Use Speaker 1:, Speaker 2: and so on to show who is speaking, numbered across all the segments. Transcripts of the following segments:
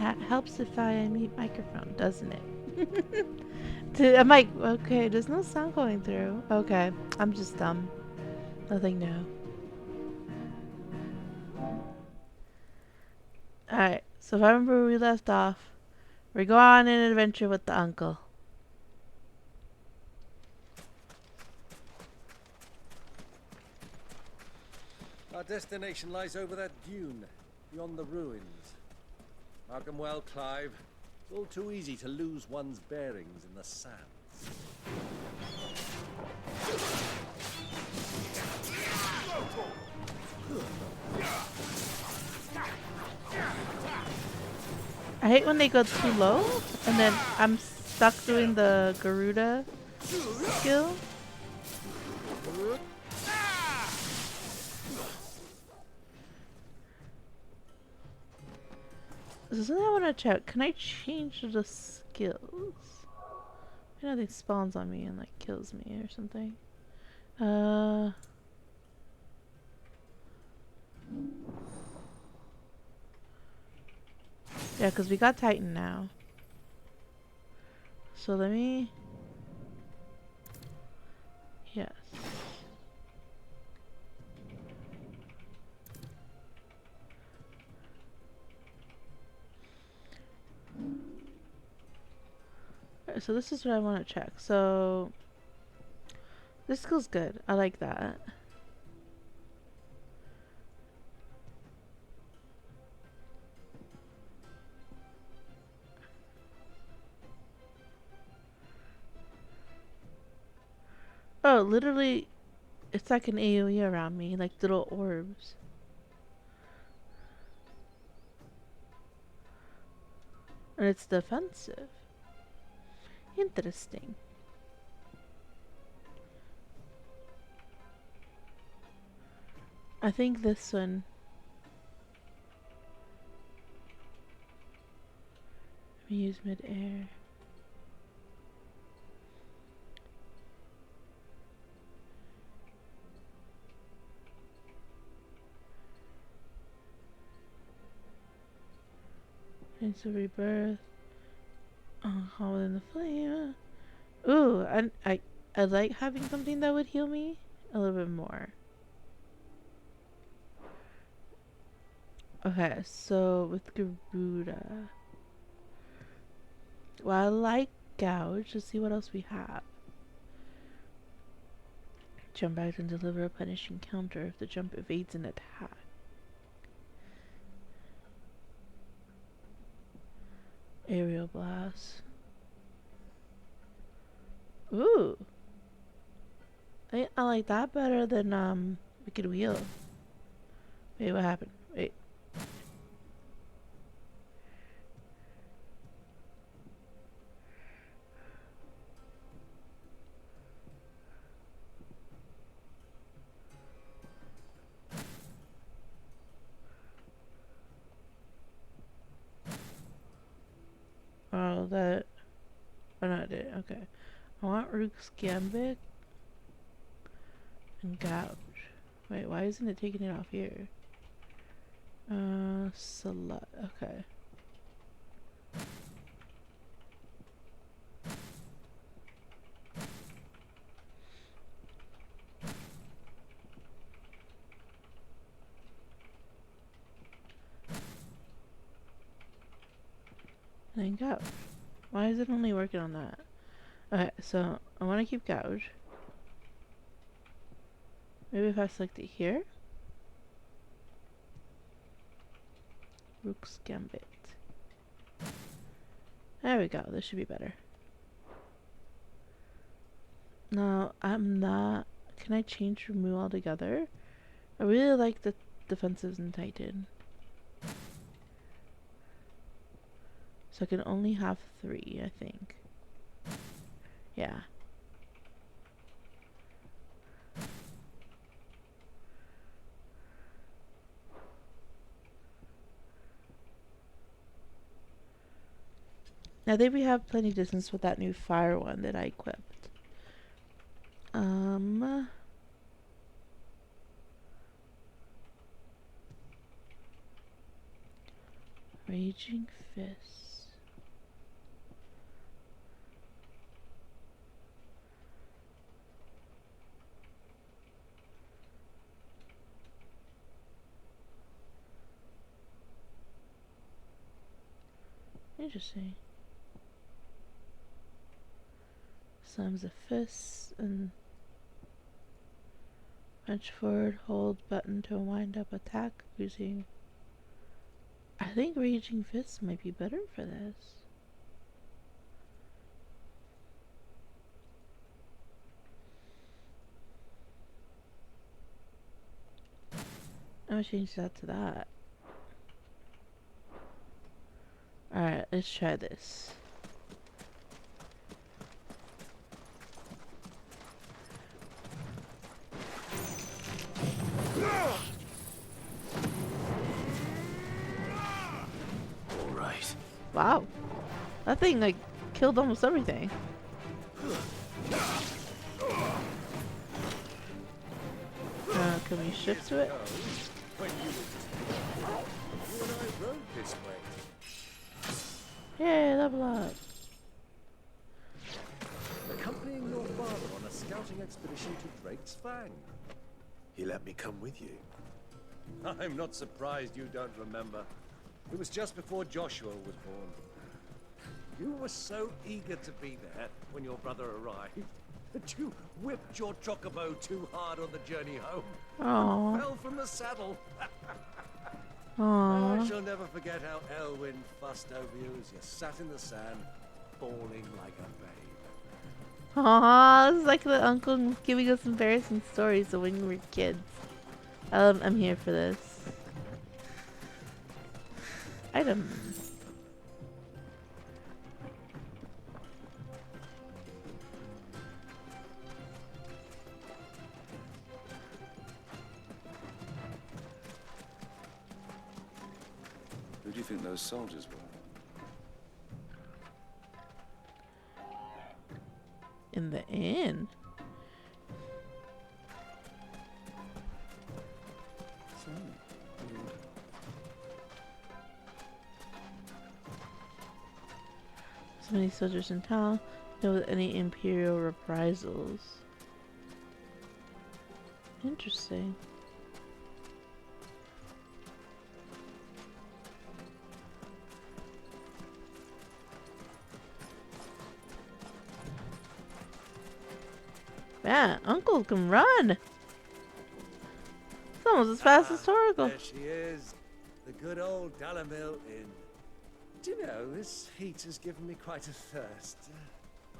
Speaker 1: helps if I mute microphone, doesn't it? I'm like, okay, there's no sound going through. Okay, I'm just dumb. Nothing new. Alright, so if I remember where we left off, we go on an adventure with the uncle.
Speaker 2: Our destination lies over that dune, beyond the ruins. Mark 'em well, Clive. It's all too easy to lose one's bearings in the sand.
Speaker 1: I hate when they go too low, and then I'm stuck doing the Garuda skill. This is something I want to check. Can I change the skills? I know they spawns on me and like kills me or something. Yeah, because we got Titan now. So let me... Yes. Alright, so this is what I want to check. So... This skill's good. I like that. Oh, literally, it's like an AoE around me, like little orbs. And it's defensive. Interesting. I think this one... Let me use mid-air. Into rebirth. Hall in the flame. Ooh, I like having something that would heal me a little bit more. Okay, so with Garuda. Well, I like Gouge. Let's see what else we have. Jump back and deliver a punishing counter if the jump evades an attack. Aerial blast. Ooh. I like that better than Wicked Wheel. Wait, what happened? Wait. Oh, that... Oh, no, I did. Okay. I want Rook's Gambit and Gouge. Wait, why isn't it taking it off here? Select. Okay. And Gouge. Why is it only working on that? Okay, so I want to keep Gouge. Maybe if I select it here. Rook's Gambit. There we go. This should be better. No, I'm not... Can I change remove altogether? I really like the defensives in Titan. So I can only have 3, I think. Yeah. Now there we have plenty of distance with that new fire one that I equipped. Raging Fist. Interesting. Slams a fist and punch forward, hold button to wind up attack using. I think Raging Fist might be better for this. I'm gonna change that to that. Alright, let's try this.
Speaker 3: Alright.
Speaker 1: Wow. That thing like killed almost everything. Can we shift to it?
Speaker 2: When you and I rode this way.
Speaker 1: Yay, level up.
Speaker 2: Accompanying your father on a scouting expedition to Drake's Fang.
Speaker 3: He let me come with you.
Speaker 2: I'm not surprised you don't remember. It was just before Joshua was born. You were so eager to be there when your brother arrived that you whipped your chocobo too hard on the journey home.
Speaker 1: Aww.
Speaker 2: Fell from the saddle.
Speaker 1: Aww.
Speaker 2: I shall never forget how Elwyn fussed over you as you sat in the sand, bawling like a babe.
Speaker 1: Aww, this is like the uncle giving us embarrassing stories of when we were kids. I'm here for this. Item.
Speaker 3: Who do you think those soldiers were?
Speaker 1: In the inn.
Speaker 3: So,
Speaker 1: So many soldiers in town. No any imperial reprisals. Interesting. Man, Uncle can run. It's almost as fast as Torgal.
Speaker 2: There she is, the good old Dalamil Inn. Do you know, this heat has given me quite a thirst.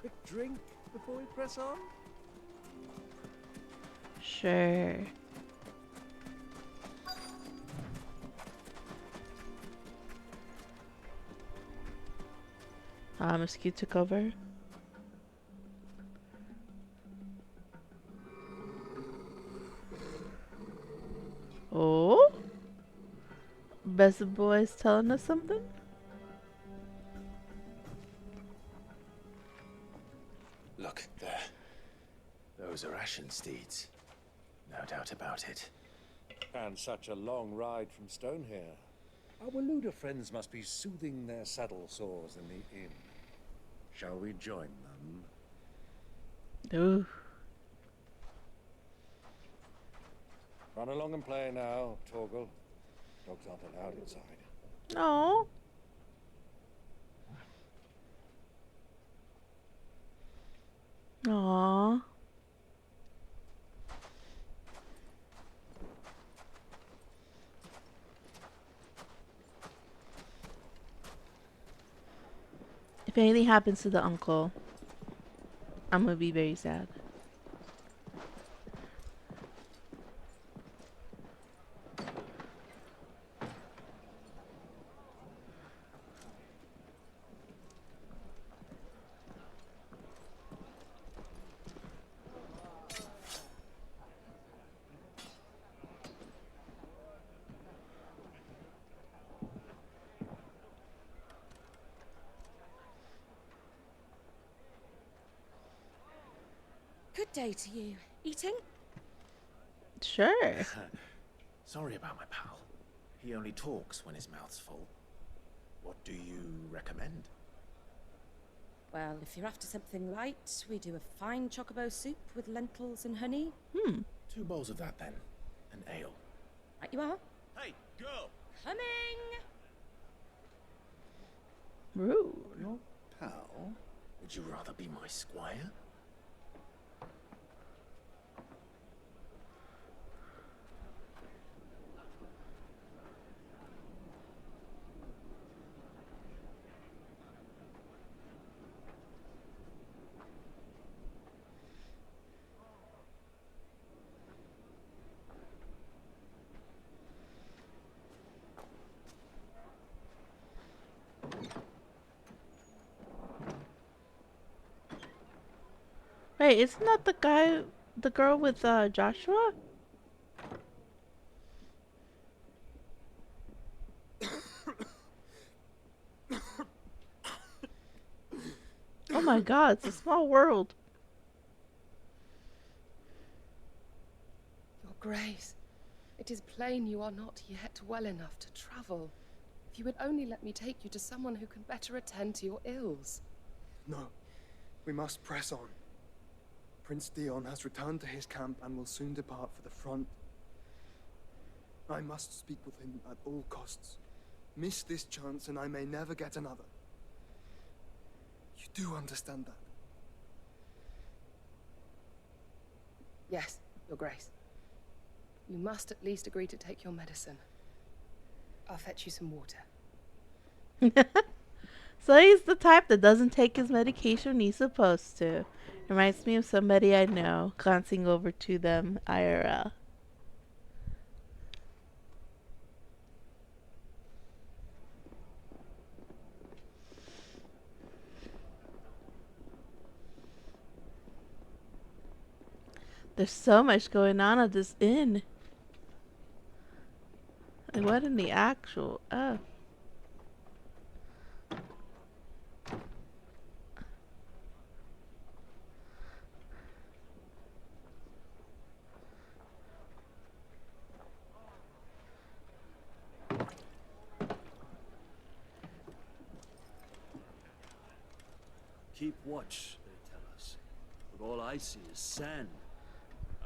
Speaker 2: Quick drink before we press on?
Speaker 1: Sure. Mosquito took over. Oh? Best boy's telling us something?
Speaker 3: look, there. Those are ashen steeds. No doubt about it.
Speaker 2: And such a long ride from Stonehere. Our Luda friends must be soothing their saddle sores in the inn. Shall we join them?
Speaker 1: Ooh.
Speaker 2: Run along and play now, Torgal. Dogs aren't allowed inside.
Speaker 1: No. Aww. If anything happens to the uncle, I'm gonna be very sad.
Speaker 4: Good day to you. Eating?
Speaker 1: Sure.
Speaker 3: Sorry about my pal. He only talks when his mouth's full. What do you recommend?
Speaker 4: Well, if you're after something light, we do a fine chocobo soup with lentils and honey.
Speaker 3: 2 bowls of that then. An ale.
Speaker 4: Right you are.
Speaker 2: Hey, girl!
Speaker 4: Coming!
Speaker 1: Rude.
Speaker 3: Your pal? Would you rather be my squire?
Speaker 1: Wait, isn't that the girl with Joshua? Oh my god, it's a small world.
Speaker 5: Your Grace, it is plain you are not yet well enough to travel. If you would only let me take you to someone who can better attend to your ills.
Speaker 6: No, we must press on. Prince Dion has returned to his camp and will soon depart for the front. I must speak with him at all costs. Miss this chance and I may never get another. You do understand that?
Speaker 5: Yes, Your Grace. You must at least agree to take your medicine. I'll fetch you some water.
Speaker 1: So he's the type that doesn't take his medication when he's supposed to. Reminds me of somebody I know, glancing over to them IRL. There's so much going on at this inn. Like, what in the actual... Oh.
Speaker 2: Keep watch, they tell us. But all I see is sand.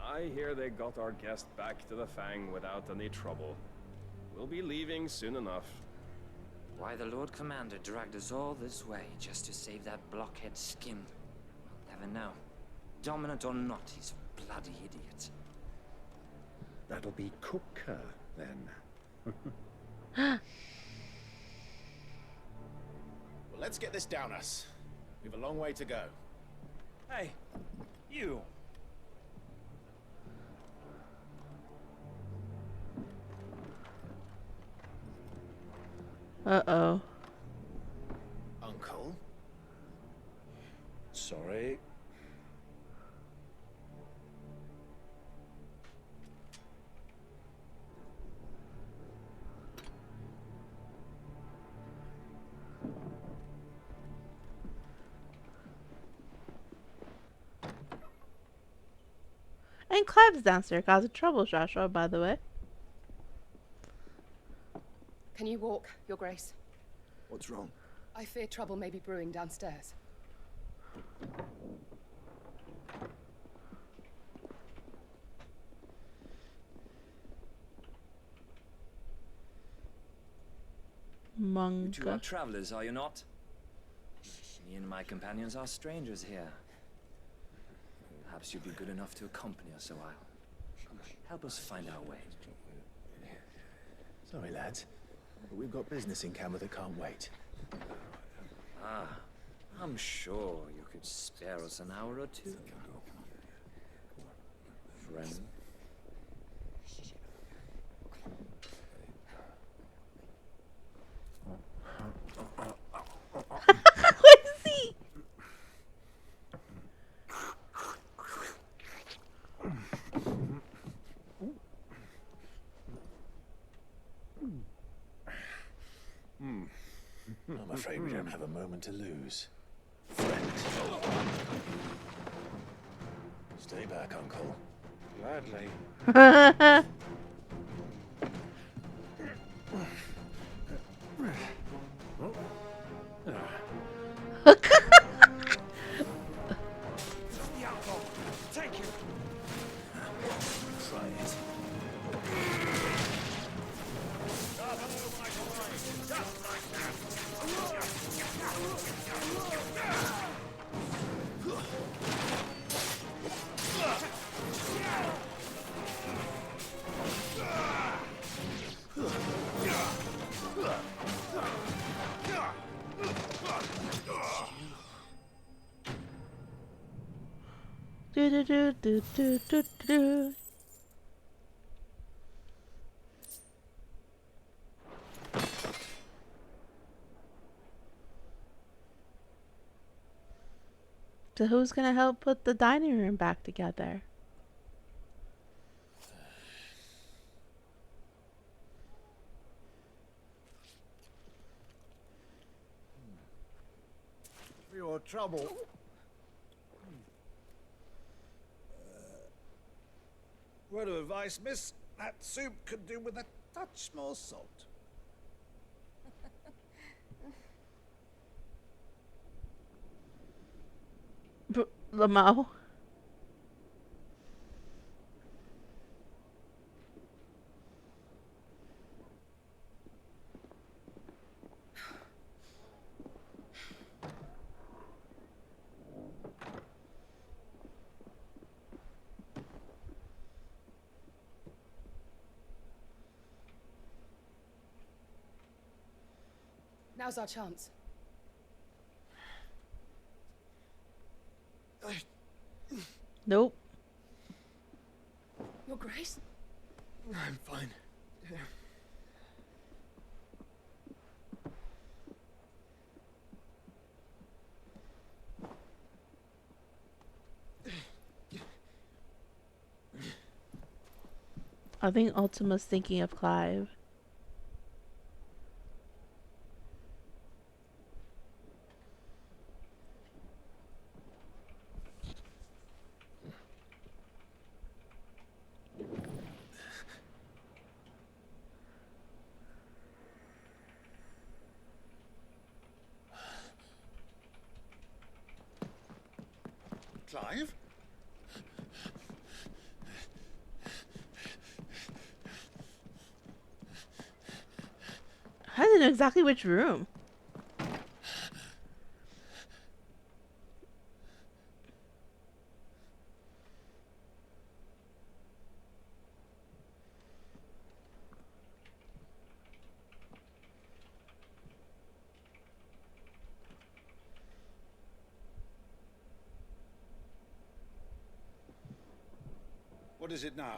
Speaker 7: I hear they got our guest back to the Fang without any trouble. We'll be leaving soon enough.
Speaker 8: Why the Lord Commander dragged us all this way just to save that blockhead skin, we'll never know. Dominant or not, he's a bloody idiot.
Speaker 3: That'll be Cooker, then.
Speaker 1: Oh.
Speaker 3: Well, let's get this down us. We've a long way to go.
Speaker 2: Hey, you!
Speaker 1: Uh-oh.
Speaker 3: Uncle?
Speaker 2: Sorry.
Speaker 1: And Clive's downstairs causing trouble, Joshua, by the way.
Speaker 5: Can you walk, Your Grace?
Speaker 6: What's wrong?
Speaker 5: I fear trouble may be brewing downstairs.
Speaker 8: You two are
Speaker 1: Manga.
Speaker 8: travelers, are you not? Me and my companions are strangers here. Perhaps you'd be good enough to accompany us a while. Help us find our way.
Speaker 3: Sorry, lads, but we've got business in camera that can't wait.
Speaker 8: Ah, I'm sure you could spare us an hour or two. Friend.
Speaker 1: What is he?
Speaker 3: I'm afraid we don't have a moment to lose. Friend. Stay back, Uncle.
Speaker 7: Gladly.
Speaker 1: Do do do do do do do. So who's gonna help put the dining room back together?
Speaker 2: For your trouble. Word of advice, miss. That soup could do with a touch more salt.
Speaker 1: Lamau.
Speaker 5: Now's our chance.
Speaker 1: Nope.
Speaker 5: Your Grace?
Speaker 6: I'm fine.
Speaker 1: I think Ultima's thinking of Clive.
Speaker 2: Clive?
Speaker 1: I didn't know exactly which room.
Speaker 2: What is it now?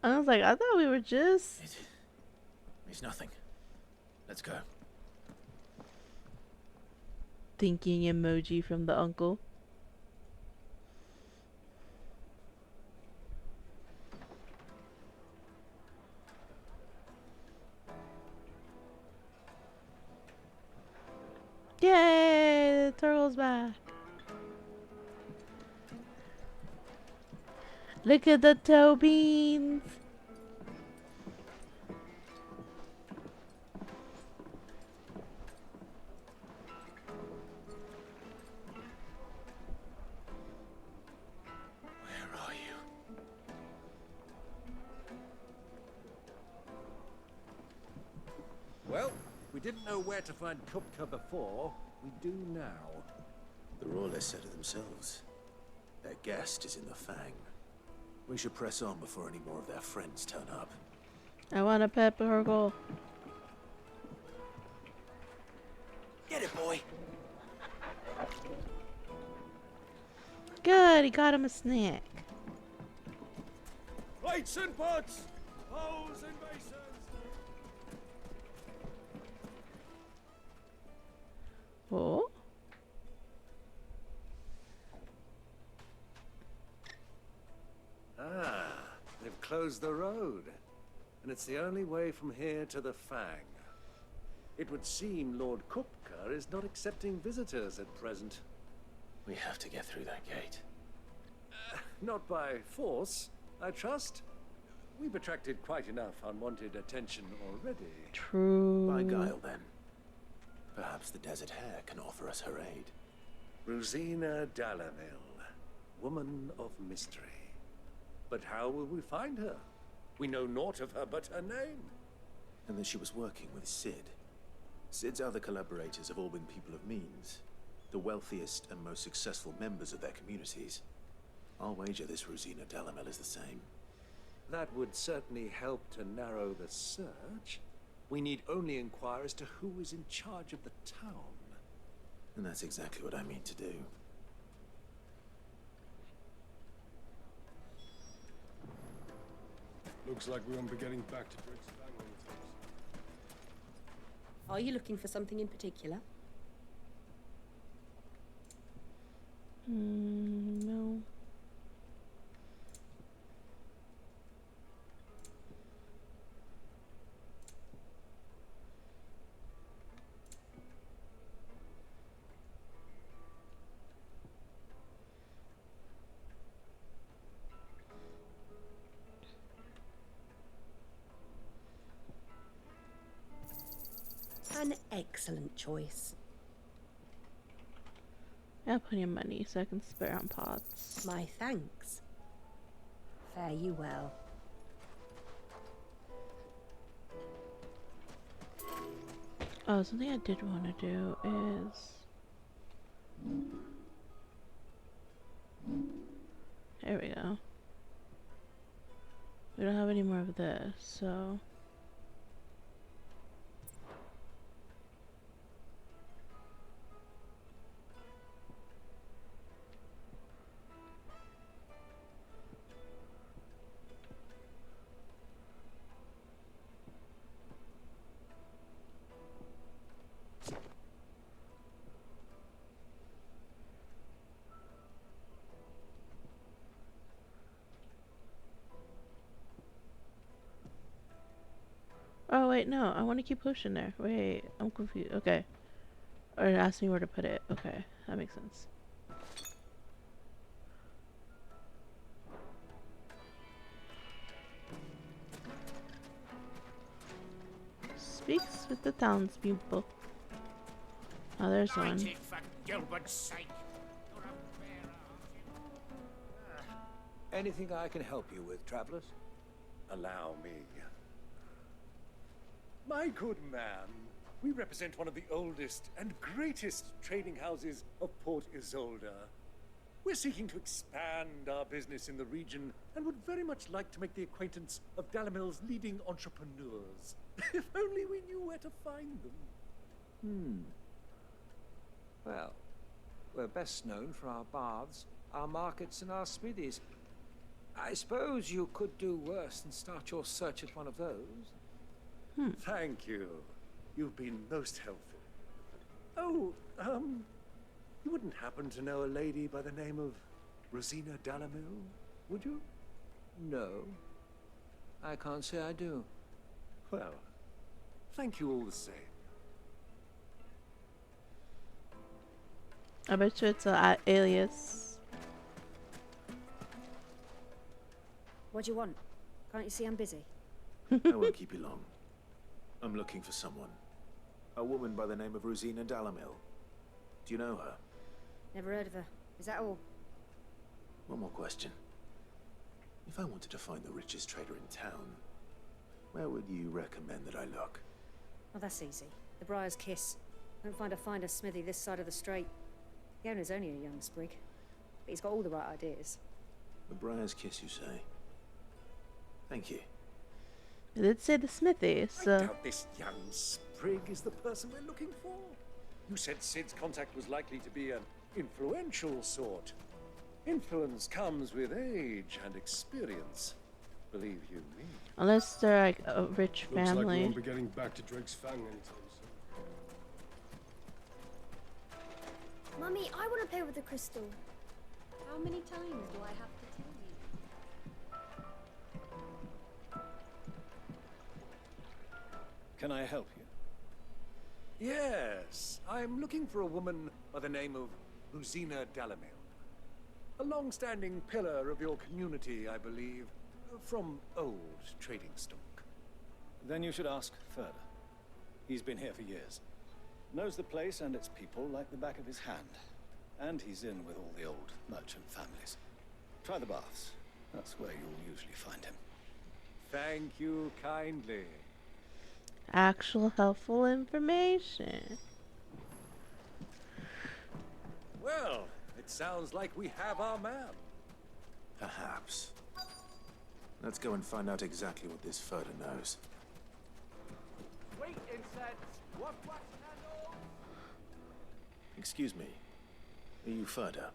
Speaker 1: I was like, I thought we were just...
Speaker 3: It's nothing. Let's go.
Speaker 1: Thinking emoji from the uncle. Yay! The turtle's back. Look at the toe beans.
Speaker 3: Where are you?
Speaker 2: Well, we didn't know where to find Kupka before. We do now.
Speaker 3: The Rawless said it themselves. Their guest is in the Fang. We should press on before any more of their friends turn up.
Speaker 1: I want a pet Torgal.
Speaker 3: Get it, boy!
Speaker 1: Good, he got him a snack.
Speaker 2: Plates and pots! Bowls and basins!
Speaker 1: Oh.
Speaker 2: Ah, they've closed the road. And it's the only way from here to the Fang. It would seem Lord Kupka is not accepting visitors at present.
Speaker 3: We have to get through that gate.
Speaker 2: Not by force, I trust. We've attracted quite enough unwanted attention already.
Speaker 1: True.
Speaker 3: By guile, then. Perhaps the Desert Hare can offer us her aid.
Speaker 2: Rosina Dalamil, woman of mystery. But how will we find her? We know naught of her but her name.
Speaker 3: And that she was working with Sid. Sid's other collaborators have all been people of means. The wealthiest and most successful members of their communities. I'll wager this Rosina Dalamel is the same.
Speaker 2: That would certainly help to narrow the search. We need only inquire as to who is in charge of the town.
Speaker 3: And that's exactly what I mean to do.
Speaker 9: Looks like we won't be getting back to Drake's Fang anytime soon.
Speaker 4: Are you looking for something in particular?
Speaker 1: No.
Speaker 4: An excellent choice.
Speaker 1: I have plenty of money, so I can spare on pots.
Speaker 4: My thanks. Fare you well.
Speaker 1: Oh, something I did want to do is... There we go. We don't have any more of this, so... Oh wait, no, I want to keep pushing there. Wait, I'm confused. Okay. Or it asked me where to put it. Okay, that makes sense. Speaks with the townspeople. Oh, there's one.
Speaker 10: For Gilbert's sake.
Speaker 2: Anything I can help you with, travelers? Allow me. My good man, we represent one of the oldest and greatest trading houses of Port Isolde. We're seeking to expand our business in the region and would very much like to make the acquaintance of Dalamil's leading entrepreneurs. If only we knew where to find them.
Speaker 10: Well, we're best known for our baths, our markets, and our smithies. I suppose you could do worse than start your search at one of those.
Speaker 2: Thank you. You've been most helpful. Oh, you wouldn't happen to know a lady by the name of Rosina Dalamil, would you?
Speaker 10: No, I can't say I do.
Speaker 2: Well, thank you all the same.
Speaker 1: I bet you it's a alias.
Speaker 11: What do you want? Can't you see I'm busy?
Speaker 3: I won't keep you long. I'm looking for someone. A woman by the name of Rosina Dalamil. Do you know her?
Speaker 11: Never heard of her. Is that all?
Speaker 3: One more question. If I wanted to find the richest trader in town, where would you recommend that I look?
Speaker 11: Oh, that's easy. The Briar's Kiss. Don't find a finer smithy this side of the strait. The owner's only a young sprig, but he's got all the right ideas.
Speaker 3: The Briar's Kiss, you say? Thank you.
Speaker 1: It did say the smithy,
Speaker 2: I
Speaker 1: so...
Speaker 2: doubt this young sprig is the person we're looking for. You said Sid's contact was likely to be an influential sort. Influence comes with age and experience. Believe you me.
Speaker 1: Unless they're like a rich
Speaker 9: Looks like we
Speaker 1: family.
Speaker 9: won't be getting back to Drake's Fang anytime soon.
Speaker 12: Mummy, I want to play with the crystal. How many times do I have to tell you?
Speaker 13: Can I help you?
Speaker 2: Yes, I'm looking for a woman by the name of Rosina Dalamil. A long-standing pillar of your community, I believe, from old trading stock.
Speaker 13: Then you should ask further. He's been here for years. Knows the place and its people like the back of his hand. And he's in with all the old merchant families. Try the baths. That's where you'll usually find him.
Speaker 2: Thank you kindly.
Speaker 1: Actual helpful information.
Speaker 2: Well, it sounds like we have our man.
Speaker 3: Perhaps. Let's go and find out exactly what this Furter knows.
Speaker 10: Wait, incense! What wax handle?
Speaker 3: Excuse me. Are you Ferda?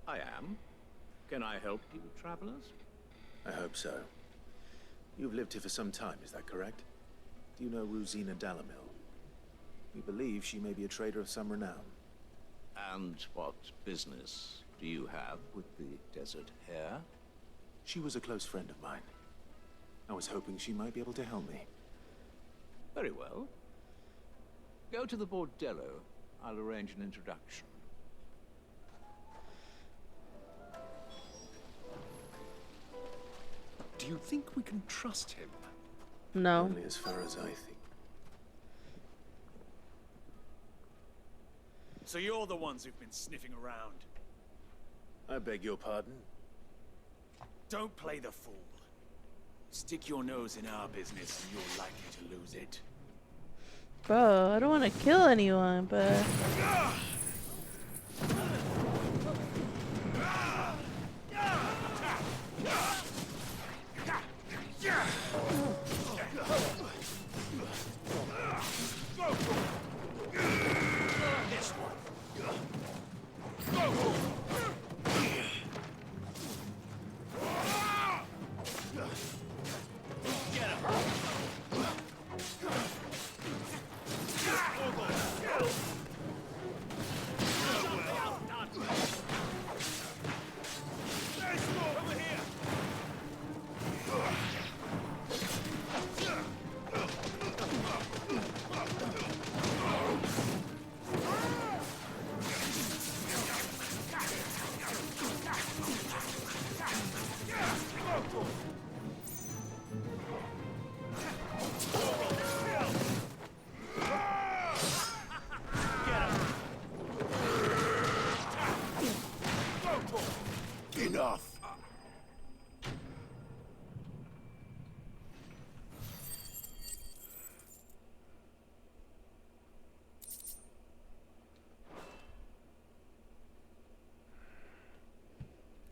Speaker 14: I am. Can I help you, travelers?
Speaker 3: I hope so. You've lived here for some time, is that correct? Do you know Rosina Dalamil? We believe she may be a trader of some renown.
Speaker 14: And what business do you have with the desert hare?
Speaker 3: She was a close friend of mine. I was hoping she might be able to help me.
Speaker 14: Very well. Go to the bordello. I'll arrange an introduction.
Speaker 2: Do you think we can trust him?
Speaker 1: No.
Speaker 3: Only as far as I think.
Speaker 15: So you're the ones who've been sniffing around.
Speaker 3: I beg your pardon?
Speaker 15: Don't play the fool. Stick your nose in our business and you're likely to lose it.
Speaker 1: Bro, I don't want to kill anyone, but...
Speaker 15: Enough.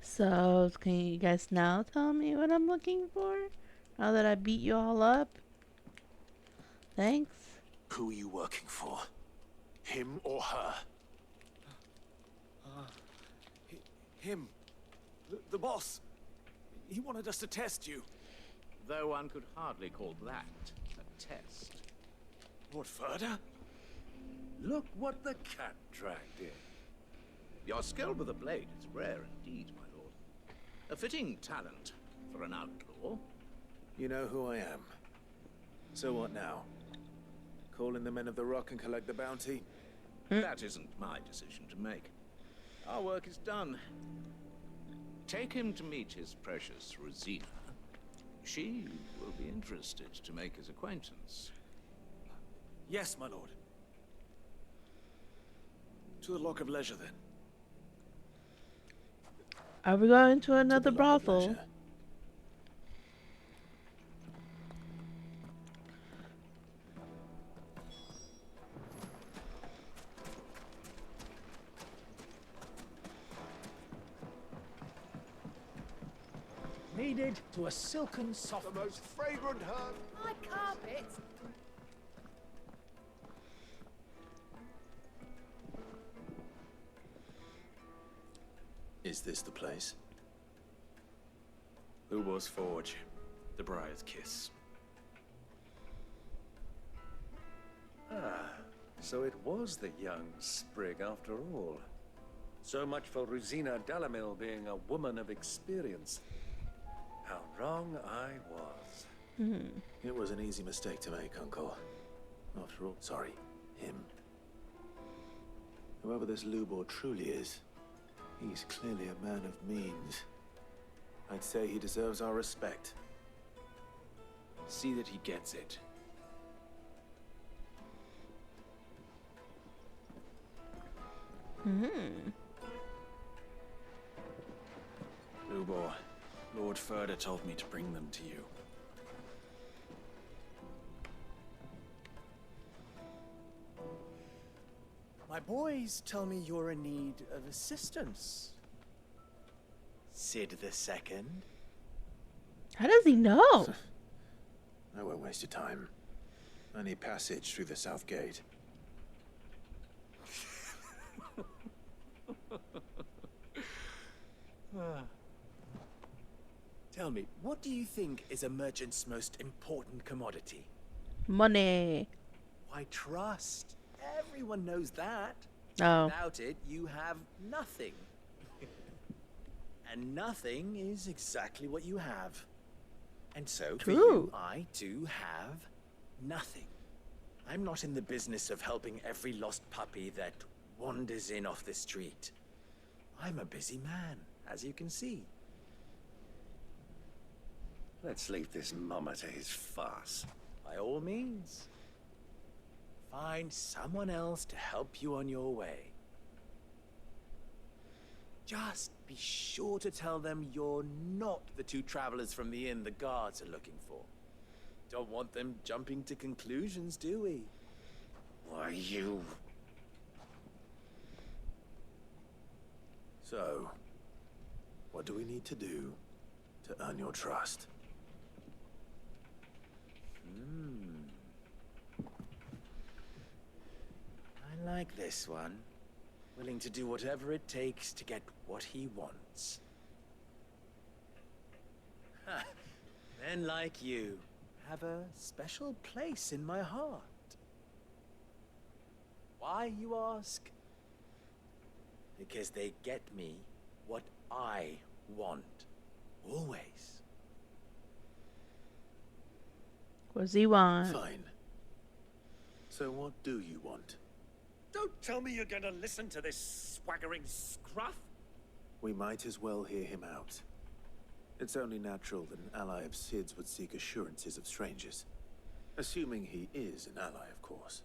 Speaker 1: So, can you guys now tell me what I'm looking for? Now that I beat you all up? Thanks.
Speaker 3: Who are you working for? Him or her?
Speaker 15: Him. The boss. He wanted us to test you.
Speaker 14: Though one could hardly call that a test.
Speaker 15: Lord Ferda?
Speaker 14: Look what the cat dragged in. Your skill with the blade is rare indeed, my lord. A fitting talent for an outlaw.
Speaker 3: You know who I am. So what now? Call in the men of the Rock and collect the bounty?
Speaker 14: That isn't my decision to make. Our work is done. Take him to meet his precious Rosina. She will be interested to make his acquaintance.
Speaker 15: Yes, my lord. To the Lock of Leisure, then.
Speaker 1: Are we going to another brothel?
Speaker 2: Needed to a silken softness.
Speaker 9: The most fragrant herb.
Speaker 5: My carpets.
Speaker 3: Is this the place?
Speaker 15: Ubor's Forge. The Briar's Kiss.
Speaker 2: Ah, so it was the young sprig after all. So much for Rosina Dalamil being a woman of experience. How wrong I was.
Speaker 3: It was an easy mistake to make, Uncle. After all, sorry, him. Whoever this Lubor truly is, he's clearly a man of means. I'd say he deserves our respect.
Speaker 15: See that he gets it. Lubor, Lord Ferda told me to bring them to you.
Speaker 16: My boys tell me you're in need of assistance. Sid the Second.
Speaker 1: How does he know?
Speaker 3: I won't waste your time. I need passage through the south gate.
Speaker 16: Tell me, what do you think is a merchant's most important commodity?
Speaker 1: Money.
Speaker 16: Why, trust. Everyone knows that.
Speaker 1: Oh.
Speaker 16: Without it, you have nothing. And nothing is exactly what you have. And so, for you, I too have nothing. I'm not in the business of helping every lost puppy that wanders in off the street. I'm a busy man, as you can see.
Speaker 2: Let's leave this mummer to his farce.
Speaker 16: By all means. Find someone else to help you on your way. Just be sure to tell them you're not the two travelers from the inn the guards are looking for. Don't want them jumping to conclusions, do we?
Speaker 2: Why, you...
Speaker 3: So, what do we need to do to earn your trust?
Speaker 16: I like this one. Willing to do whatever it takes to get what he wants. Men like you have a special place in my heart. Why, you ask? Because they get me what I want. Always.
Speaker 1: What does he want?
Speaker 3: Fine. So what do you want?
Speaker 2: Don't tell me you're going to listen to this swaggering scruff.
Speaker 3: We might as well hear him out. It's only natural that an ally of Sid's would seek assurances of strangers. Assuming he is an ally, of course.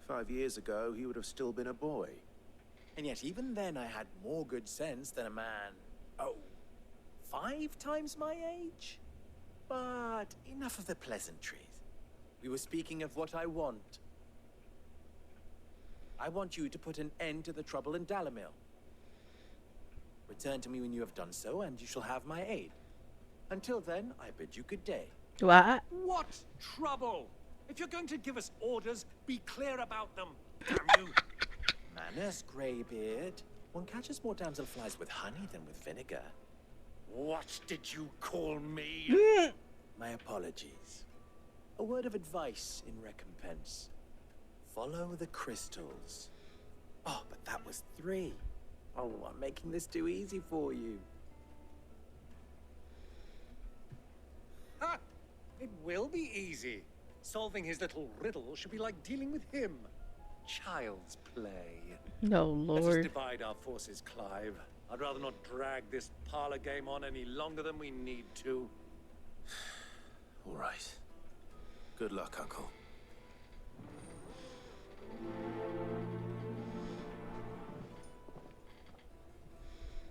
Speaker 3: 5 years ago, he would have still been a boy.
Speaker 16: And yet even then I had more good sense than a man, 5 times my age? But enough of the pleasantries. We were speaking of what I want. I want you to put an end to the trouble in Dalamil. Return to me when you have done so, and you shall have my aid. Until then, I bid you good day.
Speaker 1: What?
Speaker 2: What trouble? If you're going to give us orders, be clear about them. Damn you.
Speaker 16: Manners, Greybeard. One catches more damselflies with honey than with vinegar.
Speaker 2: What did you call me?
Speaker 16: My apologies. A word of advice in recompense. Follow the crystals. Oh, but that was 3. Oh, I'm making this too easy for you.
Speaker 2: Ha! It will be easy. Solving his little riddle should be like dealing with him. Child's play.
Speaker 1: No,
Speaker 2: Let us
Speaker 1: Lord.
Speaker 2: divide our forces, Clive. I'd rather not drag this parlor game on any longer than we need to.
Speaker 3: All right. Good luck, Uncle.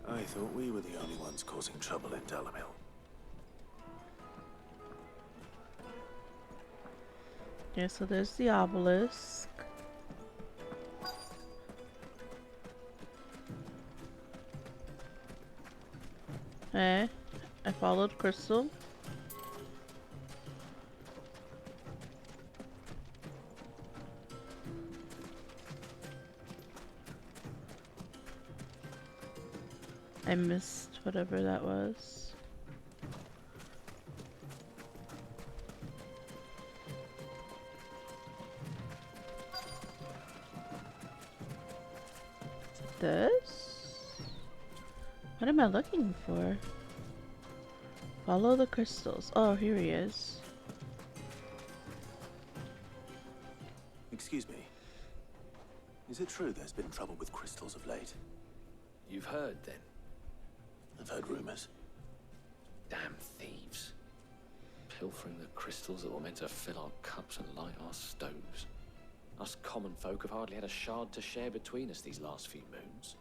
Speaker 3: I thought we were the only ones causing trouble in Dalamil.
Speaker 1: Yeah, so there's the obelisk. I followed Crystal. I missed whatever that was. This? What am I looking for? Follow the crystals. Oh, here he is.
Speaker 3: Excuse me. Is it true there's been trouble with crystals of late?
Speaker 8: You've heard, then?
Speaker 3: I've heard rumors.
Speaker 8: Damn thieves. Pilfering the crystals that were meant to fill our cups and light our stoves. Us common folk have hardly had a shard to share between us these last few moons.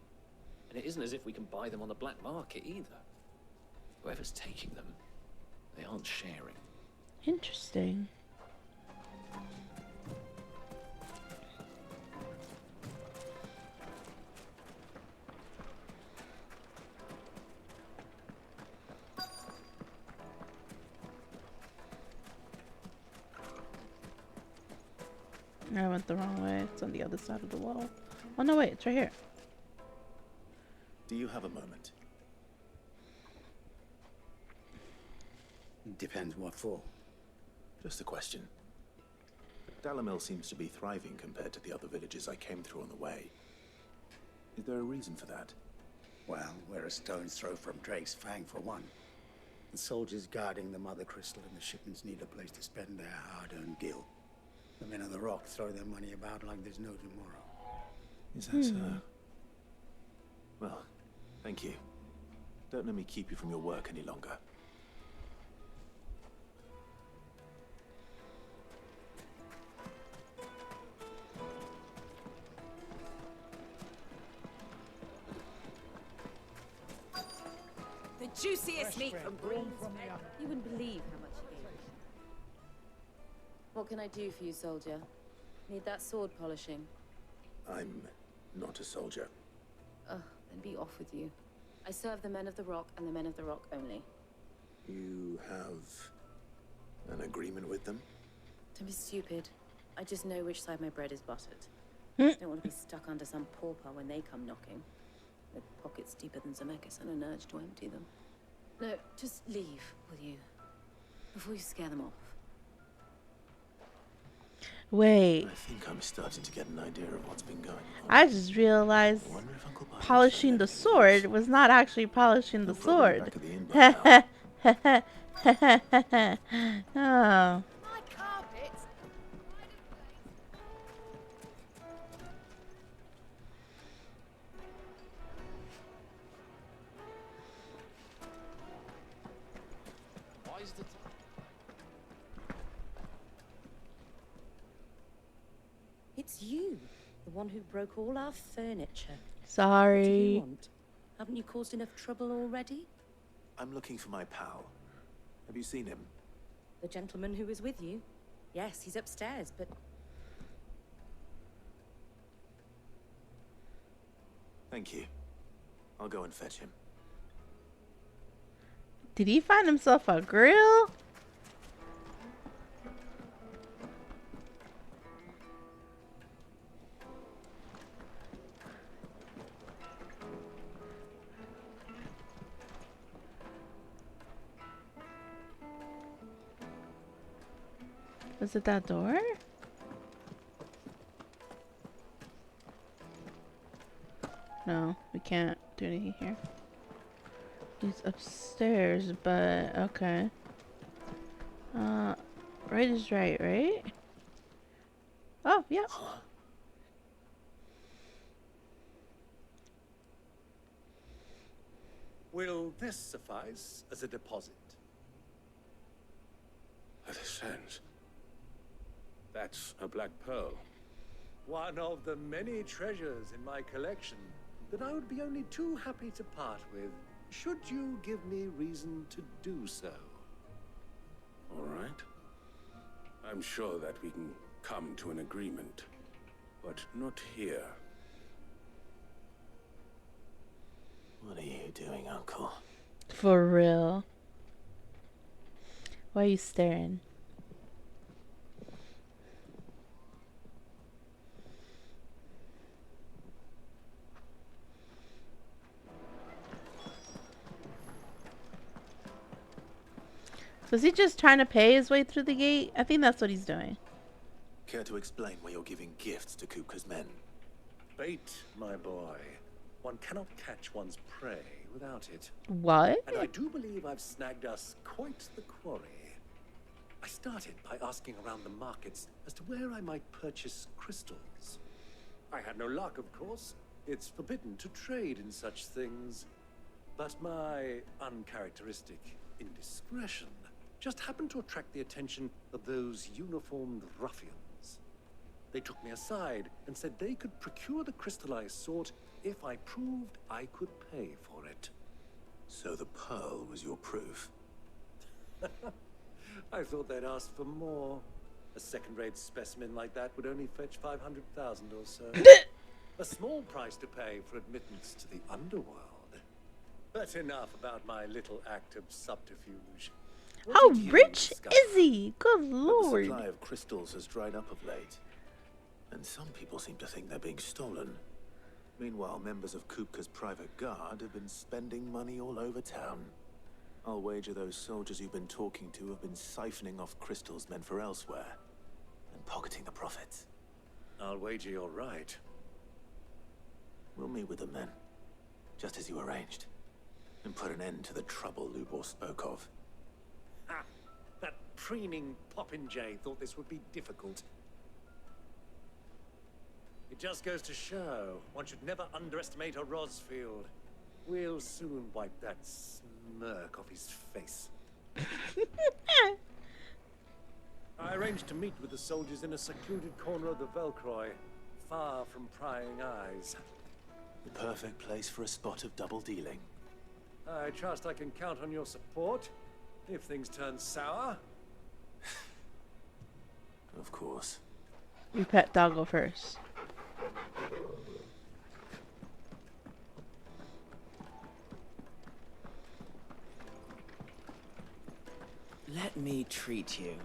Speaker 8: And it isn't as if we can buy them on the black market either. Whoever's taking them, they aren't sharing.
Speaker 1: Interesting. I went the wrong way. It's on the other side of the wall. Oh no, wait, it's right here.
Speaker 3: Do you have a moment?
Speaker 17: Depends what for.
Speaker 3: Just a question. Dalamil seems to be thriving compared to the other villages I came through on the way. Is there a reason for that?
Speaker 17: Well, we're a stone's throw from Drake's Fang, for one. The soldiers guarding the Mother Crystal and the shipments need a place to spend their hard-earned gil. The men of the Rock throw their money about like there's no tomorrow.
Speaker 3: Is that so? Well, thank you. Don't let me keep you from your work any longer.
Speaker 4: The juiciest meat from Green's. You wouldn't believe how much he gave me. What can I do for you, soldier? Need that sword polishing?
Speaker 3: I'm not a soldier.
Speaker 4: Ugh, then be off with you. I serve the men of the Rock and the men of the Rock only.
Speaker 3: You have an agreement with them?
Speaker 4: Don't be stupid. I just know which side my bread is buttered. I don't want to be stuck under some pauper when they come knocking. With pockets deeper than Zemeckis and an urge to empty them. No, just leave, will you? Before you scare them off.
Speaker 1: Wait.
Speaker 3: I think I'm starting to get an idea of what's been going on.
Speaker 1: I just realized polishing the sword was not actually polishing the sword. Oh.
Speaker 4: It's you, the one who broke all our furniture.
Speaker 1: Sorry.
Speaker 4: What do you want? Haven't you caused enough trouble already?
Speaker 3: I'm looking for my pal. Have you seen him?
Speaker 4: The gentleman who was with you? Yes, he's upstairs, but...
Speaker 3: Thank you. I'll go and fetch him.
Speaker 1: Did he find himself a grill? Was it that door? No, we can't do anything here. He's upstairs, but okay. Right is right, right? Oh, yeah.
Speaker 2: Will this suffice as a deposit?
Speaker 9: That is sense. That's a black pearl.
Speaker 2: One of the many treasures in my collection that I would be only too happy to part with, should you give me reason to do so.
Speaker 9: All right. I'm sure that we can come to an agreement, but not here.
Speaker 3: What are you doing, Uncle?
Speaker 1: For real. Why are you staring? So is he just trying to pay his way through the gate? I think that's what he's doing.
Speaker 3: Care to explain why you're giving gifts to Kupka's men?
Speaker 2: Bait, my boy. One cannot catch one's prey without it.
Speaker 1: What?
Speaker 2: And I do believe I've snagged us quite the quarry. I started by asking around the markets as to where I might purchase crystals. I had no luck, of course. It's forbidden to trade in such things. But my uncharacteristic indiscretion just happened to attract the attention of those uniformed ruffians. They took me aside and said they could procure the crystal I sought if I proved I could pay for it.
Speaker 3: So the pearl was your proof?
Speaker 2: I thought they'd ask for more. A second-rate specimen like that would only fetch 500,000 or so. A small price to pay for admittance to the underworld. But enough about my little act of subterfuge.
Speaker 1: How rich is he? Good lord.
Speaker 3: The supply of crystals has dried up of late. And some people seem to think they're being stolen. Meanwhile, members of Kupka's private guard have been spending money all over town. I'll wager those soldiers you've been talking to have been siphoning off crystals meant for elsewhere and pocketing the profits.
Speaker 2: I'll wager you're right.
Speaker 3: We'll meet with them then, just as you arranged, and put an end to the trouble Lubor spoke of.
Speaker 2: Ha! That preening popinjay thought this would be difficult. It just goes to show one should never underestimate a Rosfield. We'll soon wipe that smirk off his face. I arranged to meet with the soldiers in a secluded corner of the Velcroy, far from prying eyes.
Speaker 3: The perfect place for a spot of double dealing.
Speaker 2: I trust I can count on your support if things turn sour.
Speaker 3: Of course.
Speaker 1: We pet Doggo first.
Speaker 18: Let me treat you.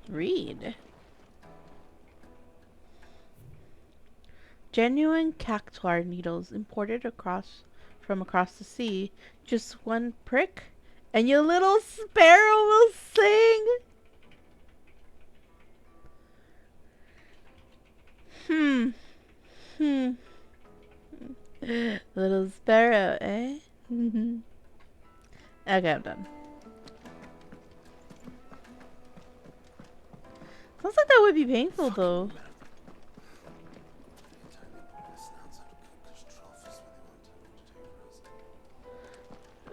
Speaker 1: Read. Genuine cactuar needles imported from across the sea. Just one prick, and your little sparrow will sing. Little sparrow, eh? Okay, I'm done. Sounds like that would be painful, though.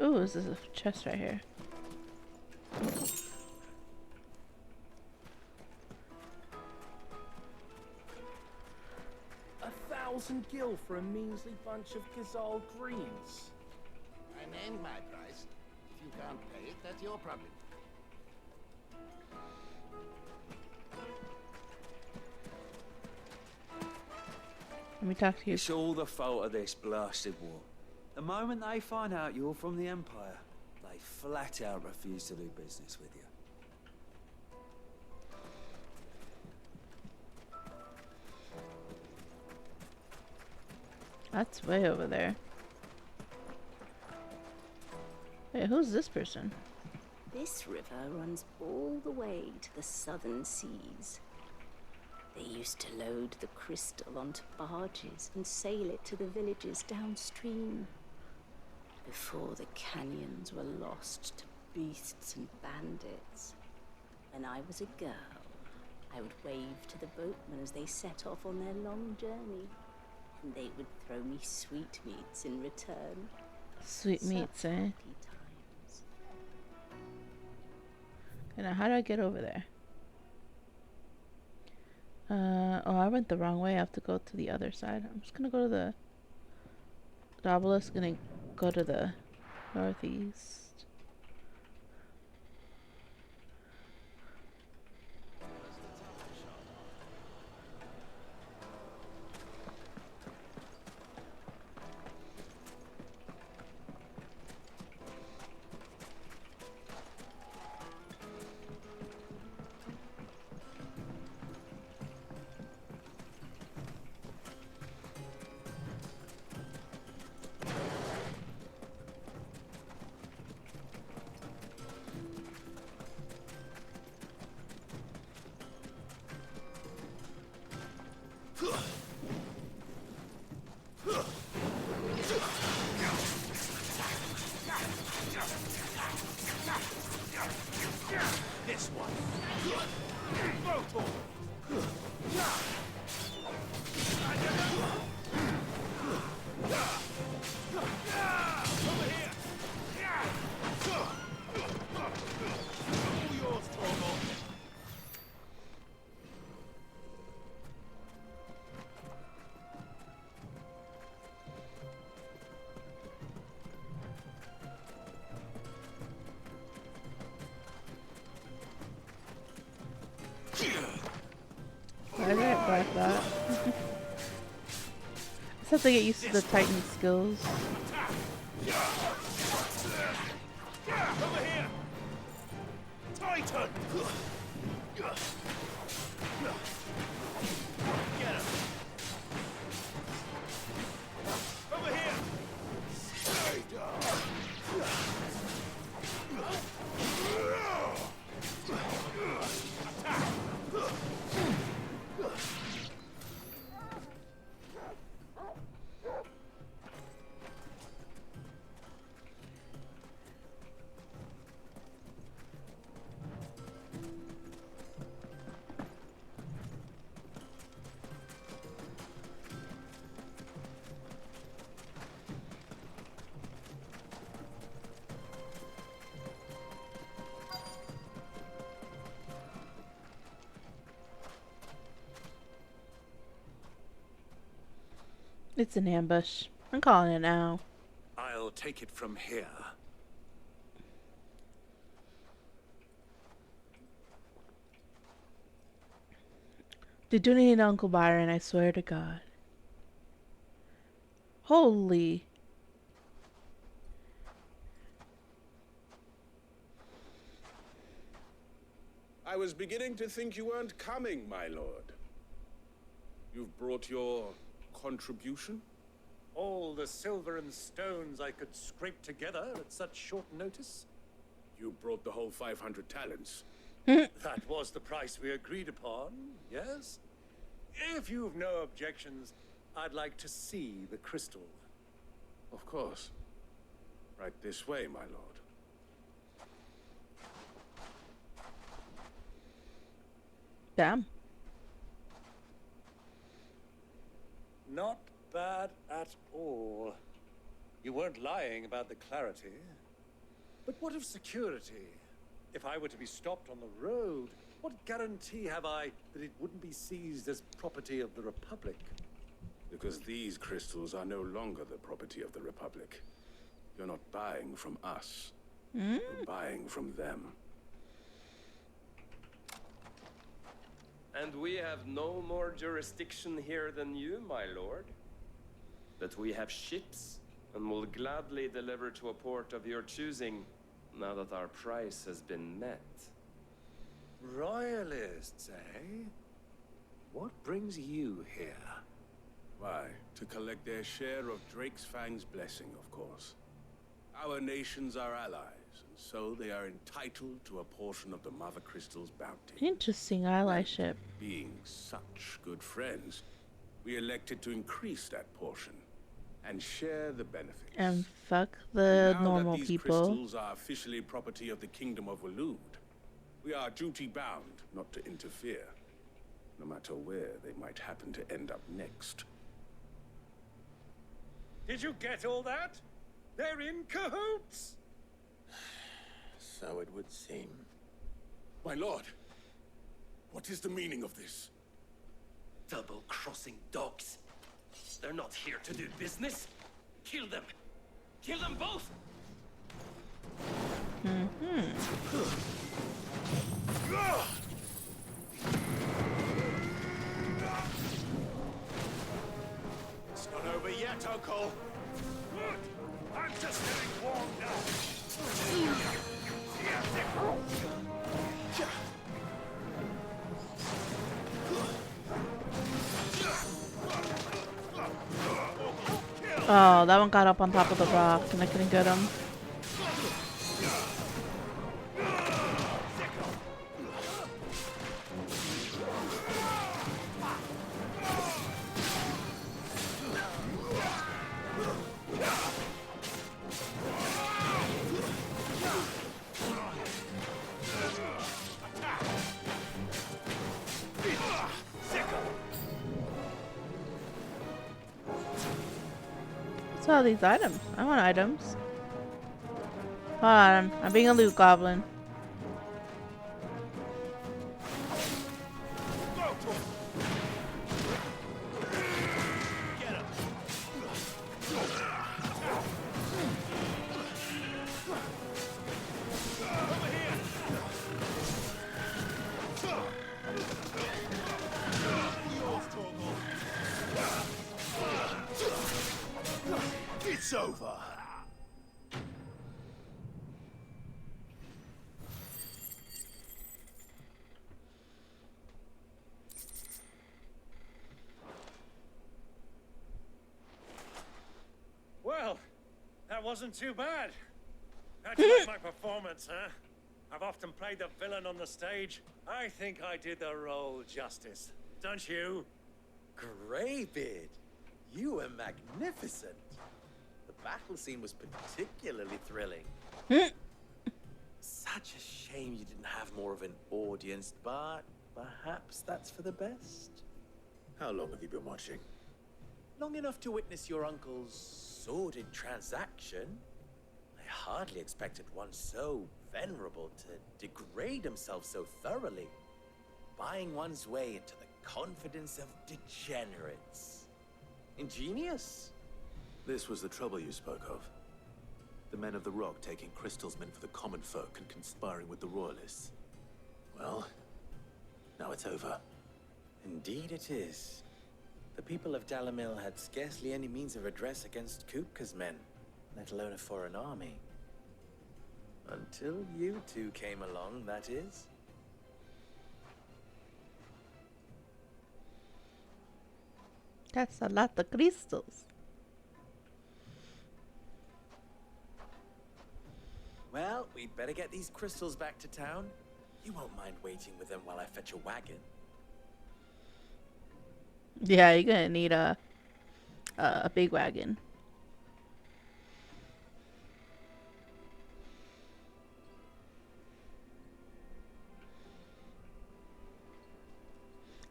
Speaker 1: Ooh, this is a chest right here.
Speaker 7: 1,000 gil for a measly bunch of Gazal greens.
Speaker 14: I named my price. If you can't pay it, that's your problem.
Speaker 1: Let me talk to you.
Speaker 15: It's all the fault of this blasted war. The moment they find out you're from the Empire, they flat out refuse to do business with you.
Speaker 1: That's way over there. Wait, who's this person?
Speaker 19: This river runs all the way to the southern seas. They used to load the crystal onto barges and sail it to the villages downstream. Before the canyons were lost to beasts and bandits. When I was a girl, I would wave to the boatmen as they set off on their long journey. And they would throw me sweetmeats in return.
Speaker 1: Sweetmeats, eh? Okay, now how do I get over there? Oh, I went the wrong way. I have to go to the other side. I'm just gonna go to the obelisk and then go to the northeast.
Speaker 15: This one. Brutal. Over here. All yours, Torgal.
Speaker 1: Why did it like that? I just have to get used to the Titan skills.
Speaker 15: Over here. Titan. Get him. Over here.
Speaker 1: It's an ambush. I'm calling it now.
Speaker 2: I'll take it from here.
Speaker 1: They do need Uncle Byron, I swear to God. Holy.
Speaker 9: I was beginning to think you weren't coming, my lord. You've brought your contribution?
Speaker 2: All the silver and stones I could scrape together at such short notice.
Speaker 9: You brought the whole 500 talents.
Speaker 2: That was the price we agreed upon, yes? If you've no objections, I'd like to see the crystal.
Speaker 9: Of course. Right this way, my lord.
Speaker 1: Damn.
Speaker 2: Not bad at all. You weren't lying about the clarity. But what of security? If I were to be stopped on the road, what guarantee have I that it wouldn't be seized as property of the Republic?
Speaker 9: Because these crystals are no longer the property of the Republic. You're not buying from us. You're buying from them.
Speaker 7: And we have no more jurisdiction here than you, my lord. But we have ships, and will gladly deliver to a port of your choosing, now that our price has been met.
Speaker 2: Royalists, eh? What brings you here?
Speaker 9: Why, to collect their share of Drake's Fang's blessing, of course. Our nations are allies, and so they are entitled to a portion of the Mother Crystal's bounty.
Speaker 1: Interesting allyship.
Speaker 9: Being such good friends, we elected to increase that portion and share the benefits.
Speaker 1: And fuck the
Speaker 9: now
Speaker 1: normal
Speaker 9: that these
Speaker 1: people.
Speaker 9: crystals are officially property of the Kingdom of Waloed, we are duty-bound not to interfere, no matter where they might happen to end up next.
Speaker 2: Did you get all that? They're in cahoots!
Speaker 16: So it would seem.
Speaker 9: My lord, what is the meaning of this?
Speaker 20: Double-crossing dogs. They're not here to do business. Kill them. Kill them both!
Speaker 2: It's not over yet, Uncle. Good. I'm just getting warmed up.
Speaker 1: Oh, that one got up on top of the rock and I couldn't get him. What's all these items? I want items. Hold on, I'm being a loot goblin.
Speaker 2: It's over. Well, that wasn't too bad. How'd you like my performance, huh? I've often played the villain on the stage. I think I did the role justice. Don't you?
Speaker 16: Greybeard, you were magnificent. The battle scene was particularly thrilling. Such a shame you didn't have more of an audience, but perhaps that's for the best. How long have you been watching? Long enough to witness your uncle's sordid transaction. I hardly expected one so venerable to degrade himself so thoroughly, buying one's way into the confidence of degenerates. Ingenious.
Speaker 3: This was the trouble you spoke of. The men of the Rock taking crystals meant for the common folk and conspiring with the Royalists. Well, now it's over.
Speaker 16: Indeed it is. The people of Dalamil had scarcely any means of redress against Kupka's men, let alone a foreign army. Until you two came along, that is.
Speaker 1: That's a lot of crystals.
Speaker 16: Well, we'd better get these crystals back to town. You won't mind waiting with them while I fetch a wagon.
Speaker 1: Yeah, you're gonna need a big wagon.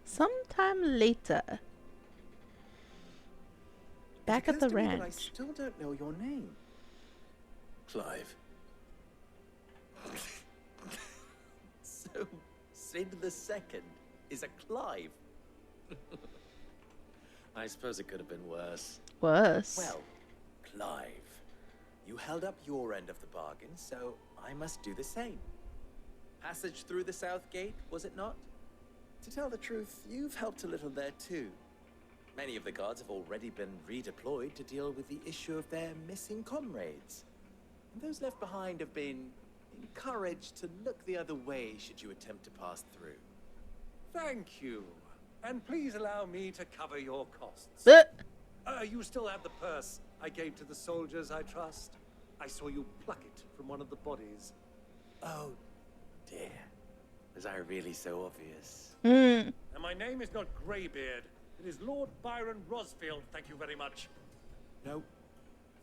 Speaker 1: Sometime later, back at the ranch.
Speaker 16: I still don't know your name.
Speaker 3: Clive.
Speaker 16: So, Sid the Second is a Clive. I suppose it could have been worse.
Speaker 1: Worse?
Speaker 16: Well, Clive, you held up your end of the bargain, so I must do the same. Passage through the South Gate, was it not? To tell the truth, you've helped a little there too. Many of the guards have already been redeployed to deal with the issue of their missing comrades. And those left behind have been encouraged to look the other way should you attempt to pass through.
Speaker 2: Thank you. And please allow me to cover your costs. You still have the purse I gave to the soldiers, I trust? I saw you pluck it from one of the bodies.
Speaker 16: Oh, dear. Was I really so obvious?
Speaker 2: And my name is not Greybeard. It is Lord Byron Rosfield, thank you very much.
Speaker 16: No,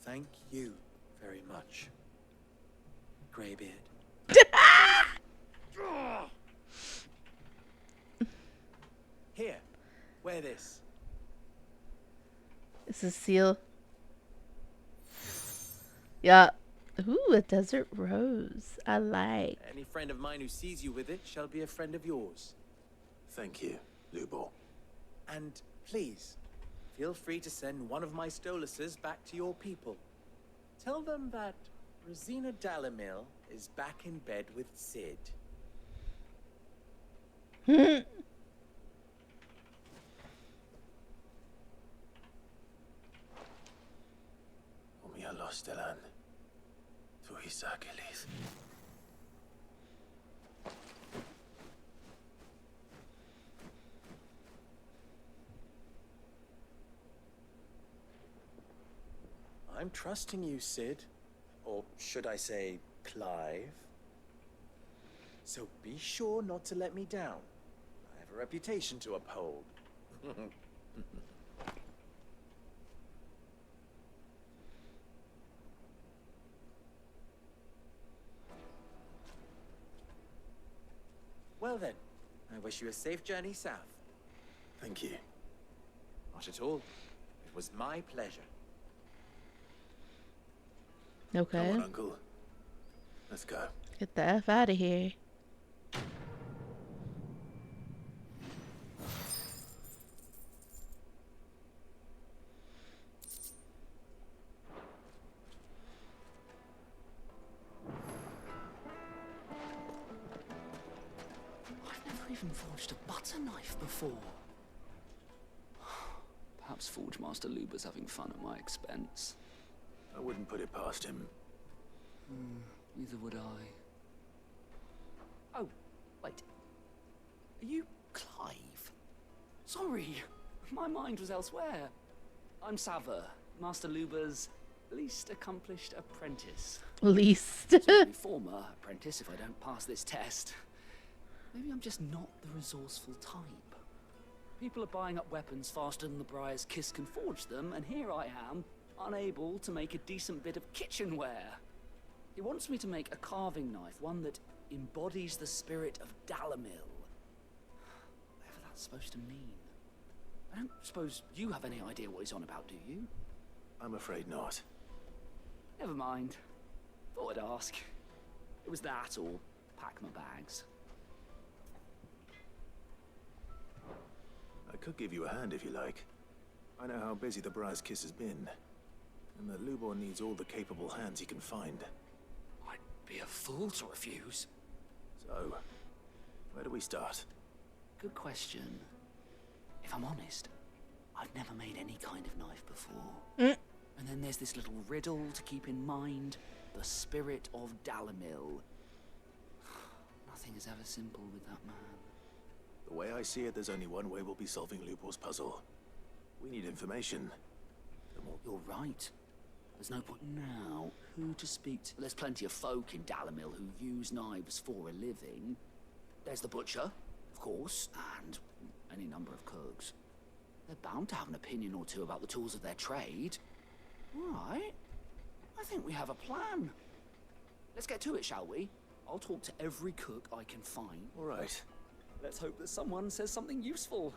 Speaker 16: thank you very much, Greybeard. Here, wear this.
Speaker 1: This is seal. Yeah. Ooh, a desert rose. I like.
Speaker 16: Any friend of mine who sees you with it shall be a friend of yours.
Speaker 3: Thank you, Lubor.
Speaker 16: And please, feel free to send one of my Stoluses back to your people. Tell them that Rosina Dalamil is back in bed with Sid.
Speaker 3: Stelan. Tu Isakelis.
Speaker 16: I'm trusting you, Sid. Or should I say, Clive. So be sure not to let me down. I have a reputation to uphold. Well then, I wish you a safe journey south.
Speaker 3: Thank you.
Speaker 16: Not at all. It was my pleasure.
Speaker 1: Okay.
Speaker 3: Come on, Uncle. Let's go.
Speaker 1: Get the F out of here.
Speaker 21: I've never even forged a butter knife before. Perhaps Forge Master Luber's having fun at my expense.
Speaker 3: I wouldn't put it past him.
Speaker 21: Neither would I.
Speaker 10: Oh, wait. Are you Clive?
Speaker 21: Sorry, my mind was elsewhere. I'm Sava, Master Luber's least accomplished apprentice.
Speaker 1: Least.
Speaker 21: Certainly former apprentice if I don't pass this test. Maybe I'm just not the resourceful type. People are buying up weapons faster than the Briar's Kiss can forge them, and here I am, unable to make a decent bit of kitchenware. He wants me to make a carving knife, one that embodies the spirit of Dalamil. Whatever that's supposed to mean. I don't suppose you have any idea what he's on about, do you?
Speaker 3: I'm afraid not.
Speaker 21: Never mind. Thought I'd ask. It was that or pack my bags.
Speaker 3: I could give you a hand if you like. I know how busy the Briar's Kiss has been, and that Lubor needs all the capable hands he can find.
Speaker 21: I'd be a fool to refuse.
Speaker 3: So, where do we start?
Speaker 21: Good question. If I'm honest, I've never made any kind of knife before. And then there's this little riddle to keep in mind. The spirit of Dalamil. Nothing is ever simple with that man.
Speaker 3: The way I see it, there's only one way we'll be solving Lubor's puzzle. We need information.
Speaker 21: Well, you're right. There's no point now. Who to speak to? There's plenty of folk in Dalamil who use knives for a living. There's the butcher, of course, and any number of cooks. They're bound to have an opinion or two about the tools of their trade. All right. I think we have a plan. Let's get to it, shall we? I'll talk to every cook I can find.
Speaker 3: All right.
Speaker 21: Let's hope that someone says something useful.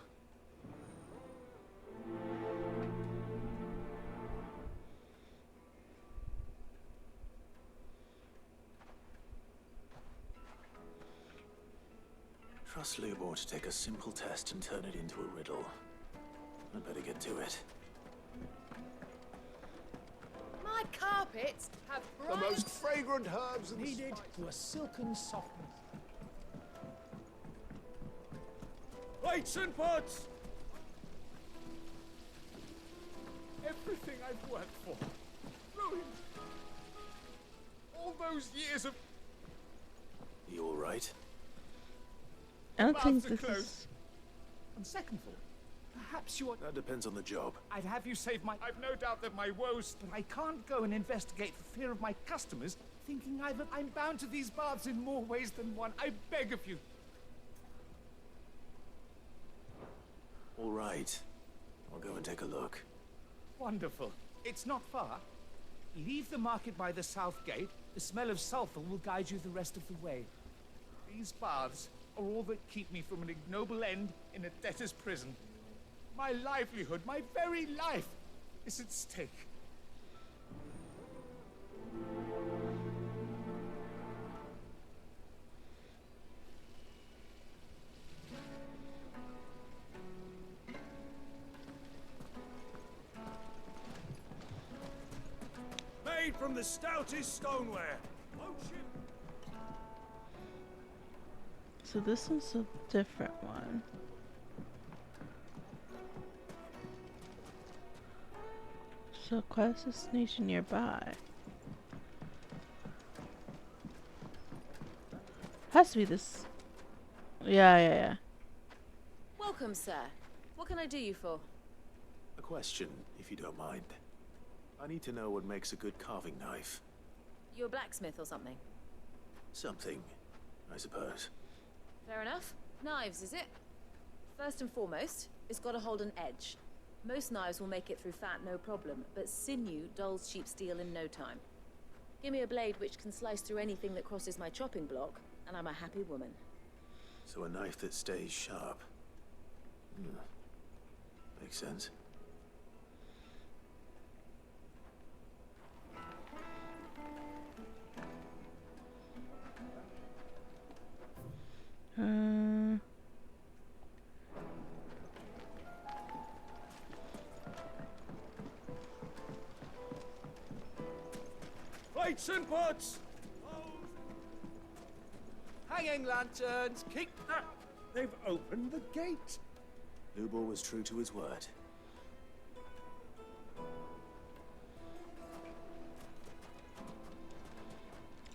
Speaker 3: Trust Lubor to take a simple test and turn it into a riddle. I'd better get to it.
Speaker 5: My carpets have
Speaker 9: The most fragrant herbs and
Speaker 6: needed to a silken softness.
Speaker 9: Plates and pots! Everything I've worked for. Ruined. All those years of...
Speaker 3: You all right?
Speaker 1: I don't think
Speaker 9: Mouths are
Speaker 1: this
Speaker 9: closed.
Speaker 1: is...
Speaker 6: On second thought, perhaps you are...
Speaker 3: That depends on the job.
Speaker 6: I'd have you save my...
Speaker 9: I've no doubt that my woes...
Speaker 6: But I can't go and investigate for fear of my customers thinking I'm bound to these baths in more ways than one. I beg of you.
Speaker 3: All right. I'll go and take a look.
Speaker 6: Wonderful. It's not far. Leave the market by the south gate. The smell of sulfur will guide you the rest of the way. These baths are all that keep me from an ignoble end in a debtor's prison. My livelihood, my very life, is at stake.
Speaker 9: Made from the stoutest stoneware.
Speaker 1: So this one's a different one. So quest destination nearby. Has to be this. Yeah.
Speaker 4: Welcome, sir. What can I do you for?
Speaker 3: A question, if you don't mind. I need to know what makes a good carving knife.
Speaker 4: You a blacksmith or something?
Speaker 3: Something, I suppose.
Speaker 4: Fair enough. Knives, is it? First and foremost, it's got to hold an edge. Most knives will make it through fat, no problem, but sinew dulls cheap steel in no time. Give me a blade which can slice through anything that crosses my chopping block, and I'm a happy woman.
Speaker 3: So a knife that stays sharp. Makes sense.
Speaker 9: Plates and pots!
Speaker 10: Hanging lanterns, keep...
Speaker 9: They've opened the gate.
Speaker 3: Lubor was true to his word.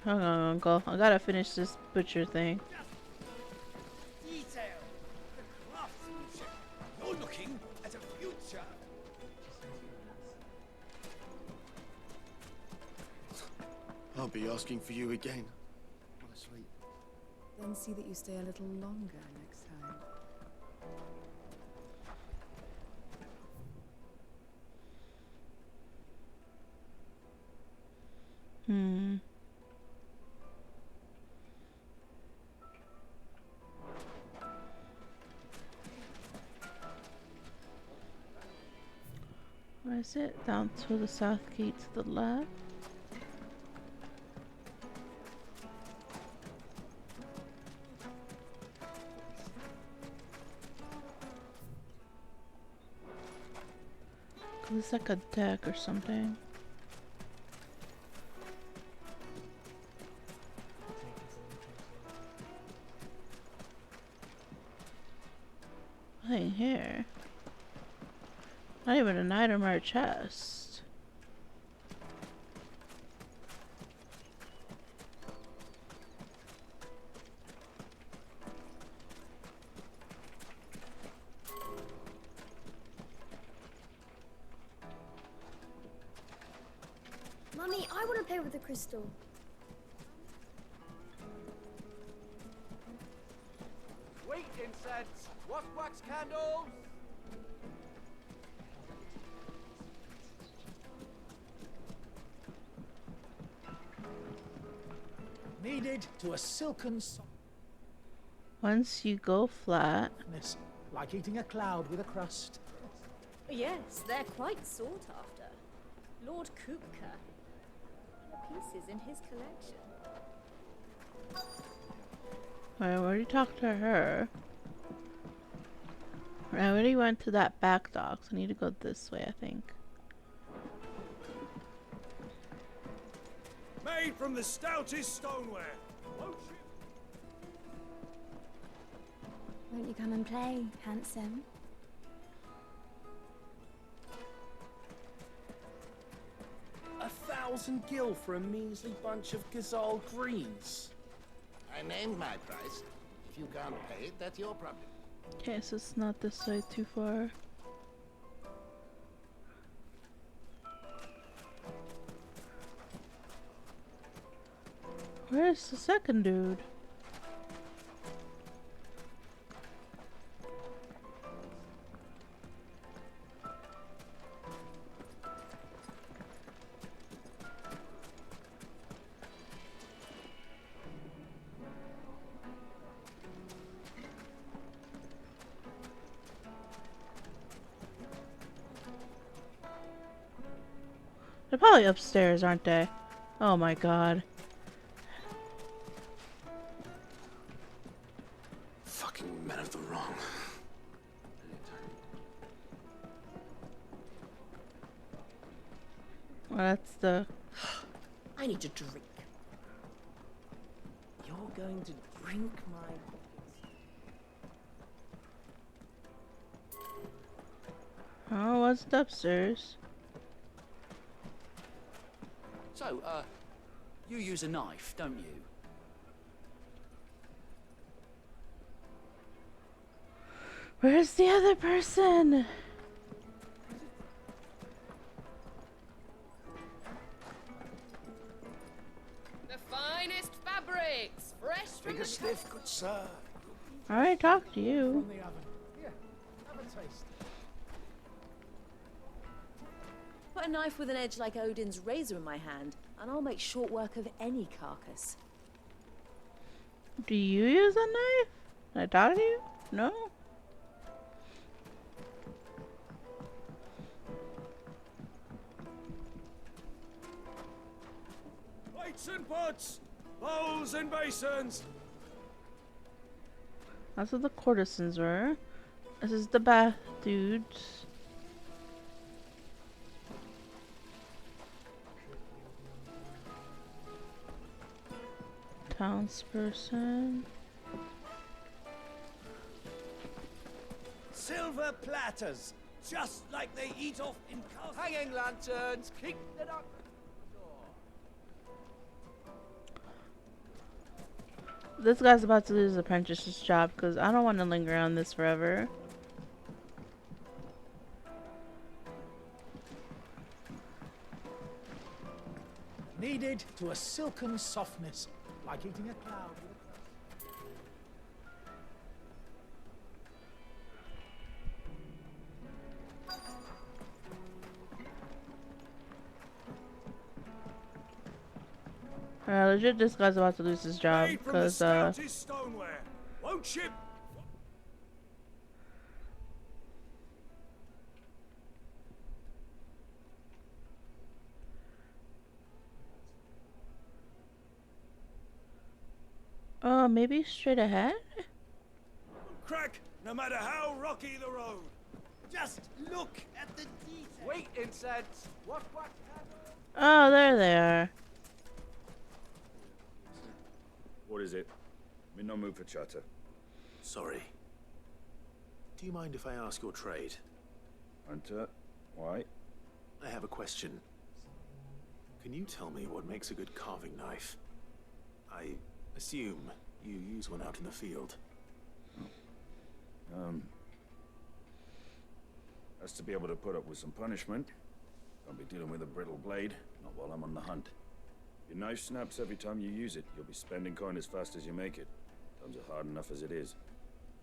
Speaker 1: Hang on, Uncle. I gotta finish this butcher thing.
Speaker 6: Detail. The craftsmanship. You're looking at a future.
Speaker 22: I'll be asking for you again.
Speaker 6: What a sweet.
Speaker 4: Then see that you stay a little longer next time.
Speaker 1: Where is it? Down to the south gate to the left. Looks like a deck or something. Nothing here. Not even an item or a chest.
Speaker 11: Mummy, I want to play with the crystal.
Speaker 6: Wheat incense! What wax candles?
Speaker 12: Needed to a silken
Speaker 1: Once you go flat.
Speaker 12: softness, like eating a cloud with a crust.
Speaker 4: Yes, they're quite sought after. Lord Kupka. Pieces in his collection.
Speaker 1: I already talked to her. I already went to that back dock, so I need to go this way, I think.
Speaker 2: Made from the stoutest stoneware. Won't
Speaker 11: Won't you come and play, handsome?
Speaker 14: 1,000 gil for a measly bunch of Gazal greens.
Speaker 23: I named my price. If you can't pay it, that's your problem.
Speaker 1: Okay, so it's not this way too far. Where's the second dude? They're probably upstairs, aren't they? Oh my god.
Speaker 3: Fucking men of the wrong.
Speaker 1: Well, that's the...
Speaker 20: I need to drink. You're going to drink my...
Speaker 1: Oh, what's upstairs?
Speaker 21: So, you use a knife, don't you?
Speaker 1: Where's the other person?
Speaker 5: The finest fabrics, fresh from
Speaker 23: Take a
Speaker 5: the
Speaker 23: sniff, good sir.
Speaker 1: I already talked to you.
Speaker 12: From the oven. Here, have a taste.
Speaker 4: Put a knife with an edge like Odin's razor in my hand, and I'll make short work of any carcass.
Speaker 1: Do you use a knife? Did I talk to you? No?
Speaker 2: Plates and pots, bowls and basins.
Speaker 1: That's what the courtesans were. This is the bath dudes. Townsperson.
Speaker 2: Silver platters, just like they eat off in castle. Hanging lanterns, keep it up.
Speaker 1: This guy's about to lose his apprenticeship's job because I don't want to linger on this forever.
Speaker 12: Needed to a silken softness, like eating a cloud with a crust.
Speaker 1: Legit, this guy's about to lose his job because
Speaker 2: Stoneware. Won't ship.
Speaker 1: maybe straight ahead?
Speaker 2: Crack, no matter how rocky the road.
Speaker 6: Just look at the detail.
Speaker 10: Wait, incense. What?
Speaker 1: Oh, there they are.
Speaker 9: What is it? I'm in no mood for chatter.
Speaker 3: Sorry. Do you mind if I ask your trade?
Speaker 9: Hunter, why?
Speaker 3: I have a question. Can you tell me what makes a good carving knife? I assume you use one out in the field.
Speaker 9: Has to be able to put up with some punishment. Can't be dealing with a brittle blade, not while I'm on the hunt. Your knife snaps every time you use it. You'll be spending coin as fast as you make it. Times are hard enough as it is.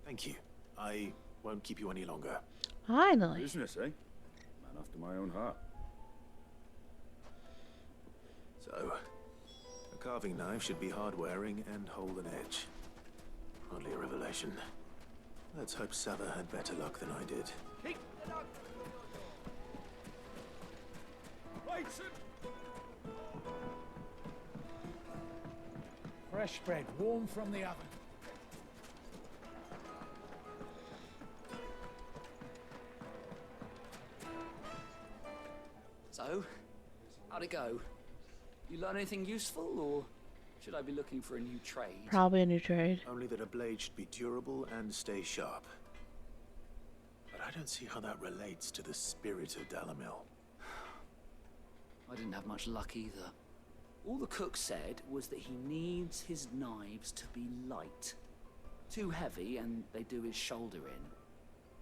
Speaker 3: Thank you. I won't keep you any longer.
Speaker 1: Finally.
Speaker 9: Business, eh? Man after my own heart.
Speaker 3: So, a carving knife should be hard-wearing and hold an edge. Hardly a revelation. Let's hope Sava had better luck than I did.
Speaker 6: Keep it up. Fresh bread, warm from the oven.
Speaker 21: So, how'd it go? You learn anything useful, or should I be looking for a new trade?
Speaker 1: Probably a new trade.
Speaker 3: Only that a blade should be durable and stay sharp. But I don't see how that relates to the spirit of Dalamil.
Speaker 21: I didn't have much luck either. All the cook said was that he needs his knives to be light. Too heavy and they do his shoulder in.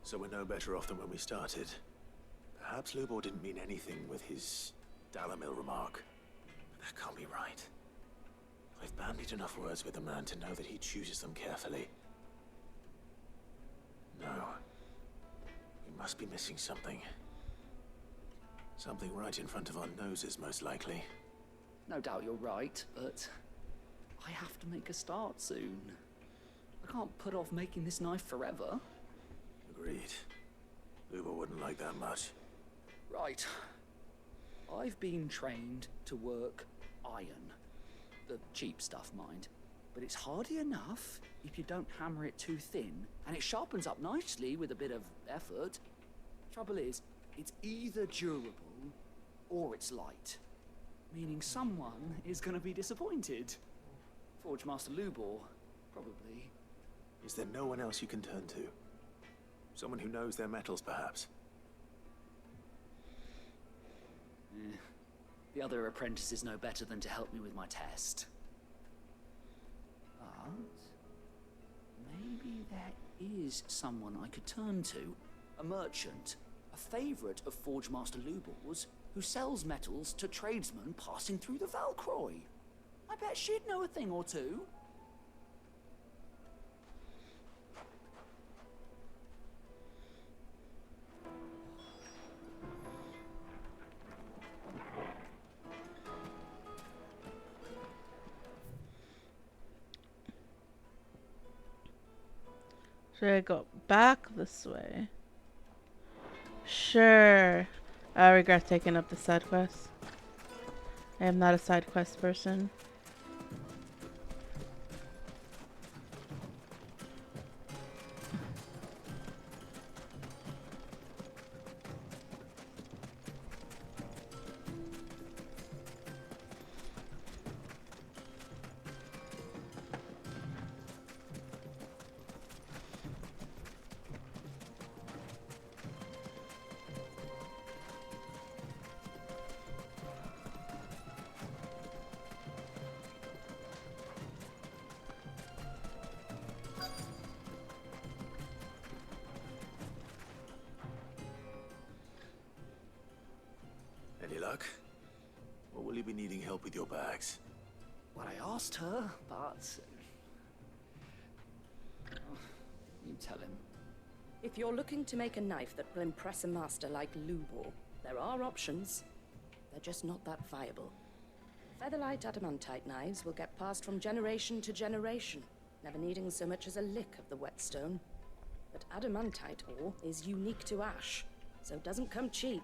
Speaker 3: So we're no better off than when we started. Perhaps Lubor didn't mean anything with his Dalamil remark. But that can't be right. I've bandied enough words with the man to know that he chooses them carefully. No. We must be missing something. Something right in front of our noses, most likely.
Speaker 21: No doubt you're right, but I have to make a start soon. I can't put off making this knife forever.
Speaker 3: Agreed. Lubor wouldn't like that much.
Speaker 21: Right. I've been trained to work iron. The cheap stuff, mind. But it's hardy enough if you don't hammer it too thin, and it sharpens up nicely with a bit of effort. Trouble is, it's either durable or it's light. Meaning someone is going to be disappointed. Forge Master Lubor, probably.
Speaker 3: Is there no one else you can turn to? Someone who knows their metals, perhaps?
Speaker 21: The other apprentices know better than to help me with my test. But maybe there is someone I could turn to. A merchant, a favourite of Forge Master Lubor's, who sells metals to tradesmen passing through the Valcroy. I bet she'd know a thing or two.
Speaker 1: Should I go back this way? Sure. I regret taking up the side quest. I am not a side quest person.
Speaker 3: Any luck? Or will you be needing help with your bags?
Speaker 21: Well, I asked her, but... you tell him.
Speaker 4: If you're looking to make a knife that will impress a master like Lubor, there are options. They're just not that viable. Featherlight adamantite knives will get passed from generation to generation, never needing so much as a lick of the whetstone. But adamantite ore is unique to ash, so it doesn't come cheap.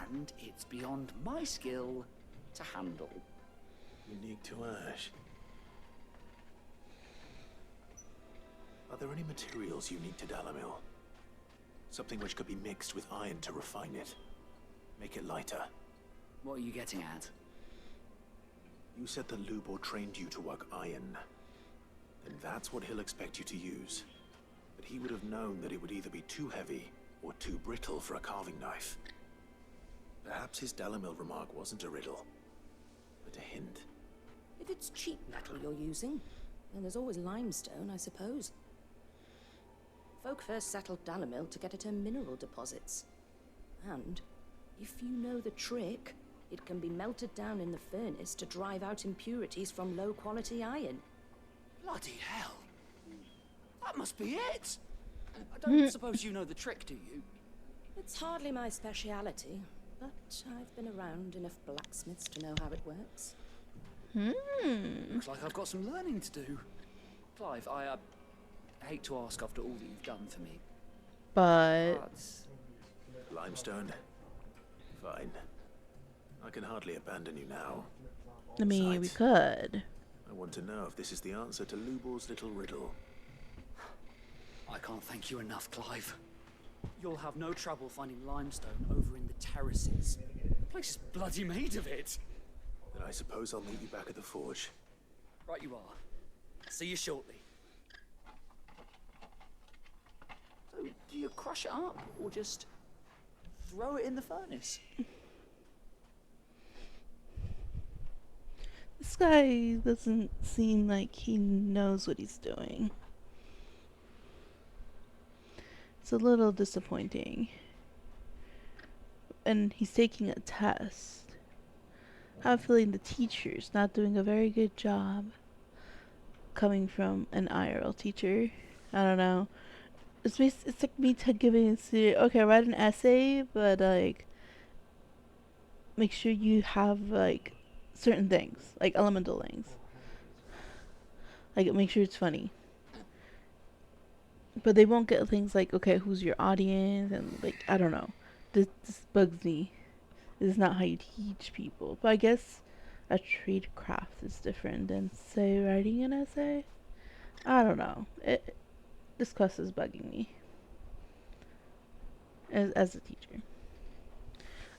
Speaker 21: And it's beyond my skill to handle.
Speaker 3: Unique to ash. Are there any materials unique to Dalamil? Something which could be mixed with iron to refine it. Make it lighter.
Speaker 21: What are you getting at?
Speaker 3: You said that Lubor trained you to work iron. Then that's what he'll expect you to use. But he would have known that it would either be too heavy or too brittle for a carving knife. Perhaps his Dalamil remark wasn't a riddle, but a hint.
Speaker 4: If it's cheap metal you're using, then there's always limestone, I suppose. Folk first settled Dalamil to get at her mineral deposits. And, if you know the trick, it can be melted down in the furnace to drive out impurities from low-quality iron.
Speaker 21: Bloody hell! That must be it! I don't suppose you know the trick, do you?
Speaker 4: It's hardly my speciality, but I've been around enough blacksmiths to know how it works.
Speaker 21: Looks like I've got some learning to do. Clive, I hate to ask after all that you've done for me.
Speaker 1: But...
Speaker 3: Limestone? Fine. I can hardly abandon you now.
Speaker 1: I mean, we could.
Speaker 3: I want to know if this is the answer to Lubor's little riddle.
Speaker 21: I can't thank you enough, Clive. You'll have no trouble finding limestone over in the terraces. The place is bloody made of it.
Speaker 3: Then I suppose I'll meet you back at the forge.
Speaker 21: Right you are. See you shortly. So, do you crush it up, or just throw it in the furnace?
Speaker 1: This guy doesn't seem like he knows what he's doing. It's a little disappointing. And he's taking a test. I have a feeling the teacher's not doing a very good job. Coming from an IRL teacher. I don't know. It's like me giving okay, write an essay, but like make sure you have like certain things, like elemental things. Like make sure it's funny. But they won't get things like, okay, who's your audience, and like I don't know. This bugs me. This is not how you teach people. But I guess a trade craft is different than say writing an essay. I don't know. This class is bugging me as a teacher.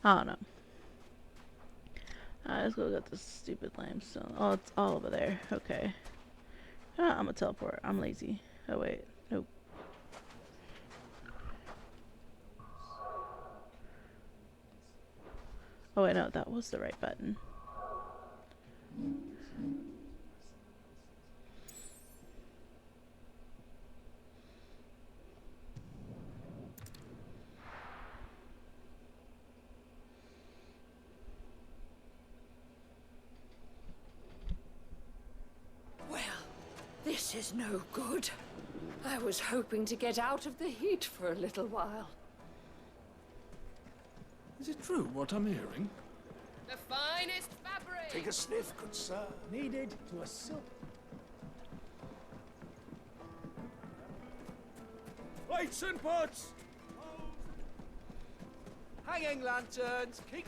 Speaker 1: I don't know. Let's go get this stupid limestone. Oh, it's all over there. Okay. I'm gonna teleport. I'm lazy. Oh wait. Nope. Oh wait, no, that was the right button.
Speaker 8: Well, this is no good. I was hoping to get out of the heat for a little while.
Speaker 9: Is it true what I'm hearing?
Speaker 5: The finest fabric!
Speaker 16: Take a sniff, good sir.
Speaker 12: Needed to a silk.
Speaker 9: Lights and pots!
Speaker 10: Hanging lanterns! Keep...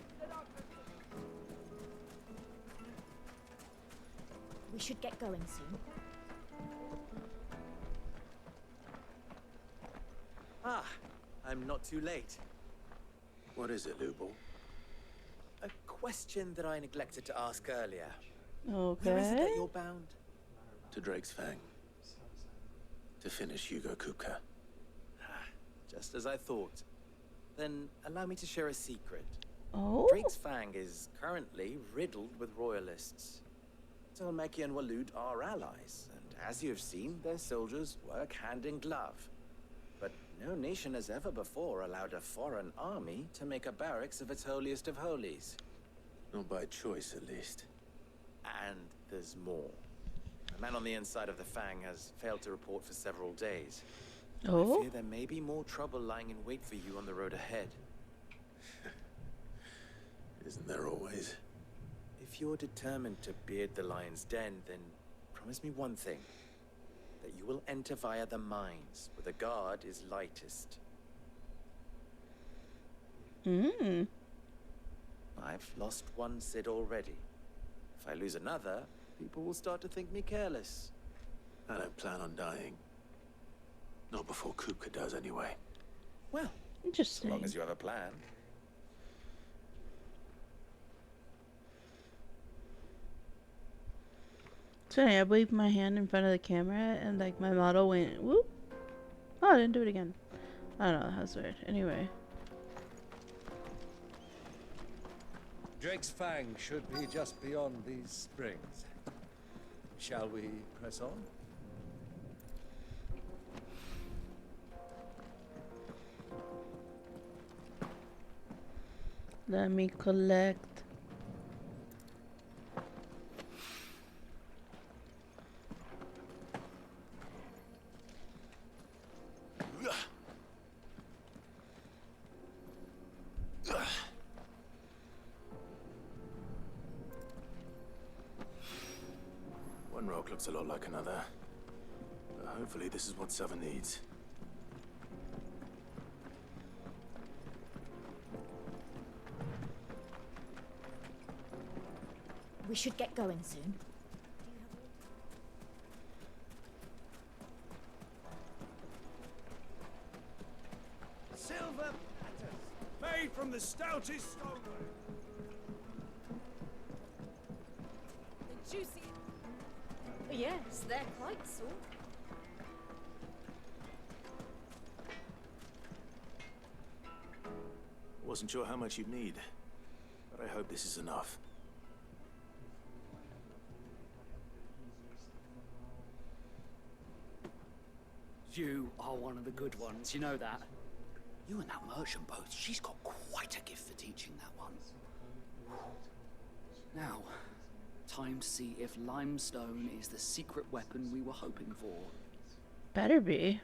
Speaker 11: We should get going soon.
Speaker 16: Ah, I'm not too late.
Speaker 3: What is it, Lubor?
Speaker 16: A question that I neglected to ask earlier.
Speaker 1: Okay.
Speaker 16: Where is it that you're bound?
Speaker 3: To Drake's Fang. To finish Hugo Kupka.
Speaker 16: Just as I thought. Then allow me to share a secret.
Speaker 1: Oh?
Speaker 16: Drake's Fang is currently riddled with royalists. Tolmeki and Walud are allies, and as you have seen, their soldiers work hand in glove. But no nation has ever before allowed a foreign army to make a barracks of its holiest of holies.
Speaker 3: Not by choice, at least.
Speaker 16: And there's more. A man on the inside of the Fang has failed to report for several days.
Speaker 1: Oh?
Speaker 16: I fear there may be more trouble lying in wait for you on the road ahead.
Speaker 3: Isn't there always?
Speaker 16: If you're determined to beard the lion's den, then promise me one thing. That you will enter via the mines, where the guard is lightest. I've lost one Cid already. If I lose another, people will start to think me careless.
Speaker 3: I don't plan on dying. Not before Kupka does, anyway.
Speaker 16: Well,
Speaker 1: interesting.
Speaker 16: so long as you have a plan.
Speaker 1: It's funny, I waved my hand in front of the camera and like my model went whoop. Oh, I didn't do it again. I don't know, that's weird. Anyway.
Speaker 2: Drake's Fang should be just beyond these springs. Shall we press on?
Speaker 1: Let me collect.
Speaker 3: One rock looks a lot like another. But hopefully this is what Sava needs.
Speaker 11: We should get going soon.
Speaker 2: Silver platters, made from the stoutest stone.
Speaker 4: The juicy. Yes, they're quite salt.
Speaker 3: Wasn't sure how much you'd need, but I hope this is enough.
Speaker 21: You are one of the good ones, you know that? You and that merchant both, she's got quite a gift for teaching that one. Now, time to see if limestone is the secret weapon we were hoping for.
Speaker 1: Better be.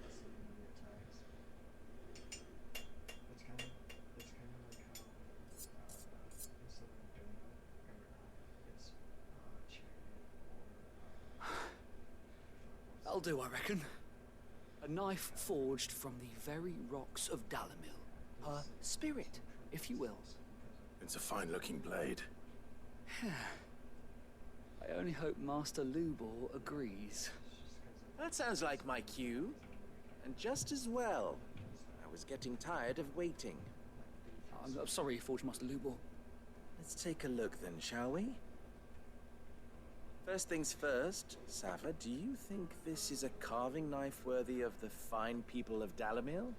Speaker 21: That'll do, I reckon. A knife forged from the very rocks of Dalamil. Her spirit, if you will.
Speaker 3: It's a fine-looking blade.
Speaker 21: I only hope Master Lubor agrees.
Speaker 16: That sounds like my cue. And just as well. I was getting tired of waiting.
Speaker 21: I'm sorry, Forge Master Lubor.
Speaker 16: Let's take a look then, shall we? First things first, Sava, do you think this is a carving knife worthy of the fine people of Dalamil?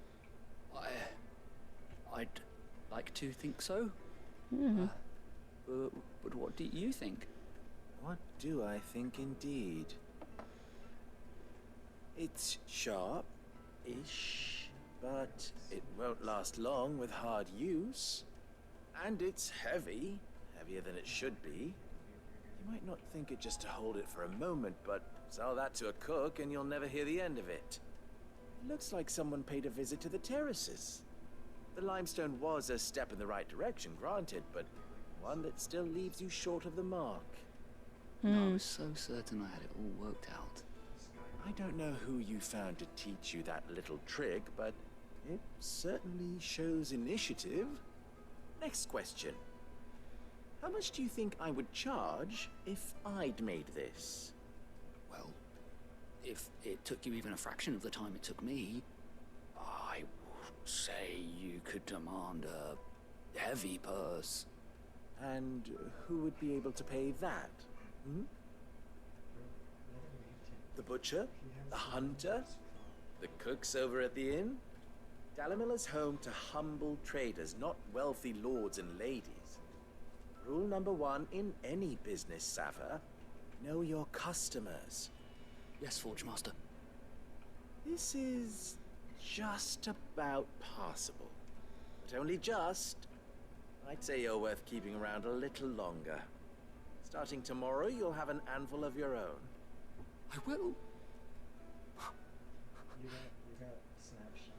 Speaker 21: I'd like to think so. But what do you think?
Speaker 16: What do I think indeed? It's sharp-ish, but it won't last long with hard use. And it's heavy, heavier than it should be. You might not think it just to hold it for a moment, but sell that to a cook and you'll never hear the end of it. It looks like someone paid a visit to the terraces. The limestone was a step in the right direction, granted, but one that still leaves you short of the mark.
Speaker 21: I was so certain I had it all worked out.
Speaker 16: I don't know who you found to teach you that little trick, but it certainly shows initiative. Next question. How much do you think I would charge if I'd made this?
Speaker 21: Well, if it took you even a fraction of the time it took me, I would say you could demand a heavy purse.
Speaker 16: And who would be able to pay that? The butcher? The hunter? The cooks over at the inn? Dalamil is home to humble traders, not wealthy lords and ladies. Rule number one in any business, Sava, know your customers.
Speaker 21: Yes, Forge Master.
Speaker 16: This is just about passable. But only just. I'd say you're worth keeping around a little longer. Starting tomorrow, you'll have an anvil of your own.
Speaker 21: I will.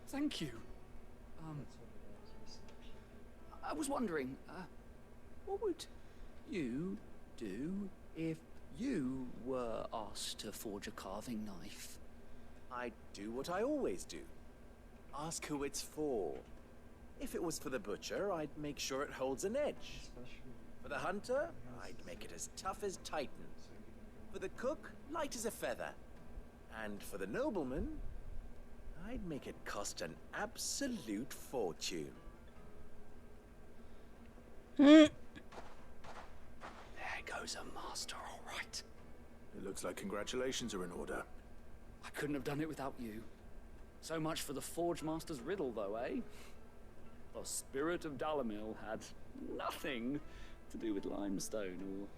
Speaker 21: Thank you. I was wondering, what would you do if you were asked to forge a carving knife?
Speaker 16: I'd do what I always do. Ask who it's for. If it was for the butcher, I'd make sure it holds an edge. For the hunter, I'd make it as tough as Titan. For the cook, light as a feather. And for the nobleman, I'd make it cost an absolute fortune.
Speaker 21: There goes a master, all right.
Speaker 3: It looks like congratulations are in order.
Speaker 21: I couldn't have done it without you. So much for the Forge Master's riddle, though, eh? The spirit of Dalamil had nothing to do with limestone or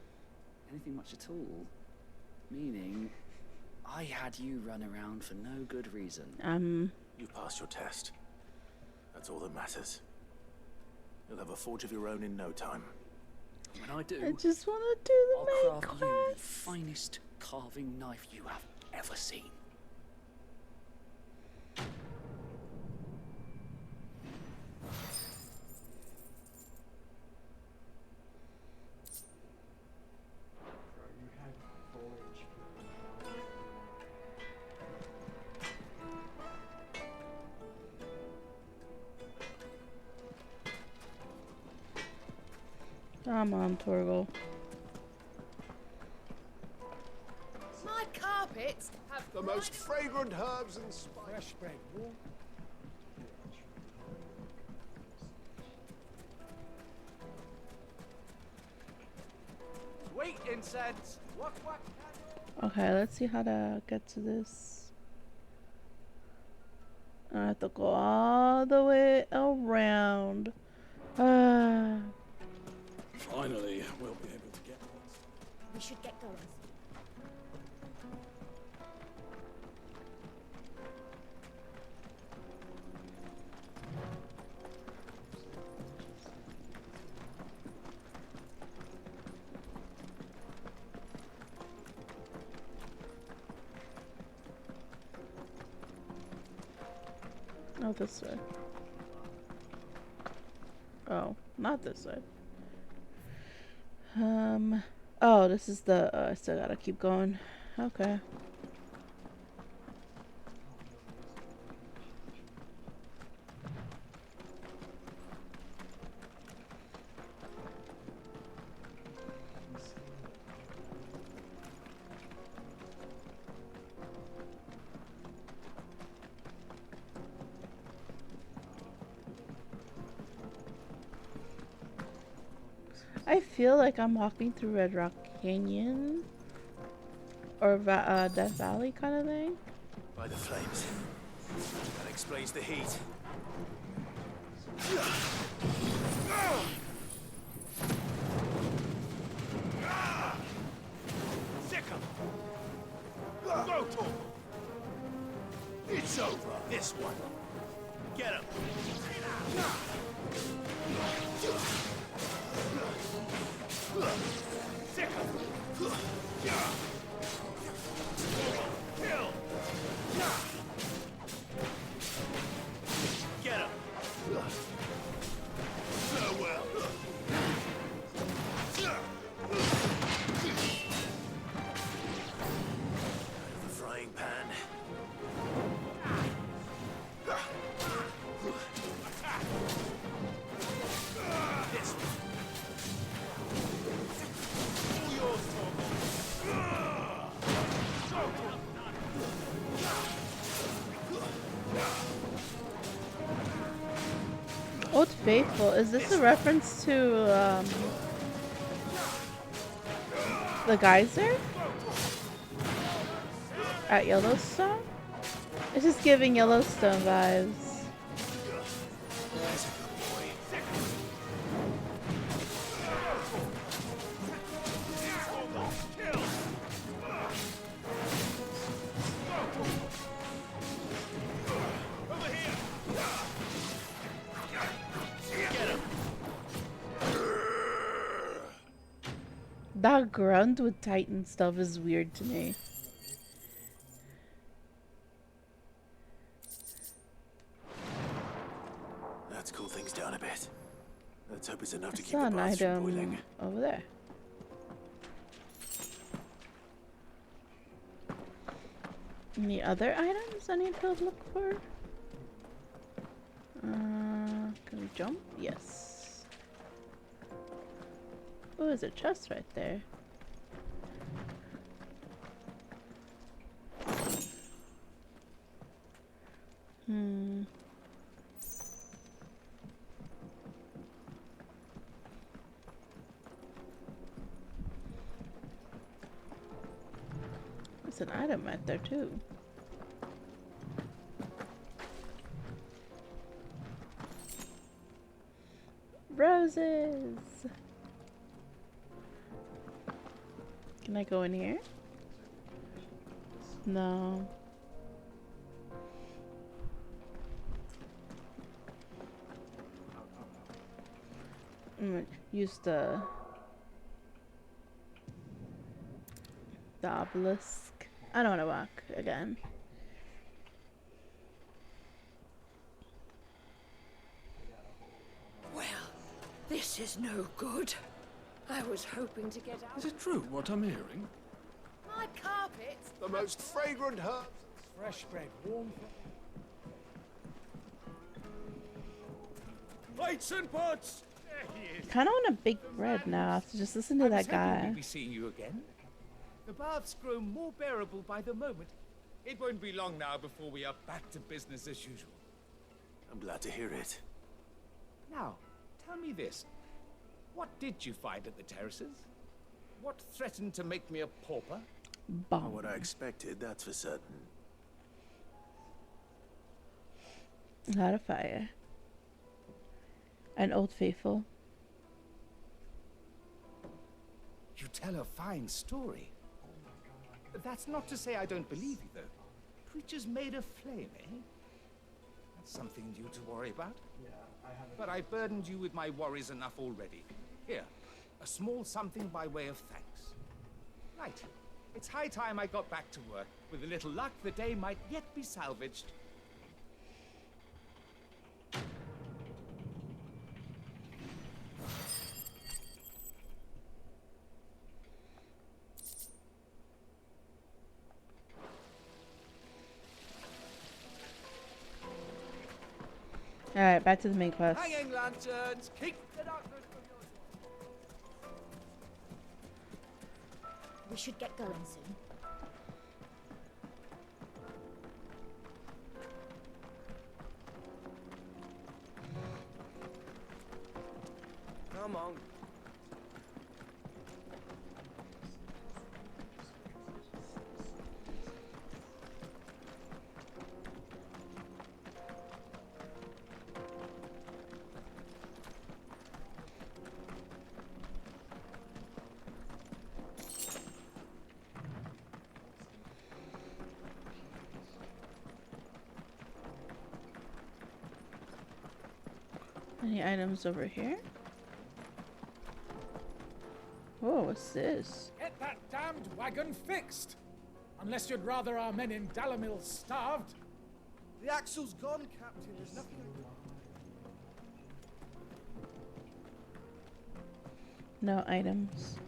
Speaker 21: anything much at all. Meaning, I had you run around for no good reason.
Speaker 3: You've passed your test. That's all that matters. You'll have a forge of your own in no time.
Speaker 21: When I do,
Speaker 1: I just want to do the main
Speaker 21: I'll craft
Speaker 1: quest.
Speaker 21: you the finest carving knife you have ever seen.
Speaker 1: Come on, Torgal.
Speaker 5: My carpets have
Speaker 9: The most fragrant herbs and spices.
Speaker 12: Fresh bread, warm.
Speaker 6: Sweet incense. What?
Speaker 1: Okay, let's see how to get to this. I have to go all the way around.
Speaker 9: Finally, we'll be able to get one.
Speaker 11: We should get going.
Speaker 1: Oh, this way. Oh, not this way. Oh, this is the, I still gotta keep going. Okay. I feel like I'm walking through Red Rock Canyon or Death Valley kind of thing.
Speaker 3: By the flames. That explains the heat.
Speaker 2: Sick 'em! Go, Torgal! It's over, this one. Get him! Sick 'em! Kill! Get him! Farewell!
Speaker 3: The frying pan.
Speaker 2: This one. All yours,
Speaker 1: Old Faithful, is this a reference to the geyser at Yellowstone? It's just giving Yellowstone vibes. That grunt with Titan stuff is weird to me.
Speaker 3: Let's cool things down a bit. Let's hope it's enough
Speaker 1: I
Speaker 3: to keep
Speaker 1: saw
Speaker 3: the
Speaker 1: an
Speaker 3: baths from
Speaker 1: item
Speaker 3: boiling.
Speaker 1: over there. Any other items I need to look for? Can we jump? Yes. Oh, there's a chest right there. There's an item right there too. Roses! Can I go in here? No. I'm gonna use the obelisk. I don't want to walk again.
Speaker 8: Well, this is no good. I was hoping to get out.
Speaker 9: Is it true what I'm hearing?
Speaker 8: My carpet?
Speaker 23: The most fragrant herbs.
Speaker 12: Fresh bread, warm.
Speaker 9: Plates and pots!
Speaker 1: Kind of want a big bread now after just listen to that guy.
Speaker 6: We'll be seeing you again. The baths grow more bearable by the moment. It won't be long now before we are back to business as usual.
Speaker 3: I'm glad to hear it.
Speaker 6: Now, tell me this. What did you find at the terraces? What threatened to make me a pauper?
Speaker 3: Not what I expected, that's for certain.
Speaker 1: A lot of fire. An old faithful.
Speaker 6: You tell a fine story. That's not to say I don't believe you, though. Creatures made of flame, eh? That's something new to worry about. But I've burdened you with my worries enough already. Here, a small something by way of thanks. Right. It's high time I got back to work. With a little luck, the day might yet be salvaged.
Speaker 1: Alright, back to the main quest.
Speaker 6: Hanging lanterns, keep the darkness from your...
Speaker 11: We should get going soon.
Speaker 7: Come on.
Speaker 1: Any items over here? Whoa, what's this?
Speaker 12: Get that damned wagon fixed! Unless you'd rather our men in Dalamil starved.
Speaker 23: The axle's gone, Captain. There's nothing I can...
Speaker 1: No items.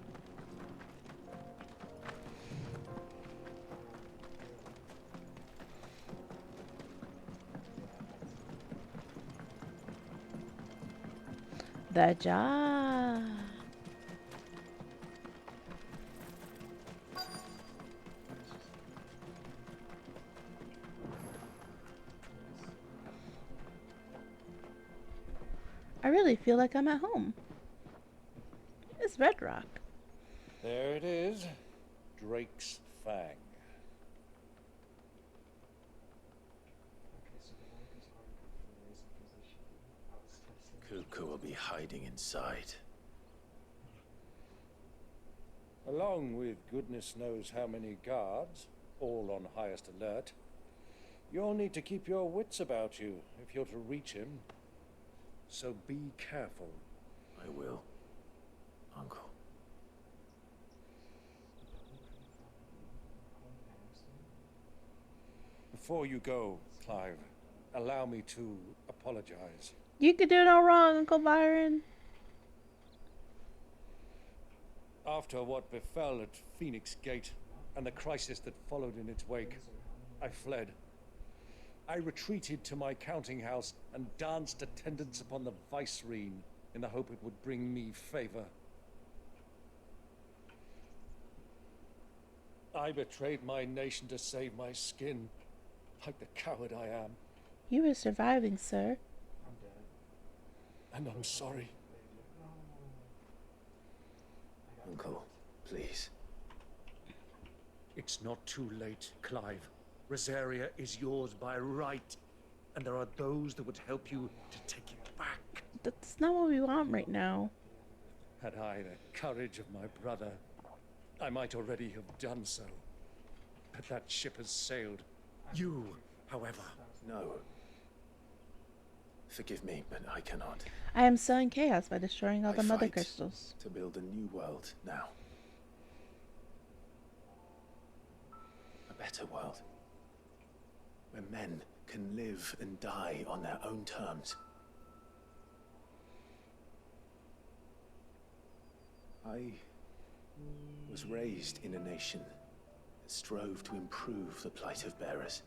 Speaker 1: The job. I really feel like I'm at home. It's bedrock.
Speaker 13: There it is. Drake's Fang.
Speaker 3: Kuku will be hiding inside.
Speaker 13: Along with goodness knows how many guards, all on highest alert. You'll need to keep your wits about you if you're to reach him. So be careful.
Speaker 3: I will, Uncle.
Speaker 13: Before you go, Clive, allow me to apologize.
Speaker 1: You could do no wrong, Uncle Byron.
Speaker 13: After what befell at Phoenix Gate and the crisis that followed in its wake, I fled. I retreated to my counting house and danced attendance upon the vicereine in the hope it would bring me favor. I betrayed my nation to save my skin, like the coward I am.
Speaker 1: You were surviving, sir.
Speaker 13: And I'm sorry.
Speaker 3: Uncle, please.
Speaker 13: It's not too late, Clive. Rosaria is yours by right, and there are those that would help you to take it back.
Speaker 1: That's not what we want right now.
Speaker 13: Had I the courage of my brother, I might already have done so. But that ship has sailed. You, however...
Speaker 3: No. Forgive me, but I cannot.
Speaker 1: I am sowing chaos by destroying all the mother
Speaker 3: fight
Speaker 1: crystals.
Speaker 3: to build a new world now. A better world. Where men can live and die on their own terms. I was raised in a nation that strove to improve the plight of bearers.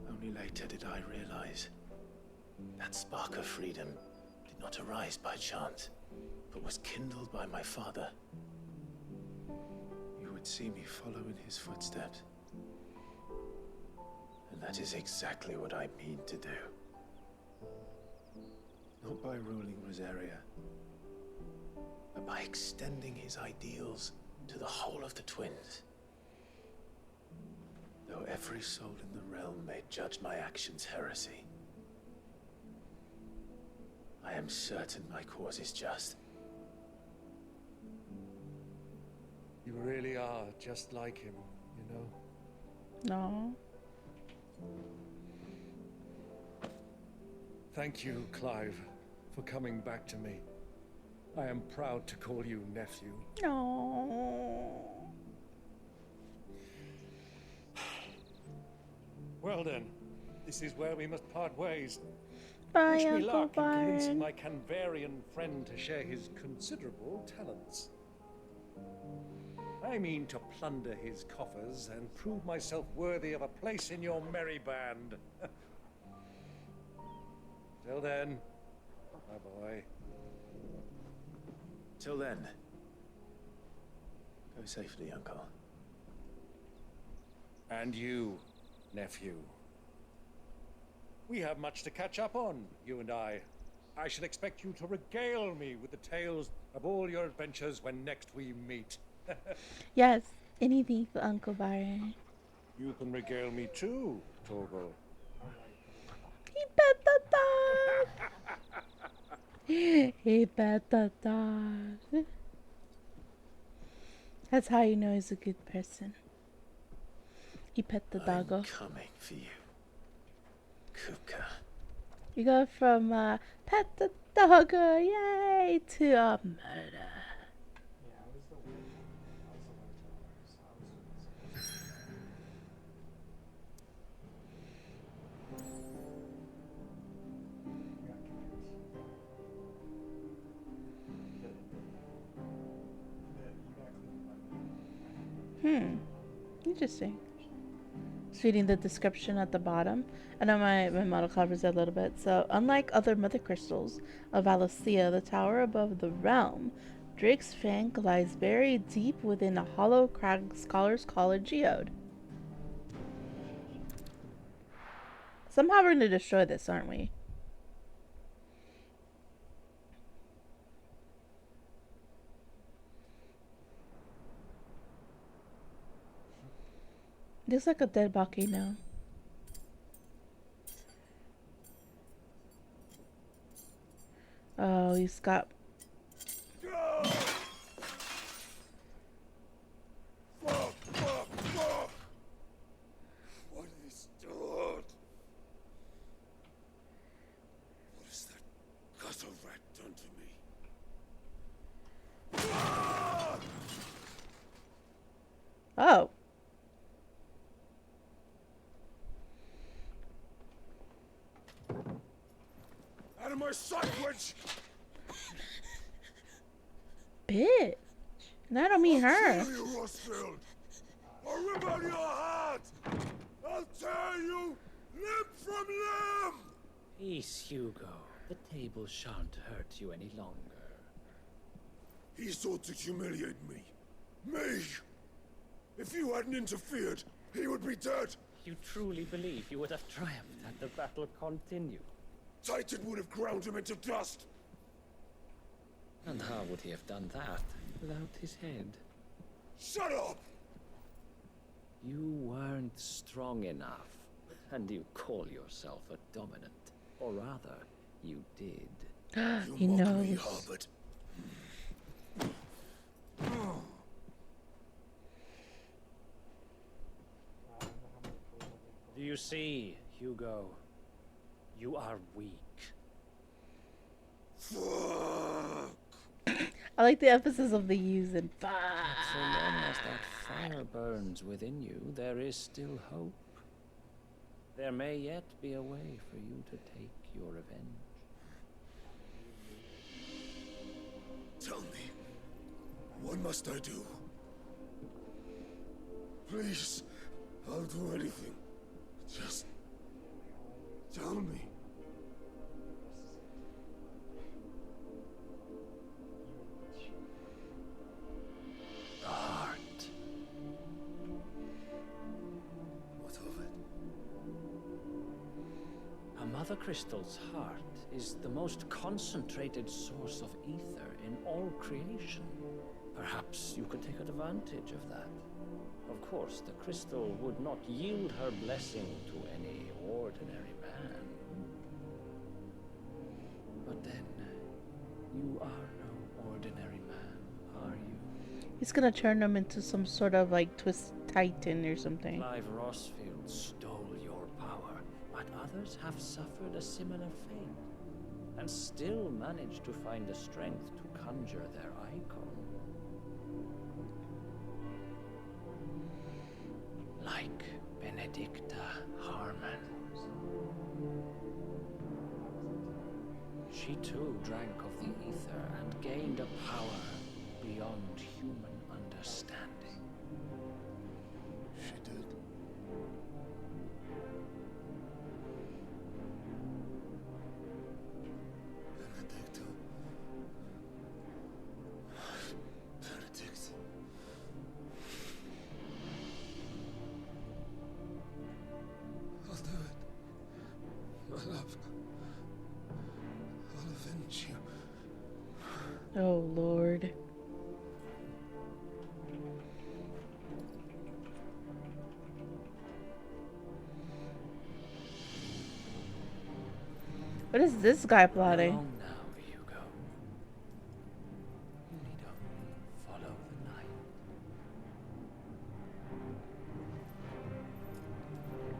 Speaker 3: Only later did I realize that spark of freedom did not arise by chance, but was kindled by my father. You would see me follow in his footsteps. And that is exactly what I mean to do. Not by ruling Rosaria, but by extending his ideals to the whole of the twins. Though every soul in the realm may judge my actions heresy, I am certain my cause is just.
Speaker 13: You really are just like him, you know?
Speaker 1: No.
Speaker 13: Thank you, Clive, for coming back to me. I am proud to call you nephew.
Speaker 1: No.
Speaker 13: Well then, this is where we must part ways.
Speaker 1: Bye,
Speaker 13: Wish me
Speaker 1: Uncle
Speaker 13: luck in convincing
Speaker 1: Byron.
Speaker 13: my Canvarian friend to share his considerable talents. I mean to plunder his coffers and prove myself worthy of a place in your merry band. Till then, my boy.
Speaker 3: Till then, go safely, Uncle.
Speaker 13: And you, nephew. We have much to catch up on, you and I. I shall expect you to regale me with the tales of all your adventures when next we meet.
Speaker 1: Yes, anything for Uncle Byron.
Speaker 13: You can regale me too, Torgal.
Speaker 1: He pet the dog. He pet the dog. That's how you know he's a good person. He pet the doggo.
Speaker 3: I'm coming for you, Kupka.
Speaker 1: You go from pet the doggo, yay, to a murder. Interesting. Just reading the description at the bottom. I know my model covers it a little bit. So, unlike other mother crystals of Valencia, the tower above the realm, Drake's Fang lies buried deep within a hollow crag scholars call a geode. Somehow we're going to destroy this, aren't we? Looks like a dead volcano. Oh, he's got...
Speaker 9: What is done? What has that gutter rat done to me?
Speaker 1: Oh.
Speaker 9: Out of my sight, witch!
Speaker 1: Bitch. And I don't mean her.
Speaker 9: Kill you, Rosfield! I'll rip out your heart! I'll tear you limb from limb!
Speaker 17: Peace, Hugo. The table shan't hurt you any longer.
Speaker 9: He sought to humiliate me. Me! If you hadn't interfered, he would be dead!
Speaker 17: You truly believe you would have triumphed had the battle continued?
Speaker 9: Titan would have ground him into dust!
Speaker 17: And how would he have done that without his head?
Speaker 9: Shut up!
Speaker 17: You weren't strong enough, and you call yourself a dominant. Or rather, you did.
Speaker 1: He knows.
Speaker 9: Me, Harbert.
Speaker 17: Do you see, Hugo? You are weak.
Speaker 1: I like the emphasis of the use and fuck.
Speaker 17: So long as that fire burns within you, there is still hope. There may yet be a way for you to take your revenge.
Speaker 9: Tell me, what must I do? Please, I'll do anything. Just tell me.
Speaker 17: The heart.
Speaker 9: What of it?
Speaker 17: A mother crystal's heart is the most concentrated source of ether in all creation. Perhaps you could take advantage of that. Of course, the crystal would not yield her blessing to any ordinary man. But then, you are no ordinary man, are you?
Speaker 1: He's gonna turn him into some sort of like twist titan or something.
Speaker 17: Clive Rossfield stole your power, but others have suffered a similar fate, and still managed to find the strength to conjure their icon. Like Benedicta Harmon. She too drank of the ether and gained a power beyond human understanding.
Speaker 9: She did. Benedicta. Benedict. I'll do it. My love. I'll avenge you.
Speaker 1: Oh, Lord. What is this guy plotting?
Speaker 17: Along now, Hugo. You need only follow the night.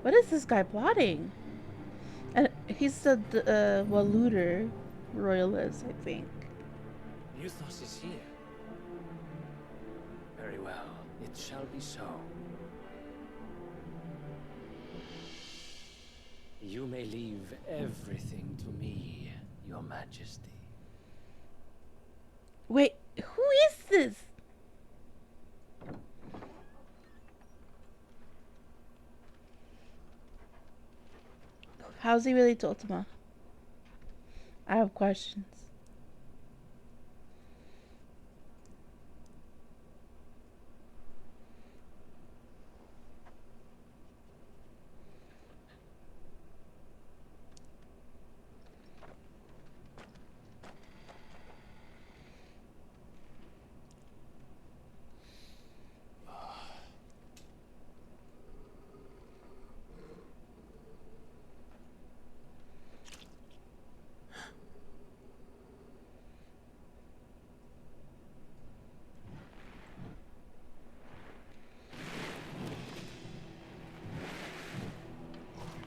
Speaker 1: What is this guy plotting? And he's the Waluder royalist, I think.
Speaker 17: Euthos is here. Very well, it shall be so. You may leave everything to me, Your Majesty.
Speaker 1: Wait, who is this? How's he really to Ultima? I have questions.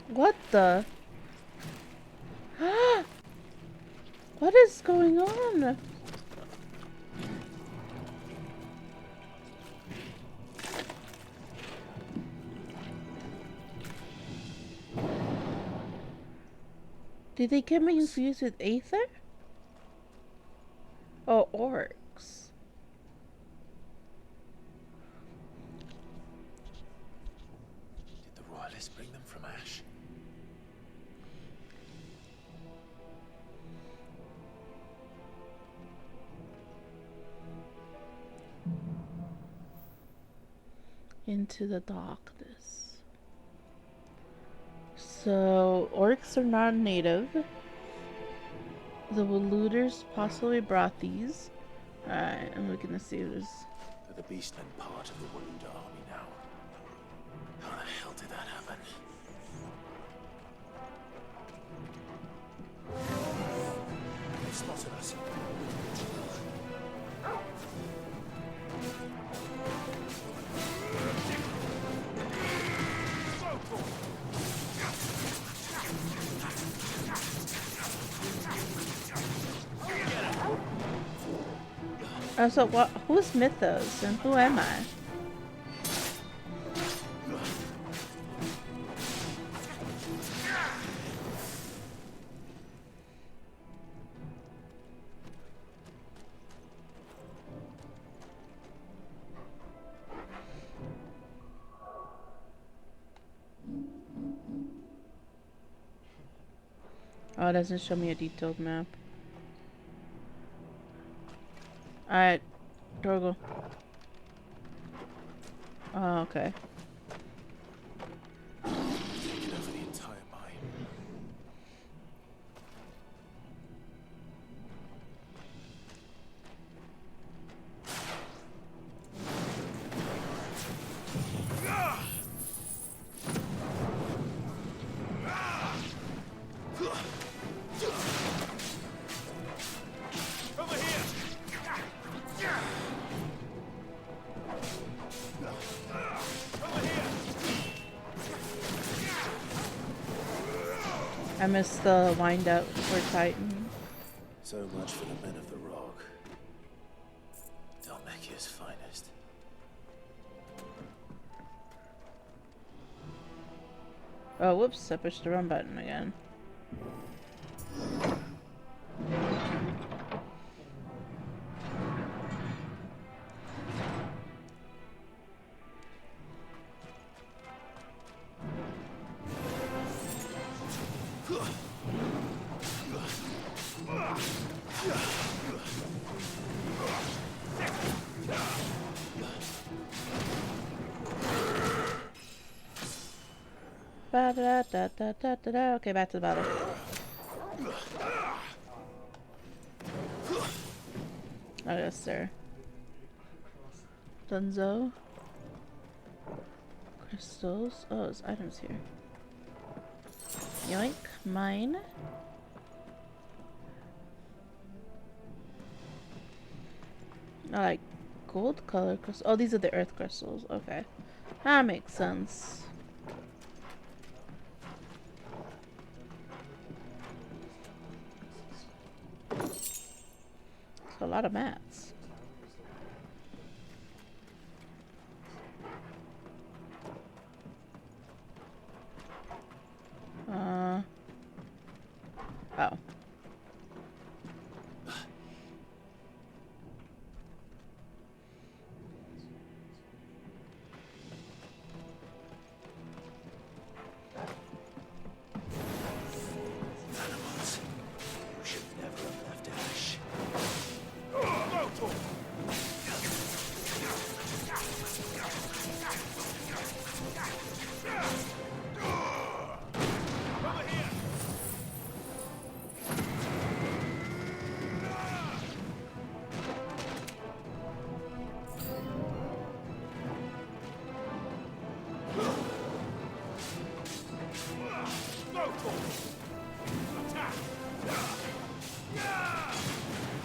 Speaker 1: What the? What is going on? Did they get me infused with Aether? Oh, orcs.
Speaker 3: Did the royalists bring them from Ash?
Speaker 1: Into the darkness. So, orcs are not native. The looters possibly brought these. Alright, I'm looking to see who's.
Speaker 3: They're the beastmen part of the Waluda army now. How the hell did that happen? They spotted us.
Speaker 1: So what? Who's Mythos and who am I? Oh, it doesn't show me a detailed map. Alright, Torgal. Oh, okay.
Speaker 3: Taking over the entire mine.
Speaker 1: I missed the wind up for Titan.
Speaker 3: So much for the men of the rock. Dalmekia's finest.
Speaker 1: Oh, whoops, I pushed the run button again. Okay, back to the battle. Oh, yes, sir. Dunzo. Crystals. Oh, there's items here. Yoink. Mine. I like gold color crystals. Oh, these are the earth crystals. Okay. That makes sense. A lot of mats. Oh.
Speaker 3: Animals. You should never have left Ash.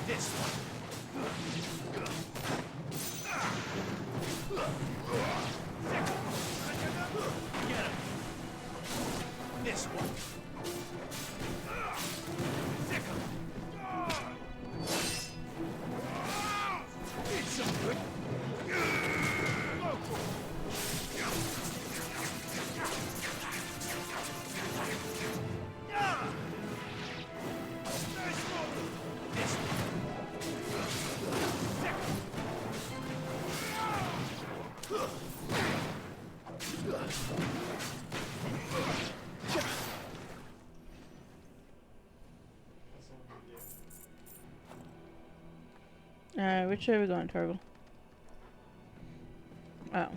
Speaker 6: This one. Get him. This one. Sick him. Did some good.
Speaker 1: Alright, which way are we going, Torgal? Oh.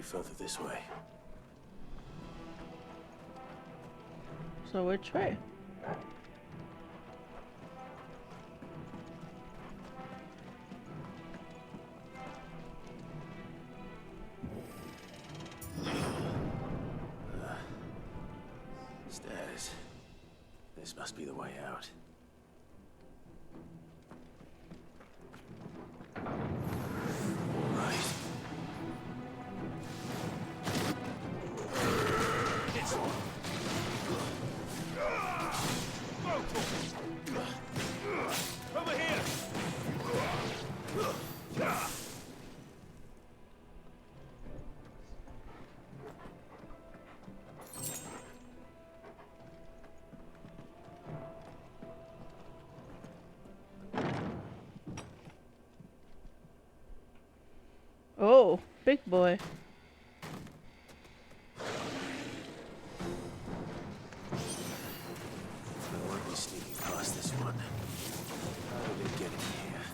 Speaker 3: any further this way.
Speaker 1: So which way?
Speaker 3: Stairs. This must be the way out.
Speaker 6: Over here!
Speaker 1: Oh, big boy.
Speaker 3: I won't be sneaking past this one. How did it get in here?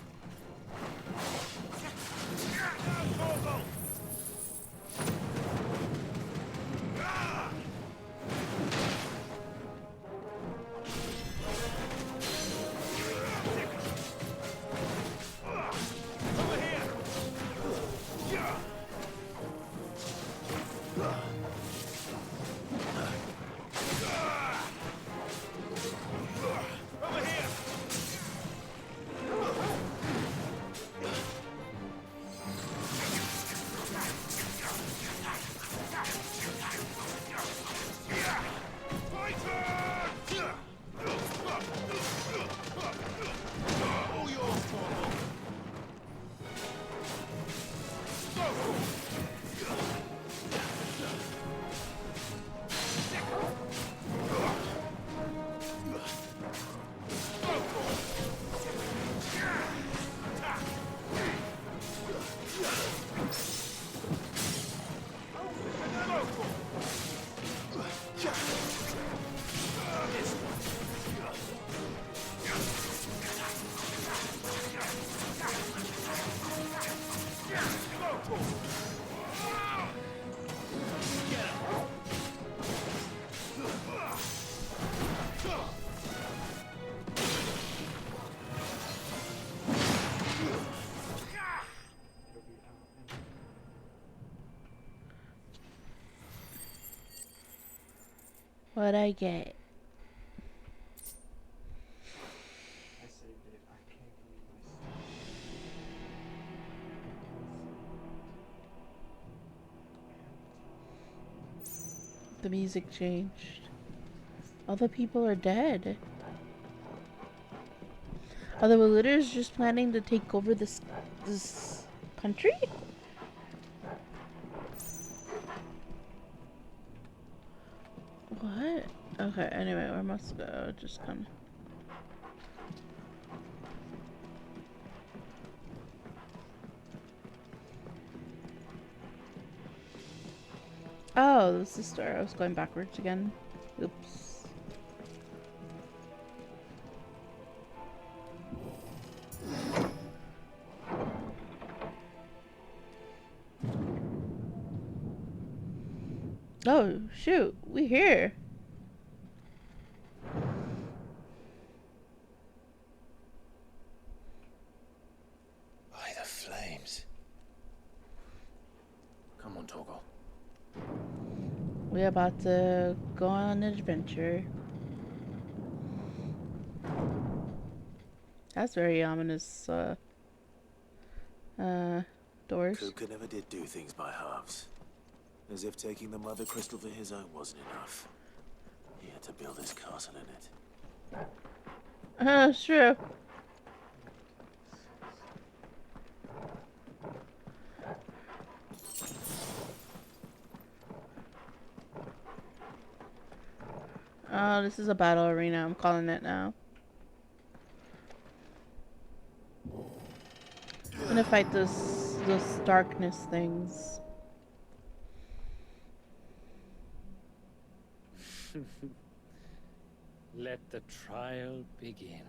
Speaker 1: What'd I get? The music changed. All the people are dead. Are the villagers just planning to take over this country? What? Okay, anyway, where must go? Just kind of... Oh, this is the store. I was going backwards again. Oops. Oh, shoot. We here.
Speaker 3: By the flames. Come on, Torgal.
Speaker 1: We're about to go on an adventure. That's very ominous, doors.
Speaker 3: Kuka never did do things by halves. As if taking the Mother Crystal for his own wasn't enough. He had to build his castle in it.
Speaker 1: True. Oh, this is a battle arena. I'm calling it now. I'm gonna fight those darkness things.
Speaker 17: Let the trial begin.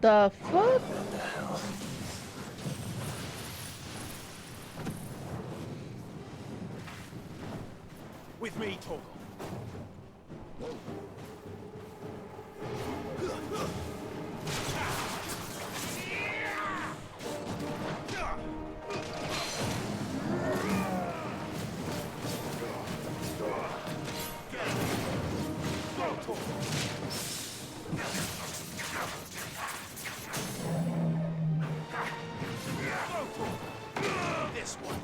Speaker 1: The fuck?
Speaker 3: What the hell?
Speaker 6: With me, Torgal. This one.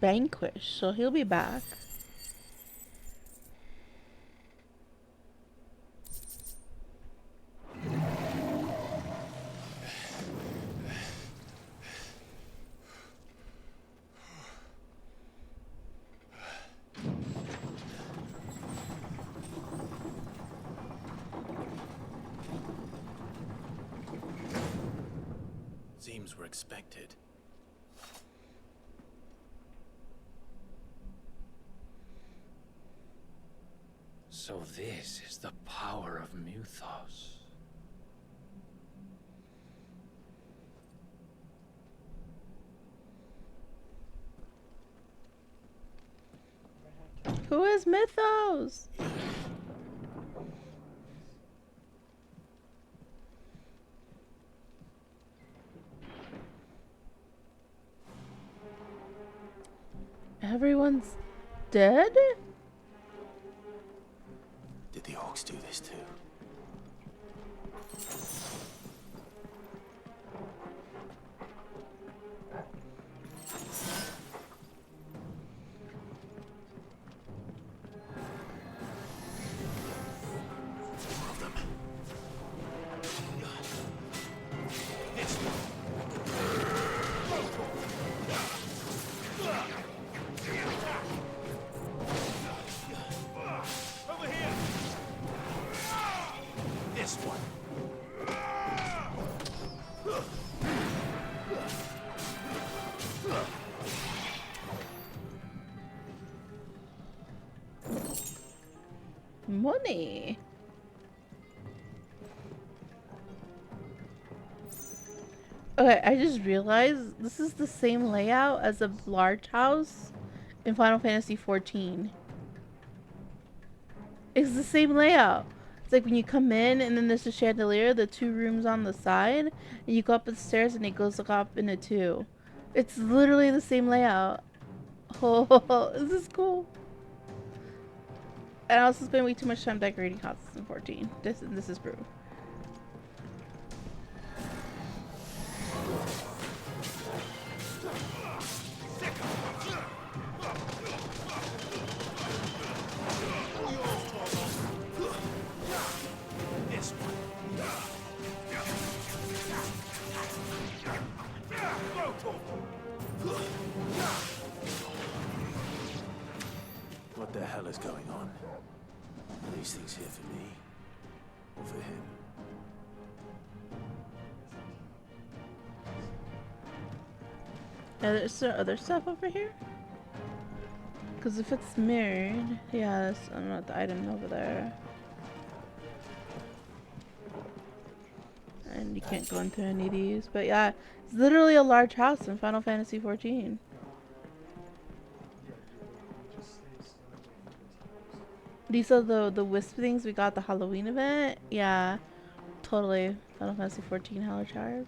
Speaker 1: Vanquish, so he'll be back.
Speaker 3: Seems we're expected.
Speaker 17: So this is the power of Muthos.
Speaker 1: Who is Mythos? Everyone's dead?
Speaker 3: Did the orcs do this too? More of them.
Speaker 6: This one. Over here. This one.
Speaker 1: Money. Okay, I just realized this is the same layout as a large house in Final Fantasy XIV. It's the same layout. It's like when you come in and then there's a chandelier, the two rooms on the side, and you go up the stairs and it goes up into two. It's literally the same layout. Oh, this is cool. And I also spent way too much time decorating houses in 14. This is proof.
Speaker 6: This one.
Speaker 3: What the hell is going on? Are these things here for me? Or for him?
Speaker 1: Is there other stuff over here? Because if it's mirrored, yeah, that's not the item over there. you can't go into any of these. But yeah, it's literally a large house in Final Fantasy 14. These are the wisp things we got at the Halloween event. Yeah, totally. Final Fantasy 14 Howler Towers.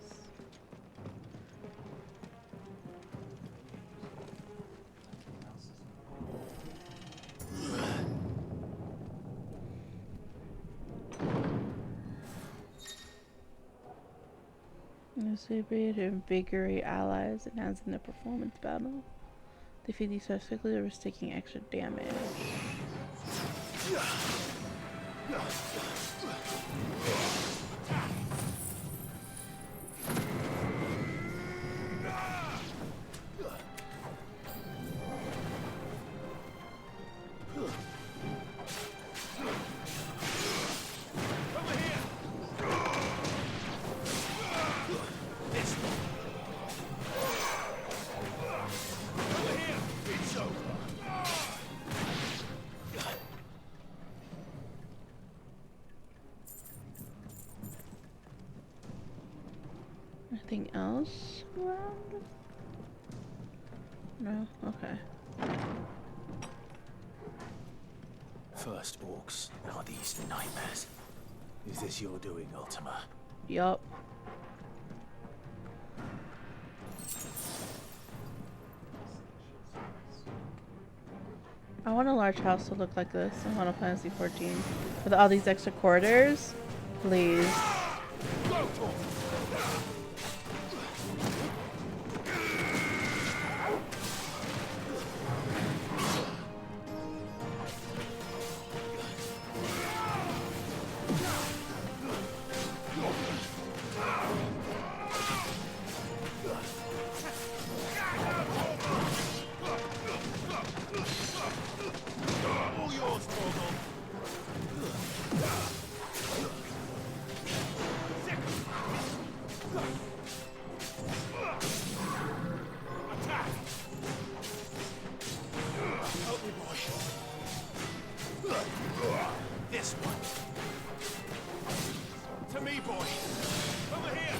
Speaker 1: Ability to invigorate allies and hands in a performance battle. Defeat these threats quickly or risk taking extra damage. Anything else around? No? Okay.
Speaker 3: First orcs, now these nightmares. Is this your doing, Ultima?
Speaker 1: Yup. I want a large house to look like this in Final Fantasy 14. With all these extra corridors. Please.
Speaker 23: All yours, Torgal. Help me, boy. This one. To me, boy. Over here.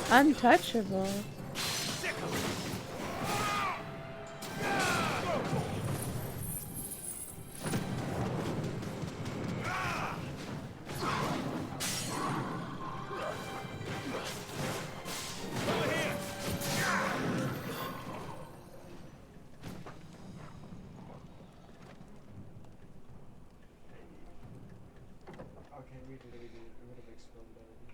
Speaker 1: Untouchable.
Speaker 15: Okay, we did it. It would have exploded already.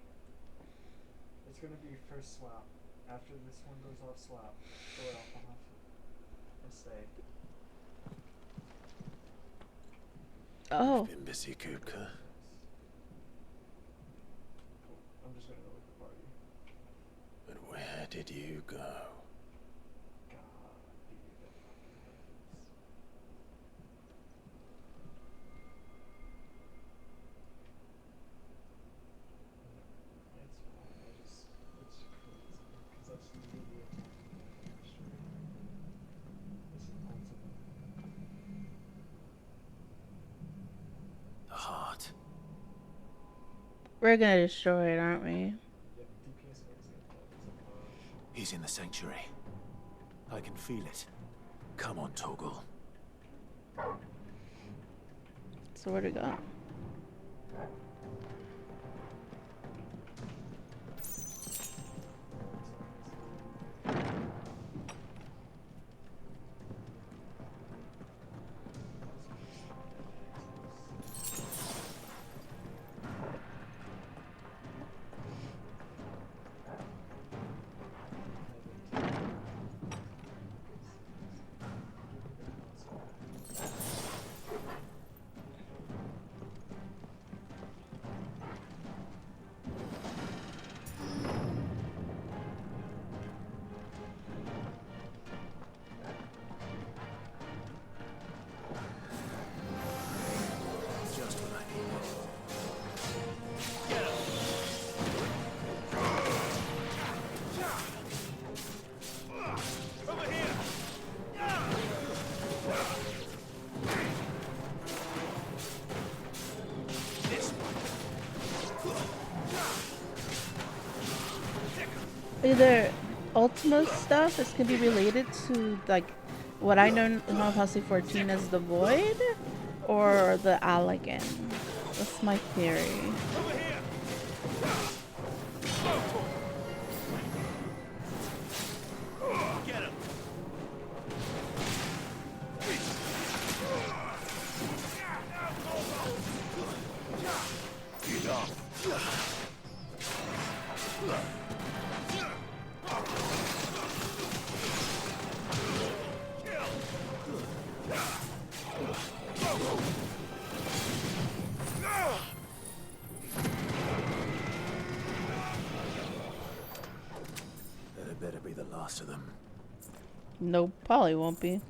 Speaker 15: It's gonna be first swap. After this one goes off, swap. Go it off and stay.
Speaker 1: Oh.
Speaker 3: You've been busy, Kupka.
Speaker 15: I'm just gonna go with the party.
Speaker 3: But where did you go? The heart.
Speaker 1: We're gonna destroy it, aren't we?
Speaker 3: He's in the sanctuary. I can feel it. Come on, Torgal.
Speaker 1: So where'd it go? either Ultima stuff is gonna be related to like what I know in Final Fantasy 14 as the Void, or the Allegan. That's my theory.
Speaker 2: Get him.
Speaker 3: That better be the last of them.
Speaker 1: Nope, probably won't be.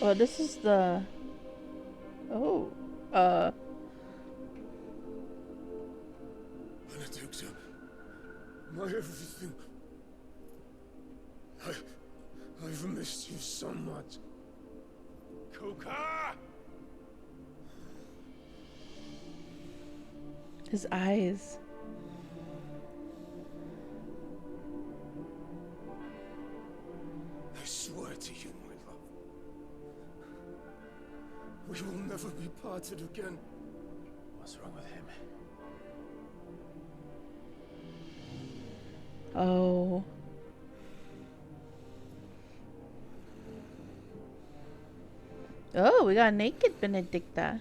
Speaker 1: Oh, this is the... Oh,
Speaker 9: Benedicta, my everything. I've missed you so much. Kuka!
Speaker 1: his eyes.
Speaker 9: I swear to you, my love. We will never be parted again.
Speaker 3: What's wrong with him?
Speaker 1: Oh. Oh, we got naked Benedicta.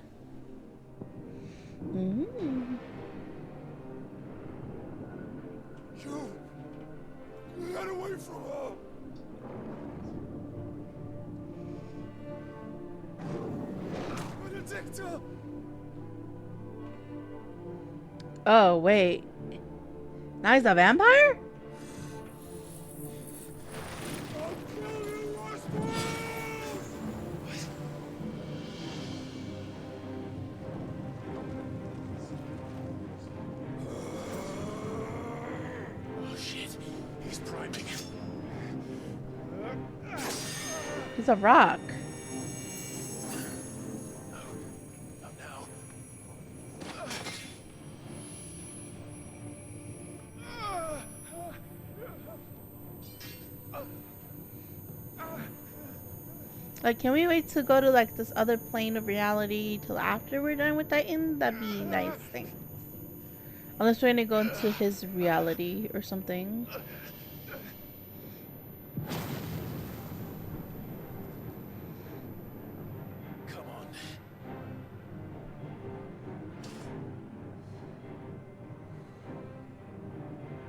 Speaker 1: Mm.
Speaker 9: You got away from her. Benedicta!
Speaker 1: Oh, wait. Now he's a vampire?
Speaker 9: Oh shit, he's priming.
Speaker 1: He's a rock.
Speaker 9: Not now.
Speaker 1: Like, can we wait to go to like this other plane of reality till after we're done with Titan? That'd be nice thing. Unless we're gonna go into his reality or something.
Speaker 3: Come on.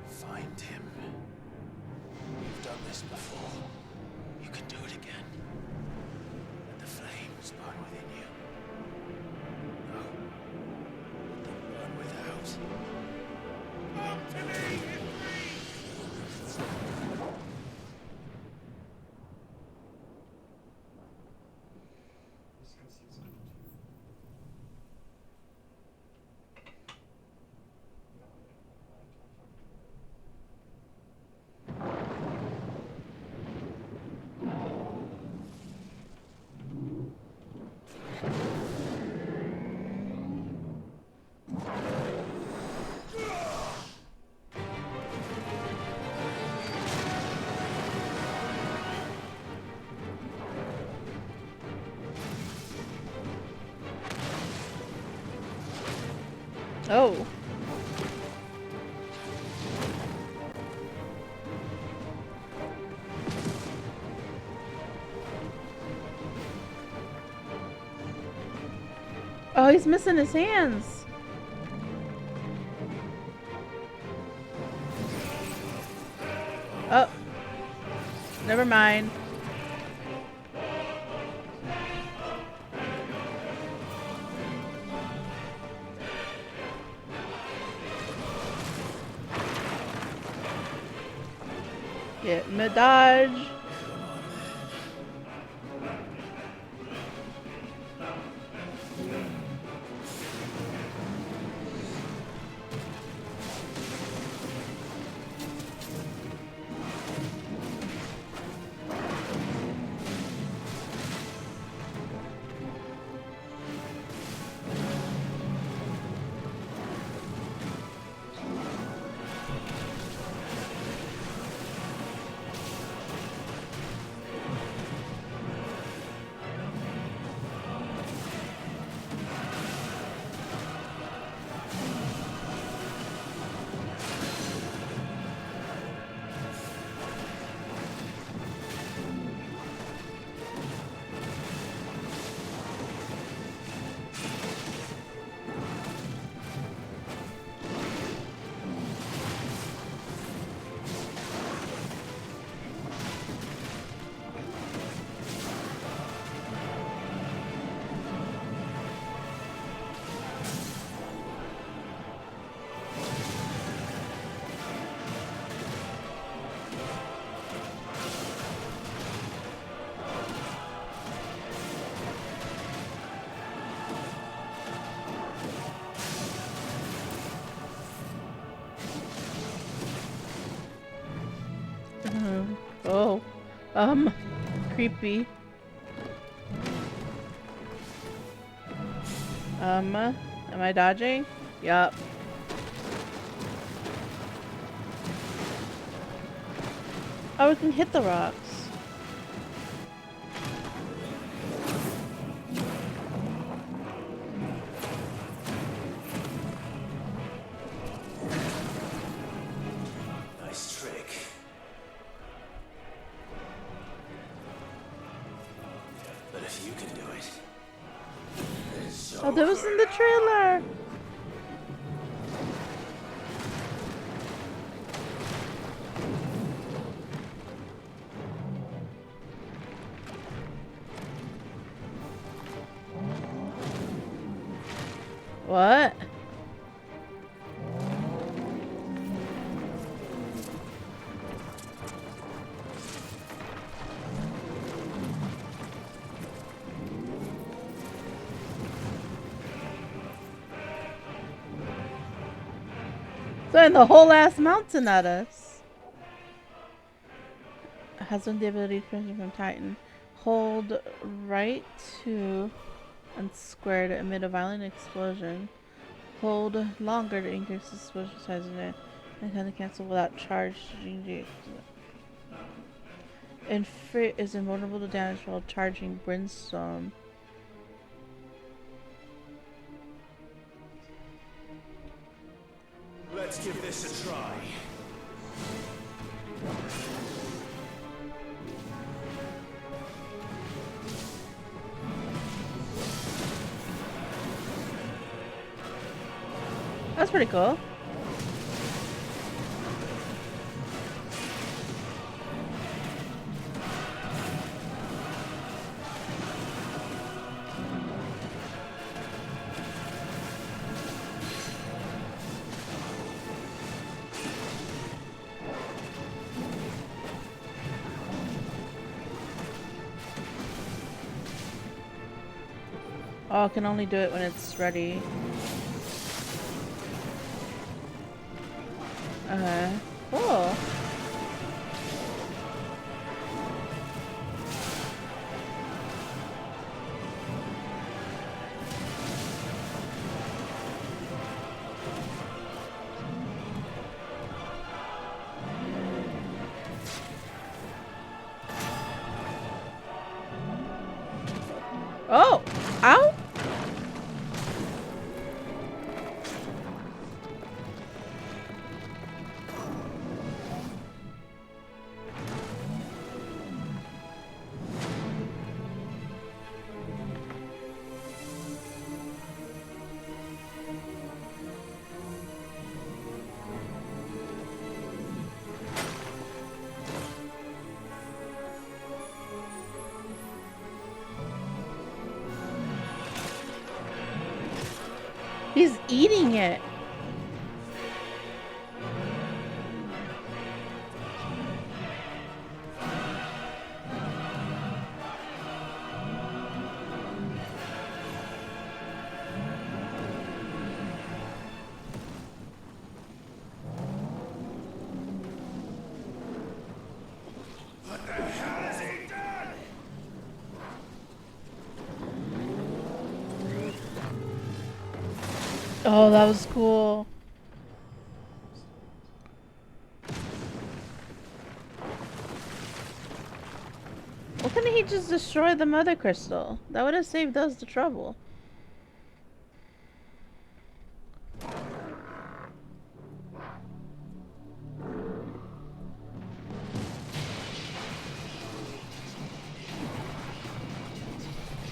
Speaker 3: Find him. You've done this before. You can do it again. Let the flames burn within you. No. Let them burn without.
Speaker 9: Come to me!
Speaker 1: Oh. Oh, he's missing his hands. Oh. Never mind. Get me dodge. Creepy. Am I dodging? Yup. Oh, we can hit the rocks.
Speaker 3: Nice trick. But if you can do it,
Speaker 1: Oh, that was in the trailer. What? Throwing the whole ass mountain at us. Has the ability to pressure from Titan. Hold right to and square to emit a violent explosion. Hold longer to increase the explosion size of it. And kind of cancel without charging. Infrit is invulnerable to damage while charging Brimstone.
Speaker 3: let's give this a try.
Speaker 1: That's pretty cool. Oh, I can only do it when it's ready. Cool. Oh! Ow! He's eating it.
Speaker 3: What the hell has he done?
Speaker 1: Oh, that was cool. Why couldn't he just destroy the mother crystal? That would have saved us the trouble.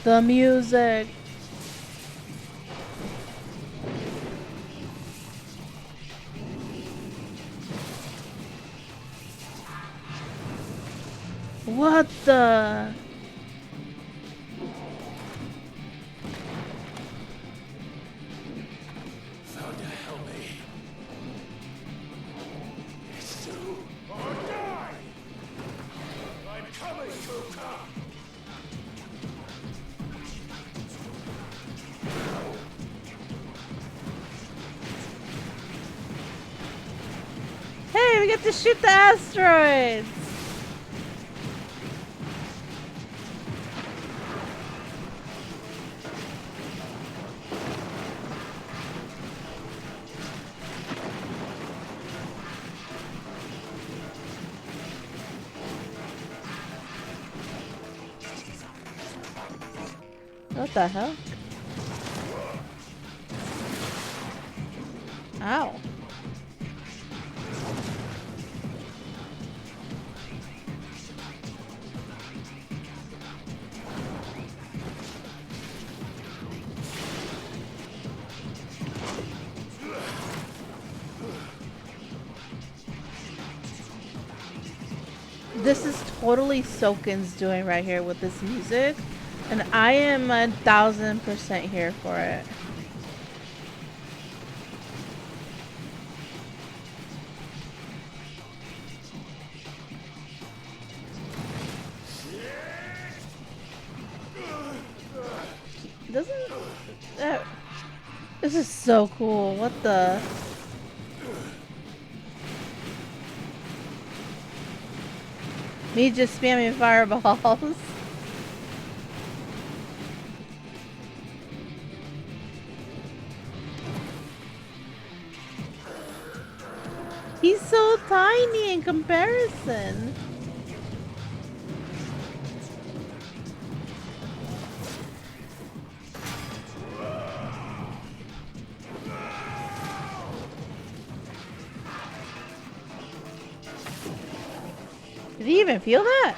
Speaker 1: The music. What the?
Speaker 3: Found to help me. It's you or die. I'm coming, Kuka.
Speaker 1: Hey, we get to shoot the asteroids. What the hell? Ow. This is totally Soken's doing right here with this music, and I am 1000% here for it. Doesn't this is so cool. What the? Me just spamming fireballs. He's so tiny in comparison. Did he even feel that?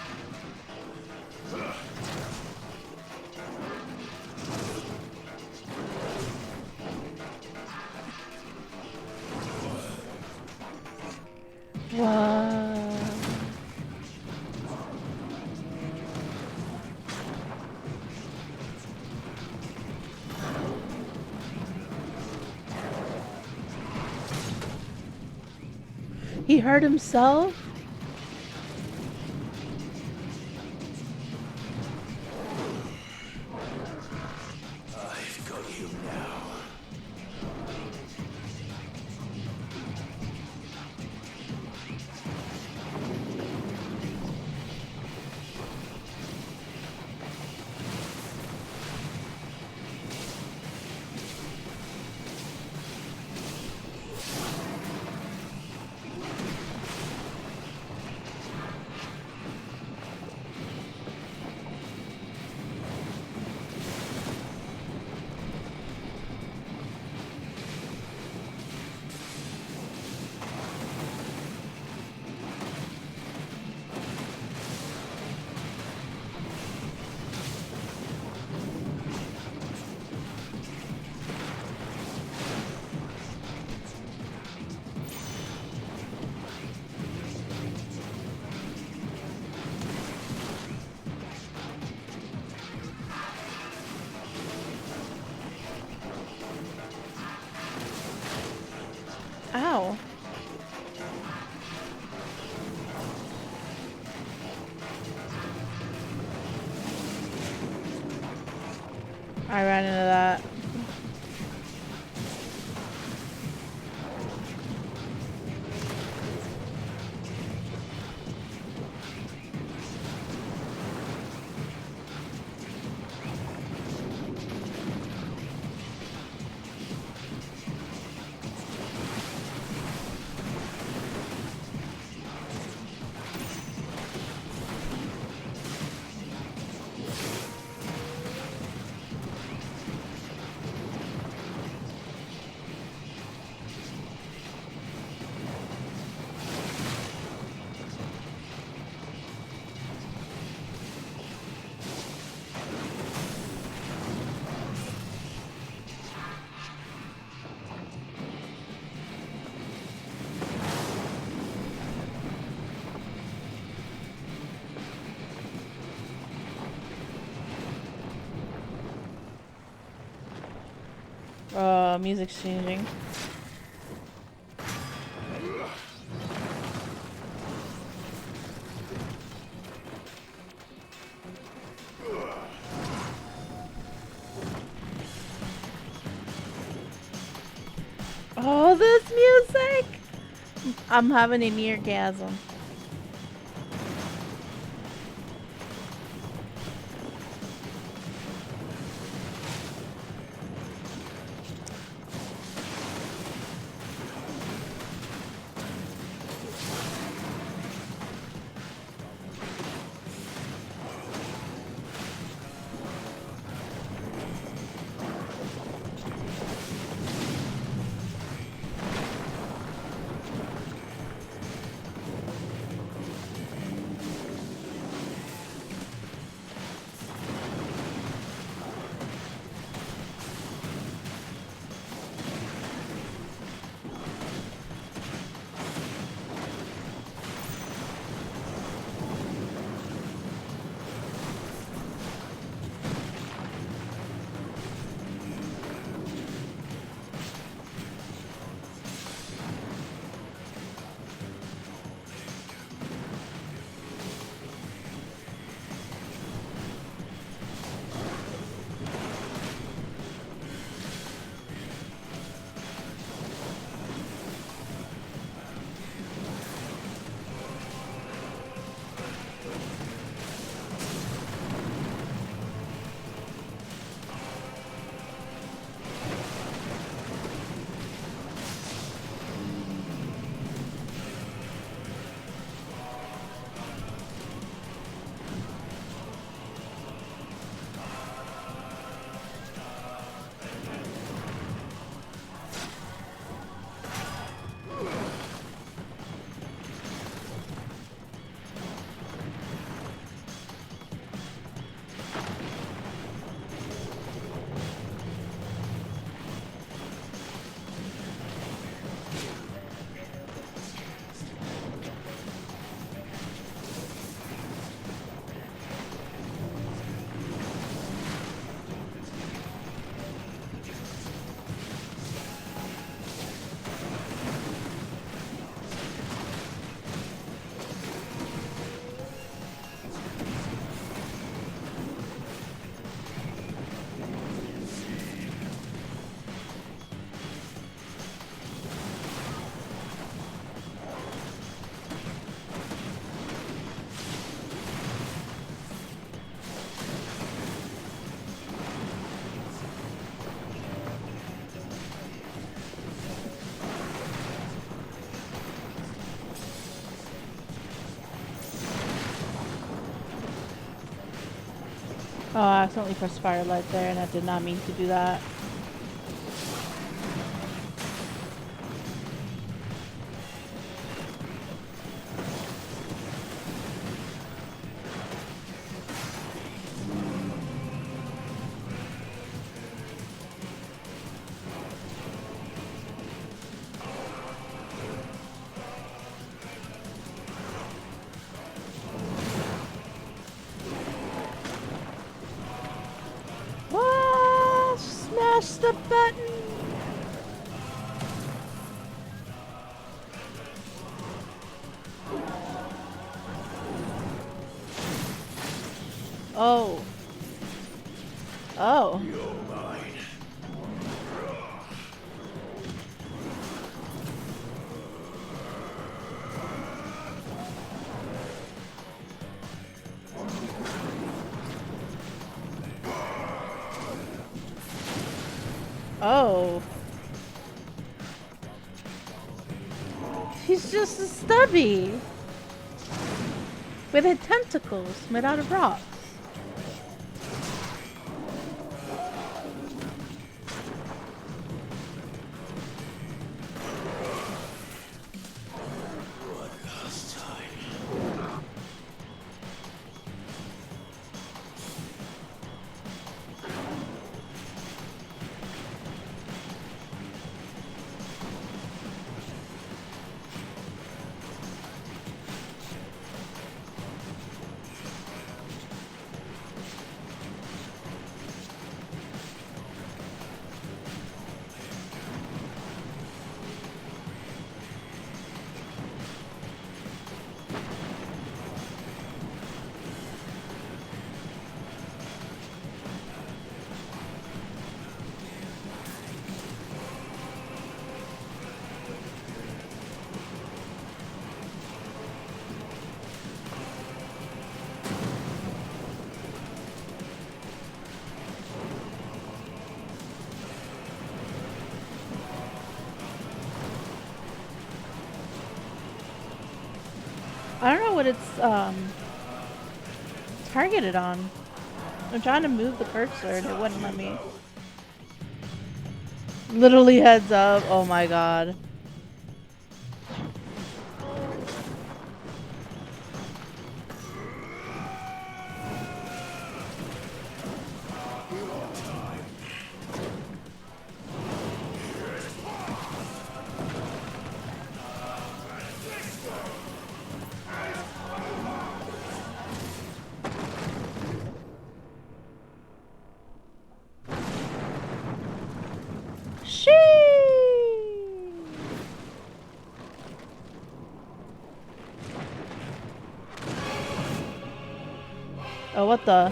Speaker 1: Wow. He hurt himself?
Speaker 3: I've got you now.
Speaker 1: Ow. I ran into that. Music's changing. Oh, this music! I'm having an eargasm. I accidentally pressed firelight there and I did not mean to do that. Smash the button! Oh. Oh. Oh. He's just a stubby. With tentacles made out of rocks. I don't know what it's targeted on. I'm trying to move the cursor and it wouldn't let me. Literally heads up. Oh my god. Oh, what the?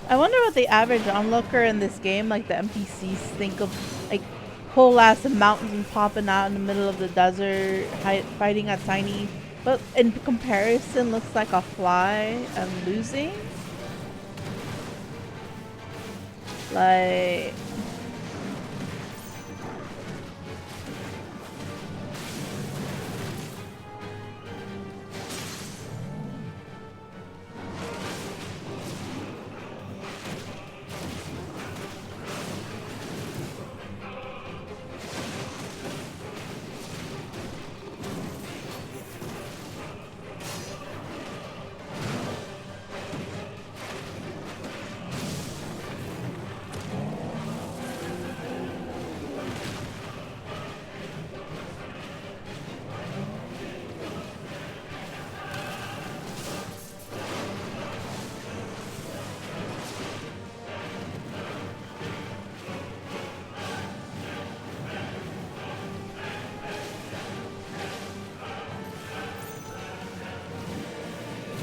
Speaker 1: I wonder what the average onlooker in this game, like the NPCs, think of, like, whole ass mountains popping out in the middle of the desert, fighting a tiny, but in comparison looks like a fly and losing. Like...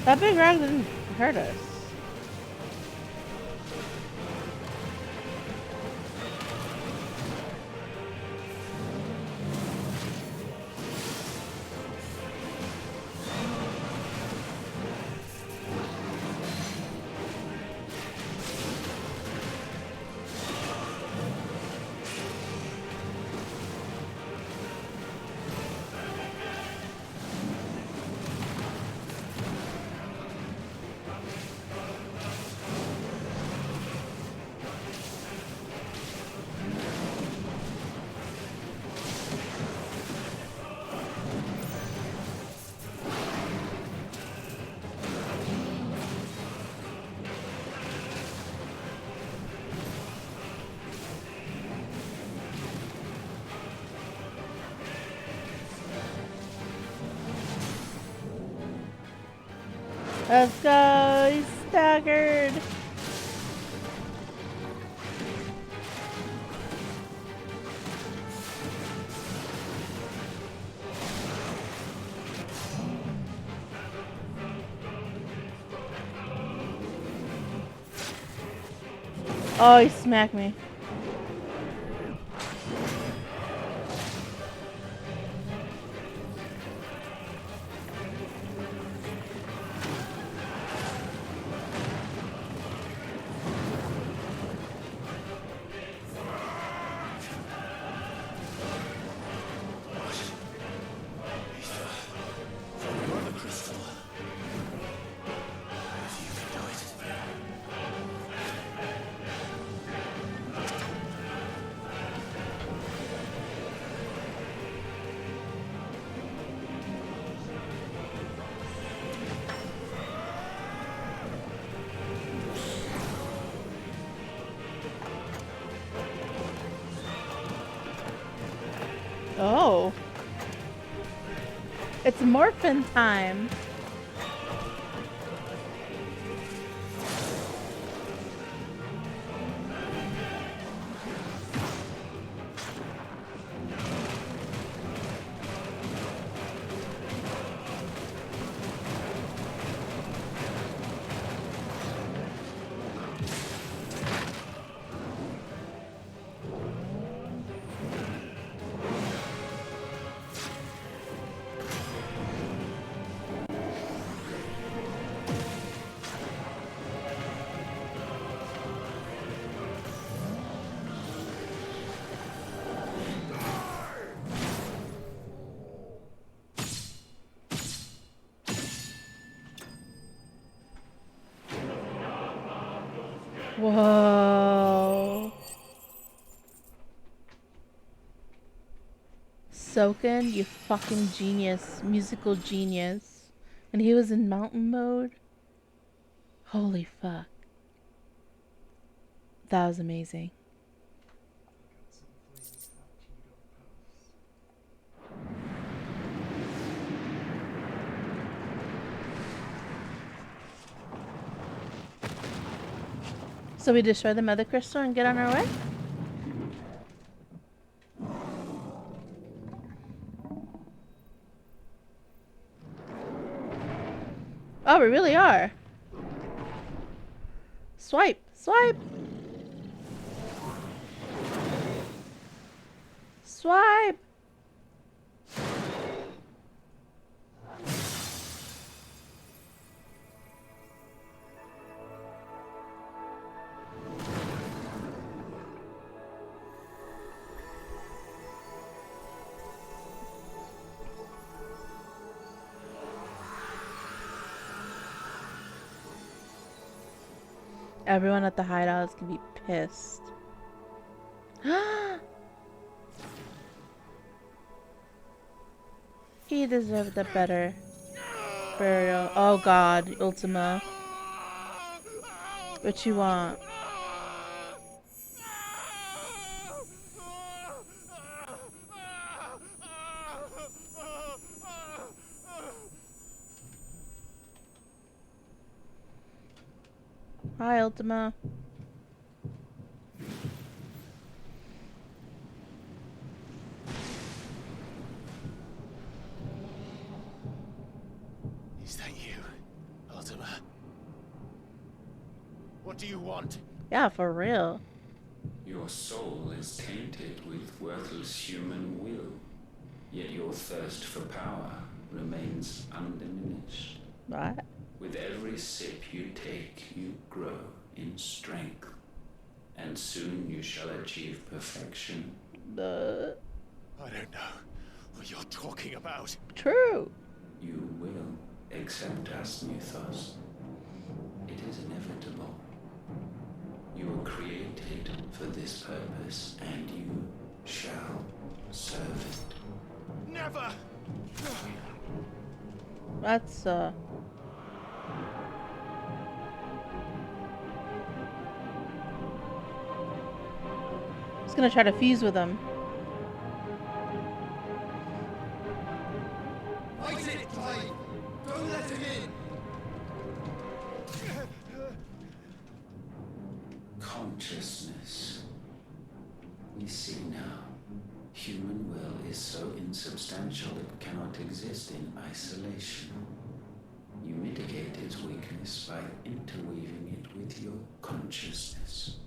Speaker 1: That big rag didn't hurt us. Let's go. He's staggered. Oh, he smacked me. Oh. It's morphin' time. Whoa. Soken, you fucking genius. Musical genius. And he was in mountain mode? Holy fuck. That was amazing. So we destroy the mother crystal and get on our way? Oh, we really are. Swipe, swipe. Swipe. Everyone at the hideout is gonna be pissed. He deserved a better burial. Oh god, Ultima. What you want? Hi, Ultima.
Speaker 16: Is that you, Ultima? What do you want?
Speaker 1: Yeah, for real.
Speaker 18: Your soul is tainted with worthless human will, yet your thirst for power remains undiminished.
Speaker 1: What?
Speaker 18: With every sip you take, you grow in strength, and soon you shall achieve perfection.
Speaker 16: I don't know what you're talking about.
Speaker 1: True.
Speaker 18: You will accept us, Mythos. It is inevitable. You were created for this purpose, and you shall serve it.
Speaker 16: Never!
Speaker 1: That's He's gonna try to fuse with him.
Speaker 19: Fight it, Clive! Don't let him in!
Speaker 18: consciousness. We see now. Human will is so insubstantial it cannot exist in isolation. You mitigate its weakness by interweaving it with your consciousness.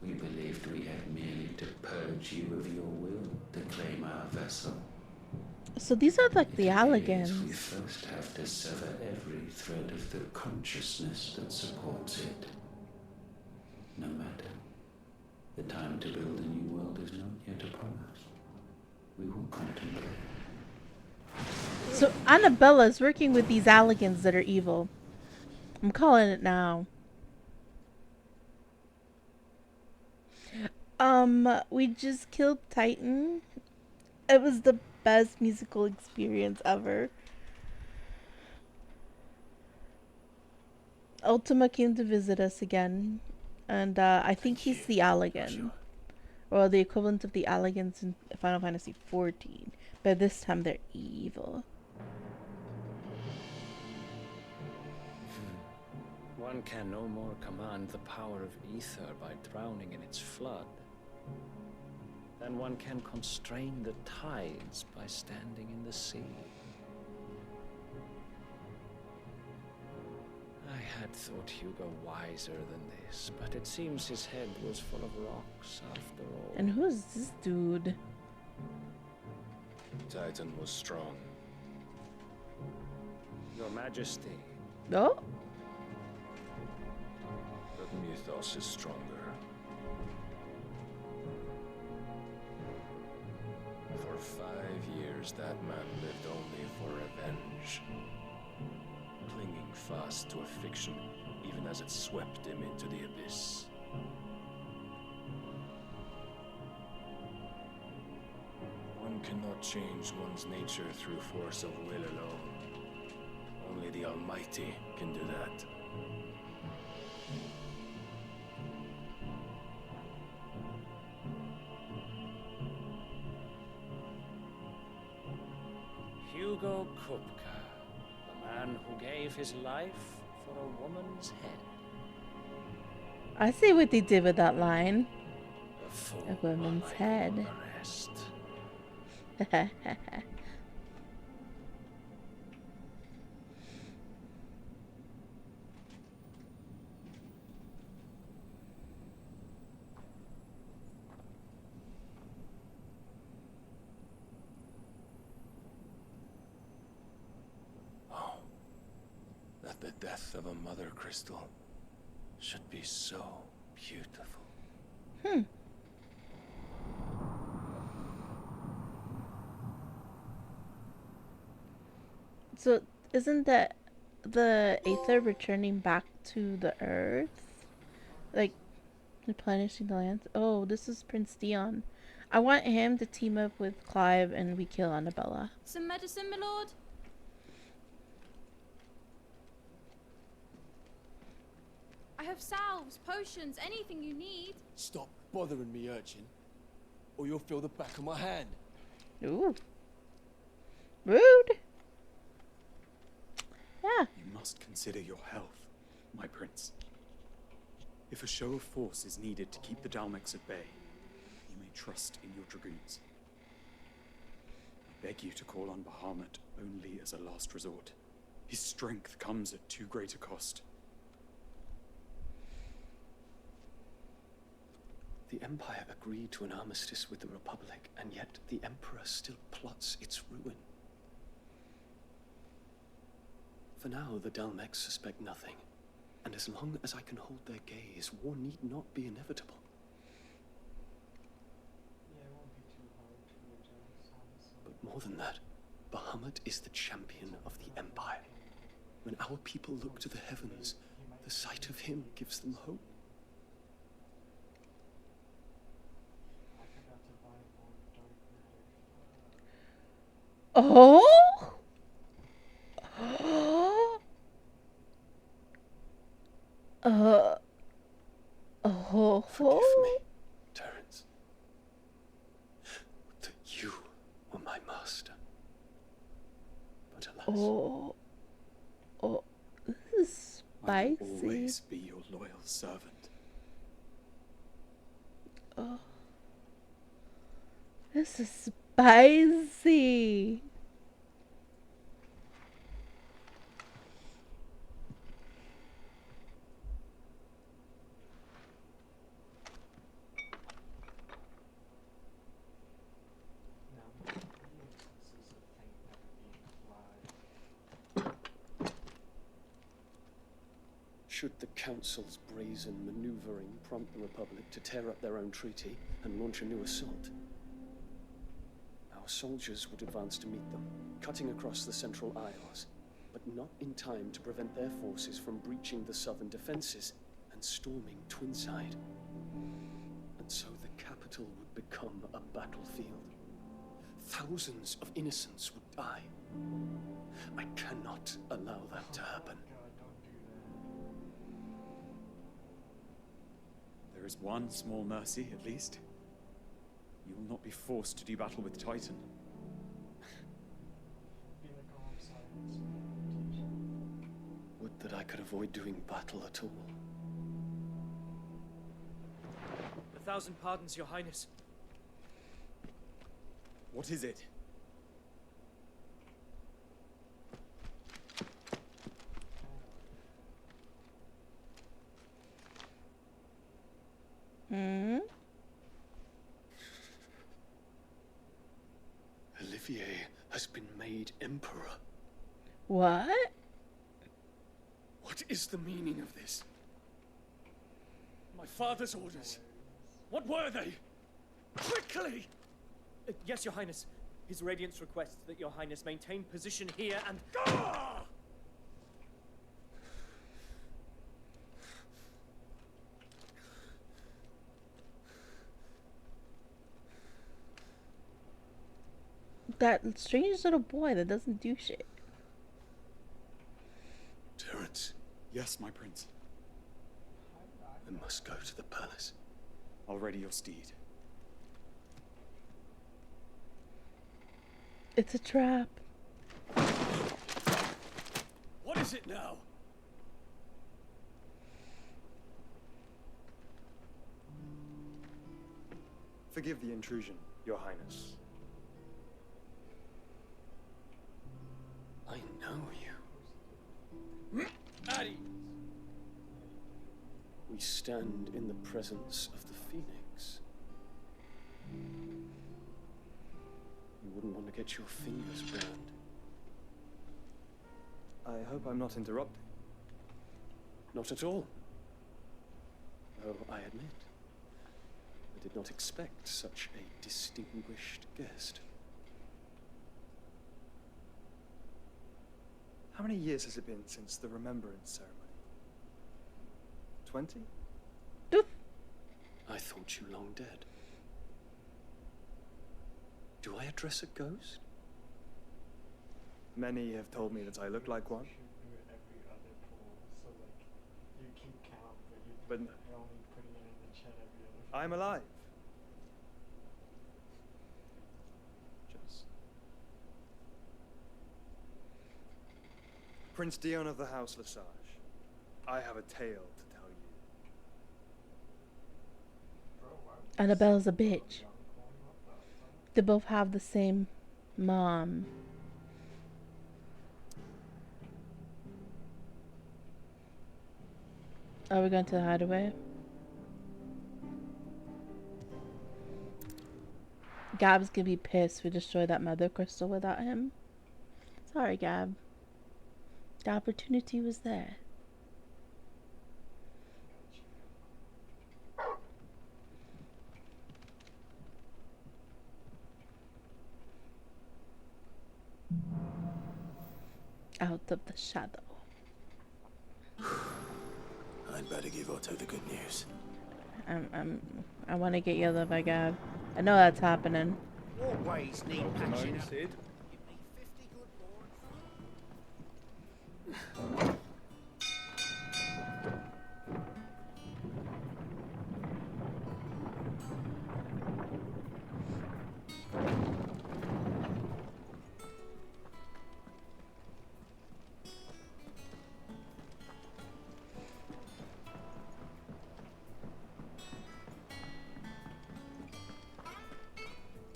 Speaker 18: We believed we had merely to purge you of your will to claim our vessel.
Speaker 1: So these are like the
Speaker 18: We
Speaker 1: Alligans.
Speaker 18: first have to sever every thread of the consciousness that supports it. No matter. The time to build a new world is not yet upon us. We will contemplate.
Speaker 1: So Annabella is working with these Alligans that are evil. I'm calling it now. We just killed Titan. It was the best musical experience ever. Ultima came to visit us again, and I think he's the Allagan, or the equivalent of the Alligans in Final Fantasy XIV. But this time they're evil.
Speaker 17: One can no more command the power of ether by drowning in its flood than one can constrain the tides by standing in the sea. I had thought Hugo wiser than this, but it seems his head was full of rocks after all.
Speaker 1: And who's this dude?
Speaker 9: Titan was strong.
Speaker 17: Your Majesty.
Speaker 1: No?
Speaker 9: But Mythos is stronger. For 5 years, that man lived only for revenge. Clinging fast to a fiction, even as it swept him into the abyss. One cannot change one's nature through force of will alone. Only the Almighty can do that.
Speaker 17: Hugo Kupka, the man who gave his life for a woman's head.
Speaker 1: I see what they did with that line.
Speaker 17: A fool
Speaker 1: A woman's
Speaker 17: like
Speaker 1: head.
Speaker 17: all the rest.
Speaker 9: Oh, that the death of a mother crystal should be so beautiful.
Speaker 1: So isn't that the Aether returning back to the Earth? Like, replenishing the lands? Oh, this is Prince Dion. I want him to team up with Clive and we kill Annabella.
Speaker 14: Some medicine, my lord? I have salves, potions, anything you need.
Speaker 19: Stop bothering me, urchin, or you'll feel the back of my hand.
Speaker 1: Ooh. Rude. Yeah.
Speaker 22: You must consider your health, my prince. If a show of force is needed to keep the Dalmex at bay, you may trust in your dragoons. I beg you to call on Bahamut only as a last resort. His strength comes at too great a cost.
Speaker 24: The Empire agreed to an armistice with the Republic, and yet the Emperor still plots its ruin. For now, the Dalmex suspect nothing, and as long as I can hold their gaze, war need not be inevitable.
Speaker 15: Yeah, it won't be too hard to adjust, honestly.
Speaker 24: But more than that, Bahamut is the champion of the Empire. When our people look to the heavens, the sight of him gives them hope.
Speaker 15: I forgot to buy more dark matter.
Speaker 1: Oh?
Speaker 24: Forgive me, Terence. That you were my master. But alas.
Speaker 1: Oh, this is spicy.
Speaker 22: I will always be your loyal servant.
Speaker 1: Oh. This is spicy.
Speaker 24: Should the Council's brazen maneuvering prompt the Republic to tear up their own treaty and launch a new assault, our soldiers would advance to meet them, cutting across the Central Isles, but not in time to prevent their forces from breaching the southern defenses and storming Twinside. And so the capital would become a battlefield. Thousands of innocents would die. I cannot allow that to happen.
Speaker 22: There is one small mercy, at least. You will not be forced to do battle with Titan.
Speaker 24: Would that I could avoid doing battle at all.
Speaker 4: 1,000 pardons, Your Highness.
Speaker 22: What is it?
Speaker 1: Hmm?
Speaker 24: Olivier has been made Emperor.
Speaker 1: What?
Speaker 24: What is the meaning of this? My father's orders. What were they? Quickly!
Speaker 4: Yes, Your Highness. His Radiance requests that Your Highness maintain position here and...
Speaker 24: Ah!
Speaker 1: That strange little boy that doesn't do shit.
Speaker 24: Terence.
Speaker 22: Yes, my prince.
Speaker 24: I must go to the palace.
Speaker 22: I'll ready your steed.
Speaker 1: It's a trap.
Speaker 24: What is it now?
Speaker 22: Forgive the intrusion, Your Highness.
Speaker 24: I know you. Addy! We stand in the presence of the Phoenix. You wouldn't want to get your fingers burned.
Speaker 22: I hope I'm not interrupting.
Speaker 24: Not at all. Though I admit, I did not expect such a distinguished guest.
Speaker 22: How many years has it been since the Remembrance ceremony? 20?
Speaker 24: I thought you long dead. Do I address a ghost?
Speaker 22: Many have told me that I look like one. But I'm alive. Just. Prince Dion of the House Lesage, I have a tale to tell you.
Speaker 1: Annabelle's a bitch. They both have the same mom. Are we going to the hideaway? Gab's gonna be pissed we destroyed that mother crystal without him. Sorry, Gab. The opportunity was there. Out of the shadow.
Speaker 3: I'd better give Otto the good news.
Speaker 1: I want to get yelled by Gab. I know that's happening.
Speaker 23: Always need patching up.
Speaker 22: Sid.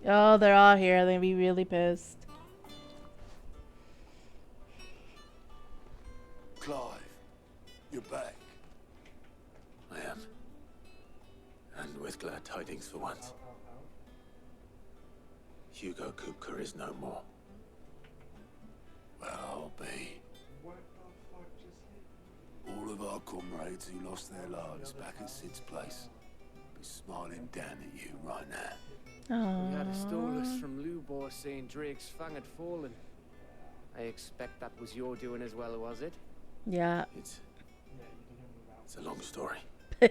Speaker 1: Oh, they're all here. They're gonna be really pissed.
Speaker 9: Clive, you're back.
Speaker 3: I am. And with glad tidings for once. Hugo Kupka is no more.
Speaker 9: Well, I'll be. All of our comrades who lost their lives back at Sid's place be smiling down at you right now.
Speaker 5: We had a stolus from Lubor saying Drake's Fang had fallen. I expect that was your doing as well, was it?
Speaker 1: Yeah.
Speaker 3: It's a long story.
Speaker 5: One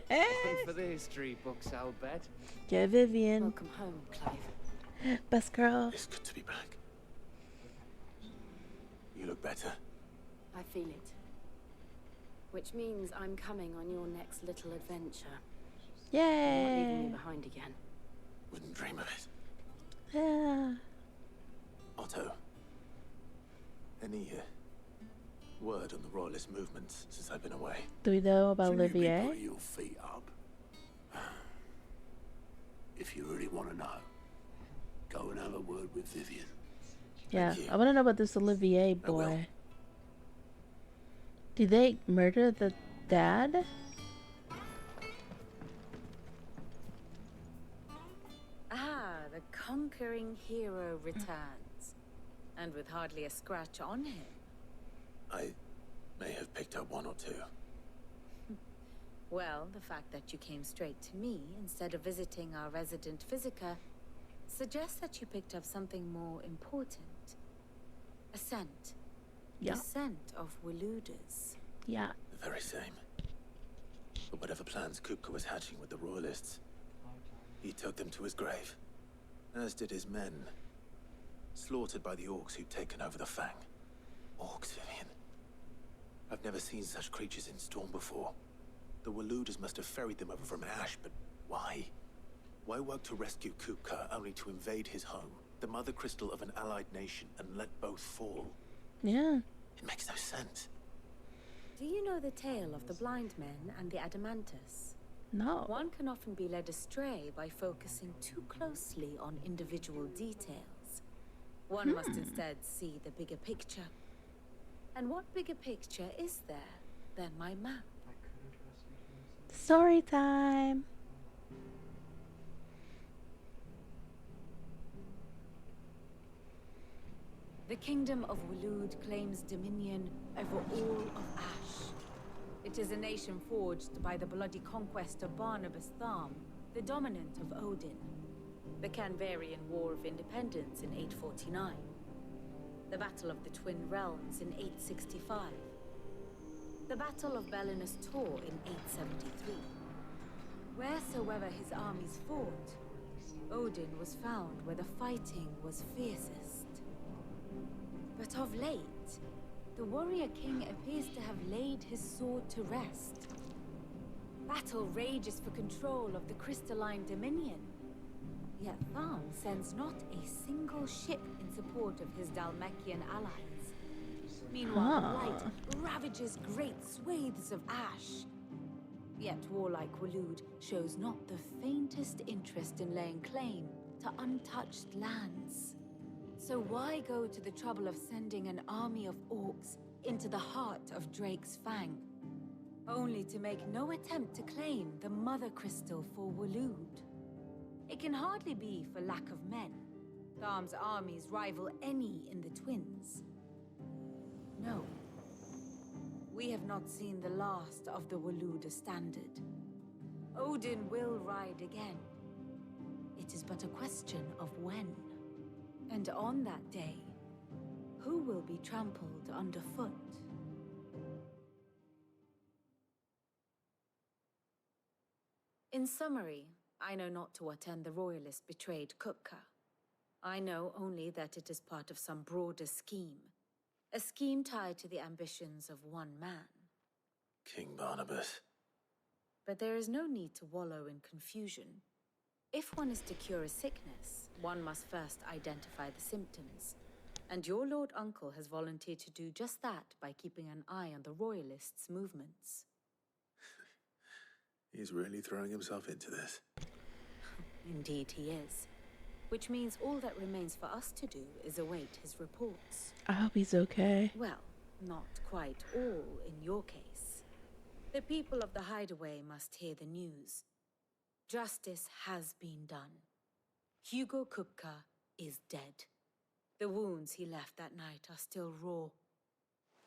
Speaker 5: for the history books, I'll bet.
Speaker 1: Yeah, Vivian.
Speaker 8: Welcome home, Clive.
Speaker 1: Best girl.
Speaker 3: It's good to be back. You look better.
Speaker 8: I feel it. Which means I'm coming on your next little adventure.
Speaker 1: Yay!
Speaker 8: I'm not leaving you behind again.
Speaker 3: Wouldn't dream of it.
Speaker 1: Yeah.
Speaker 3: Otto, any word on the royalist movements since I've been away?
Speaker 1: Do we know about
Speaker 9: Shouldn't you be
Speaker 1: Olivier?
Speaker 9: putting your feet up? If you really want to know, go and have a word with Vivian.
Speaker 1: Yeah, I want to know about this Olivier boy. Did they murder the dad?
Speaker 8: Ah, the conquering hero returns. And with hardly a scratch on him.
Speaker 3: I may have picked up one or two.
Speaker 8: Well, the fact that you came straight to me instead of visiting our resident physiker suggests that you picked up something more important. A scent.
Speaker 1: Yeah.
Speaker 8: The scent of Waludas.
Speaker 1: Yeah.
Speaker 3: The very same. But whatever plans Kupka was hatching with the royalists, he took them to his grave. As did his men. Slaughtered by the orcs who'd taken over the Fang. Orcs, Vivian. I've never seen such creatures in Storm before. The Waludas must have ferried them over from Ash, but why? Why work to rescue Kupka only to invade his home, the mother crystal of an allied nation, and let both fall?
Speaker 1: Yeah.
Speaker 3: It makes no sense.
Speaker 8: Do you know the tale of the blind men and the Adamantus?
Speaker 1: No.
Speaker 8: One can often be led astray by focusing too closely on individual details. One must instead see the bigger picture. And what bigger picture is there than my map?
Speaker 1: Story time.
Speaker 8: The kingdom of Walud claims dominion over all of Ash. It is a nation forged by the bloody conquest of Barnabas Tharm, the dominant of Odin. The Canvarian War of Independence in 849. The Battle of the Twin Realms in 865. The Battle of Belinus Tor in 873. Wheresoever his armies fought, Odin was found where the fighting was fiercest. But of late, the warrior king appears to have laid his sword to rest. Battle rages for control of the crystalline dominion. Yet Tharm sends not a single ship in support of his Dalmekian allies. Meanwhile, the Blight ravages great swathes of Ash. Yet warlike Walud shows not the faintest interest in laying claim to untouched lands. So why go to the trouble of sending an army of orcs into the heart of Drake's Fang, only to make no attempt to claim the mother crystal for Walud? It can hardly be for lack of men. Tharm's armies rival any in the Twins. No. We have not seen the last of the Waluda standard. Odin will ride again. It is but a question of when. And on that day, who will be trampled underfoot? In summary, I know not to what end the royalist betrayed Kupka. I know only that it is part of some broader scheme. A scheme tied to the ambitions of one man.
Speaker 3: King Barnabas.
Speaker 8: But there is no need to wallow in confusion. If one is to cure a sickness, one must first identify the symptoms. And your Lord Uncle has volunteered to do just that by keeping an eye on the royalists' movements.
Speaker 3: He's really throwing himself into this.
Speaker 8: Indeed he is. Which means all that remains for us to do is await his reports.
Speaker 1: I hope he's okay.
Speaker 8: Well, not quite all in your case. The people of the Hideaway must hear the news. Justice has been done. Hugo Kupka is dead. The wounds he left that night are still raw,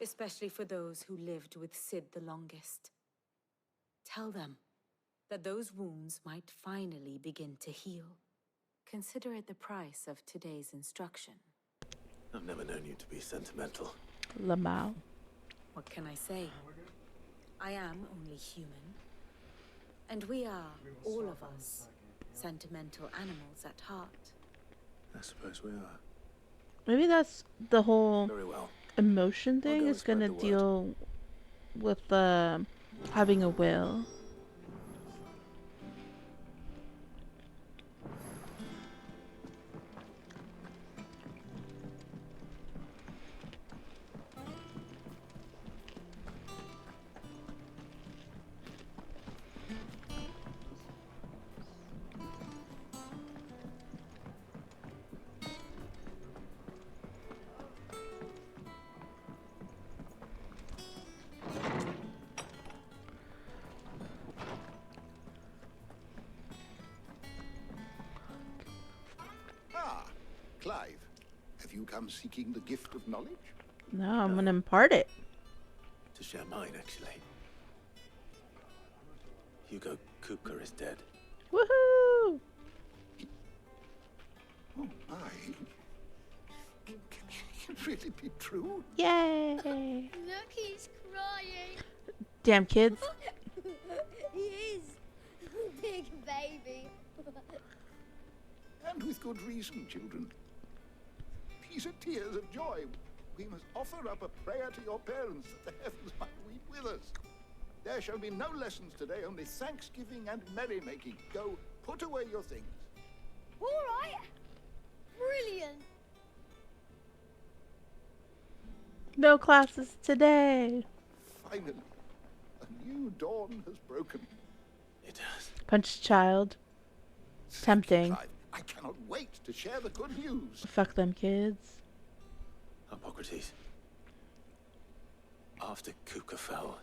Speaker 8: especially for those who lived with Sid the longest. Tell them that those wounds might finally begin to heal. Consider it the price of today's instruction.
Speaker 3: I've never known you to be sentimental.
Speaker 1: Lamau.
Speaker 8: What can I say? I am only human. And we are, all of us, sentimental animals at heart.
Speaker 3: I suppose we are.
Speaker 1: Maybe that's the whole
Speaker 3: Very well.
Speaker 1: emotion thing
Speaker 3: go
Speaker 1: is
Speaker 3: and
Speaker 1: gonna
Speaker 3: spread the
Speaker 1: deal with having a will.
Speaker 10: Clive, have you come seeking the gift of knowledge?
Speaker 1: No, I'm gonna impart it.
Speaker 3: To share mine, actually. Hugo Kupka is dead.
Speaker 1: Woohoo!
Speaker 10: Oh my. Can it really be true?
Speaker 1: Yay!
Speaker 14: Look, he's crying.
Speaker 1: Damn kids.
Speaker 14: He is. Big baby.
Speaker 10: And with good reason, children. These are tears of joy. We must offer up a prayer to your parents that the heavens might weep with us. There shall be no lessons today, only thanksgiving and merrymaking. Go, put away your things.
Speaker 14: All right. Brilliant.
Speaker 1: No classes today.
Speaker 10: Finally, a new dawn has broken.
Speaker 3: It has.
Speaker 1: Punch child. Tempting.
Speaker 10: Clive, I cannot wait to share the good news.
Speaker 1: Fuck them kids.
Speaker 3: Hippocrates. After Kupka fell,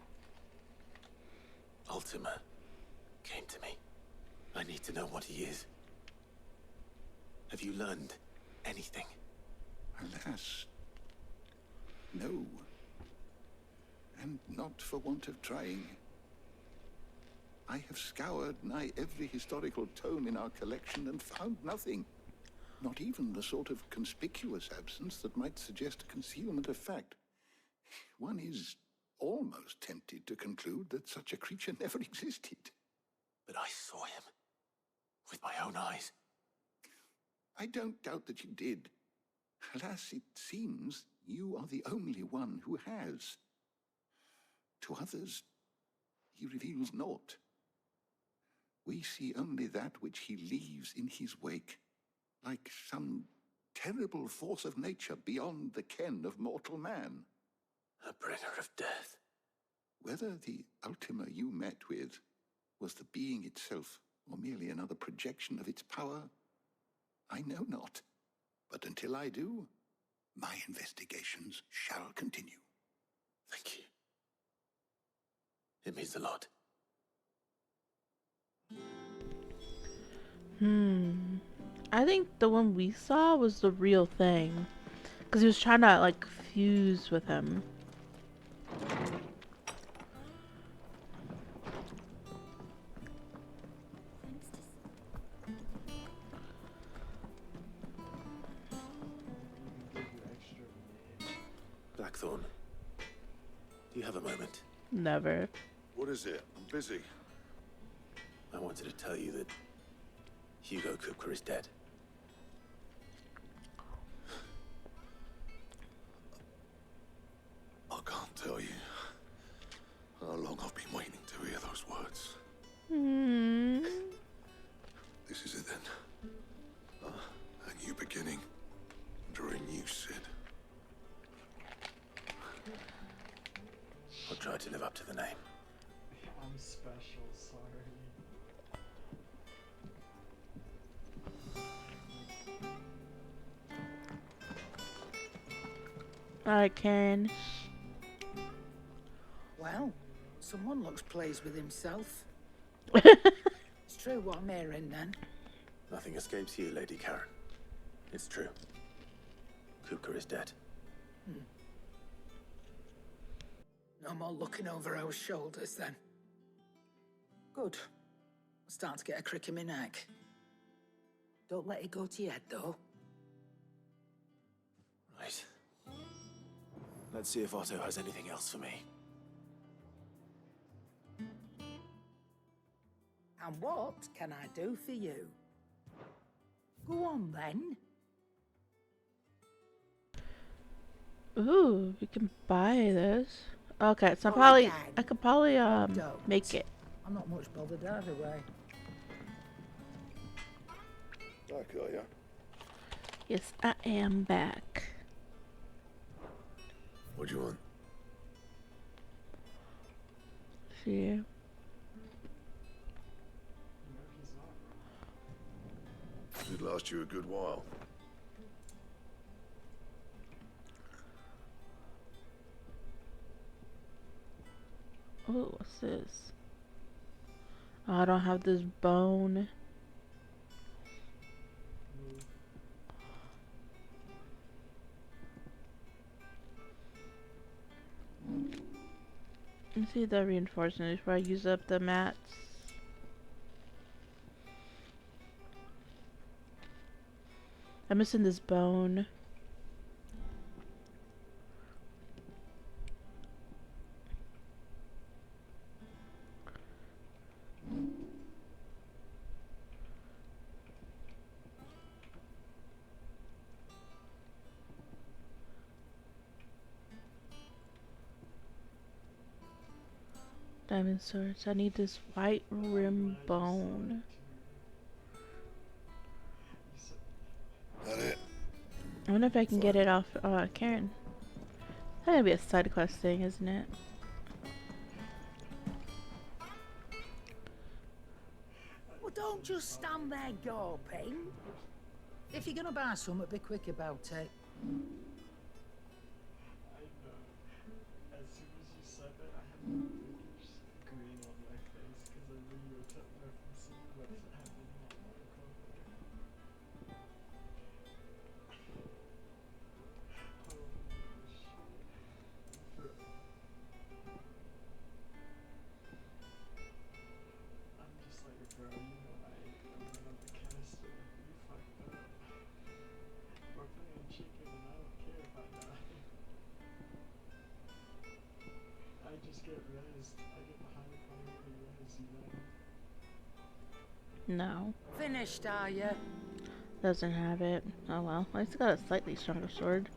Speaker 3: Ultima came to me. I need to know what he is. Have you learned anything?
Speaker 10: Alas, no. And not for want of trying. I have scoured nigh every historical tome in our collection and found nothing. Not even the sort of conspicuous absence that might suggest a concealment of fact. One is almost tempted to conclude that such a creature never existed.
Speaker 3: But I saw him with my own eyes.
Speaker 10: I don't doubt that you did. Alas, it seems you are the only one who has. To others, he reveals naught. We see only that which he leaves in his wake, like some terrible force of nature beyond the ken of mortal man.
Speaker 3: A bringer of death.
Speaker 10: Whether the Ultima you met with was the being itself, or merely another projection of its power, I know not. But until I do, my investigations shall continue.
Speaker 3: Thank you. It means a lot.
Speaker 1: I think the one we saw was the real thing. Because he was trying to, like, fuse with him.
Speaker 3: Blackthorn, do you have a moment?
Speaker 1: Never.
Speaker 11: What is it? I'm busy.
Speaker 3: I wanted to tell you that Hugo Kupka is dead.
Speaker 11: I can't tell you how long I've been waiting to hear those words. This is it then. A new beginning under a new Sid.
Speaker 3: I'll try to live up to the name.
Speaker 15: I'm special, sorry.
Speaker 1: Alright, Karen.
Speaker 7: Well, someone looks pleased with himself. It's true what I'm hearing, then.
Speaker 3: Nothing escapes you, Lady Karen. It's true. Kuka is dead.
Speaker 7: No more looking over our shoulders, then. Good. I'm starting to get a crick in my neck. Don't let it go to your head, though.
Speaker 3: Right. Let's see if Otto has anything else for me.
Speaker 7: And what can I do for you? Go on, then.
Speaker 1: Ooh, we can buy this. Okay, so I could probably make it.
Speaker 7: I'm not much bothered either way.
Speaker 11: Back, are ya?
Speaker 1: Yes, I am back.
Speaker 11: What do you want?
Speaker 1: See.
Speaker 11: Should last you a good while.
Speaker 1: Oh, what's this? Oh, I don't have this bone. Let's see the reinforcement before I use up the mats. I'm missing this bone. Diamond swords. I need this white rim bone.
Speaker 11: That it?
Speaker 1: I wonder if I can get it off Karen. That's gonna be a side quest thing, isn't it?
Speaker 7: Well, don't just stand there gawping. If you're gonna buy something, be quick about it.
Speaker 15: As soon as you said that, I had the biggest grin on my face because I knew you were referencing what happened in that article. I'm just like, bro, you know I went on the canister. You fucked up. We're playing chicken and I don't care if I die. I just get rezzed. I get the high priority res, you know?
Speaker 1: No.
Speaker 7: Finished, are you?
Speaker 1: Doesn't have it. Oh well. At least got a slightly stronger sword.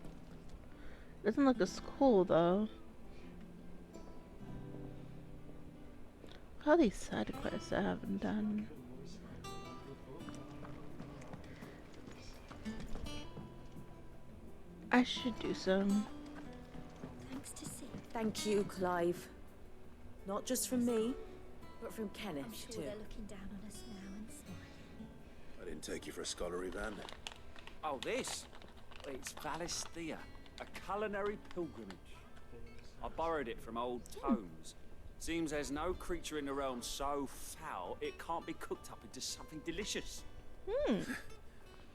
Speaker 1: Doesn't look as cool though. All these side quests I haven't done. I should do some.
Speaker 12: Thanks to see.
Speaker 20: Thank you, Clive. Not just from me, but from Kenneth,
Speaker 12: I'm sure
Speaker 20: too.
Speaker 12: they're looking down on us now and smiling.
Speaker 3: I didn't take you for a scholarly van.
Speaker 21: Oh, this? It's Valisthea, a culinary pilgrimage. I borrowed it from old tomes. Seems there's no creature in the realm so foul it can't be cooked up into something delicious.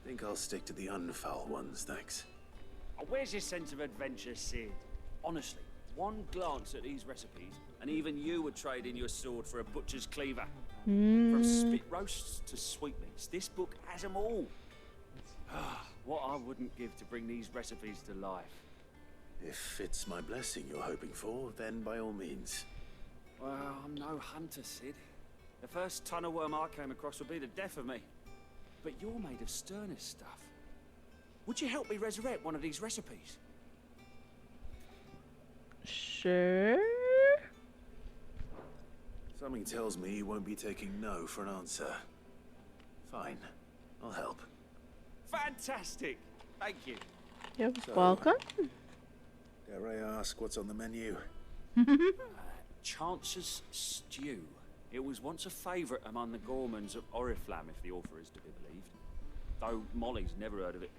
Speaker 3: Think I'll stick to the unfoul ones, thanks.
Speaker 21: Oh, where's your sense of adventure, Sid? Honestly, one glance at these recipes, and even you would trade in your sword for a butcher's cleaver. From spit roasts to sweetmeats, this book has them all. What I wouldn't give to bring these recipes to life.
Speaker 3: If it's my blessing you're hoping for, then by all means.
Speaker 21: Well, I'm no hunter, Sid. The first ton of worm I came across would be the death of me. But you're made of sterner stuff. Would you help me resurrect one of these recipes?
Speaker 1: Sure.
Speaker 3: Something tells me you won't be taking no for an answer. Fine, I'll help.
Speaker 21: Fantastic! Thank you.
Speaker 1: You're
Speaker 3: So,
Speaker 1: welcome.
Speaker 3: Dare I ask what's on the menu?
Speaker 21: Chance's Stew. It was once a favourite among the gourmands of Oriflamme, if the author is to be believed. Though Molly's never heard of it.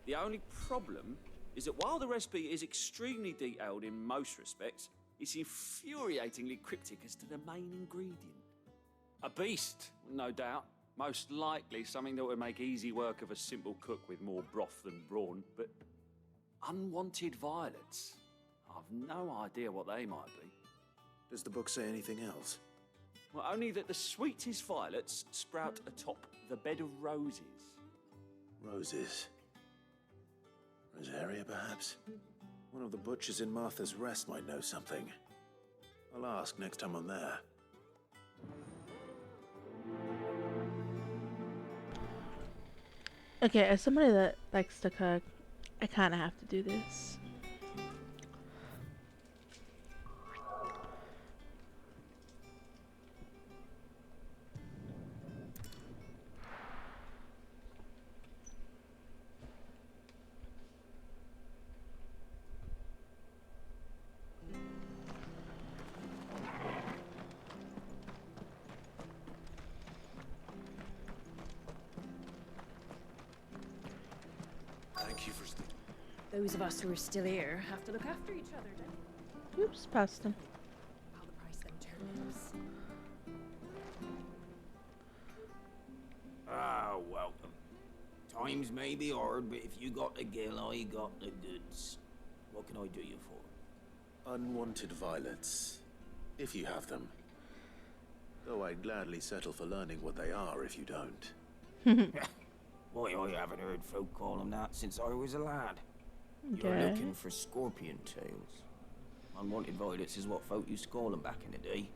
Speaker 21: The only problem is that while the recipe is extremely detailed in most respects, it's infuriatingly cryptic as to the main ingredient. A beast, no doubt. Most likely something that would make easy work of a simple cook with more broth than brawn, but unwanted violets. I've no idea what they might be.
Speaker 3: Does the book say anything else?
Speaker 21: Well, only that the sweetest violets sprout atop the bed of roses.
Speaker 3: Roses. Rosaria, perhaps? One of the butchers in Martha's Rest might know something. I'll ask next time I'm there.
Speaker 1: Okay, as somebody that likes to cook, I kind of have to do this.
Speaker 3: Thank you for
Speaker 2: Those of us who are still here have to look after each other, don't we?
Speaker 1: Oops, past him.
Speaker 2: I'll price them turnips.
Speaker 6: Ah, welcome. Times may be hard, but if you got the gill, I got the goods. What can I do you for?
Speaker 3: unwanted violets, if you have them. Though I'd gladly settle for learning what they are if you don't.
Speaker 6: Why, I haven't heard folk call them that since I was a lad. You're
Speaker 1: Okay.
Speaker 6: looking for scorpion tails. Unwanted violets is what folk used to call them back in the day.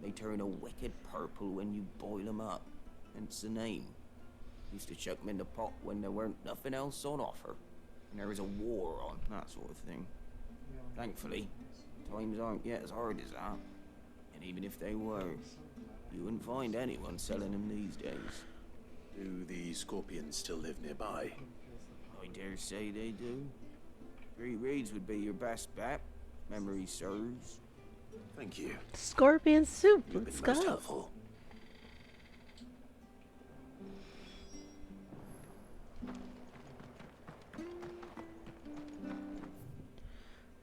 Speaker 6: They turn a wicked purple when you boil them up, hence the name. Used to chuck them in the pot when there weren't nothing else on offer, and there was a war on, that sort of thing. Thankfully, times aren't yet as hard as that. And even if they were, you wouldn't find anyone selling them these days.
Speaker 3: Do the scorpions still live nearby?
Speaker 6: I dare say they do. 3 Reeds would be your best bet. Memory serves.
Speaker 3: Thank you.
Speaker 1: Scorpion soup.
Speaker 3: You've
Speaker 1: Let's
Speaker 3: been most
Speaker 1: go.
Speaker 3: helpful.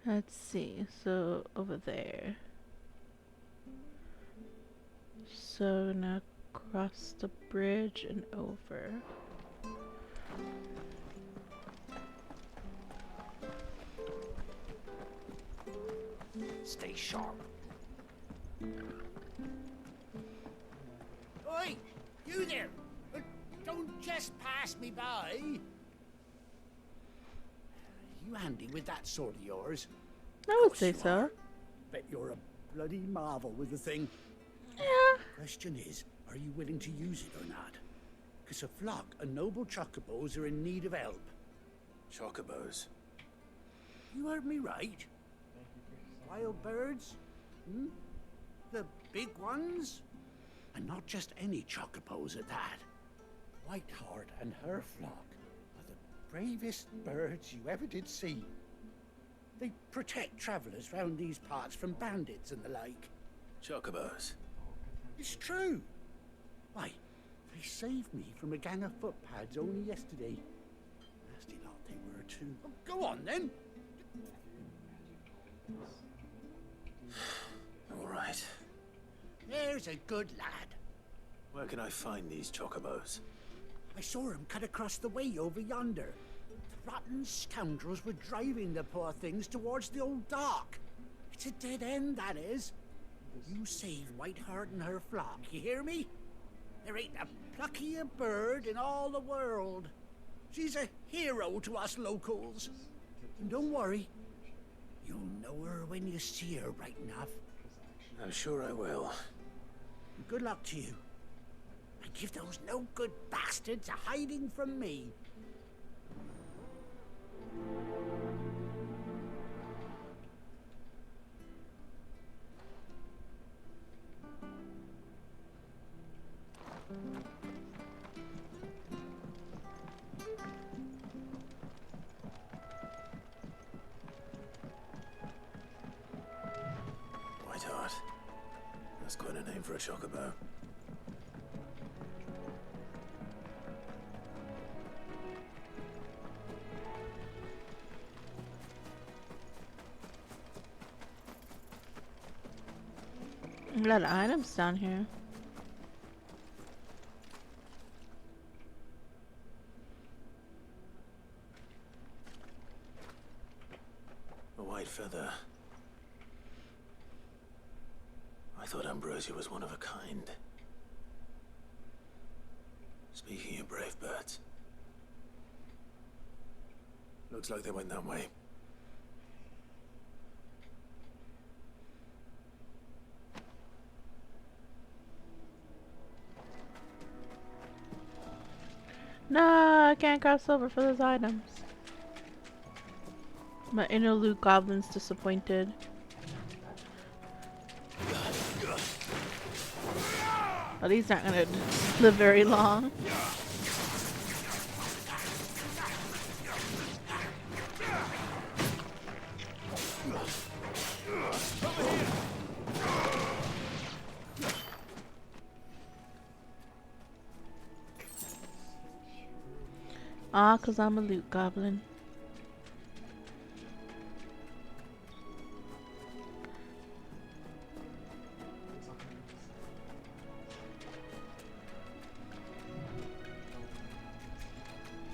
Speaker 1: Let's see. So over there. So now cross the bridge and over.
Speaker 6: Stay sharp. Oi! You there! Don't just pass me by!
Speaker 13: You handy with that sword of yours?
Speaker 1: I would say so.
Speaker 13: Bet you're a bloody marvel with the thing.
Speaker 1: Yeah.
Speaker 13: Question is, are you willing to use it or not? Because a flock of noble chocobos are in need of help.
Speaker 3: Chocobos?
Speaker 13: You heard me right. Wild birds? Hmm? The big ones? And not just any chocobos at that. Whiteheart and her flock are the bravest birds you ever did see. They protect travelers round these parts from bandits and the like.
Speaker 3: Chocobos?
Speaker 13: It's true. Why, they saved me from a gang of footpads only yesterday. Nasty lot they were too. Oh, go on then.
Speaker 3: All right.
Speaker 13: There's a good lad.
Speaker 3: Where can I find these chocobos?
Speaker 13: I saw him cut across the way over yonder. The rotten scoundrels were driving the poor things towards the old dock. It's a dead end, that is. You save Whiteheart and her flock, you hear me? There ain't a pluckier bird in all the world. She's a hero to us locals. And don't worry, you'll know her when you see her right enough.
Speaker 3: I'm sure I will.
Speaker 13: Good luck to you. And give those no-good bastards a hiding from me.
Speaker 3: Whiteheart. That's quite a name for a chocobo.
Speaker 1: A lot of items down here.
Speaker 3: A white feather. I thought Ambrosia was one of a kind. Speaking of brave birds, looks like they went that way.
Speaker 1: No, I can't cross over for those items. My inner loot goblin's disappointed. Well, he's not gonna live very long. Ah, 'cause I'm a loot goblin.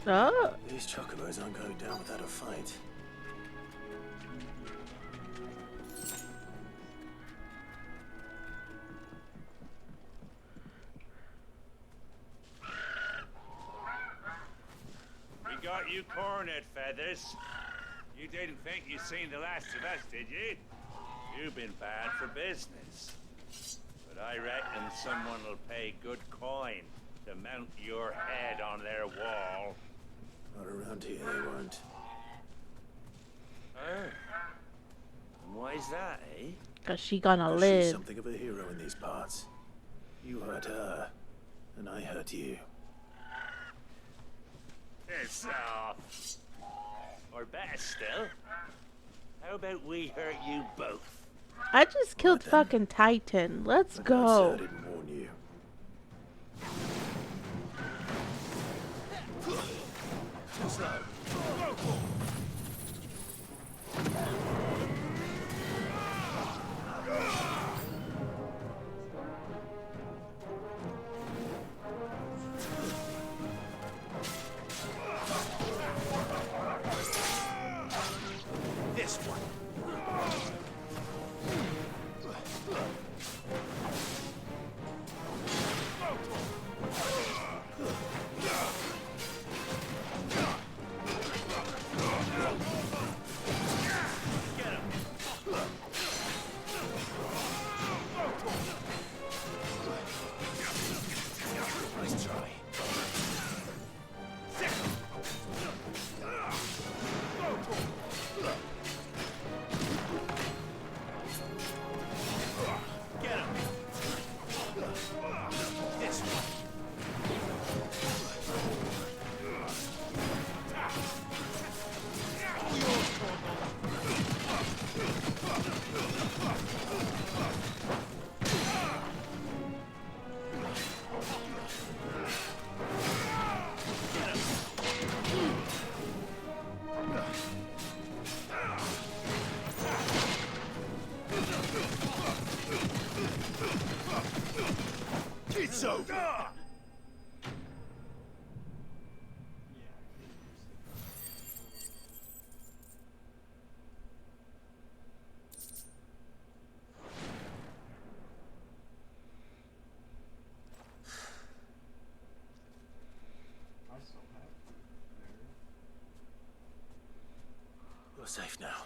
Speaker 1: Oh!
Speaker 3: These chocobos aren't going down without a fight.
Speaker 16: We got you cornered, Feathers. You didn't think you'd seen the last of us, did you? You've been bad for business. But I reckon someone will pay good coin to mount your head on their wall.
Speaker 3: Not around here, they won't.
Speaker 16: Oh. And why's that, eh?
Speaker 1: 'Cause she gonna
Speaker 3: She's
Speaker 1: live.
Speaker 3: something of a hero in these parts. You hurt her, and I hurt you.
Speaker 16: Piss off. Or better still, how about we hurt you both?
Speaker 1: I just killed fucking Titan. Let's go.
Speaker 3: I didn't warn you.
Speaker 16: This one.
Speaker 3: Nice try.
Speaker 16: Get him. This one.
Speaker 3: It's over. You're safe now.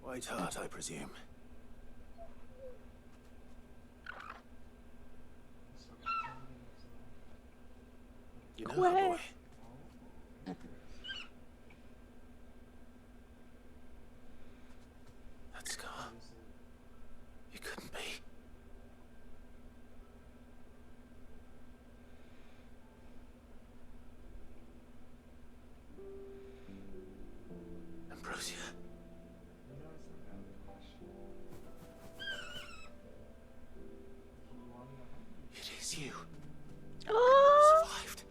Speaker 3: White Heart, I presume. You know her, boy. That scar. It couldn't be. Ambrosia. It is you.
Speaker 1: Oh!
Speaker 3: You survived.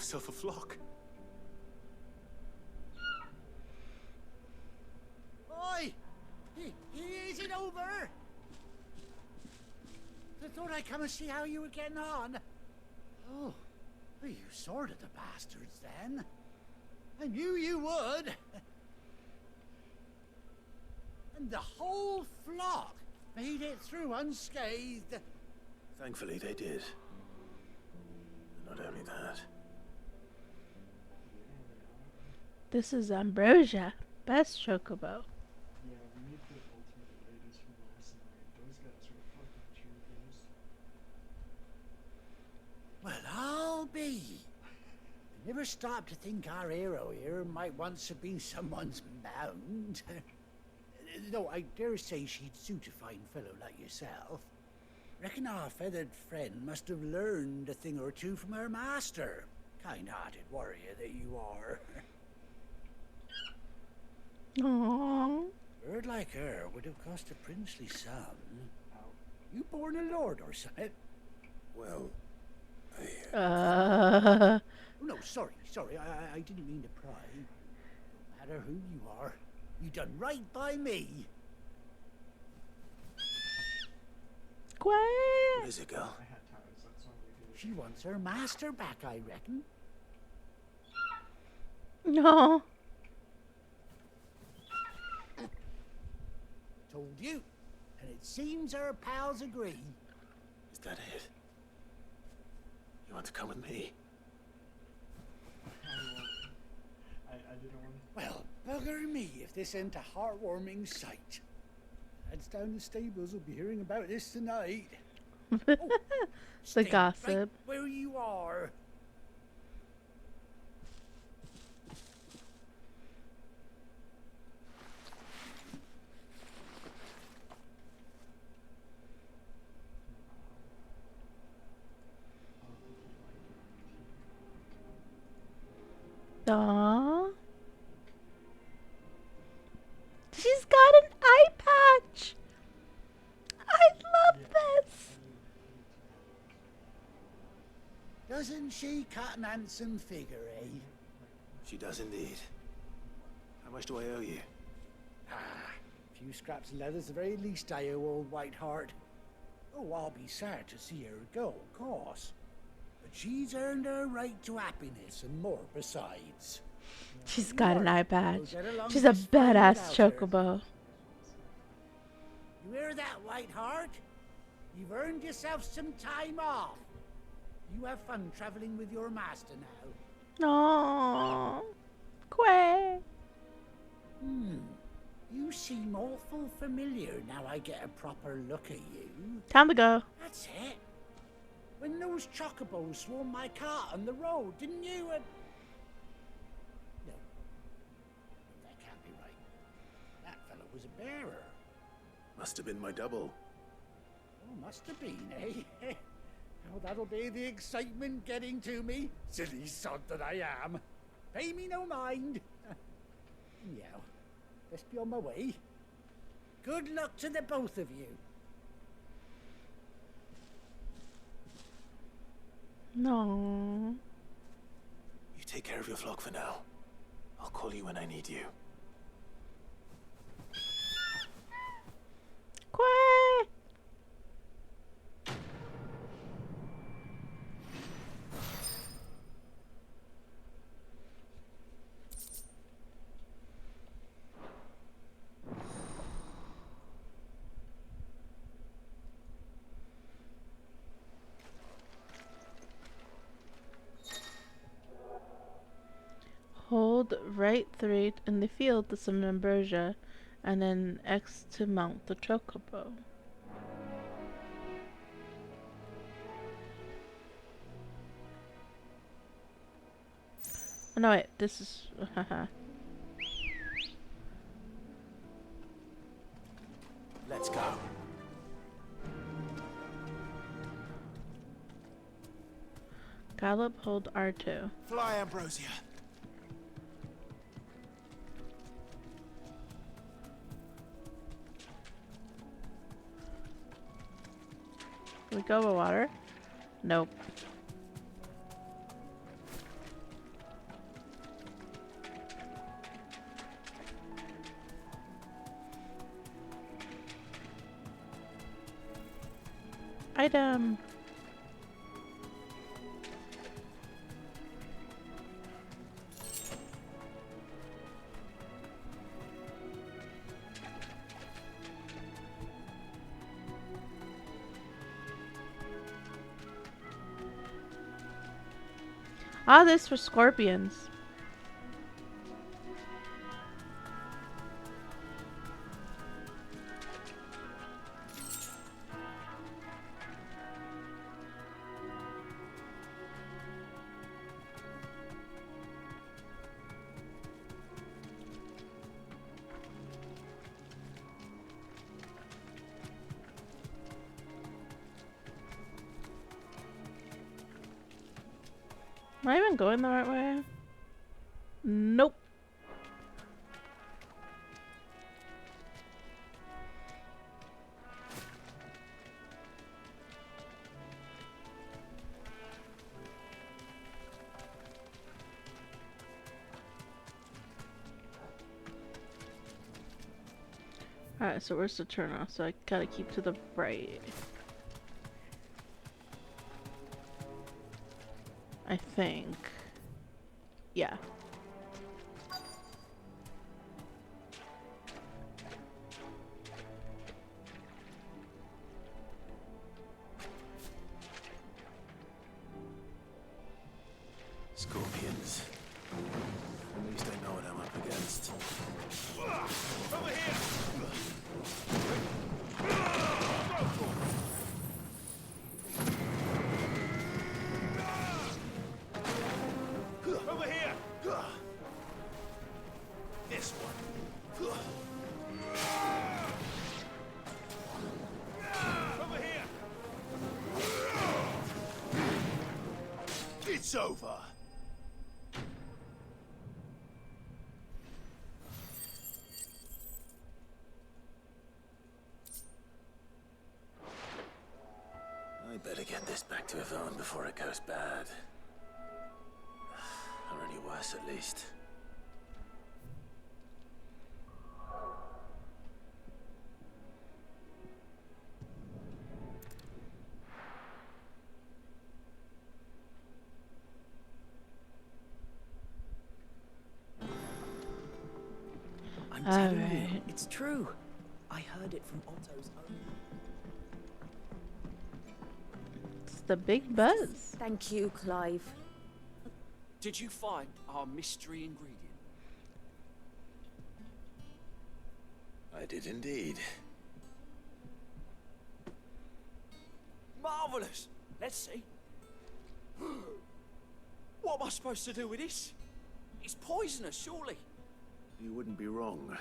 Speaker 3: myself a flock.
Speaker 13: Oi! Is it over? I thought I'd come and see how you were getting on. Oh, well, you sorted the bastards then. I knew you would. And the whole flock made it through unscathed.
Speaker 3: Thankfully, they did. And not only that.
Speaker 1: This is Ambrosia, best chocobo.
Speaker 15: Yeah, we need the ultimate ladies from last night. Those guys were fucking troopers.
Speaker 13: Well, I'll be. I never stopped to think our hero here might once have been someone's mount. Though I dare say she'd suit a fine fellow like yourself. Reckon our feathered friend must have learned a thing or two from her master. Kind-hearted warrior that you are.
Speaker 1: Aww.
Speaker 13: A bird like her would have cost a princely sum. You born a lord or something?
Speaker 3: Well,
Speaker 13: Oh, no, sorry. I didn't mean to pry. No matter who you are, you done right by me.
Speaker 1: What
Speaker 3: is it, girl?
Speaker 13: She wants her master back, I reckon.
Speaker 1: No.
Speaker 13: Told you. And it seems her pals agree.
Speaker 3: Is that it? You want to come with me?
Speaker 15: I didn't want to.
Speaker 13: Well, bugger me if this ain't a heartwarming sight. Lads down the stables will be hearing about this tonight.
Speaker 1: The
Speaker 13: Stay
Speaker 1: gossip.
Speaker 13: right where you are.
Speaker 1: Aww. She's got an eye patch. I love this.
Speaker 13: Doesn't she cut an handsome figure, eh?
Speaker 3: She does indeed. How much do I owe you?
Speaker 13: A few scraps of leather's the very least I owe old Whiteheart. Oh, I'll be sad to see her go, of course. But she's earned her right to happiness and more besides.
Speaker 1: She's got an eye patch.
Speaker 13: We'll get along
Speaker 1: She's a
Speaker 13: just fine
Speaker 1: badass
Speaker 13: without her.
Speaker 1: chocobo.
Speaker 13: You hear that, Whiteheart? You've earned yourself some time off. You have fun traveling with your master now.
Speaker 1: Aww. Quay.
Speaker 13: You seem awful familiar now I get a proper look at you.
Speaker 1: Time to go.
Speaker 13: That's it. When those chocobos swarmed my cart on the road, didn't you? No, that can't be right. That fellow was a bearer.
Speaker 3: Must have been my double.
Speaker 13: Oh, must have been, eh? Oh, that'll be the excitement getting to me. Silly sod that I am. Pay me no mind. Yeah, best be on my way. Good luck to the both of you.
Speaker 1: No.
Speaker 3: You take care of your flock for now. I'll call you when I need you.
Speaker 1: Quay. Hold right 3 in the field to summon Ambrosia, and then X to mount the chocobo. Oh, no, wait, this is.
Speaker 3: Let's go.
Speaker 1: Gallop, hold R2.
Speaker 3: Fly, Ambrosia.
Speaker 1: Can we go with water? Nope. item. Ah, this for scorpions. Am I even going the right way? Nope. Alright, so where's the turn off? So I gotta keep to the right. I think. Yeah.
Speaker 3: Scorpions. At least I know what I'm up against.
Speaker 16: Over here! Over here! This one. Over here!
Speaker 3: It's over! I better get this back to Yvonne before it goes bad. Or any worse, at least.
Speaker 6: I'm telling you,
Speaker 1: Alright.
Speaker 6: it's true. I heard it from Otto's own.
Speaker 1: It's the big buzz.
Speaker 20: Thank you, Clive.
Speaker 21: Did you find our mystery ingredient?
Speaker 3: I did indeed.
Speaker 21: Marvelous! Let's see. What am I supposed to do with this? It's poisonous, surely.
Speaker 3: You wouldn't be wrong.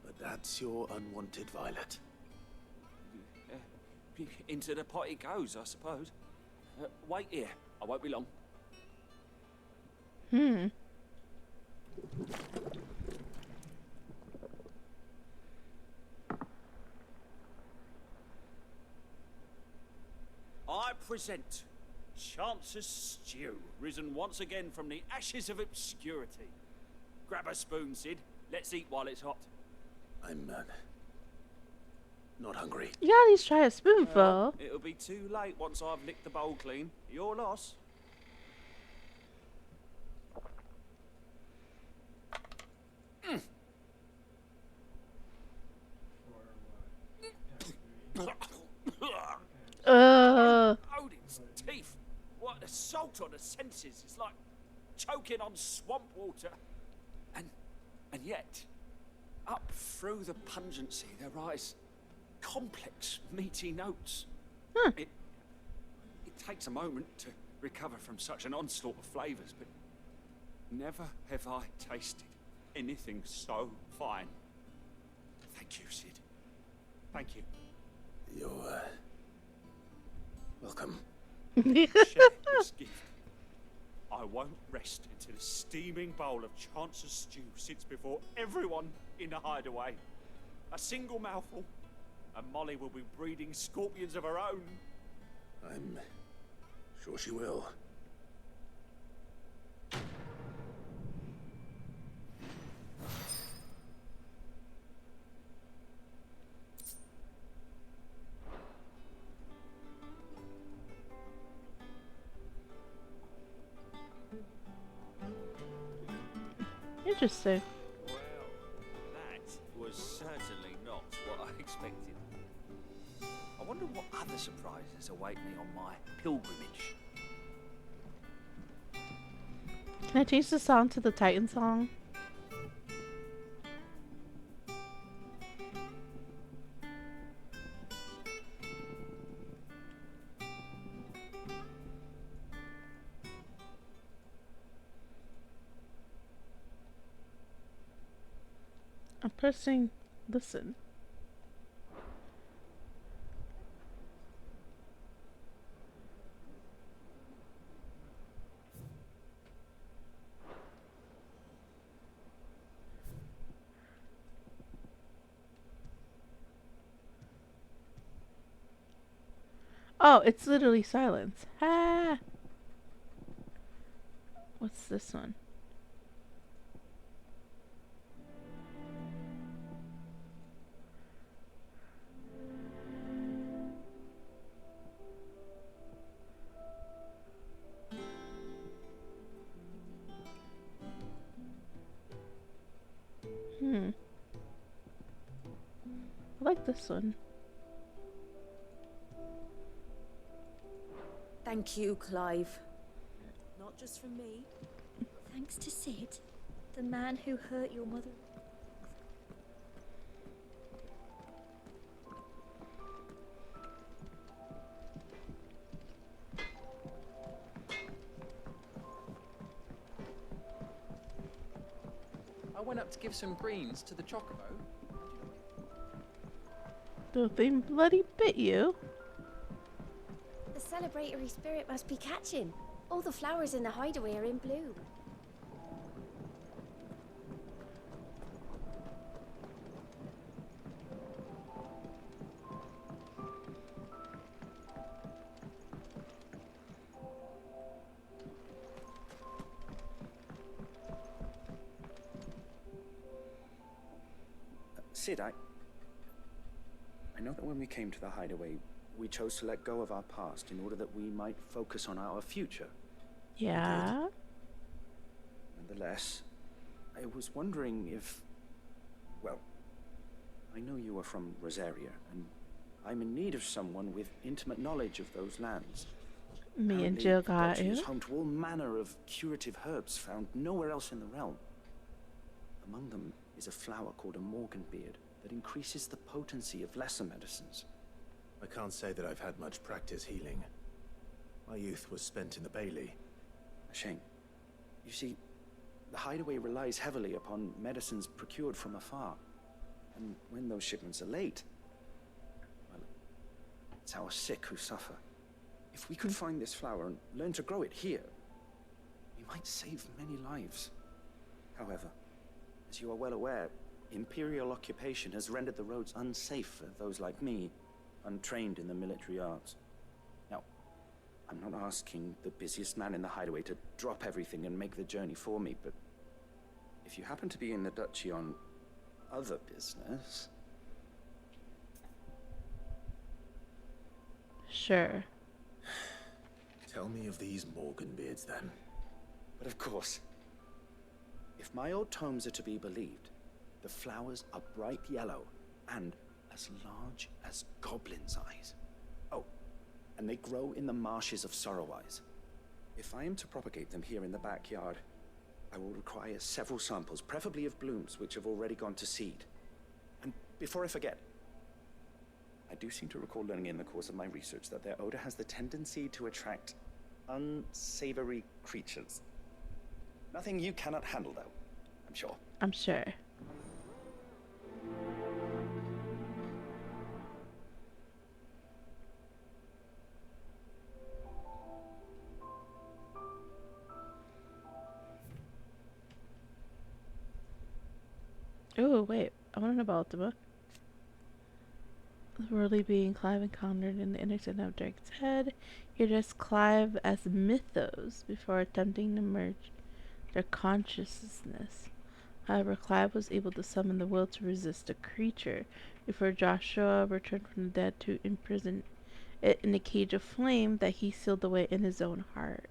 Speaker 3: But that's your unwanted violet.
Speaker 21: Into the pot it goes, I suppose. Wait here. I won't be long. I present Chance's Stew, risen once again from the ashes of obscurity. Grab a spoon, Sid. Let's eat while it's hot.
Speaker 3: I'm not hungry.
Speaker 1: You gotta at least try a spoonful.
Speaker 21: It'll be too late once I've licked the bowl clean. Your loss. Odin's teeth. What assault on the senses. It's like choking on swamp water. And yet, up through the pungency there rise complex, meaty notes. It takes a moment to recover from such an onslaught of flavors, but never have I tasted anything so fine. Thank you, Sid. Thank you.
Speaker 3: You're welcome.
Speaker 21: Share this gift. I won't rest until a steaming bowl of Chance's Stew sits before everyone in the hideaway. A single mouthful, and Molly will be breeding scorpions of her own.
Speaker 3: I'm sure she will.
Speaker 1: Interesting.
Speaker 21: Well, that was certainly not what I expected. I wonder what other surprises await me on my pilgrimage.
Speaker 1: Can I change the song to the Titan song? I'm pressing listen. Oh, it's literally silence. Ah! What's this one? I like this one.
Speaker 20: Thank you, Clive. Not just from me.
Speaker 12: Thanks to Sid, the man who hurt your mother.
Speaker 4: I went up to give some greens to the chocobo.
Speaker 1: The thing bloody bit you.
Speaker 17: The celebratory spirit must be catching. All the flowers in the hideaway are in bloom.
Speaker 6: Sid, I know that when we came to the hideaway, we chose to let go of our past in order that we might focus on our future.
Speaker 1: Yeah.
Speaker 6: Nonetheless, I was wondering if... Well, I know you are from Rosaria, and I'm in need of someone with intimate knowledge of those lands.
Speaker 1: Me and Jill got
Speaker 6: Apparently,
Speaker 1: you.
Speaker 6: is home to all manner of curative herbs found nowhere else in the realm. Among them is a flower called a morganbeard that increases the potency of lesser medicines.
Speaker 3: I can't say that I've had much practice healing. My youth was spent in the Bailey.
Speaker 6: A shame. You see, the hideaway relies heavily upon medicines procured from afar. And when those shipments are late, well, it's our sick who suffer. If we could find this flower and learn to grow it here, we might save many lives. However, as you are well aware, Imperial occupation has rendered the roads unsafe for those like me, untrained in the military arts. Now, I'm not asking the busiest man in the hideaway to drop everything and make the journey for me, but if you happen to be in the duchy on other business...
Speaker 1: Sure.
Speaker 3: Tell me of these morganbeards, then.
Speaker 6: But of course, if my old tomes are to be believed, the flowers are bright yellow and as large as goblins' eyes. Oh, and they grow in the marshes of Sorrowise. If I am to propagate them here in the backyard, I will require several samples, preferably of blooms which have already gone to seed. And before I forget, I do seem to recall learning in the course of my research that their odor has the tendency to attract unsavory creatures. Nothing you cannot handle, though, I'm sure.
Speaker 1: I'm sure. Oh, wait. I want to know about the book. The worldly being Clive encountered in the intersection of Drake's Head. He addressed Clive as Mythos before attempting to merge their consciousness. However, Clive was able to summon the will to resist the creature before Joshua returned from the dead to imprison it in a cage of flame that he sealed away in his own heart.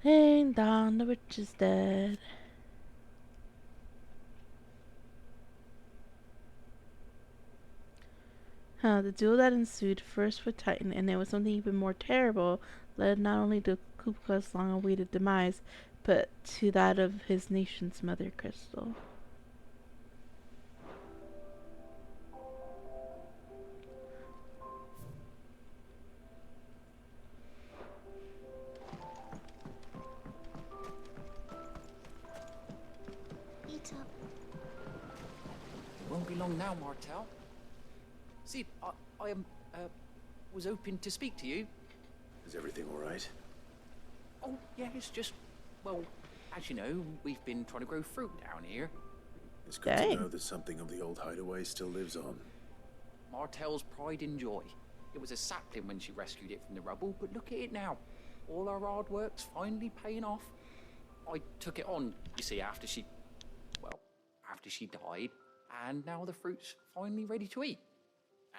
Speaker 1: Ding dong, the witch is dead. The duel that ensued first with Titan, and it was something even more terrible, led not only to Kupka's long-awaited demise, but to that of his nation's mother crystal.
Speaker 17: Eat up.
Speaker 4: It won't be long now, Martel. See, I was hoping to speak to you.
Speaker 3: Is everything all right?
Speaker 4: Oh, yeah, it's just, well, as you know, we've been trying to grow fruit down here.
Speaker 3: It's good to know that something of the old hideaway still lives on.
Speaker 4: Martel's pride and joy. It was a sapling when she rescued it from the rubble, but look at it now. All our hard work's finally paying off. I took it on, you see, after she died, and now the fruit's finally ready to eat.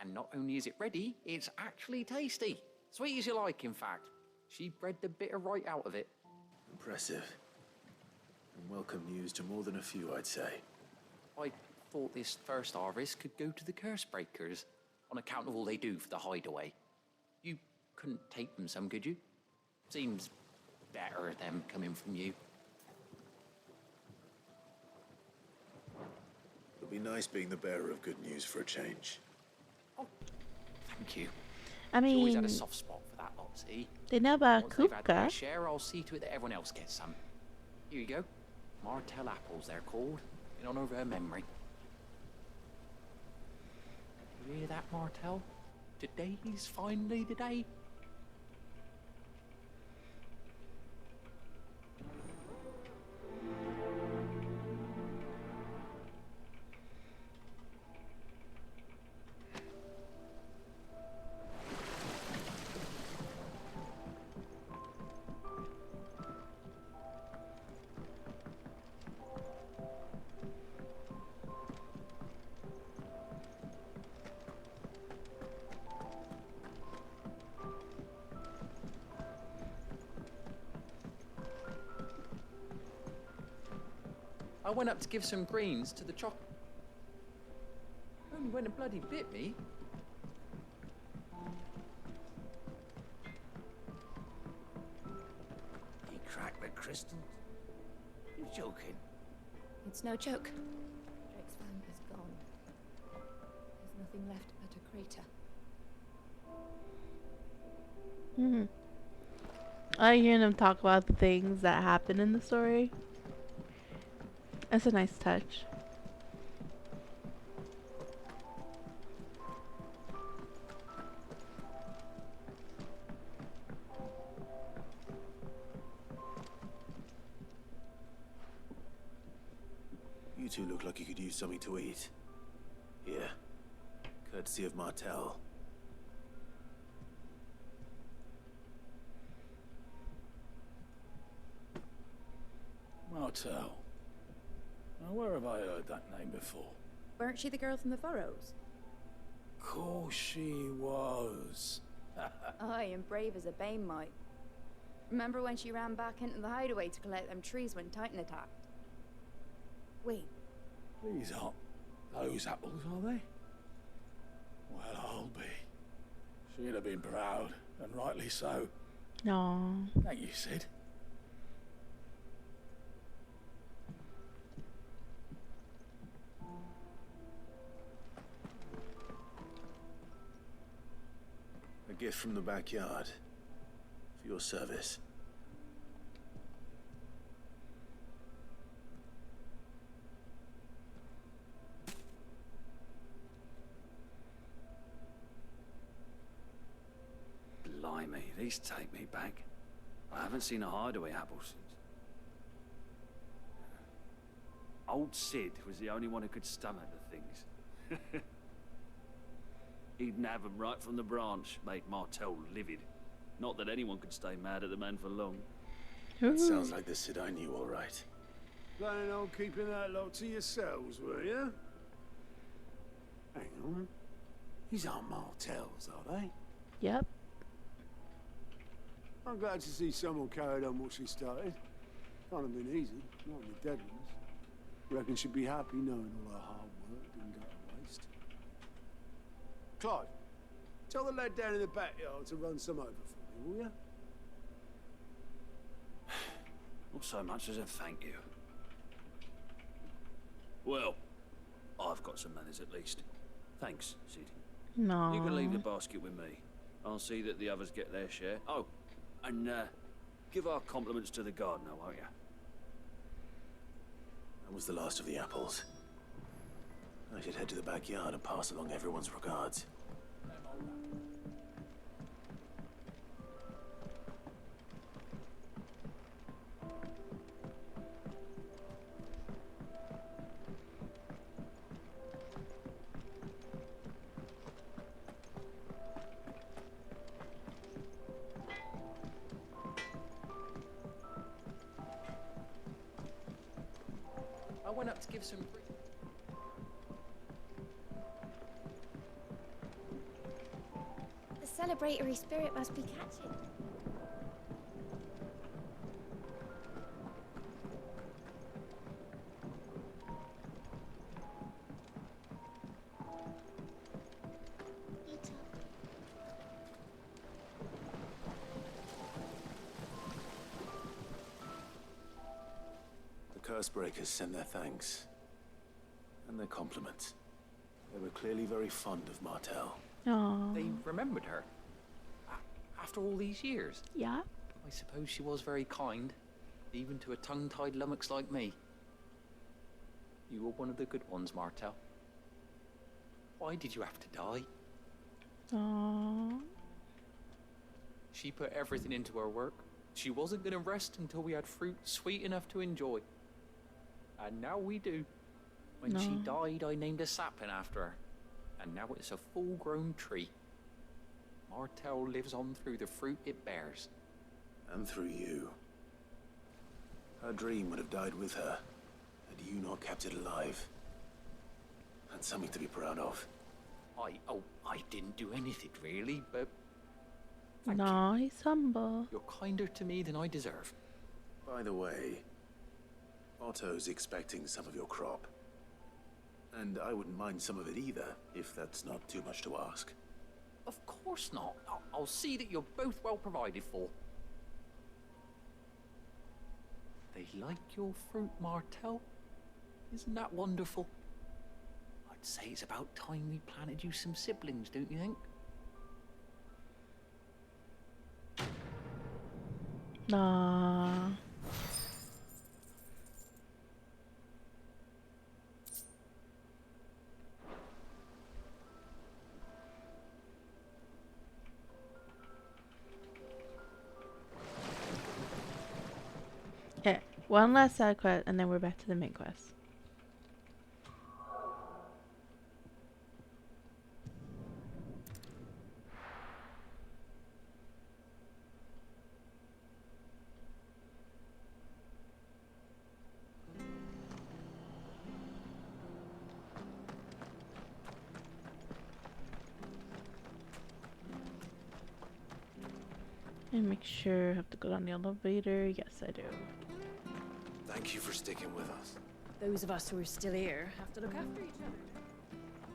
Speaker 4: And not only is it ready, it's actually tasty. Sweet as you like, in fact. She bred the bitter right out of it.
Speaker 3: Impressive. And welcome news to more than a few, I'd say.
Speaker 4: I thought this first harvest could go to the curse breakers, on account of all they do for the hideaway. You couldn't take them some, could you? Seems better them coming from you.
Speaker 3: It'll be nice being the bearer of good news for a change.
Speaker 4: Thank you.
Speaker 1: I mean,
Speaker 4: She always had a soft spot for that lot, see?
Speaker 1: they know about
Speaker 4: Once they've had their
Speaker 1: Kupka.
Speaker 4: share, I'll see to it that everyone else gets some. Here you go. Martel apples, they're called, in honor of her memory. You hear that, Martel? Today's finally the day. I went up to give some greens to the choc. Only went and bloody bit me.
Speaker 18: You cracked the crystals? You joking?
Speaker 17: It's no joke. Drake's fang is gone. There's nothing left but a crater.
Speaker 1: I like hearing them talk about the things that happen in the story. That's a nice touch.
Speaker 3: You two look like you could use something to eat. Here. Courtesy of Martel.
Speaker 19: Martel. Now, where have I heard that name before?
Speaker 2: Weren't she the girl from the furrows?
Speaker 19: Course she was.
Speaker 2: Aye, and brave as a bane might. Remember when she ran back into the hideaway to collect them trees when Titan attacked? Wait.
Speaker 19: These aren't those apples, are they? Well, I'll be. She'd have been proud, and rightly so.
Speaker 1: No.
Speaker 19: Thank you, Sid.
Speaker 3: A gift from the backyard. For your service.
Speaker 21: Blimey, these take me back. I haven't seen a hideaway apple since. Old Sid was the only one who could stomach the things. He'd nab 'em right from the branch, made Martel livid. Not that anyone could stay mad at the man for long.
Speaker 3: That sounds like the Sid I knew, all right.
Speaker 9: Planning on keeping that lot to yourselves, were you?
Speaker 10: Hang on. These aren't Martels, are they?
Speaker 1: Yep.
Speaker 5: I'm glad to see someone carried on what she started. Can't have been easy, not in the dead ones. Reckon she'd be happy knowing all her hard work didn't go to waste. Clive, tell the lad down in the backyard to run some over for me, will ya?
Speaker 21: Not so much as a thank you. Well, I've got some manners at least. Thanks, Sid.
Speaker 1: No.
Speaker 21: You can leave the basket with me. I'll see that the others get their share. Oh, and give our compliments to the gardener, won't you?
Speaker 3: That was the last of the apples. I should head to the backyard and pass along everyone's regards.
Speaker 4: I went up to give some...
Speaker 17: The celebratory spirit must be catching.
Speaker 3: The Cursebreakers sent their thanks. And their compliments. They were clearly very fond of Martel.
Speaker 1: Aww.
Speaker 4: They remembered her. After all these years.
Speaker 1: Yeah.
Speaker 4: I suppose she was very kind, even to a tongue-tied lummox like me. You were one of the good ones, Martel. Why did you have to die?
Speaker 1: Aww.
Speaker 4: She put everything into her work. She wasn't going to rest until we had fruit sweet enough to enjoy. And now we do. When she died, I named a sapling after her. And now it's a full-grown tree. Martel lives on through the fruit it bears.
Speaker 3: And through you. Her dream would have died with her, had you not kept it alive. That's something to be proud of.
Speaker 4: I didn't do anything really, but...
Speaker 1: No, he's humble.
Speaker 4: You're kinder to me than I deserve.
Speaker 3: By the way, Otto's expecting some of your crop. And I wouldn't mind some of it either, if that's not too much to ask.
Speaker 4: Of course not. I'll see that you're both well provided for. They like your fruit, Martel. Isn't that wonderful? I'd say it's about time we planted you some siblings, don't you think?
Speaker 1: Nah. Okay, one last side quest and then we're back to the main quest. And make sure I have to go down the elevator. Yes, I do.
Speaker 3: Thank you for sticking with us.
Speaker 20: Those of us who are still here have to look after each other.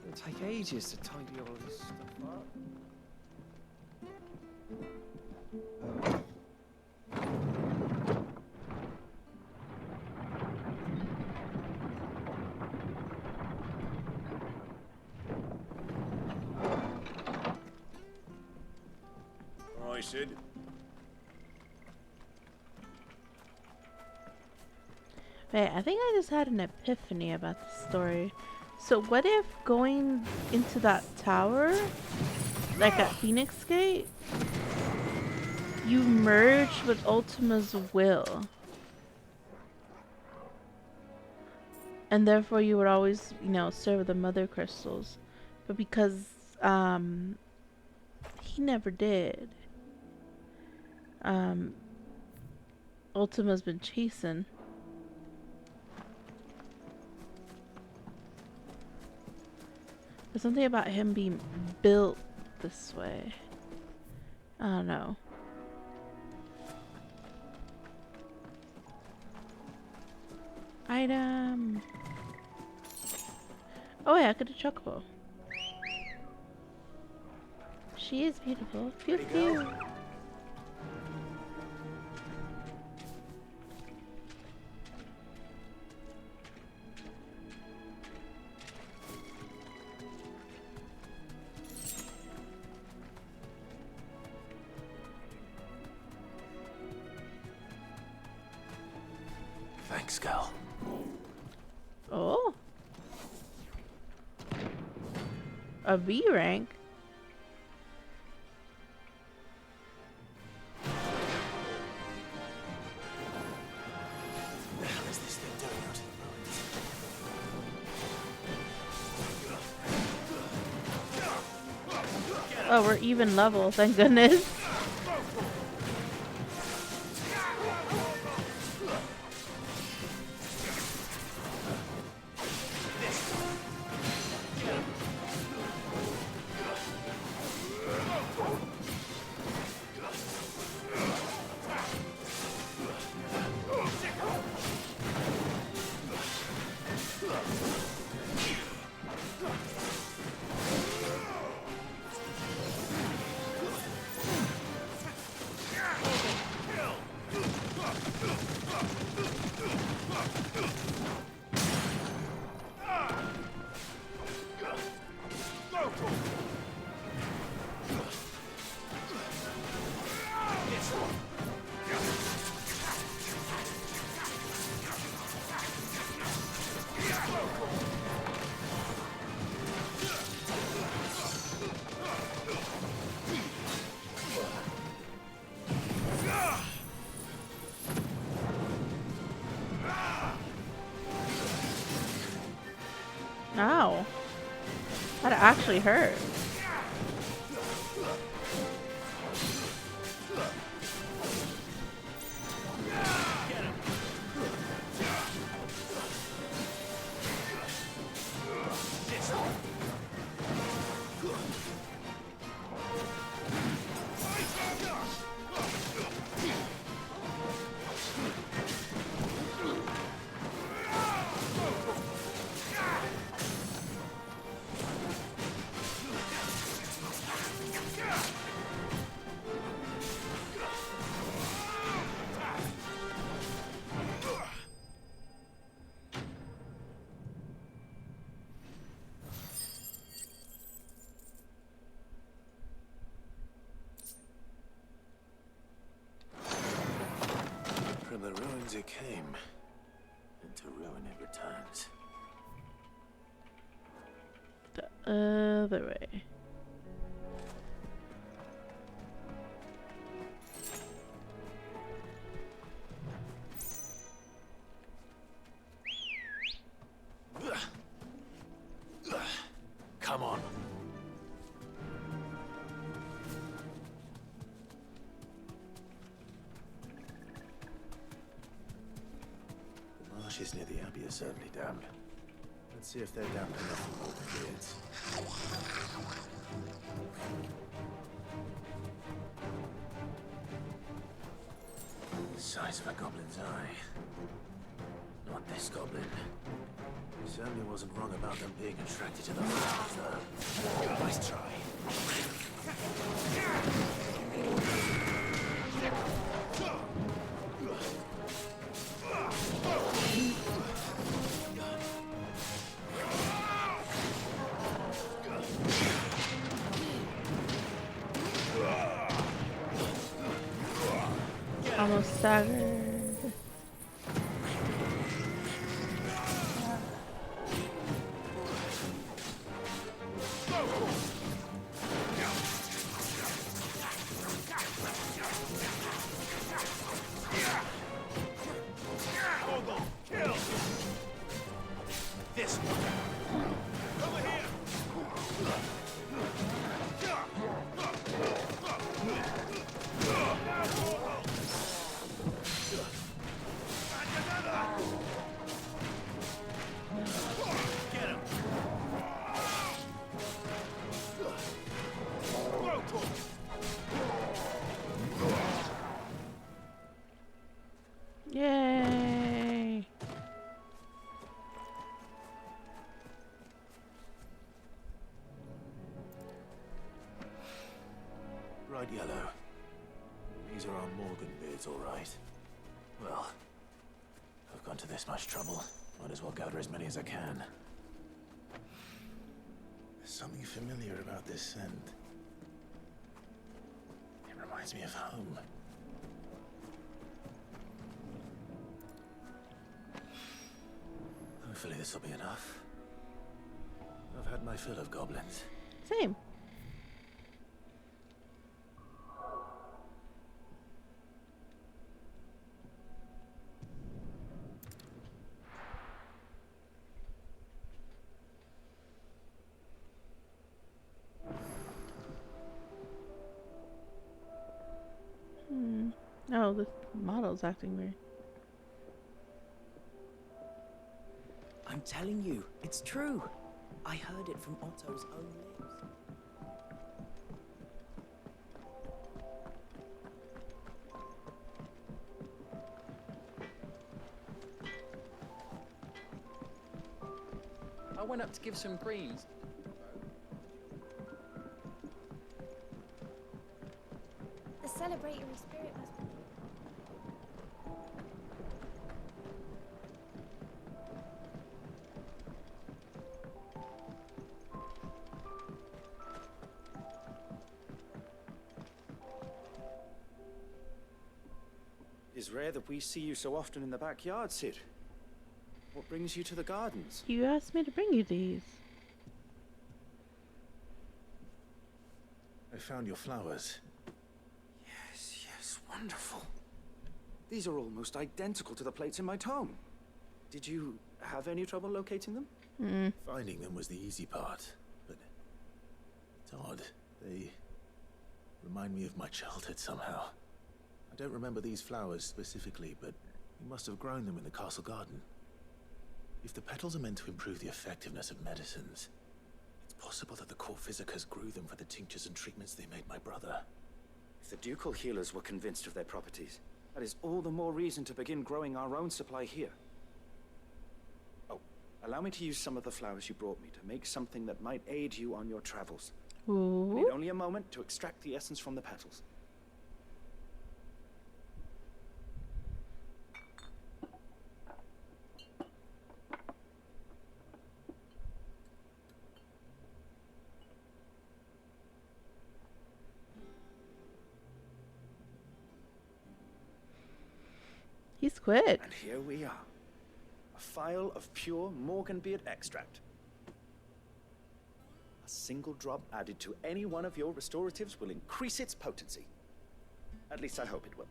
Speaker 21: It'll take ages to tidy all this stuff up.
Speaker 5: All right, Sid.
Speaker 1: Wait, I think I just had an epiphany about the story. So what if going into that tower, like at Phoenix Gate, you merge with Ultima's will? And therefore you would always, you know, serve the mother crystals. But because he never did. Ultima's been chasing. There's something about him being built this way. I don't know. item. Oh yeah, I got a chocobo. She is beautiful. Pew pew.
Speaker 3: Thanks, Gal.
Speaker 1: Oh. A B rank.
Speaker 3: The hell is this thing doing out in the ruins?
Speaker 1: Oh, we're even level, thank goodness. Ow. That actually hurt.
Speaker 3: From the ruins it came, and to ruin it returns.
Speaker 1: The other way.
Speaker 3: Come on. The marshes near the Abbey are certainly damp. Let's see if they're damp enough for more beards. The size of a goblin's eye. Not this goblin. He certainly wasn't wrong about them being attracted to the flowers, though. Nice try.
Speaker 1: Almost staggered.
Speaker 3: This one. Over here. Get him.
Speaker 1: Yay!
Speaker 3: it's all right. Well, I've gone to this much trouble. Might as well gather as many as I can. There's something familiar about this scent. It reminds me of home. Hopefully this will be enough. I've had my fill of goblins.
Speaker 1: Same. Oh, the model's acting weird.
Speaker 6: I'm telling you, it's true. I heard it from Otto's own lips.
Speaker 4: I went up to give some greens.
Speaker 17: The celebratory spirit must be...
Speaker 8: It's rare that we see you so often in the backyard, Sid. What brings you to the gardens?
Speaker 1: You asked me to bring you these.
Speaker 3: I found your flowers.
Speaker 8: Yes, wonderful. These are almost identical to the plates in my tome. Did you have any trouble locating them?
Speaker 3: Finding them was the easy part, but it's odd. They remind me of my childhood somehow. I don't remember these flowers specifically, but you must have grown them in the castle garden. If the petals are meant to improve the effectiveness of medicines, it's possible that the court physicers grew them for the tinctures and treatments they made my brother.
Speaker 8: If the ducal healers were convinced of their properties, that is all the more reason to begin growing our own supply here. Oh, allow me to use some of the flowers you brought me to make something that might aid you on your travels.
Speaker 1: Ooh.
Speaker 8: I need only a moment to extract the essence from the petals.
Speaker 1: He's quick.
Speaker 8: And here we are. A phial of pure Morganbeard extract. A single drop added to any one of your restoratives will increase its potency. At least I hope it will.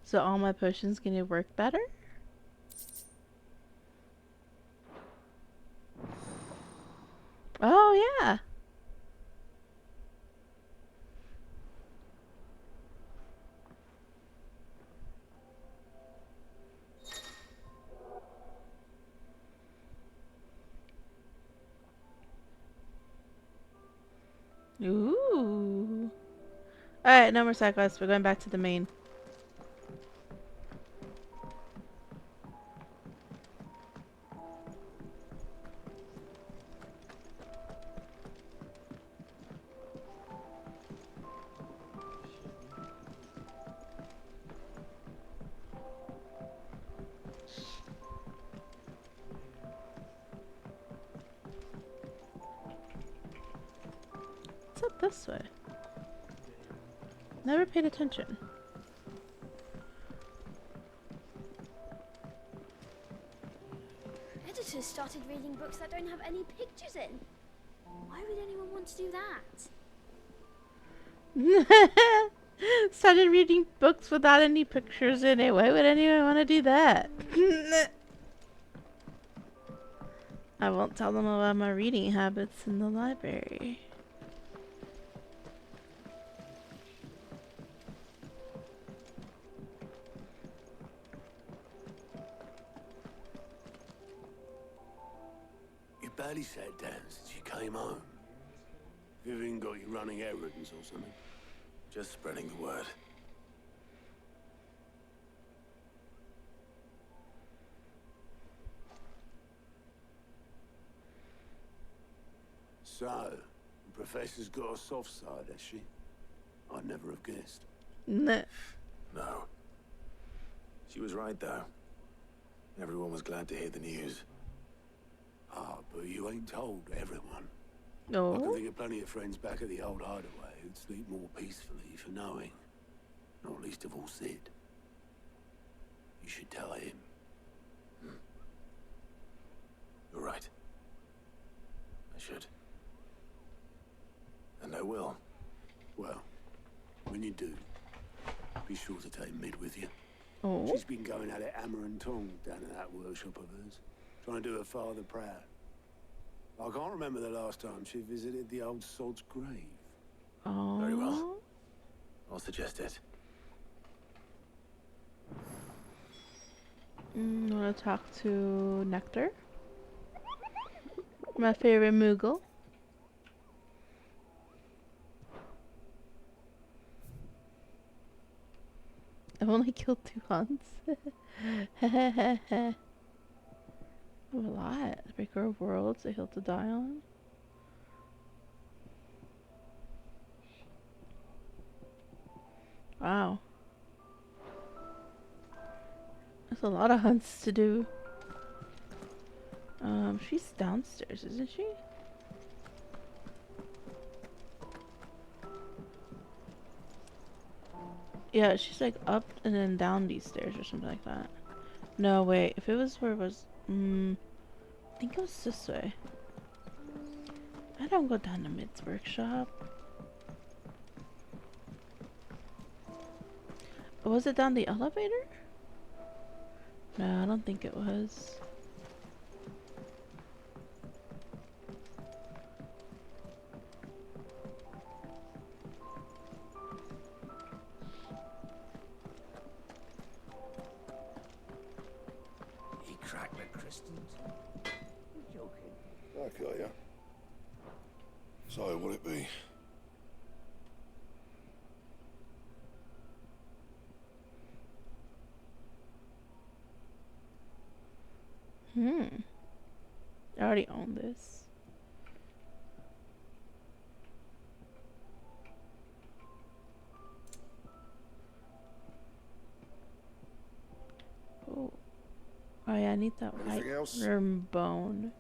Speaker 1: So all my potions gonna work better? Oh yeah. Ooh. Alright, no more side quests. We're going back to the main. What's up this way? Never paid attention.
Speaker 17: Editors started reading books that don't have any pictures in. Why would anyone want to do that?
Speaker 1: Started reading books without any pictures in it. Why would anyone want to do that? I won't tell them about my reading habits in the library.
Speaker 5: You barely sat down since you came home. Vivian got you running errands or something?
Speaker 3: Just spreading the word.
Speaker 5: So, Professor's got a soft side, has she? I'd never have guessed.
Speaker 1: Nah.
Speaker 3: No. She was right, though. Everyone was glad to hear the news.
Speaker 5: Ah, but you ain't told everyone.
Speaker 1: No.
Speaker 5: I can think of plenty of friends back at the old hideaway who'd sleep more peacefully for knowing. Not least of all Sid. You should tell him.
Speaker 3: You're right. I should. And I will.
Speaker 5: Well, when you do, be sure to take Mid with you.
Speaker 1: Oh.
Speaker 5: She's been going at it hammer and tongs down in that workshop of hers, trying to do her father proud. I can't remember the last time she visited the old sod's grave.
Speaker 1: Oh.
Speaker 3: Very well. I'll suggest it.
Speaker 1: Wanna talk to Nectar? My favorite Moogle. I've only killed 2 hunts. A lot. Breaker of Worlds, a hill to die on. Wow. There's a lot of hunts to do. She's downstairs, isn't she? Yeah, she's like up and then down these stairs or something like that. No, wait. If it was where it was... I think it was this way. I don't go down to Mid's workshop. Was it down the elevator? No, I don't think it was.
Speaker 18: He cracked the crystals. You're joking.
Speaker 11: I got ya. So, will it be?
Speaker 1: I already own this. Oh. Oh yeah, I need that
Speaker 11: Anything
Speaker 1: white
Speaker 11: else?
Speaker 1: worm bone.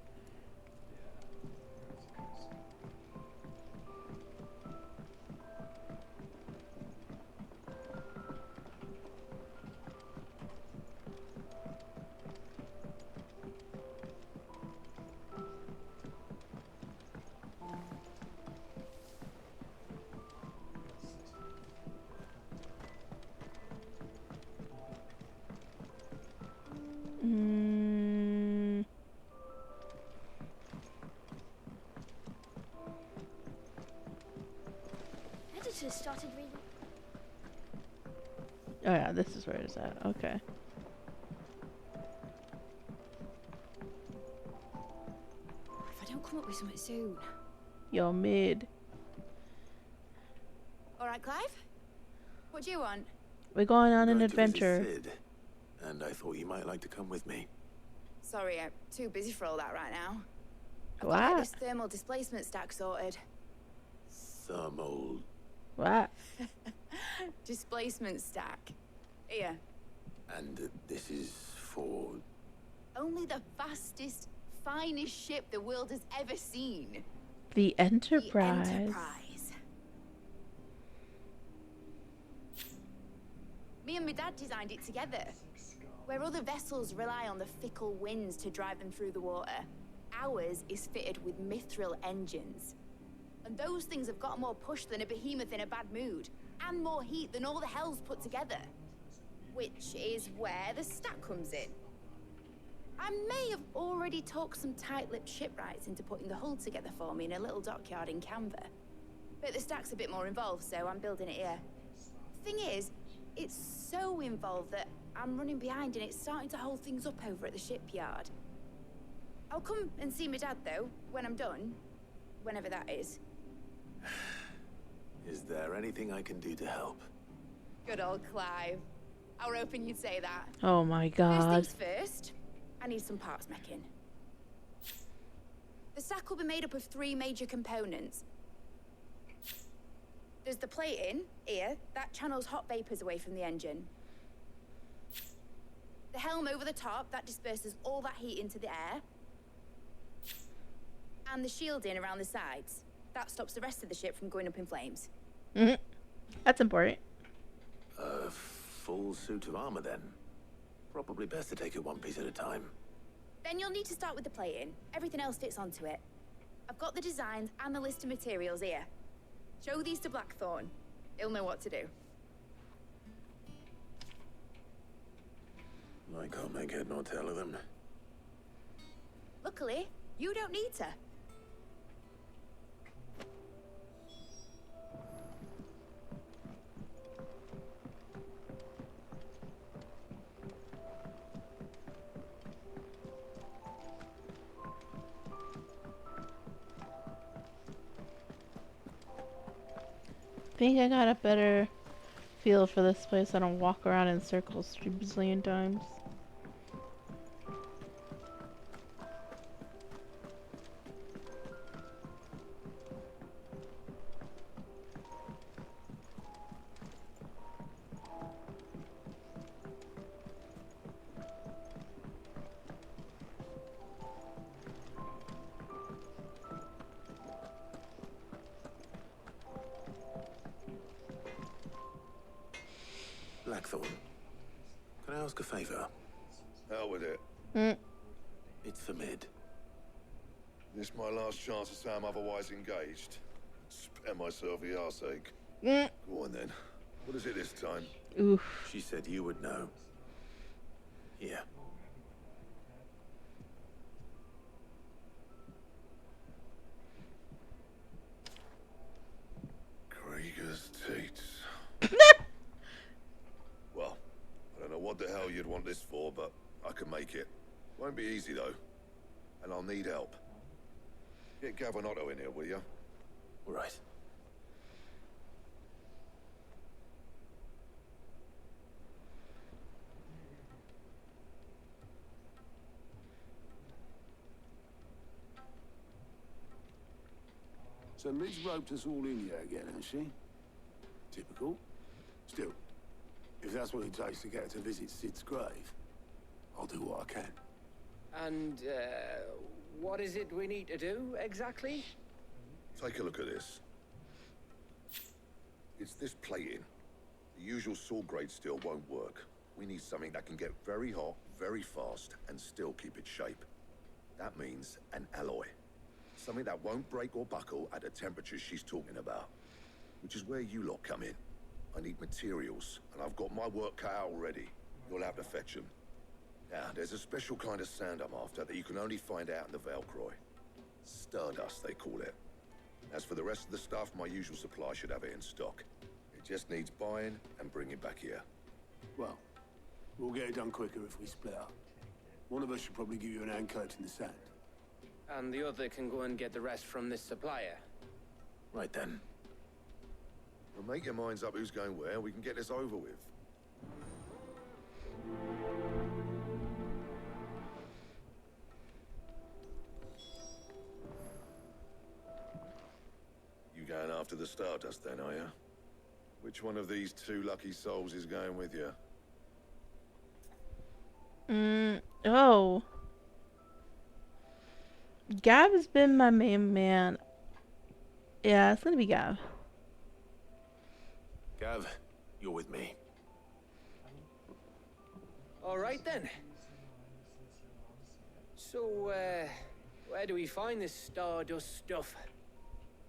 Speaker 17: Editor started reading.
Speaker 1: Oh yeah, this is where it's at. Okay.
Speaker 2: If I don't come up with something soon.
Speaker 1: Yo, Mid.
Speaker 2: All right, Clive. What do you want?
Speaker 1: We're going on an
Speaker 3: Going to visit
Speaker 1: adventure.
Speaker 3: Sid, and I thought you might like to come with me.
Speaker 2: Sorry, I'm too busy for all that right now. I've got
Speaker 1: What?
Speaker 2: like, this thermal displacement stack sorted.
Speaker 3: Thermal.
Speaker 1: What?
Speaker 2: Displacement stack. Here.
Speaker 3: And this is for...
Speaker 2: Only the fastest, finest ship the world has ever seen.
Speaker 1: The Enterprise.
Speaker 2: The Enterprise. Me and my dad designed it together. Where other vessels rely on the fickle winds to drive them through the water, ours is fitted with mithril engines. And those things have got more push than a behemoth in a bad mood, and more heat than all the hells put together. Which is where the stack comes in. I may have already talked some tight-lipped shipwrights into putting the hull together for me in a little dockyard in Canva. But the stack's a bit more involved, so I'm building it here. Thing is, it's so involved that I'm running behind and it's starting to hold things up over at the shipyard. I'll come and see my dad, though, when I'm done. Whenever that is.
Speaker 3: Is there anything I can do to help?
Speaker 2: Good old Clive. I were hoping you'd say that.
Speaker 1: Oh my god.
Speaker 2: First things first, I need some parts making. The stack will be made up of 3 major components. There's the plating, here, that channels hot vapors away from the engine. The helm over the top, that disperses all that heat into the air. And the shielding around the sides, that stops the rest of the ship from going up in flames.
Speaker 1: That's important.
Speaker 3: A full suit of armor, then. Probably best to take it one piece at a time.
Speaker 2: Then you'll need to start with the plating. Everything else fits onto it. I've got the designs and the list of materials here. Show these to Blackthorn. He'll know what to do.
Speaker 3: I can't make head nor tail of them.
Speaker 2: Luckily, you don't need to.
Speaker 1: I think I got a better feel for this place. I don't walk around in circles 3 bazillion times.
Speaker 3: Blackthorn, can I ask a favor?
Speaker 11: Hell with it.
Speaker 3: It's for Mid.
Speaker 11: This my last chance to say I'm otherwise engaged. Spare myself the arseache. Go on then. What is it this time?
Speaker 1: Oof.
Speaker 3: She said you would know. Here.
Speaker 11: Krieger's teats. Well, I don't know what the hell you'd want this for, but I can make it. Won't be easy though. And I'll need help. Get Gavin-Otto in here, will you?
Speaker 3: All right.
Speaker 5: So Mid's roped us all in here again, has she? Typical. Still, if that's what it takes to get her to visit Sid's grave, I'll do what I can.
Speaker 14: And, what is it we need to do, exactly?
Speaker 11: Take a look at this. It's this plating. The usual sword-grade steel won't work. We need something that can get very hot, very fast, and still keep its shape. That means an alloy. Something that won't break or buckle at the temperatures she's talking about. Which is where you lot come in. I need materials, and I've got my work cut out already. You'll have to fetch them. Now, there's a special kind of sand I'm after that you can only find out in the Velcroy. Stardust, they call it. As for the rest of the stuff, my usual supply should have it in stock. It just needs buying and bringing back here.
Speaker 5: Well, we'll get it done quicker if we split up. One of us should probably give you an hand coat in the sand.
Speaker 14: And the other can go and get the rest from this supplier.
Speaker 3: Right then.
Speaker 11: Well, make your minds up who's going where, we can get this over with. You going after the Stardust then, are you? Which one of these two lucky souls is going with you?
Speaker 1: Oh. Gav has been my main man. Yeah, it's gonna be Gav.
Speaker 3: Gav, you're with me.
Speaker 14: All right then. So, where do we find this Stardust stuff?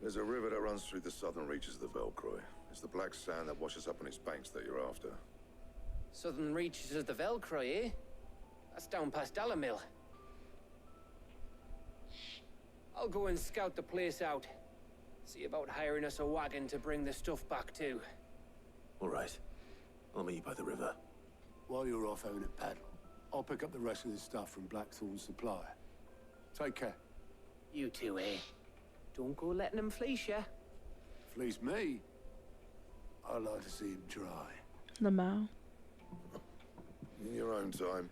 Speaker 11: There's a river that runs through the southern reaches of the Velcroy. It's the black sand that washes up on its banks that you're after.
Speaker 14: Southern reaches of the Velcroy, eh? That's down past Dalamil. I'll go and scout the place out. See about hiring us a wagon to bring the stuff back to.
Speaker 3: All right. I'll meet you by the river.
Speaker 5: While you're off having a paddle, I'll pick up the rest of the stuff from Blackthorn's supplier. Take care.
Speaker 14: You two, eh? Don't go letting him fleece ya.
Speaker 5: Fleece me? I'd like to see him try.
Speaker 1: Lamau.
Speaker 11: In your own time.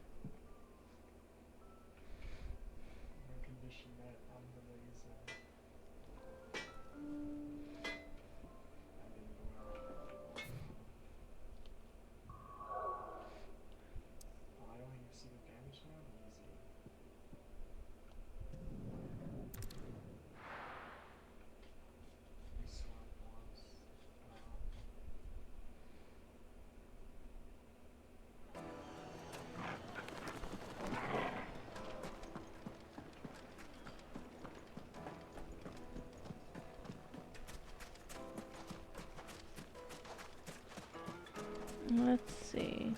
Speaker 1: Let's see.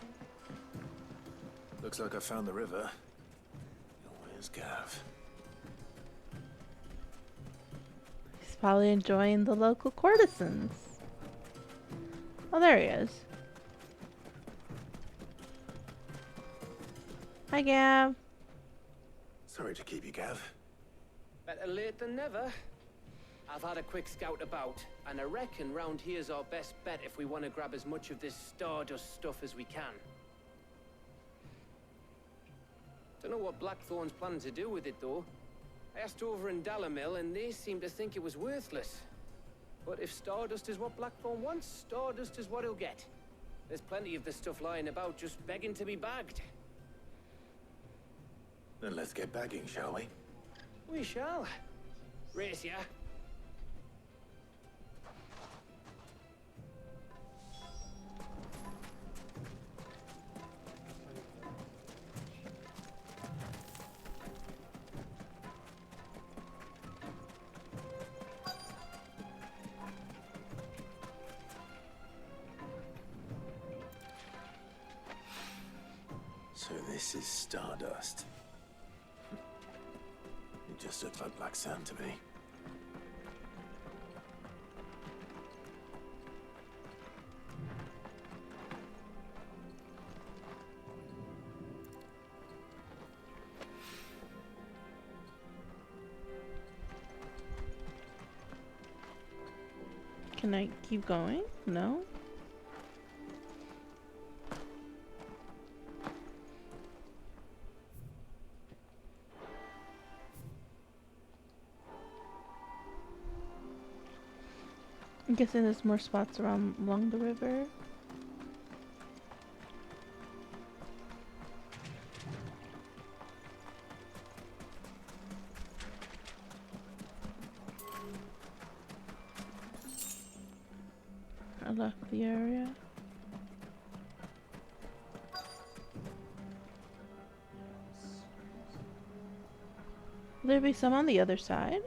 Speaker 3: Looks like I found the river. Where's Gav?
Speaker 1: He's probably enjoying the local courtesans. Oh, there he is. Hi, Gav.
Speaker 3: Sorry to keep you, Gav.
Speaker 14: Better late than never. I've had a quick scout about, and I reckon round here's our best bet if we want to grab as much of this Stardust stuff as we can. Don't know what Blackthorn's planning to do with it, though. I asked over in Dalamil, and they seem to think it was worthless. But if Stardust is what Blackthorn wants, Stardust is what he'll get. There's plenty of this stuff lying about, just begging to be bagged.
Speaker 3: Then let's get bagging, shall we?
Speaker 14: We shall. Race ya.
Speaker 3: So this is Stardust. It just looks like black sand to me.
Speaker 1: Can I keep going? No? I'm guessing there's more spots along the river. I left the area. Will there be some on the other side?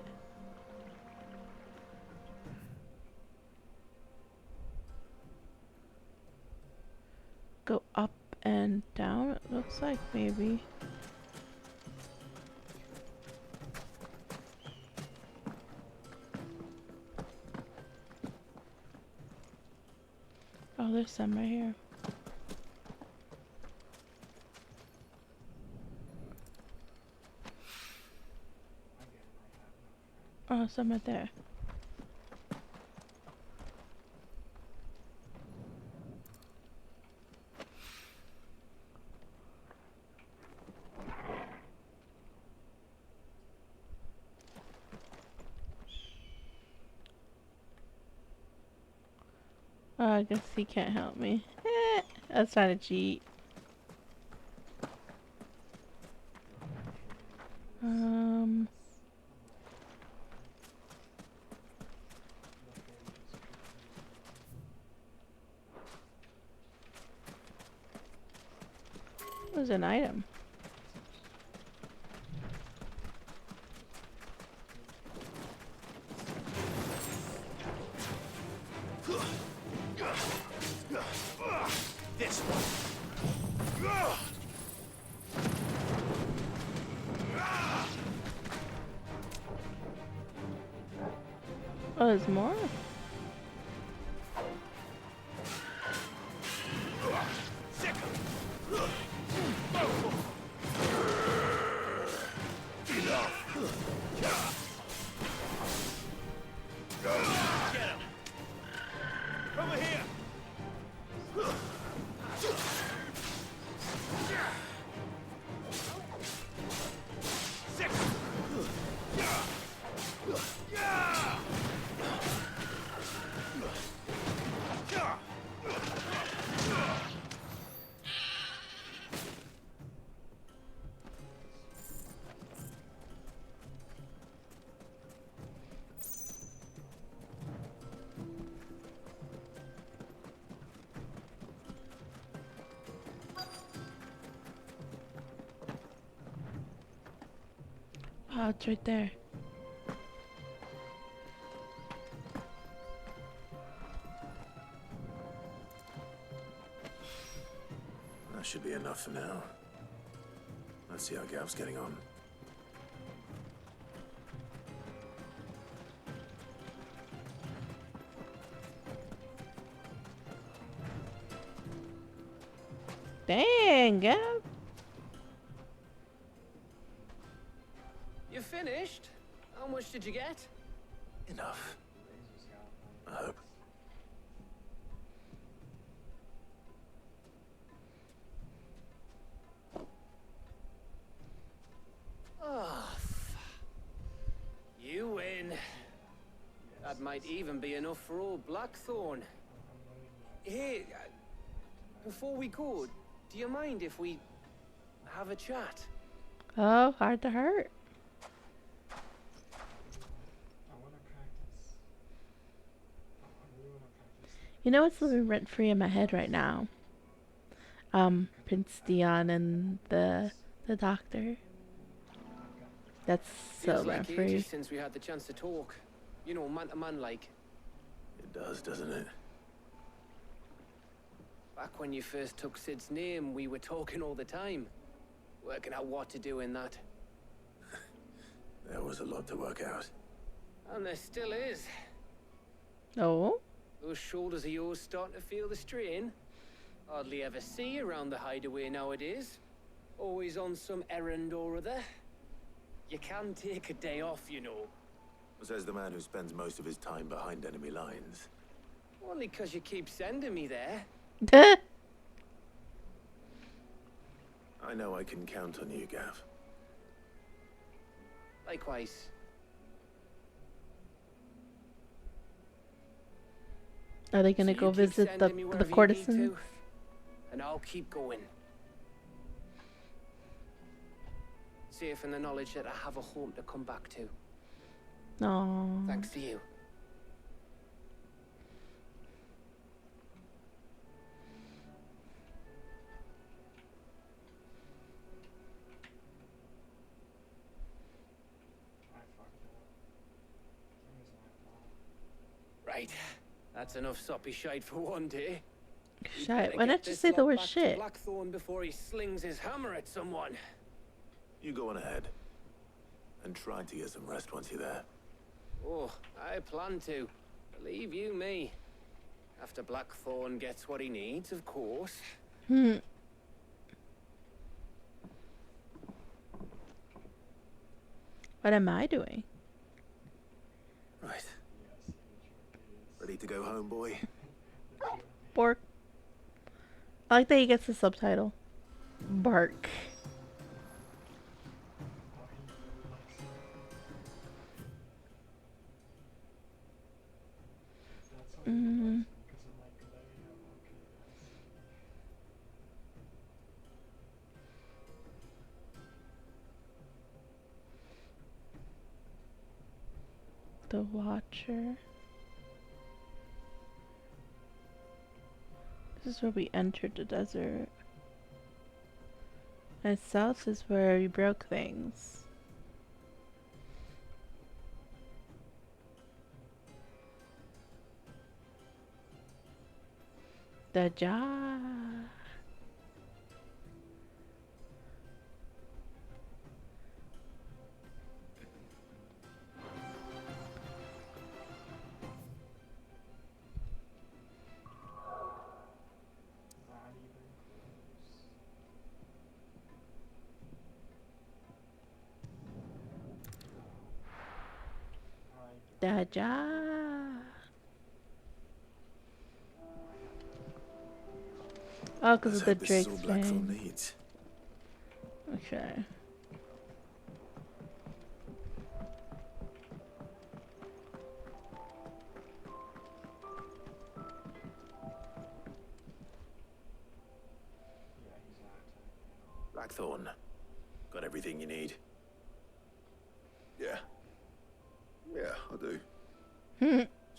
Speaker 1: Go up and down, it looks like, maybe. Oh, there's some right here. Oh, some right there. Oh, I guess he can't help me. That's not a cheat. What was an item?
Speaker 3: This one.
Speaker 1: Oh, there's more? Oh, it's right there.
Speaker 3: That should be enough for now. Let's see how Gav's getting on.
Speaker 1: Dang, Gav.
Speaker 14: You finished? How much did you get?
Speaker 3: Enough. I hope.
Speaker 14: Oh, you win. That might even be enough for old Blackthorn. Hey, before we go, do you mind if we have a chat?
Speaker 1: Oh, hard to hurt. You know what's living rent free in my head right now? Prince Dion and the doctor. That's so
Speaker 14: Feels
Speaker 1: rent
Speaker 14: like
Speaker 1: free.
Speaker 14: ages since we had the chance to talk. You know, man to man like.
Speaker 3: It does, doesn't it?
Speaker 14: Back when you first took Sid's name, we were talking all the time. Working out what to do in that.
Speaker 3: There was a lot to work out.
Speaker 14: And there still is.
Speaker 1: Oh?
Speaker 14: Those shoulders of yours starting to feel the strain. Hardly ever see you around the hideaway nowadays. Always on some errand or other. You can take a day off, you know.
Speaker 3: Says the man who spends most of his time behind enemy lines.
Speaker 14: Only 'cause you keep sending me there.
Speaker 3: I know I can count on you, Gav.
Speaker 14: Likewise.
Speaker 1: Are they gonna
Speaker 14: So
Speaker 1: go
Speaker 14: you keep
Speaker 1: visit
Speaker 14: sending me
Speaker 1: the
Speaker 14: wherever you need
Speaker 1: courtesans?
Speaker 14: to, and I'll keep going. Safe in the knowledge that I have a home to come back to.
Speaker 1: Aww.
Speaker 14: Thanks to you. Right. That's enough soppy shite for one day.
Speaker 1: Shite. Why not just say the word shit?
Speaker 14: Blackthorn before he slings his hammer at someone.
Speaker 3: You go on ahead. And try to get some rest once you're there.
Speaker 14: Oh, I plan to. Believe you me. After Blackthorn gets what he needs, of course.
Speaker 1: What am I doing?
Speaker 3: Right. Ready to go home, boy?
Speaker 1: Bork. I like that he gets the subtitle. Bark. The Watcher. This is where we entered the desert. And south is where we broke things. The jaw. The jaw. Oh, because of the Drake thing.
Speaker 3: Needs.
Speaker 1: Okay.
Speaker 3: Blackthorn. Got everything you need?
Speaker 11: Yeah. Yeah, I do.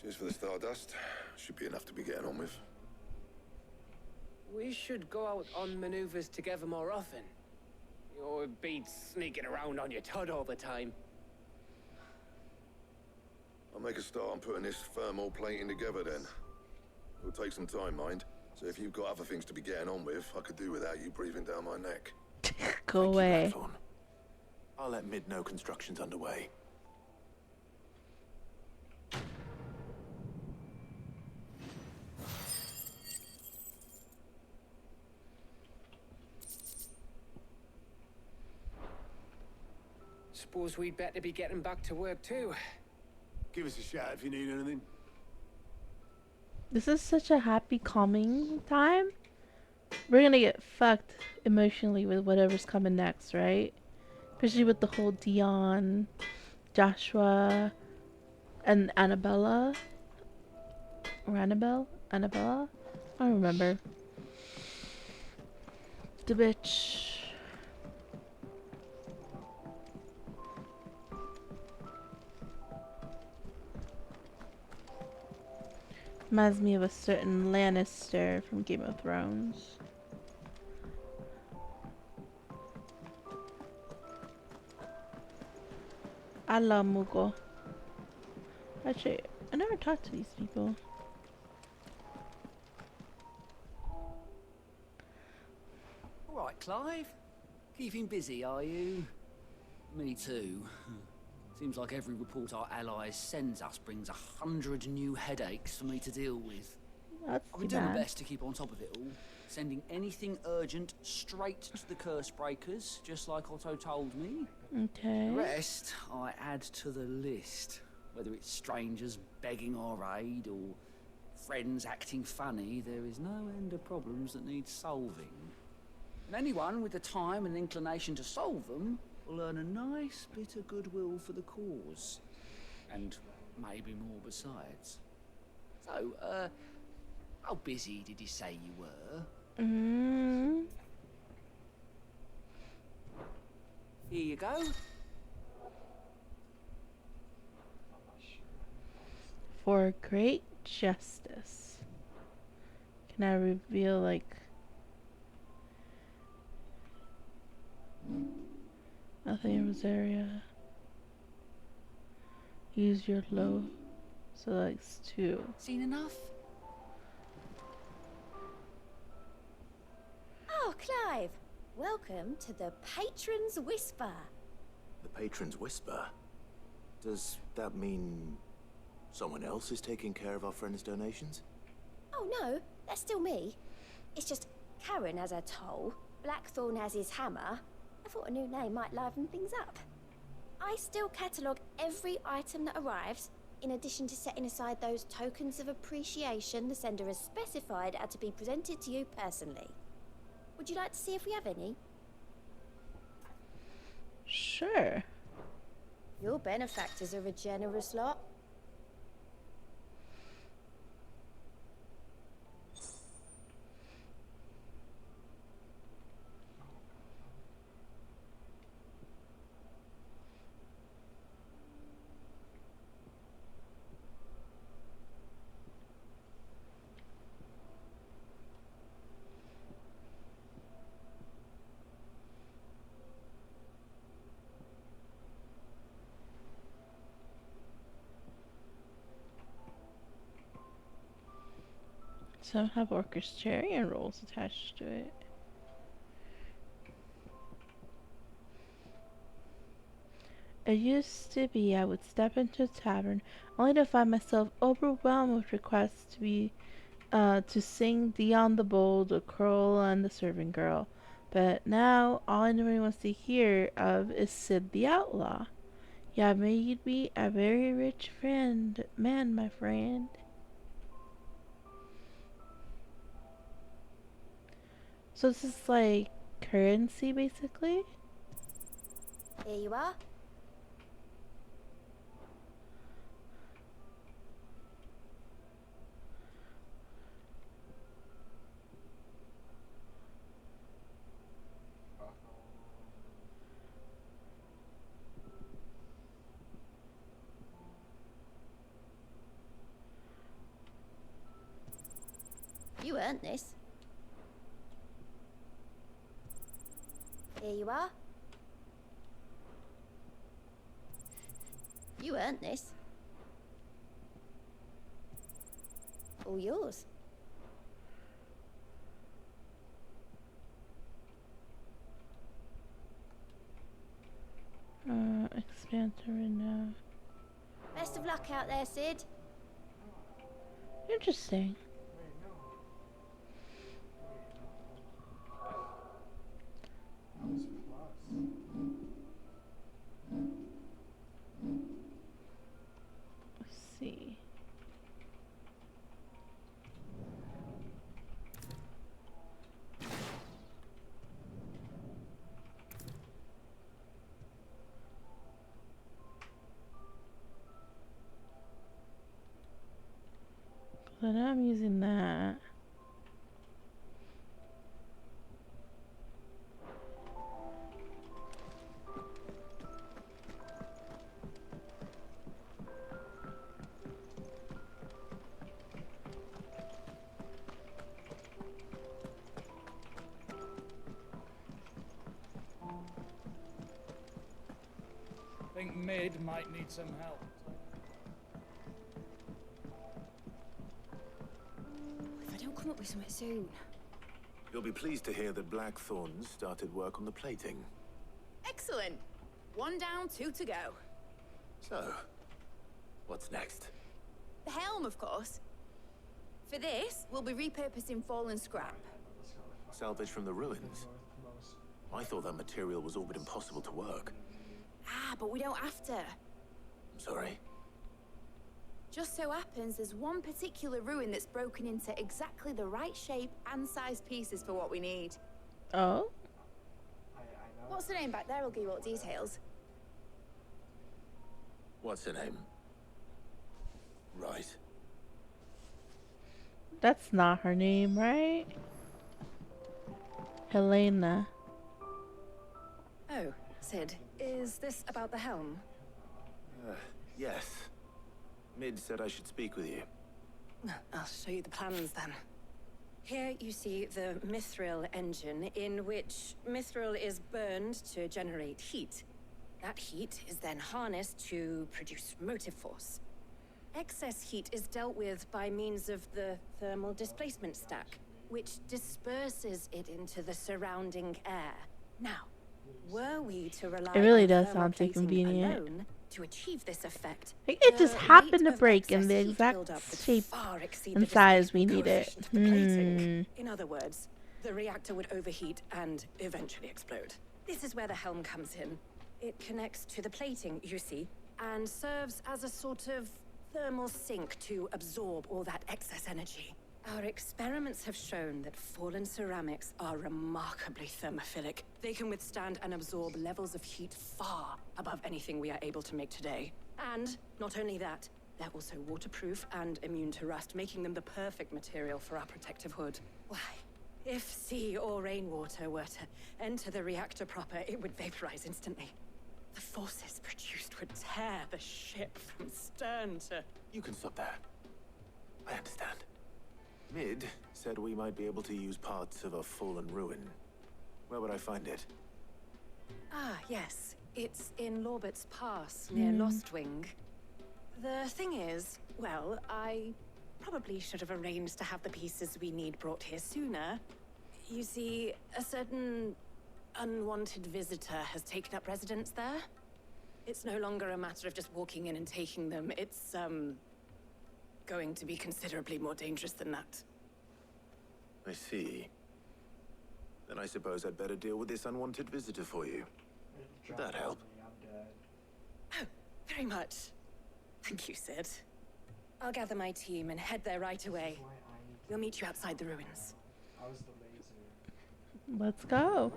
Speaker 11: Cheers for the stardust. Should be enough to be getting on with.
Speaker 14: We should go out on maneuvers together more often. You're beat sneaking around on your tud all the time.
Speaker 11: I'll make a start on putting this thermal plating together then. It'll take some time, mind. So if you've got other things to be getting on with, I could do without you breathing down my neck.
Speaker 1: Go away.
Speaker 3: Blackthorn. I'll let Mid know construction's underway.
Speaker 14: Suppose we'd better be getting back to work too.
Speaker 5: Give us a shout if you need anything.
Speaker 1: This is such a happy, calming time. We're gonna get fucked emotionally with whatever's coming next, right? Especially with the whole Dion, Joshua, and Annabella. Or Annabelle? Annabella? I don't remember. The bitch. Reminds me of a certain Lannister from Game of Thrones. I love Mughal. Actually, I never talked to these people.
Speaker 7: All right, Clive. Keeping busy, are you? Me too. Seems like every report our allies sends us brings 100 new headaches for me to deal with.
Speaker 1: That's
Speaker 7: I've been
Speaker 1: too
Speaker 7: doing my
Speaker 1: bad.
Speaker 7: best to keep on top of it all, sending anything urgent straight to the curse breakers, just like Otto told me.
Speaker 1: Okay.
Speaker 7: The rest I add to the list, whether it's strangers begging our aid or friends acting funny. There is no end of problems that need solving. And anyone with the time and inclination to solve them will earn a nice bit of goodwill for the cause. And maybe more besides. So, how busy did you say you were? Here you go.
Speaker 1: For great justice. Can I reveal, like... Nothing in Rosaria. Use your low. So that's 2.
Speaker 7: Seen enough?
Speaker 17: Oh, Clive. Welcome to the Patron's Whisper.
Speaker 3: The Patron's Whisper? Does that mean someone else is taking care of our friend's donations?
Speaker 17: Oh no, that's still me. It's just Karen has her toll, Blackthorn has his hammer. I thought a new name might liven things up. I still catalogue every item that arrives, in addition to setting aside those tokens of appreciation the sender has specified are to be presented to you personally. Would you like to see if we have any?
Speaker 1: Sure.
Speaker 17: Your benefactors are a generous lot.
Speaker 1: Some have orchestrion rolls attached to it. It used to be I would step into a tavern only to find myself overwhelmed with requests to be to sing Dion the Bold, the Curl, and the Serving Girl. But now all anybody wants to hear of is Sid the Outlaw. You have made me a very rich man, my friend. So this is like currency, basically?
Speaker 17: Here you are. You earned this. Here you are. You earned this. All yours.
Speaker 1: center right now.
Speaker 17: Best of luck out there, Sid.
Speaker 1: Interesting. Let's see. So now I'm using that.
Speaker 15: I think Mid might need some help.
Speaker 2: If I don't come up with something soon.
Speaker 3: You'll be pleased to hear that Blackthorn started work on the plating.
Speaker 2: Excellent. 1 down, 2 to go.
Speaker 3: So, what's next?
Speaker 2: The helm, of course. For this, we'll be repurposing fallen scrap.
Speaker 3: Salvage from the ruins? I thought that material was all but impossible to work.
Speaker 2: Ah, but we don't have to.
Speaker 3: I'm sorry.
Speaker 2: Just so happens there's one particular ruin that's broken into exactly the right shape and size pieces for what we need.
Speaker 1: Oh?
Speaker 2: What's the name back there? I'll give you all the details.
Speaker 3: What's her name? Right.
Speaker 1: That's not her name, right? Helena.
Speaker 22: Oh, Sid, is this about the helm?
Speaker 3: Yes. Mid said I should speak with you.
Speaker 22: I'll show you the plans then. Here you see the mithril engine, in which mithril is burned to generate heat. That heat is then harnessed to produce motive force. Excess heat is dealt with by means of the thermal displacement stack, which disperses it into the surrounding air. Now, were we to rely
Speaker 1: It really
Speaker 22: on
Speaker 1: does
Speaker 22: thermal
Speaker 1: sound too
Speaker 22: plating
Speaker 1: convenient.
Speaker 22: alone to achieve this effect,
Speaker 1: Like, it just
Speaker 22: the
Speaker 1: happened to
Speaker 22: rate of
Speaker 1: break in
Speaker 22: excess
Speaker 1: the
Speaker 22: heat
Speaker 1: exact
Speaker 22: buildup would
Speaker 1: shape
Speaker 22: far exceed
Speaker 1: and
Speaker 22: the
Speaker 1: size we
Speaker 22: displacement
Speaker 1: need it.
Speaker 22: coefficient of the plating. In other words, the reactor would overheat and eventually explode. This is where the helm comes in. It connects to the plating, you see, and serves as a sort of thermal sink to absorb all that excess energy. Our experiments have shown that fallen ceramics are remarkably thermophilic. They can withstand and absorb levels of heat far above anything we are able to make today. And not only that, they're also waterproof and immune to rust, making them the perfect material for our protective hood. Why, if sea or rainwater were to enter the reactor proper, it would vaporize instantly. The forces produced would tear the ship from stern to...
Speaker 3: You can stop there. I understand. Mid said we might be able to use parts of a fallen ruin. Where would I find it?
Speaker 22: Ah, yes. It's in Lorbert's Pass, near Lostwing. The thing is, well, I probably should have arranged to have the pieces we need brought here sooner. You see, a certain unwanted visitor has taken up residence there. It's no longer a matter of just walking in and taking them. It's, going to be considerably more dangerous than that.
Speaker 3: I see. Then I suppose I'd better deal with this unwanted visitor for you. Would that help?
Speaker 22: Oh, very much. Thank you, Sid. I'll gather my team and head there right away. We'll meet you outside the ruins.
Speaker 1: Let's go.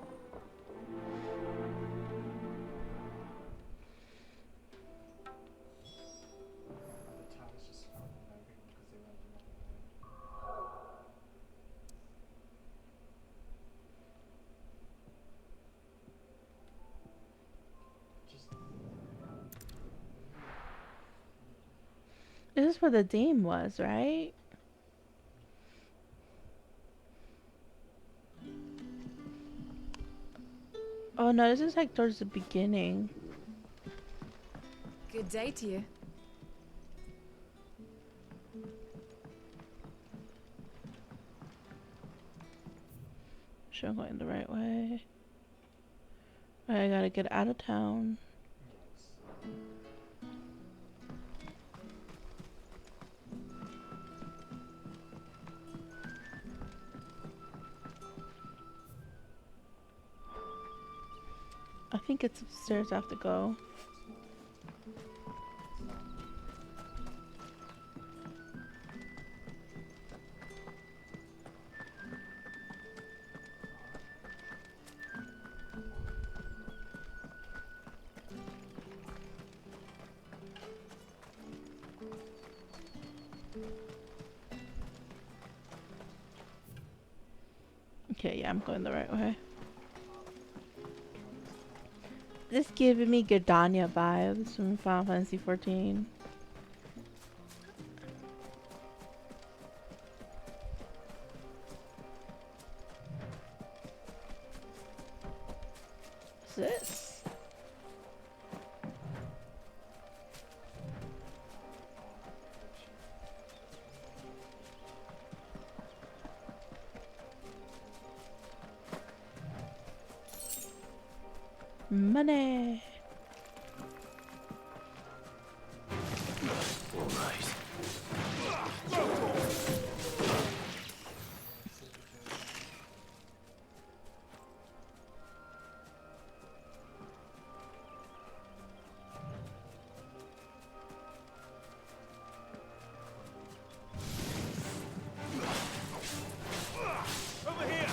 Speaker 1: This is where the dame was, right? Oh no, this is like towards the beginning.
Speaker 23: Good day to you.
Speaker 1: Sure, I'm going the right way. I gotta get out of town. think it's upstairs I have to go. Okay, yeah, I'm going the right way. This giving me Gardania vibes from Final Fantasy 14. What's this? Money.
Speaker 9: Over here!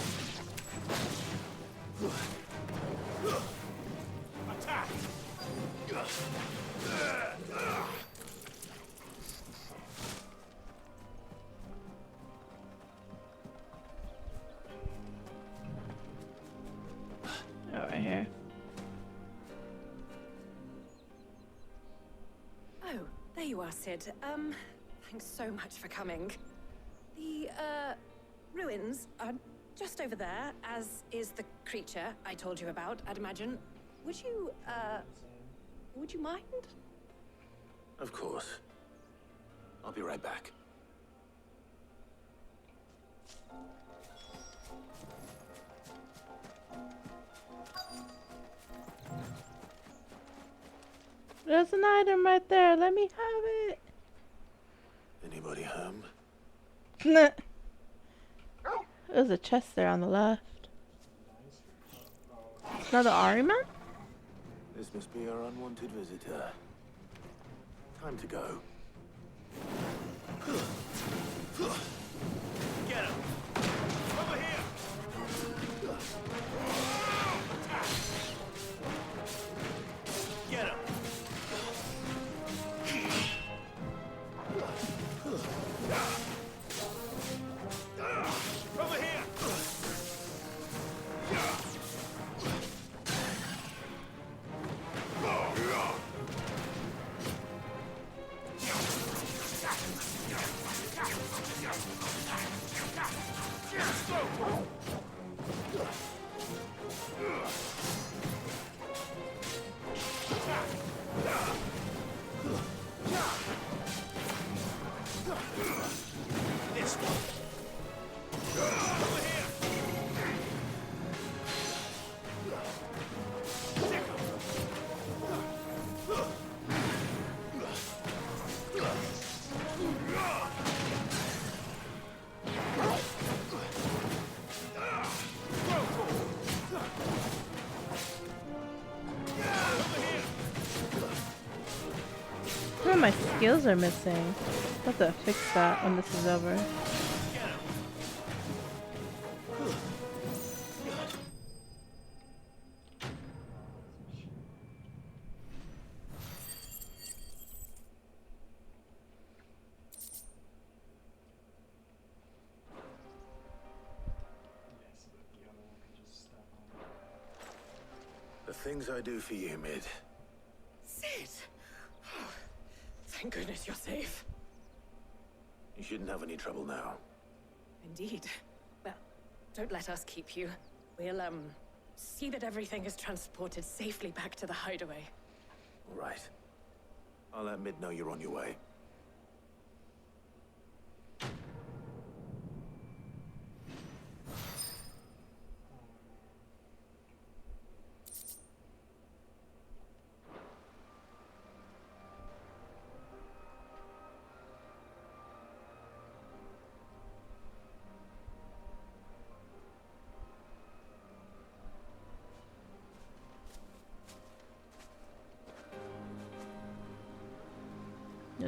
Speaker 9: Attack!
Speaker 1: Oh, right here.
Speaker 22: Oh, there you are, Sid. Thanks so much for coming. The, ruins are just over there, as is the creature I told you about, I'd imagine. Would you mind?
Speaker 3: Of course. I'll be right back.
Speaker 1: There's an item right there. Let me have it.
Speaker 3: Anybody home?
Speaker 1: There's a chest there on the left. Another Arima?
Speaker 3: This must be our unwanted visitor. Time to go.
Speaker 9: Get him! Over here! Attack! Get him! Over here! This one. Over here.
Speaker 1: Some of my skills are missing. I'll have to fix that when this is over.
Speaker 3: The things I do for you, Mid.
Speaker 22: Sid! Oh, thank goodness you're safe.
Speaker 3: You shouldn't have any trouble now.
Speaker 22: Indeed. Well, don't let us keep you. We'll, see that everything is transported safely back to the hideaway.
Speaker 3: All right. I'll let Mid know you're on your way.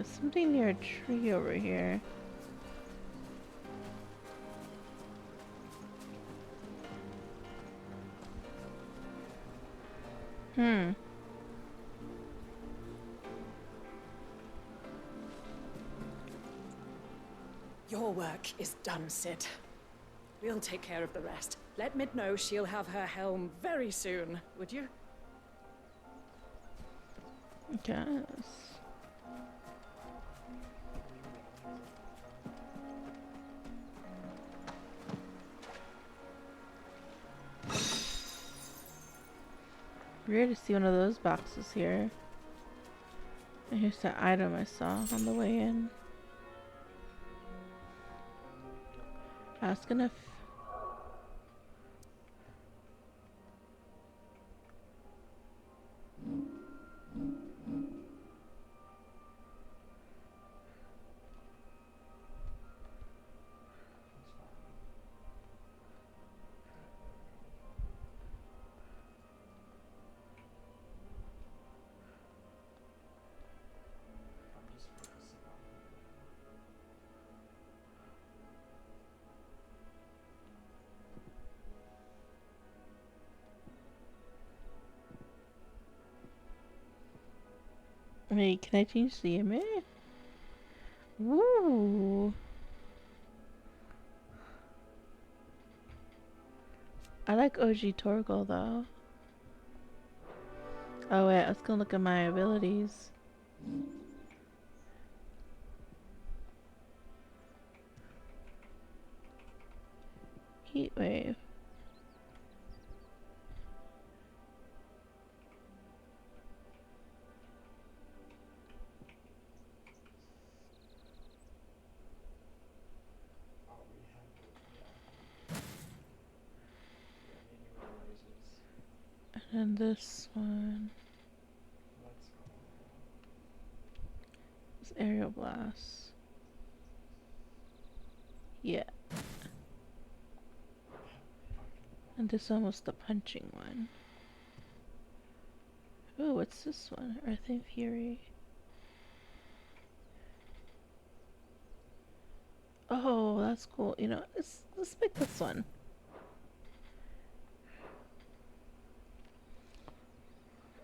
Speaker 1: There's something near a tree over here.
Speaker 22: Your work is done, Sid. We'll take care of the rest. Let Mid know she'll have her helm very soon, would you?
Speaker 1: Yes. Weird to see one of those boxes here. And here's the item I saw on the way in. Asking if wait, can I change the image? Ooh. I like OG Torgal though. Oh wait, let's go look at my abilities. Heat wave. And this one is aerial blast. Yeah. And this one was the punching one. Ooh, what's this one? Earthing Fury. Oh, that's cool. You know, let's pick this one.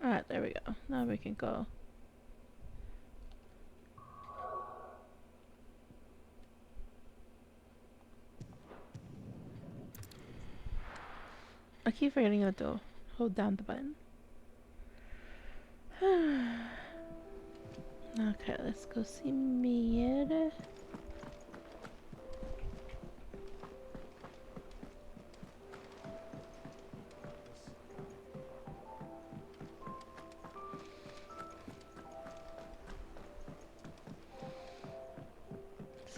Speaker 1: Alright, there we go. Now we can go. I keep forgetting how to hold down the button. Okay, let's go see Mid.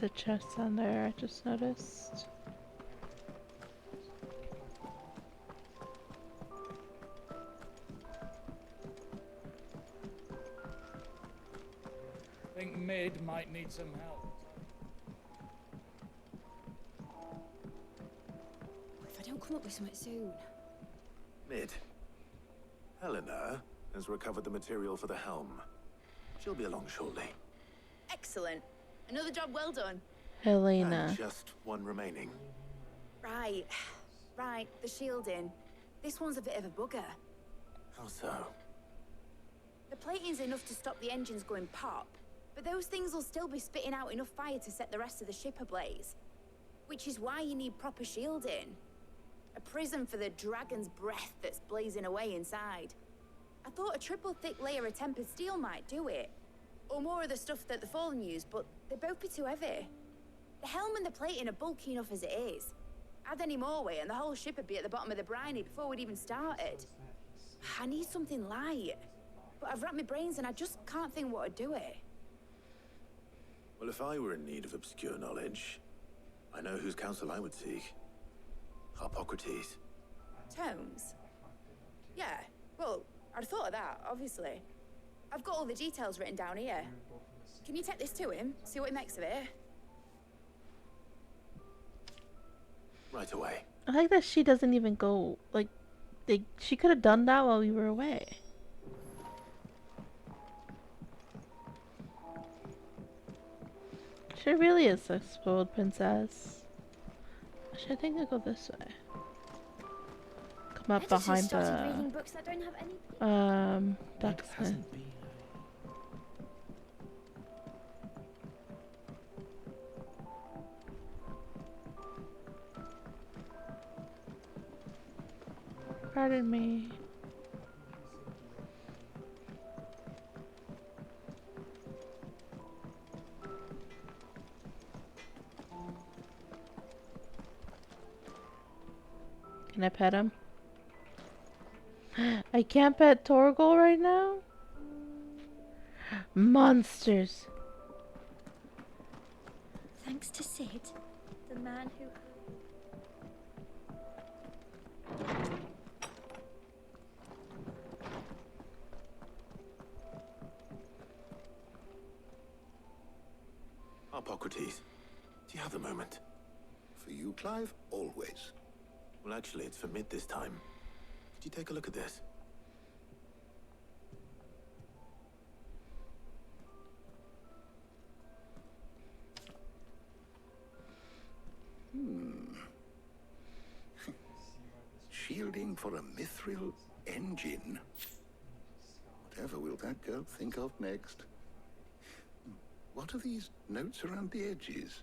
Speaker 1: There's a chest on there, I just noticed.
Speaker 15: I think Mid might need some help.
Speaker 2: If I don't come up with something soon.
Speaker 3: Mid. Helena has recovered the material for the helm. She'll be along shortly.
Speaker 2: Excellent. Another job well done.
Speaker 1: Helena.
Speaker 3: And just one remaining.
Speaker 2: Right. Right, the shielding. This one's a bit of a bugger.
Speaker 3: How so?
Speaker 2: The plating's enough to stop the engines going pop, but those things will still be spitting out enough fire to set the rest of the ship ablaze. Which is why you need proper shielding. A prism for the dragon's breath that's blazing away inside. I thought a triple thick layer of tempered steel might do it. Or more of the stuff that the Fallen use, but they'd both be too heavy. The helm and the plating are bulky enough as it is. Add any more weight and the whole ship would be at the bottom of the briny before we'd even started. I need something light. But I've wrapped my brains and I just can't think what would do it.
Speaker 3: Well, if I were in need of obscure knowledge, I know whose counsel I would seek. Harpocrates.
Speaker 2: Tomes? Yeah, well, I'd thought of that, obviously. I've got all the details written down here. Can you take this to him, see what he makes of it?
Speaker 3: Right away.
Speaker 1: I like that she doesn't even go, like, she could have done that while we were away. She really is a spoiled princess. Actually, I think I go this way. Come up
Speaker 17: Editor
Speaker 1: behind
Speaker 17: started
Speaker 1: the
Speaker 17: reading books that don't have any.
Speaker 1: blacksmith. Pardon me. Can I pet him? I can't pet Torgal right now? Monsters!
Speaker 12: Thanks to Sid, the man who...
Speaker 3: Hippocrates, do you have a moment?
Speaker 11: For you, Clive, always.
Speaker 3: Well, actually, it's for mid this time. Could you take a look at this?
Speaker 11: Shielding for a mithril engine. Whatever will that girl think of next? What are these notes around the edges?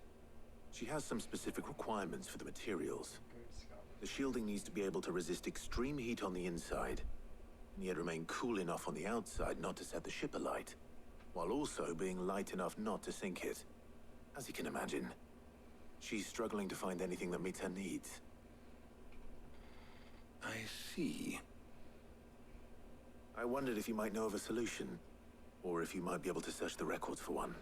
Speaker 3: She has some specific requirements for the materials. The shielding needs to be able to resist extreme heat on the inside, and yet remain cool enough on the outside not to set the ship alight, while also being light enough not to sink it. As you can imagine, she's struggling to find anything that meets her needs.
Speaker 11: I see.
Speaker 3: I wondered if you might know of a solution, or if you might be able to search the records for one.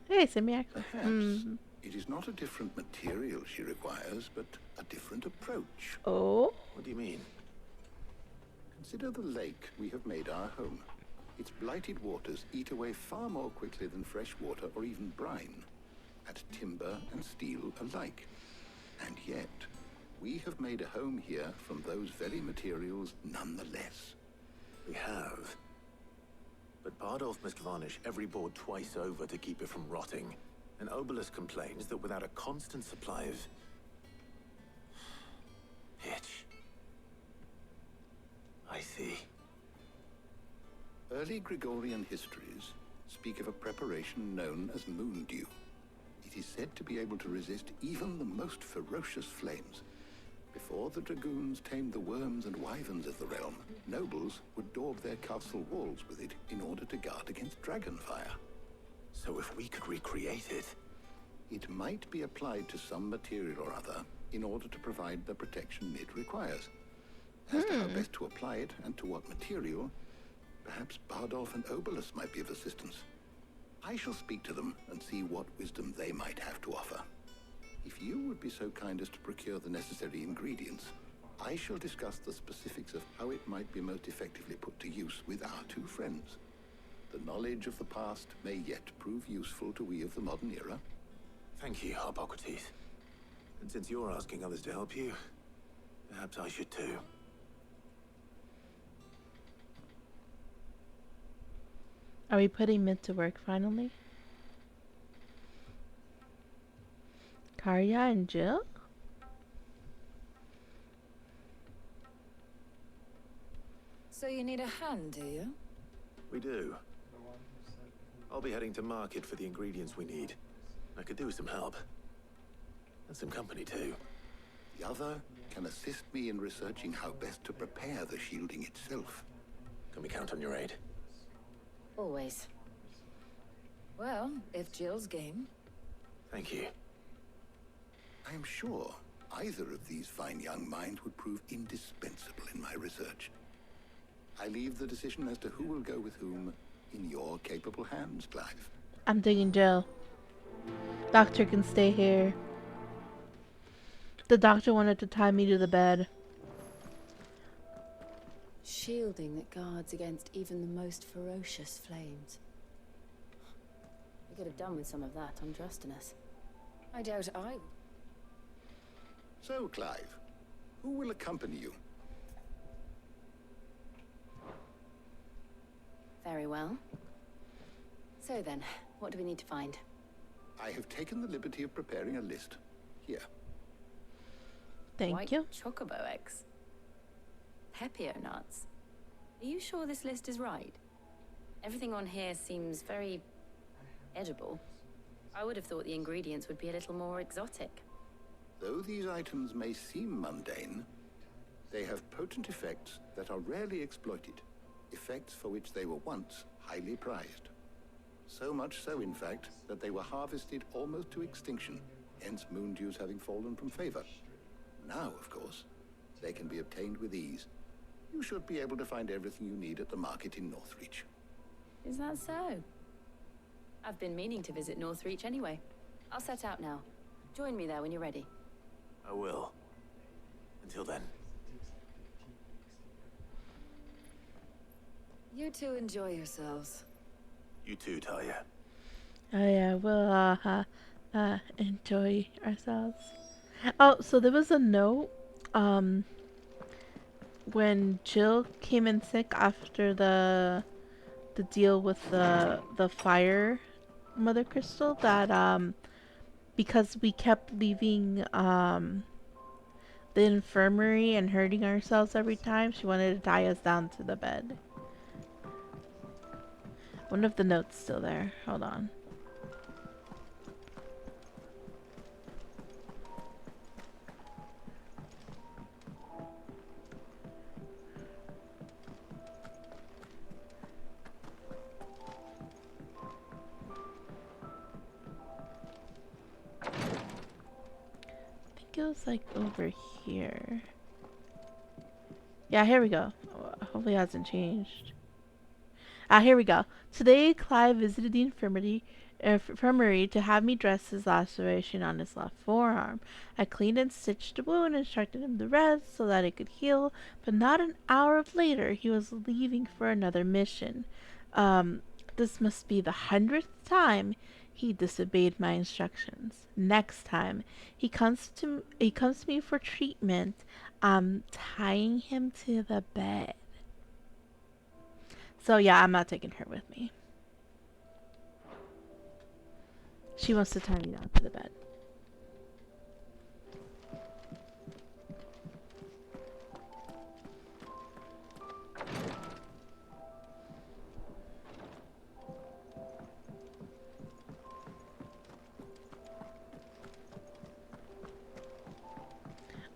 Speaker 1: Hey, send me access.
Speaker 11: Perhaps it is not a different material she requires, but a different approach.
Speaker 1: Oh?
Speaker 3: What do you mean?
Speaker 11: Consider the lake we have made our home. Its blighted waters eat away far more quickly than fresh water or even brine, at timber and steel alike. And yet, we have made a home here from those very materials nonetheless.
Speaker 3: We have. But Bardolph must varnish every board twice over to keep it from rotting. And Obelus complains that without a constant supply of... pitch. I see.
Speaker 11: Early Gregorian histories speak of a preparation known as moon dew. It is said to be able to resist even the most ferocious flames. Before the dragoons tamed the worms and wyverns of the realm, nobles would daub their castle walls with it in order to guard against dragonfire.
Speaker 3: So if we could recreate it...
Speaker 11: It might be applied to some material or other in order to provide the protection it requires. As to how best to apply it and to what material, perhaps Bardolph and Obelus might be of assistance. I shall speak to them and see what wisdom they might have to offer. If you would be so kind as to procure the necessary ingredients, I shall discuss the specifics of how it might be most effectively put to use with our two friends. The knowledge of the past may yet prove useful to we of the modern era.
Speaker 3: Thank you, Hippocrates. And since you're asking others to help you, perhaps I should too.
Speaker 1: Are we putting Mid to work finally? Karya and Jill?
Speaker 13: So you need a hand, do you?
Speaker 3: We do. I'll be heading to market for the ingredients we need. I could do with some help. And some company too.
Speaker 11: The other can assist me in researching how best to prepare the shielding itself.
Speaker 3: Can we count on your aid?
Speaker 13: Always. Well, if Jill's game.
Speaker 3: Thank you.
Speaker 11: I am sure either of these fine young minds would prove indispensable in my research. I leave the decision as to who will go with whom in your capable hands, Clive.
Speaker 1: I'm digging Jill. Doctor can stay here. The doctor wanted to tie me to the bed.
Speaker 16: Shielding that guards against even the most ferocious flames. We could have done with some of that on Justinus.
Speaker 13: I doubt I...
Speaker 11: So, Clive, who will accompany you?
Speaker 16: Very well. So then, What do we need to find?
Speaker 11: I have taken the liberty of preparing a list. Here.
Speaker 1: Thank
Speaker 16: White
Speaker 1: you.
Speaker 16: chocobo eggs. Pepio nuts. Are you sure this list is right? Everything on here seems very edible. I would have thought the ingredients would be a little more exotic.
Speaker 11: Though these items may seem mundane, they have potent effects that are rarely exploited. Effects for which they were once highly prized. So much so, in fact, that they were harvested almost to extinction, hence moon dews having fallen from favor. Now, of course, they can be obtained with ease. You should be able to find everything you need at the market in Northreach.
Speaker 16: Is that so? I've been meaning to visit Northreach anyway. I'll set out now. Join me there when you're ready.
Speaker 3: I will. Until then.
Speaker 13: You two enjoy yourselves.
Speaker 3: You too, Talia.
Speaker 1: Oh yeah, we'll enjoy ourselves. Oh, so there was a note, when Jill came in sick after the deal with the fire mother crystal, that because we kept leaving the infirmary and hurting ourselves every time, she wanted to tie us down to the bed. I wonder if the note's still there. Hold on. I think it was like over here. Yeah, here we go. Hopefully it hasn't changed. Here we go. Today, Clive visited the infirmary to have me dress his laceration on his left forearm. I cleaned and stitched the wound and instructed him to rest so that it could heal, but not an hour later, he was leaving for another mission. This must be the 100th time he disobeyed my instructions. Next time he comes to me for treatment, I'm tying him to the bed. So yeah, I'm not taking her with me. She wants to tie me down to the bed.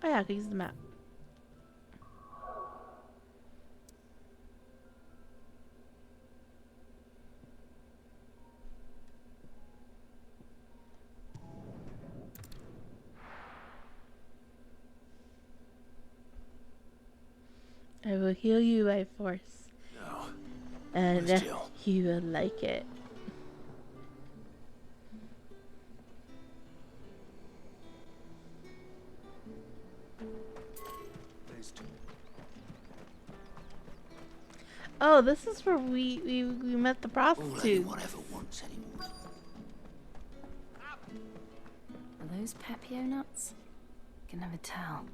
Speaker 1: Oh yeah, I could use the map. I will heal you by force.
Speaker 3: No.
Speaker 1: And you will like it. Oh, this is where we met the prostitute.
Speaker 18: All anyone ever wants anymore.
Speaker 16: Are those Pepio nuts? Can never tell.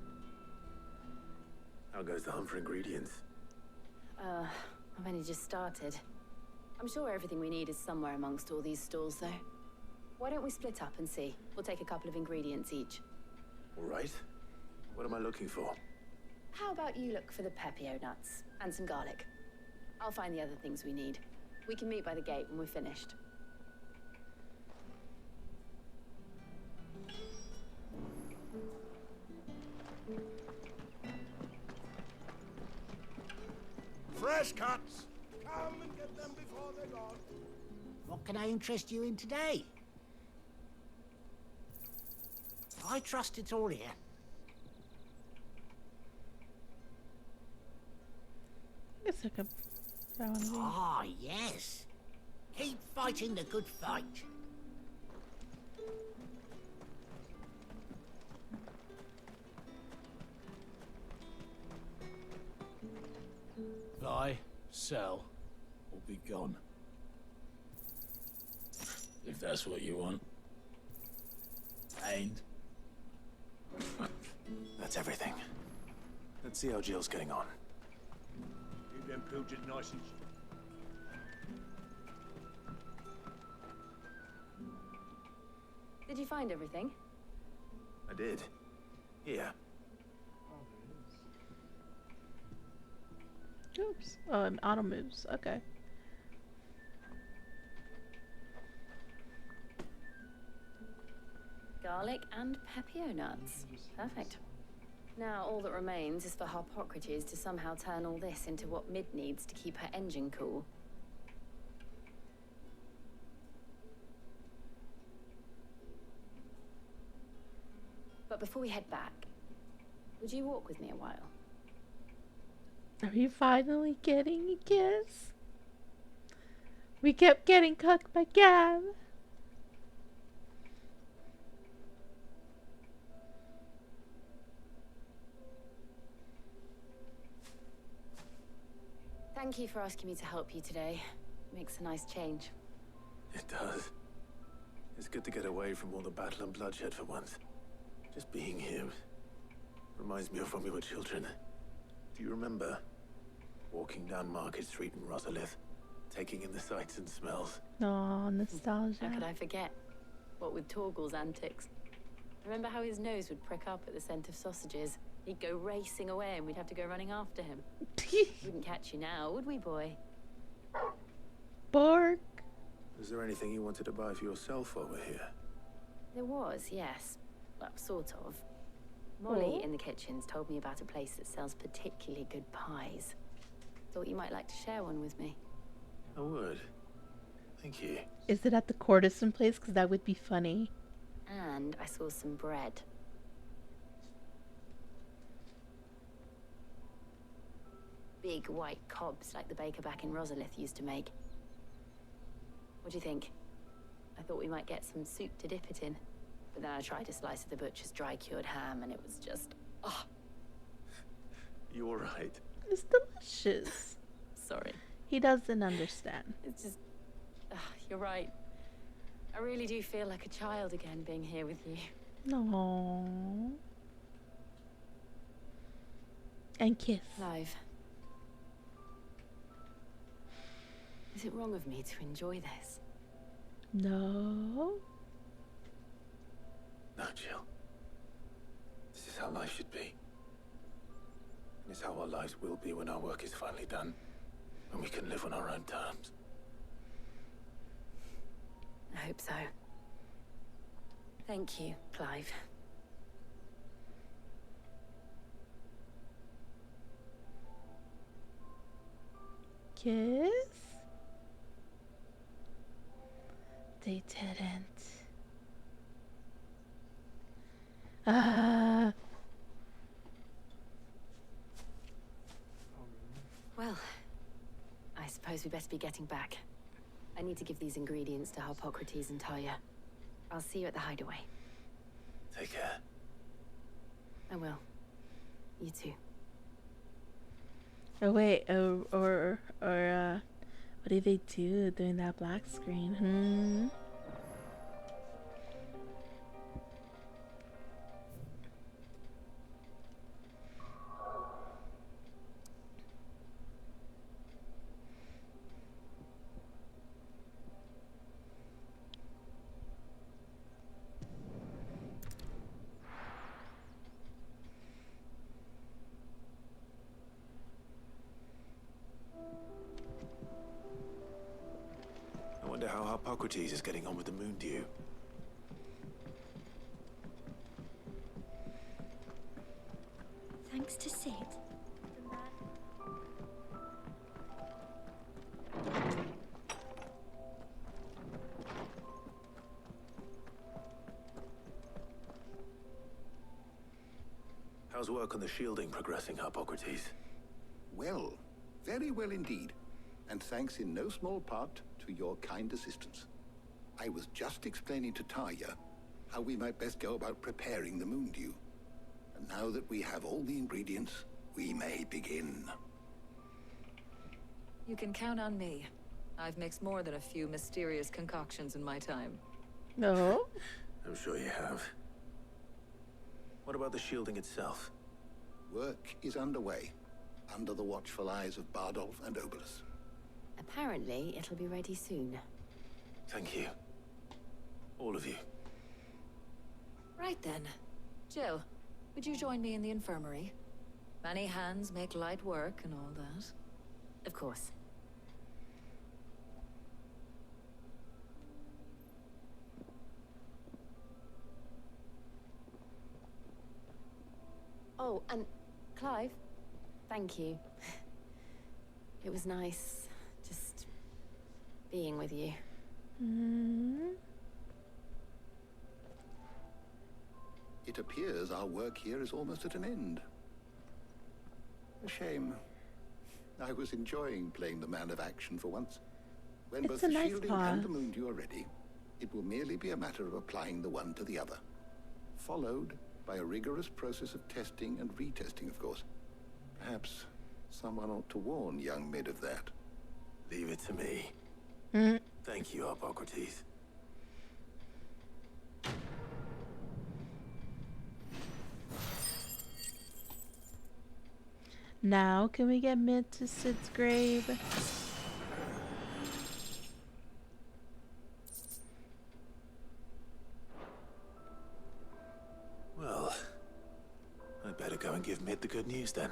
Speaker 3: How goes the hunt for ingredients?
Speaker 16: I've only just started. I'm sure everything we need is somewhere amongst all these stalls, though. Why don't we split up and see? We'll take a couple of ingredients each.
Speaker 3: All right. What am I looking for?
Speaker 16: How about you look for the Pepio nuts and some garlic? I'll find the other things we need. We can meet by the gate when we're finished.
Speaker 18: Fresh cuts! Come and get them before they're gone. What can I interest you in today? I trust it's all here.
Speaker 1: I guess I could buy one of these.
Speaker 18: Ah, yes. Keep fighting the good fight.
Speaker 7: Buy, sell, or be gone. If that's what you want. And
Speaker 3: That's everything. Let's see how Jill's getting on.
Speaker 18: Keep them pilgers nice and...
Speaker 16: Did you find everything?
Speaker 3: I did. Here.
Speaker 1: Oops. Oh, and auto moves. Okay.
Speaker 16: Garlic and pepio nuts. Perfect. Now all that remains is for Harpocrates to somehow turn all this into what Mid needs to keep her engine cool. But before we head back, would you walk with me a while?
Speaker 1: Are you finally getting a kiss? We kept getting cucked by Gab.
Speaker 16: Thank you for asking me to help you today. Makes a nice change.
Speaker 3: It does. It's good to get away from all the battle and bloodshed for once. Just being here reminds me of when we were children. Do you remember walking down Market Street in Rosalith, taking in the sights and smells?
Speaker 1: Oh, nostalgia.
Speaker 16: How could I forget? What with Torgal's antics. Remember how his nose would prick up at the scent of sausages? He'd go racing away and we'd have to go running after him. Wouldn't catch you now, would we, boy?
Speaker 1: Bark.
Speaker 3: Is there anything you wanted to buy for yourself over here?
Speaker 16: There was, yes. Well, sort of. Molly in the kitchens told me about a place that sells particularly good pies. Thought you might like to share one with me.
Speaker 3: I would. Thank you.
Speaker 1: Is it at the Courtesan place? Because that would be funny.
Speaker 16: And I saw some bread. Big white cobs like the baker back in Rosalith used to make. What do you think? I thought we might get some soup to dip it in. But then I tried a slice of the butcher's dry-cured ham and it was just... oh.
Speaker 3: You all right?
Speaker 1: It's delicious.
Speaker 16: Sorry.
Speaker 1: He doesn't understand.
Speaker 16: It's just... you're right. I really do feel like a child again being here with you.
Speaker 1: No. And kiss.
Speaker 16: Clive. Is it wrong of me to enjoy this?
Speaker 1: No.
Speaker 3: No, Jill. This is how life should be. And it's how our lives will be when our work is finally done. When we can live on our own terms.
Speaker 16: I hope so. Thank you, Clive.
Speaker 1: Kiss? They didn't.
Speaker 16: Well, I suppose we best be getting back. I need to give these ingredients to Harpocrates and Talia. I'll see you at the hideaway.
Speaker 3: Take care.
Speaker 16: I will. You too.
Speaker 1: Oh wait, or what do they do during that black screen?
Speaker 3: I wonder how Harpocrates is getting on with the moon dew.
Speaker 12: Thanks to Sid, the man...
Speaker 3: How's work on the shielding progressing, Harpocrates?
Speaker 11: Well, very well indeed. And thanks in no small part to your kind assistance. I was just explaining to Talia how we might best go about preparing the moon dew. And now that we have all the ingredients, we may begin.
Speaker 13: You can count on me. I've mixed more than a few mysterious concoctions in my time.
Speaker 1: No.
Speaker 3: I'm sure you have. What about the shielding itself?
Speaker 11: Work is underway, under the watchful eyes of Bardolph and Obolus.
Speaker 16: Apparently, it'll be ready soon.
Speaker 3: Thank you. All of you.
Speaker 13: Right then. Jill, would you join me in the infirmary? Many hands make light work and all that. Of course.
Speaker 16: Oh, and Clive, thank you. It was nice just being with you.
Speaker 11: It appears our work here is almost at an end. A shame. I was enjoying playing the man of action for once. When
Speaker 1: It's
Speaker 11: both
Speaker 1: a
Speaker 11: the
Speaker 1: nice
Speaker 11: shielding
Speaker 1: pause.
Speaker 11: and the moondew are ready, it will merely be a matter of applying the one to the other. Followed by a rigorous process of testing and retesting, of course. Perhaps someone ought to warn young Mid of that.
Speaker 3: Leave it to me. Thank you, Hippocrates.
Speaker 1: Now, can we get Mid to Sid's grave?
Speaker 3: Well, I'd better go and give Mid the good news then.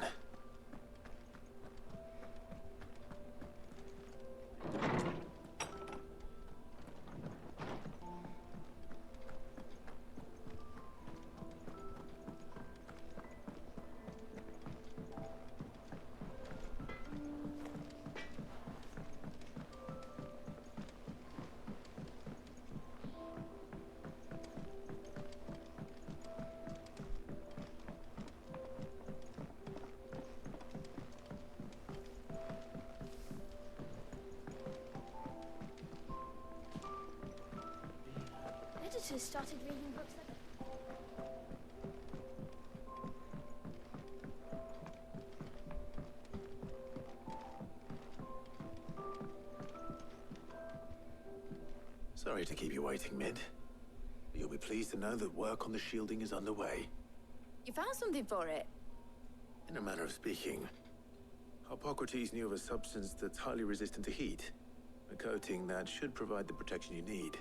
Speaker 17: Editors started reading books like
Speaker 3: Sorry to keep you waiting, Mid. But you'll be pleased to know that work on the shielding is underway.
Speaker 2: You found something for it?
Speaker 3: In a manner of speaking, Hippocrates knew of a substance that's highly resistant to heat. A coating that should provide the protection you need.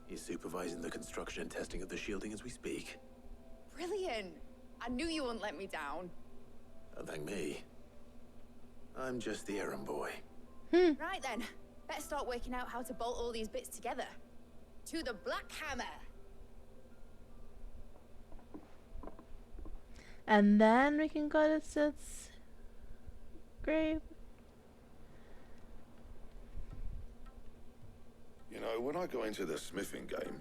Speaker 3: He's supervising the construction and testing of the shielding as we speak.
Speaker 2: Brilliant! I knew you wouldn't let me down.
Speaker 3: Don't thank me. I'm just the errand boy.
Speaker 2: Right then, better start working out how to bolt all these bits together. To the Black Hammer!
Speaker 1: And then we can go to Sid's grave.
Speaker 11: You know, when I got into the smithing game,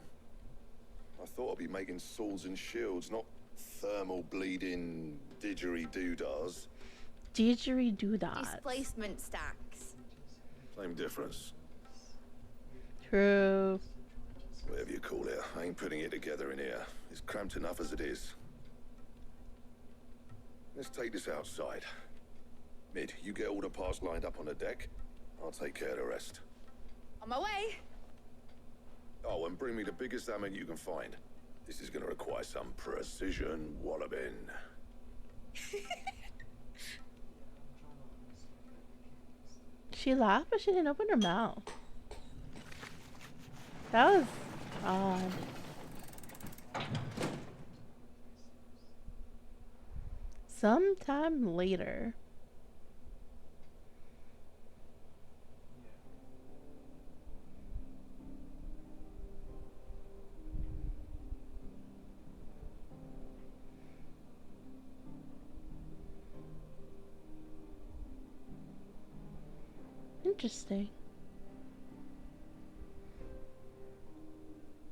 Speaker 11: I thought I'd be making swords and shields, not thermal bleeding didgeridoo-dahs.
Speaker 1: Didgeridoo-dah.
Speaker 2: Displacement stacks.
Speaker 11: Same difference.
Speaker 1: True.
Speaker 11: Whatever you call it, I ain't putting it together in here. It's cramped enough as it is. Let's take this outside. Mid, you get all the parts lined up on the deck. I'll take care of the rest.
Speaker 2: On my way!
Speaker 11: Oh, and bring me the biggest hammer you can find. This is gonna require some precision walloping.
Speaker 1: She laughed, but she didn't open her mouth. That was odd. Sometime later. Interesting.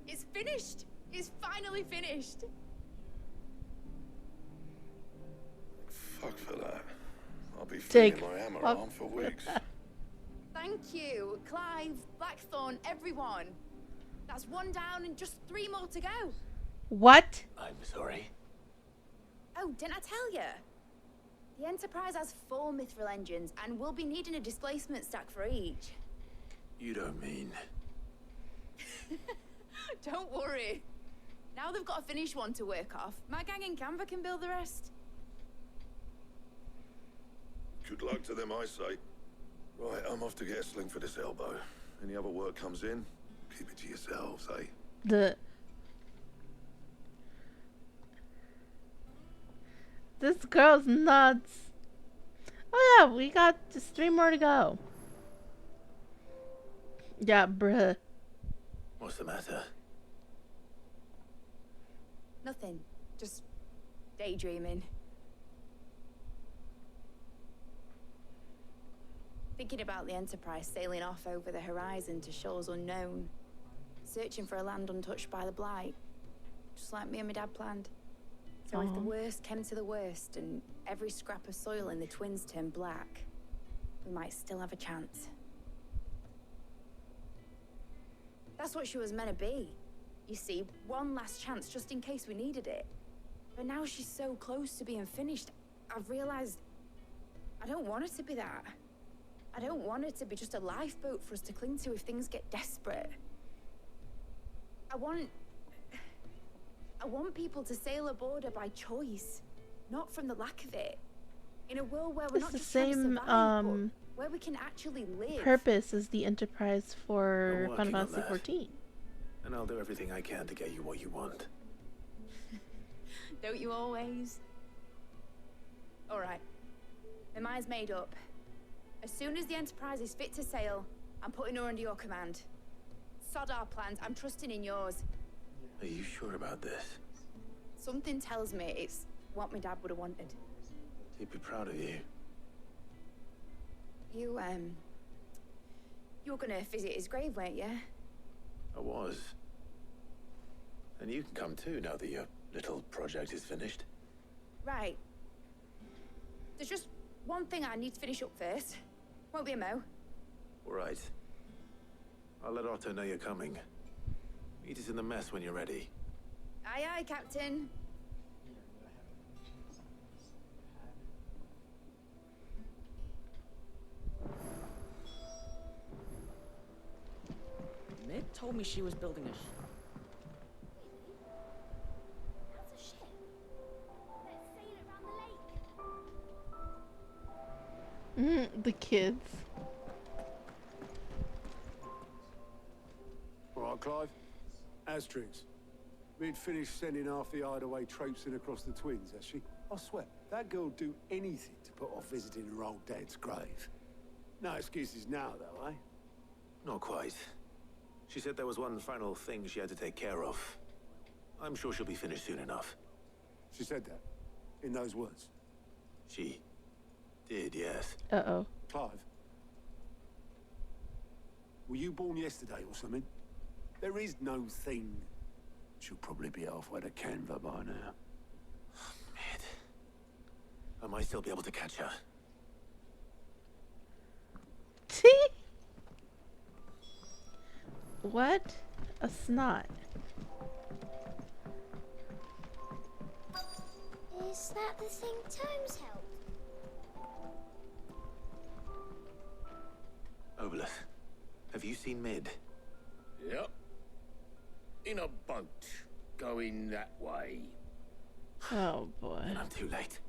Speaker 2: It's finished! It's finally finished!
Speaker 11: Fuck for that. I'll be
Speaker 1: Take
Speaker 11: feeling my hammer
Speaker 1: fuck
Speaker 11: arm for
Speaker 1: for
Speaker 11: weeks.
Speaker 2: Thank you, Clive, Blackthorn, everyone. That's one down and just 3 more to go.
Speaker 1: What?
Speaker 3: I'm sorry.
Speaker 2: Oh, didn't I tell you? The Enterprise has 4 mithril engines, and we'll be needing a displacement stack for each.
Speaker 3: You don't mean...
Speaker 2: Don't worry. Now they've got a finished one to work off. My gang in Canva can build the rest.
Speaker 11: Good luck to them, I say. Right, I'm off to get a sling for this elbow. Any other work comes in, keep it to yourselves, eh?
Speaker 1: This girl's nuts. Oh yeah, we got just 3 more to go. Yeah, bruh.
Speaker 3: What's the matter?
Speaker 2: Nothing. Just daydreaming. Thinking about the Enterprise sailing off over the horizon to shores unknown. Searching for a land untouched by the Blight. Just like me and my dad planned. So if the worst came to the worst and every scrap of soil in the Twins turned black, we might still have a chance. That's what she was meant to be. You see, one last chance just in case we needed it. But now she's so close to being finished, I've realized I don't want her to be that. I don't want her to be just a lifeboat for us to cling to if things get desperate. I want people to sail aboard her by choice, not from the lack of it. In a world where we're
Speaker 1: It's
Speaker 2: not
Speaker 1: the
Speaker 2: just trying to
Speaker 1: same
Speaker 2: survive, but where we can actually live.
Speaker 1: purpose as the Enterprise for
Speaker 3: I'm
Speaker 1: Final
Speaker 3: working on
Speaker 1: Fantasy
Speaker 3: that.
Speaker 1: 14.
Speaker 3: And I'll do everything I can to get you what you want.
Speaker 2: Don't you always? All right. My mind's made up. As soon as the Enterprise is fit to sail, I'm putting her under your command. Sod our plans. I'm trusting in yours.
Speaker 3: Are you sure about this?
Speaker 2: Something tells me it's what my dad would have wanted.
Speaker 3: He'd be proud of you.
Speaker 2: You were gonna visit his grave, weren't you?
Speaker 3: I was. And you can come too now that your little project is finished.
Speaker 2: Right. There's just one thing I need to finish up first. Won't be a mo.
Speaker 3: All right. I'll let Otto know you're coming. Meet us in the mess when you're ready.
Speaker 2: Aye, aye, Captain.
Speaker 6: Meg told me she was building a ship.
Speaker 17: How's a ship? Let's sail around the lake.
Speaker 1: The kids.
Speaker 5: All right, Clive. Asterix. We'd finished sending half the hideaway traipsing across the Twins, has she? I swear, that girl'd do anything to put off visiting her old dad's grave. No excuses now, though, eh?
Speaker 3: Not quite. She said there was one final thing she had to take care of. I'm sure she'll be finished soon enough.
Speaker 5: She said that? In those words?
Speaker 3: She did, yes.
Speaker 1: Uh-oh.
Speaker 5: Clive? Were you born yesterday or something? There is no thing. She'll probably be halfway to Canva by now.
Speaker 3: Mid. I might still be able to catch her.
Speaker 1: What? A snot.
Speaker 17: Is that the thing Tomes helped?
Speaker 3: Obelus, have you seen Mid?
Speaker 9: Yep. In a boat, going that way.
Speaker 1: Oh boy.
Speaker 3: And I'm too late.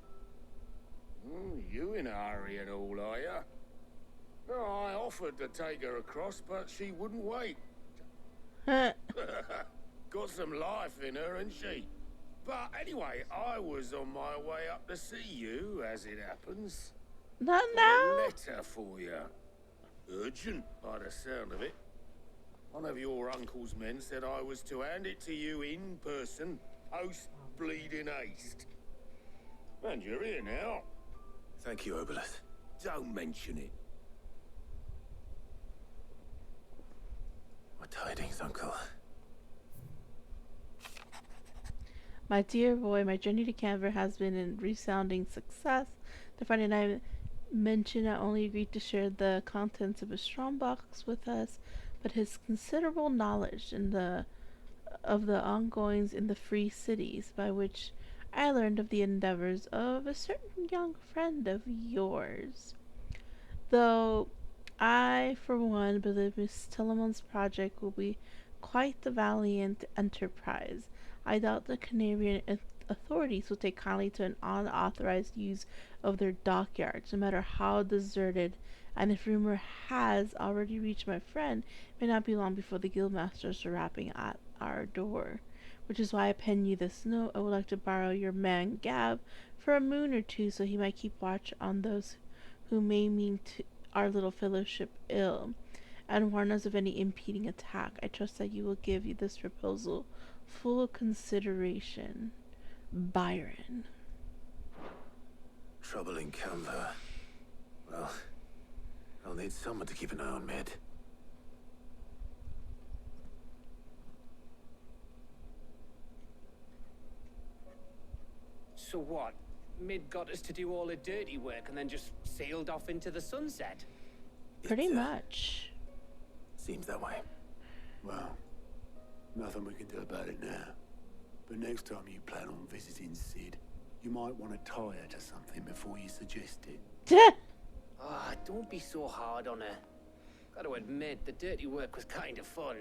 Speaker 9: You in a hurry at all, are you? No, I offered to take her across, but she wouldn't wait. Got some life in her, ain't she? But anyway, I was on my way up to see you, as it happens.
Speaker 1: Not
Speaker 9: Got
Speaker 1: now.
Speaker 9: a letter for you. Urgent, by the sound of it. One of your uncle's men said I was to hand it to you in person, post-bleeding haste. And you're here now.
Speaker 3: Thank you, Obelus.
Speaker 9: Don't mention it.
Speaker 3: What tidings, Uncle?
Speaker 1: My dear boy, my journey to Canberra has been a resounding success. The Friday night mention not only agreed to share the contents of his strongbox with us, but his considerable knowledge of the ongoings in the free cities, by which I learned of the endeavors of a certain young friend of yours. Though I, for one, believe Miss Tillemon's project will be quite the valiant enterprise. I doubt the Canarian authorities will take kindly to an unauthorized use of their dockyards, no matter how deserted, and if rumor has already reached my friend, it may not be long before the guildmasters are rapping at our door. Which is why I pen you this note. I would like to borrow your man Gab for a moon or two, so he might keep watch on those who may mean to our little fellowship ill, and warn us of any impeding attack. I trust that you will give this proposal full consideration. Byron.
Speaker 3: Trouble in Canva. Well, I'll need someone to keep an eye on Mid.
Speaker 14: So what? Mid got us to do all the dirty work and then just sailed off into the sunset?
Speaker 1: Pretty much.
Speaker 3: Seems that way.
Speaker 5: Well, nothing we can do about it now. But next time you plan on visiting Sid, you might want to tie her to something before you suggest it.
Speaker 14: Ah, don't be so hard on her. Gotta admit, the dirty work was kind of fun.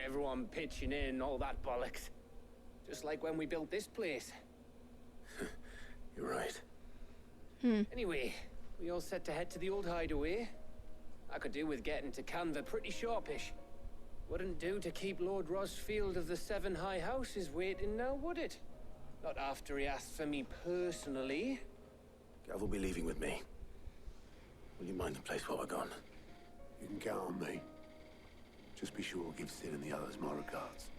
Speaker 14: Everyone pitching in, all that bollocks. Just like when we built this place.
Speaker 3: You're right.
Speaker 14: Anyway, we all set to head to the old hideaway. I could do with getting to Canva pretty sharpish. Wouldn't do to keep Lord Rosfield of the Seven High Houses waiting now, would it? Not after he asked for me personally.
Speaker 3: Gav will be leaving with me. Will you mind the place while we're gone?
Speaker 5: You can count on me. Just be sure to give Sid and the others my regards.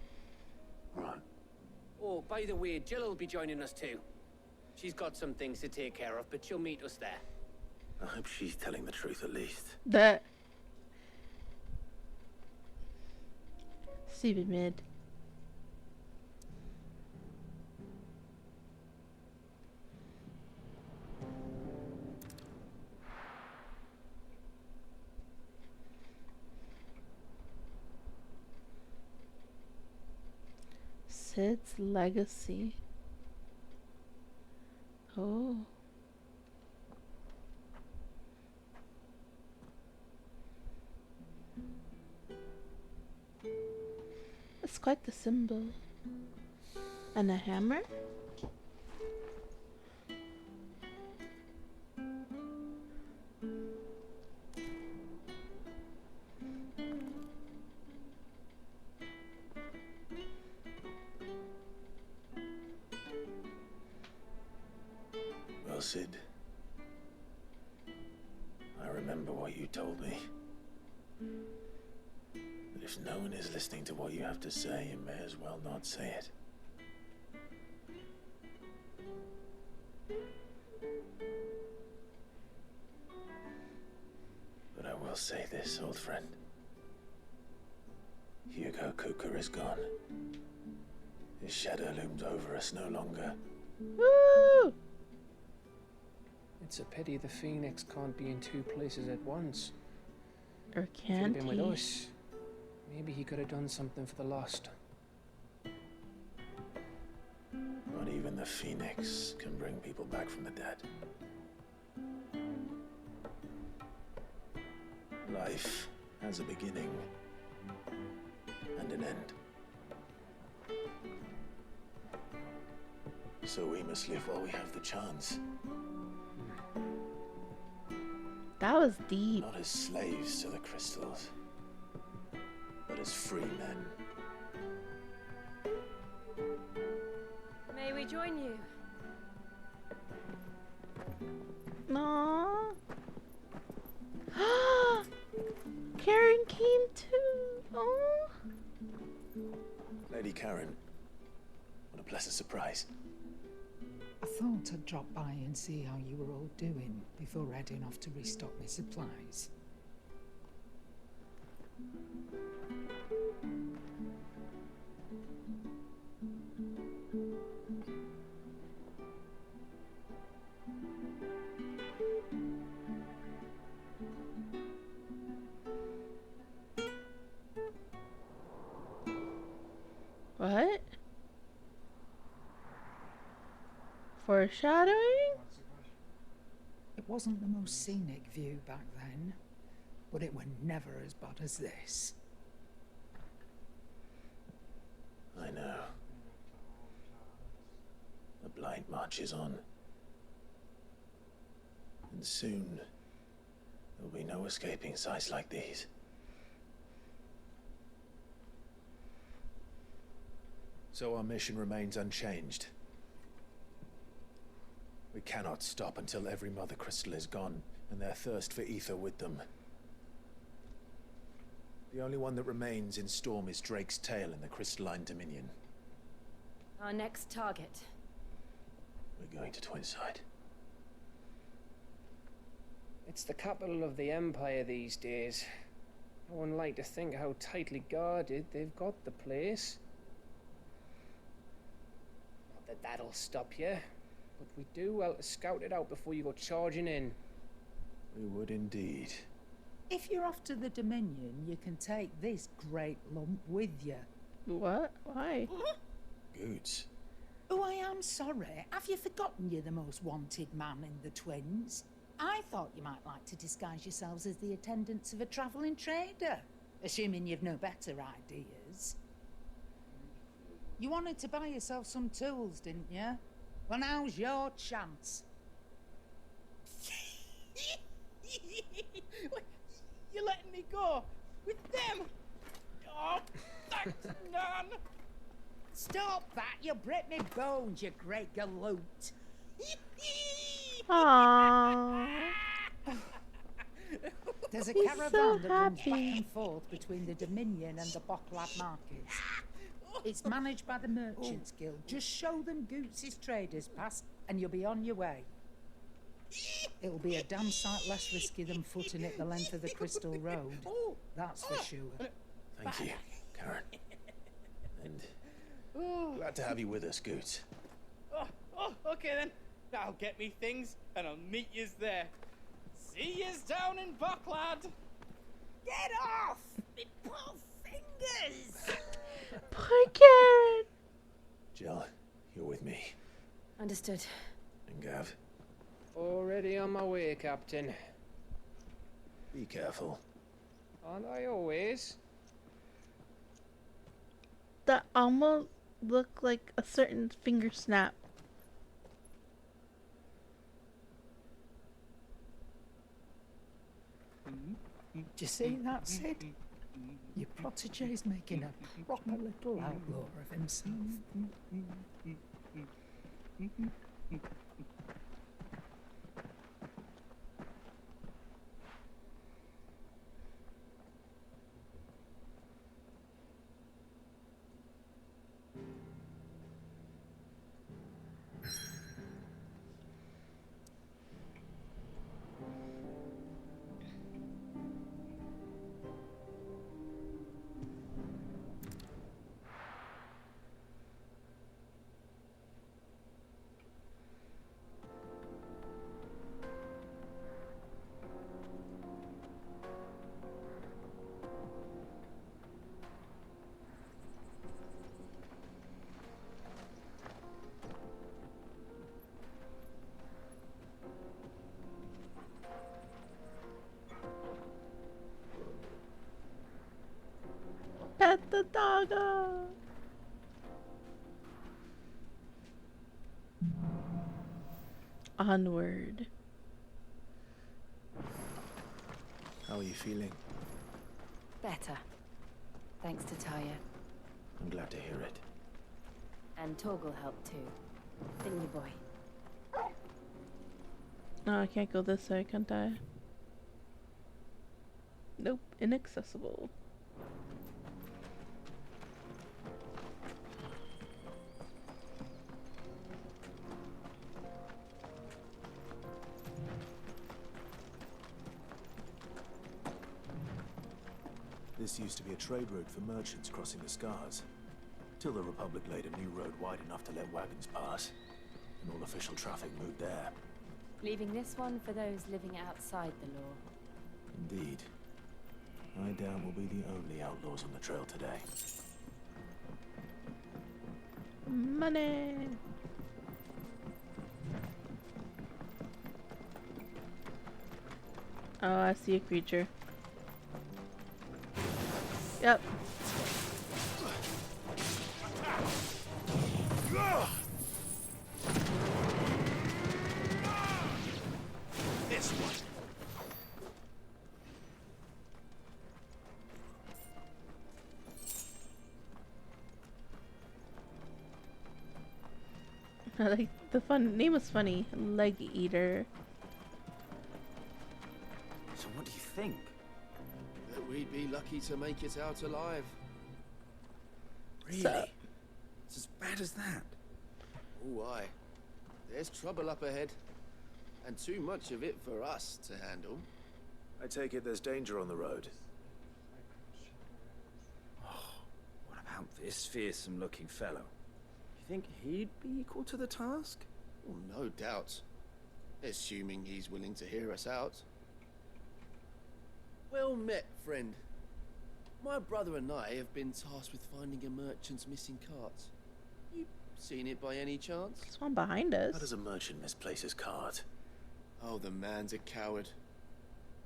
Speaker 5: All right.
Speaker 14: Oh, by the way, Jill will be joining us too. She's got some things to take care of, but she'll meet us there.
Speaker 3: I hope she's telling the truth at least.
Speaker 1: That. Stupid Mid. Sid's legacy. Oh. It's quite the symbol. And a hammer?
Speaker 3: Well, Sid, I remember what you told me. That if no one is listening to what you have to say, you may as well not say it. But I will say this, old friend. Hugo Cooker is gone. His shadow looms over us no longer.
Speaker 1: Woo!
Speaker 14: It's a pity the Phoenix can't be in two places at once.
Speaker 1: Or
Speaker 14: If he'd have
Speaker 1: can't
Speaker 14: been with
Speaker 1: he?
Speaker 14: us, maybe he could have done something for the lost.
Speaker 3: Not even the Phoenix can bring people back from the dead. Life has a beginning and an end. So we must live while we have the chance.
Speaker 1: That was deep.
Speaker 3: Not as slaves to the crystals, but as free men.
Speaker 12: May we join you?
Speaker 1: Aww. Karen came too. Oh.
Speaker 3: Lady Karen, what a pleasant surprise.
Speaker 10: I thought I'd drop by and see how you were all doing before heading off to restock my supplies.
Speaker 1: What? Foreshadowing?
Speaker 10: It wasn't the most scenic view back then, but it were never as bad as this.
Speaker 3: I know. The blight marches on. And soon, there'll be no escaping sights like these. So our mission remains unchanged. We cannot stop until every mother crystal is gone, and their thirst for ether with them. The only one that remains in Storm is Drake's tail in the crystalline dominion.
Speaker 16: Our next target.
Speaker 3: We're going to Twinside.
Speaker 14: It's the capital of the Empire these days. No one like to think how tightly guarded they've got the place. Not that that'll stop you, but we do well to scout it out before you go charging in.
Speaker 3: We would indeed.
Speaker 10: If you're off to the Dominion, you can take this great lump with you.
Speaker 1: What? Why?
Speaker 3: Goods.
Speaker 10: Oh, I am sorry. Have you forgotten you're the most wanted man in the Twins? I thought you might like to disguise yourselves as the attendants of a travelling trader, assuming you've no better ideas. You wanted to buy yourself some tools, didn't you? Well, now's your chance. You're letting me go with them? Oh, thanks, Nan. Stop that! You'll break me bones, you great galoot.
Speaker 1: Aww.
Speaker 10: There's a
Speaker 1: He's
Speaker 10: caravan
Speaker 1: so
Speaker 10: that runs back
Speaker 1: happy.
Speaker 10: and forth between the Dominion and the Bocklad markets. It's managed by the Merchants Guild. Just show them Goots' traders past and you'll be on your way. It'll be a damn sight less risky than footing it the length of the Crystal Road. That's for sure.
Speaker 3: Thank you, Karen. And glad to have you with us, Goots.
Speaker 19: Okay then. I'll get me things and I'll meet yous there. See yous down in Bocklad.
Speaker 10: Get off! Me poor fingers!
Speaker 1: Poor Karen.
Speaker 3: Jill, you're with me.
Speaker 16: Understood.
Speaker 3: And Gav,
Speaker 14: Already on my way, Captain.
Speaker 3: be careful.
Speaker 14: Aren't I always?
Speaker 1: That almost looked like a certain finger snap.
Speaker 10: Do you see that, Sid? Your protege's making a proper little outlaw of himself.
Speaker 1: Pet the doggo. Onward.
Speaker 3: How are you feeling?
Speaker 16: Better. Thanks to Taya.
Speaker 3: I'm glad to hear it.
Speaker 16: And Torgal helped too. Didn't you, boy?
Speaker 1: No, I can't go this way, can't I? Nope, inaccessible.
Speaker 3: This used to be a trade route for merchants crossing the Scars, till the Republic laid a new road wide enough to let wagons pass, and all official traffic moved there.
Speaker 16: Leaving this one for those living outside the law.
Speaker 3: Indeed. I doubt we'll be the only outlaws on the trail today.
Speaker 1: Money. Oh, I see a creature. Yep.
Speaker 3: This one.
Speaker 1: Like the fun name was funny. Leg eater.
Speaker 20: So what do you think? That we'd be lucky to make it out alive. Really?
Speaker 1: So,
Speaker 20: It's as bad as that? Oh, aye. There's trouble up ahead. And too much of it for us to handle.
Speaker 3: I take it there's danger on the road.
Speaker 8: What about this fearsome-looking fellow? You think he'd be equal to the task?
Speaker 20: Well, no doubt. Assuming he's willing to hear us out. Well met, friend. My brother and I have been tasked with finding a merchant's missing cart. You seen it by any chance?
Speaker 1: there's one behind us.
Speaker 3: How does a merchant misplace his cart?
Speaker 20: Oh, the man's a coward.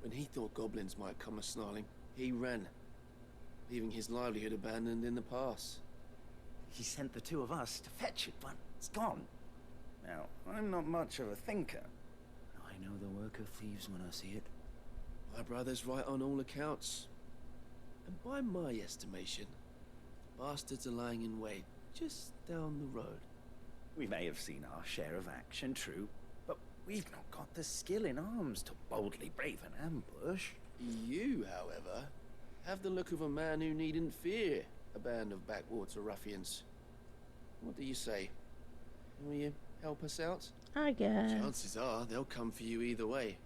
Speaker 20: When he thought goblins might come a-snarling, he ran, leaving his livelihood abandoned in the pass.
Speaker 8: He sent the two of us to fetch it, but it's gone. Now, I'm not much of a thinker. I know the work of thieves when I see it.
Speaker 20: My brother's right on all accounts. And by my estimation, the bastards are lying in wait just down the road.
Speaker 8: We may have seen our share of action, true, but we've not got the skill in arms to boldly brave an ambush.
Speaker 20: You, however, have the look of a man who needn't fear a band of backwater ruffians. What do you say? Will you help us out?
Speaker 1: I guess.
Speaker 20: Chances are they'll come for you either way.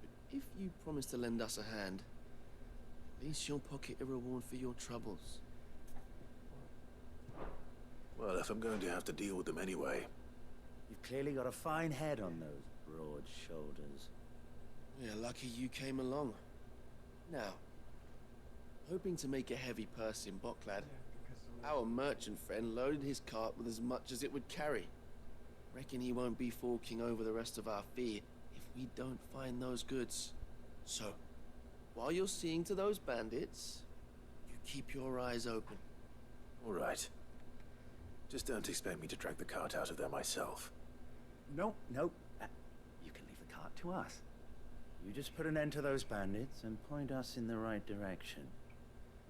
Speaker 20: But if you promise to lend us a hand, at least you'll pocket a reward for your troubles.
Speaker 3: Well, if I'm going to have to deal with them anyway.
Speaker 8: You've clearly got a fine head on those broad shoulders.
Speaker 20: We're lucky you came along. Now, hoping to make a heavy purse in Boklad, our merchant friend loaded his cart with as much as it would carry. Reckon he won't be forking over the rest of our fee if we don't find those goods. So, while you're seeing to those bandits, you keep your eyes open.
Speaker 3: All right. Just don't expect me to drag the cart out of there myself.
Speaker 8: No. You can leave the cart to us. You just put an end to those bandits and point us in the right direction.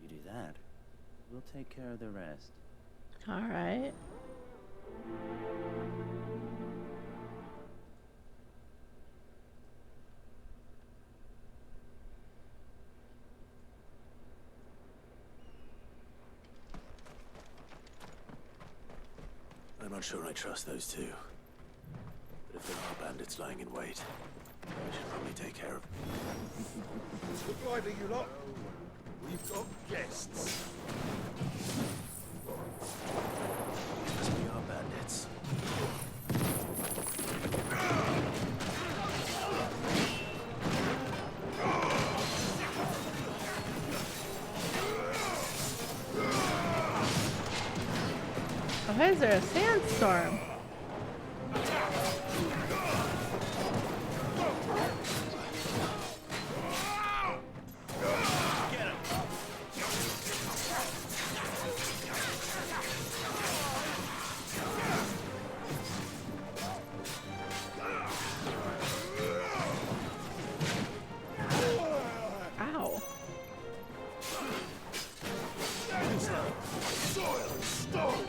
Speaker 8: You do that, we'll take care of the rest.
Speaker 1: All right.
Speaker 3: I'm not sure I trust those two. But if there are bandits lying in wait, I should probably take care of them.
Speaker 11: Look lively, you lot. We've got guests.
Speaker 3: Must be our bandits.
Speaker 1: Why is there a sandstorm? Ow.
Speaker 11: Soil and stone.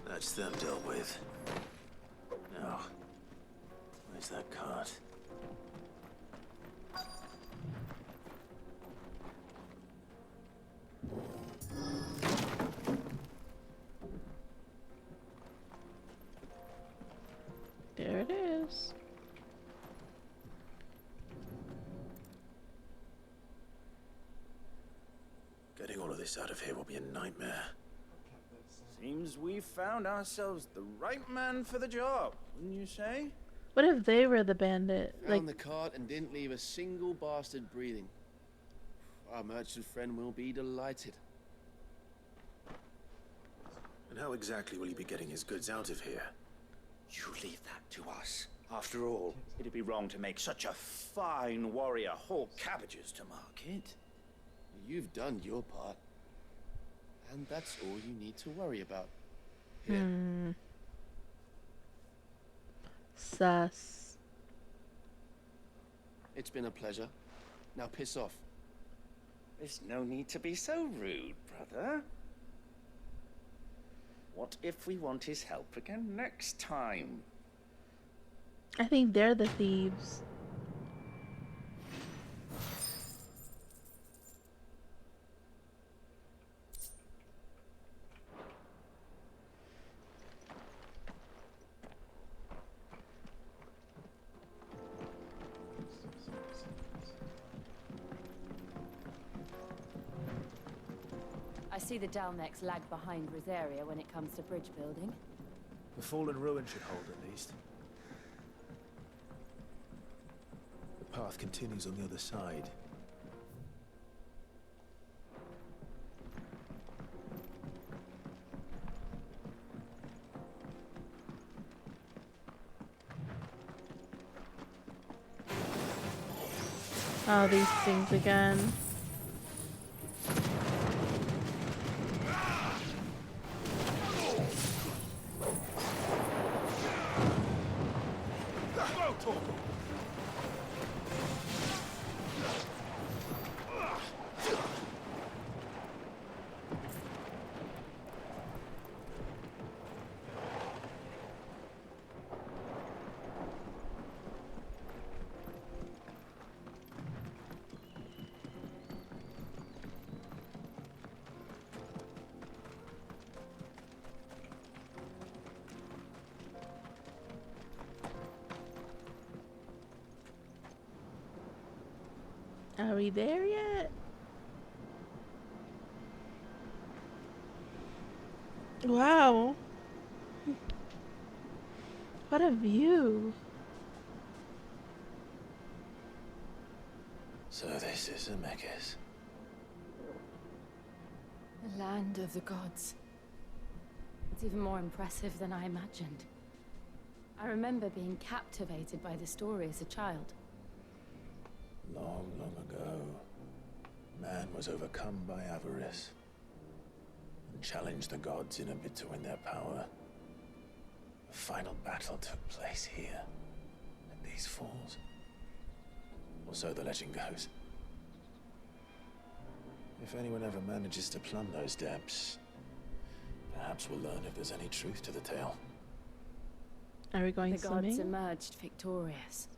Speaker 3: That's them dealt with. Now, where's that cart?
Speaker 1: There it is.
Speaker 3: Getting all of this out of here will be a nightmare.
Speaker 8: Seems we've found ourselves the right man for the job, wouldn't you say?
Speaker 1: What if they were the bandit?
Speaker 20: Found the cart and didn't leave a single bastard breathing. Our merchant friend will be delighted.
Speaker 3: And how exactly will he be getting his goods out of here?
Speaker 8: You leave that to us. After all, it'd be wrong to make such a fine warrior haul cabbages to market.
Speaker 20: You've done your part. And that's all you need to worry about. Here.
Speaker 1: Sus.
Speaker 20: It's been a pleasure. Now piss off.
Speaker 8: There's no need to be so rude, brother. What if we want his help again next time?
Speaker 1: I think they're the thieves.
Speaker 16: I see the Dalnecs lag behind Rosaria when it comes to bridge building.
Speaker 3: The fallen ruin should hold at least. The path continues on the other side.
Speaker 1: Oh, these things again. Are we there yet? Wow. What a view.
Speaker 3: So this is Zemeckis.
Speaker 16: The land of the gods. It's even more impressive than I imagined. I remember being captivated by the story as a child.
Speaker 3: Long, long ago, man was overcome by avarice and challenged the gods in a bid to win their power. A final battle took place here, at these falls. Or so the legend goes. If anyone ever manages to plumb those depths, perhaps we'll learn if there's any truth to the tale.
Speaker 1: Are we going swimming?
Speaker 16: The gods emerged victorious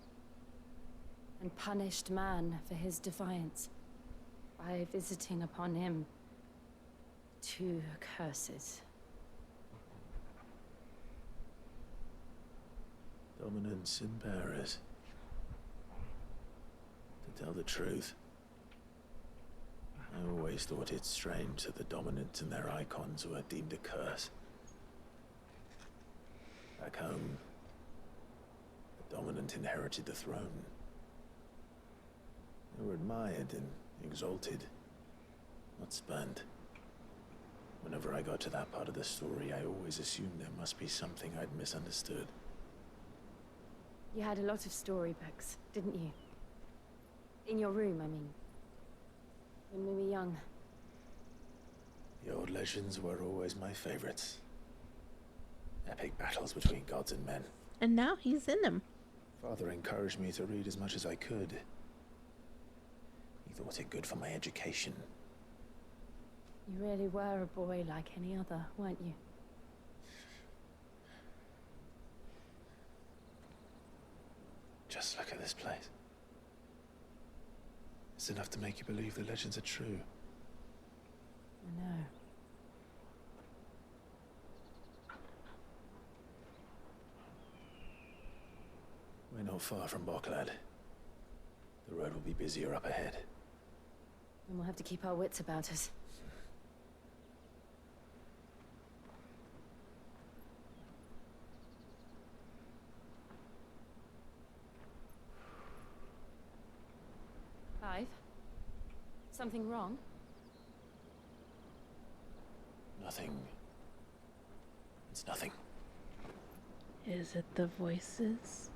Speaker 16: and punished man for his defiance by visiting upon him 2 curses.
Speaker 3: Dominance and bearers. To tell the truth, I always thought it strange that the dominant and their icons were deemed a curse. Back home, the dominant inherited the throne. They were admired and exalted, not spurned. Whenever I got to that part of the story, I always assumed there must be something I'd misunderstood.
Speaker 16: You had a lot of storybooks, didn't you? In your room, I mean. When we were young.
Speaker 3: The old legends were always my favorites. Epic battles between gods and men.
Speaker 1: And now he's in them.
Speaker 3: Father encouraged me to read as much as I could. He thought it good for my education.
Speaker 16: You really were a boy like any other, weren't you?
Speaker 3: Just look at this place. It's enough to make you believe the legends are true.
Speaker 16: I know.
Speaker 3: We're not far from Boklad. The road will be busier up ahead.
Speaker 16: And we'll have to keep our wits about us.
Speaker 13: Something wrong?
Speaker 3: Nothing. It's nothing.
Speaker 1: Is it the voices?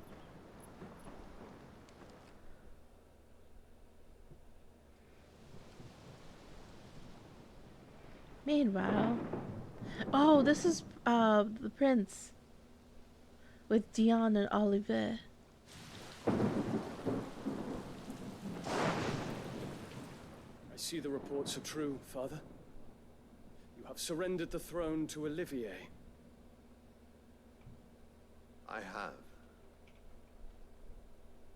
Speaker 1: Meanwhile, oh, this is the prince with Dion and Oliver.
Speaker 4: I see the reports are true, Father. You have surrendered the throne to Olivier.
Speaker 5: I have.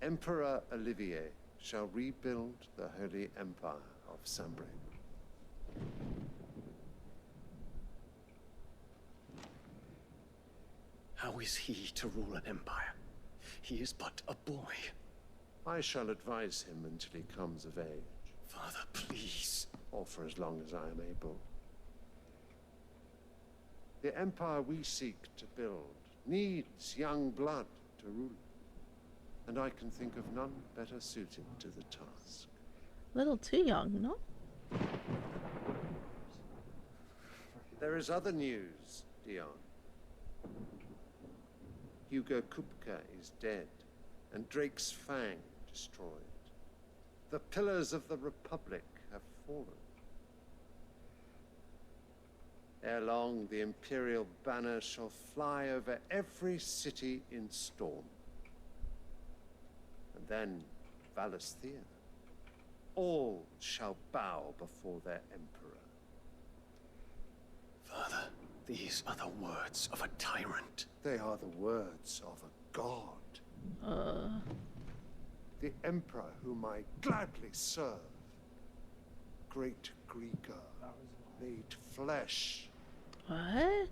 Speaker 5: Emperor Olivier shall rebuild the Holy Empire of Sambre.
Speaker 4: How is he to rule an empire? He is but a boy.
Speaker 5: I shall advise him until he comes of age.
Speaker 4: Father, please.
Speaker 5: Or for as long as I am able. The empire we seek to build needs young blood to rule it, and I can think of none better suited to the task.
Speaker 1: A little too young, no?
Speaker 5: There is other news, Dion. Hugo Kupka is dead, and Drake's Fang destroyed. The pillars of the Republic have fallen. Ere long, the Imperial banner shall fly over every city in Storm. And then, Valisthea. All shall bow before their Emperor.
Speaker 4: Father, these are the words of a tyrant.
Speaker 5: They are the words of a god. The Emperor whom I gladly serve. Great Greeker, made flesh.
Speaker 1: What?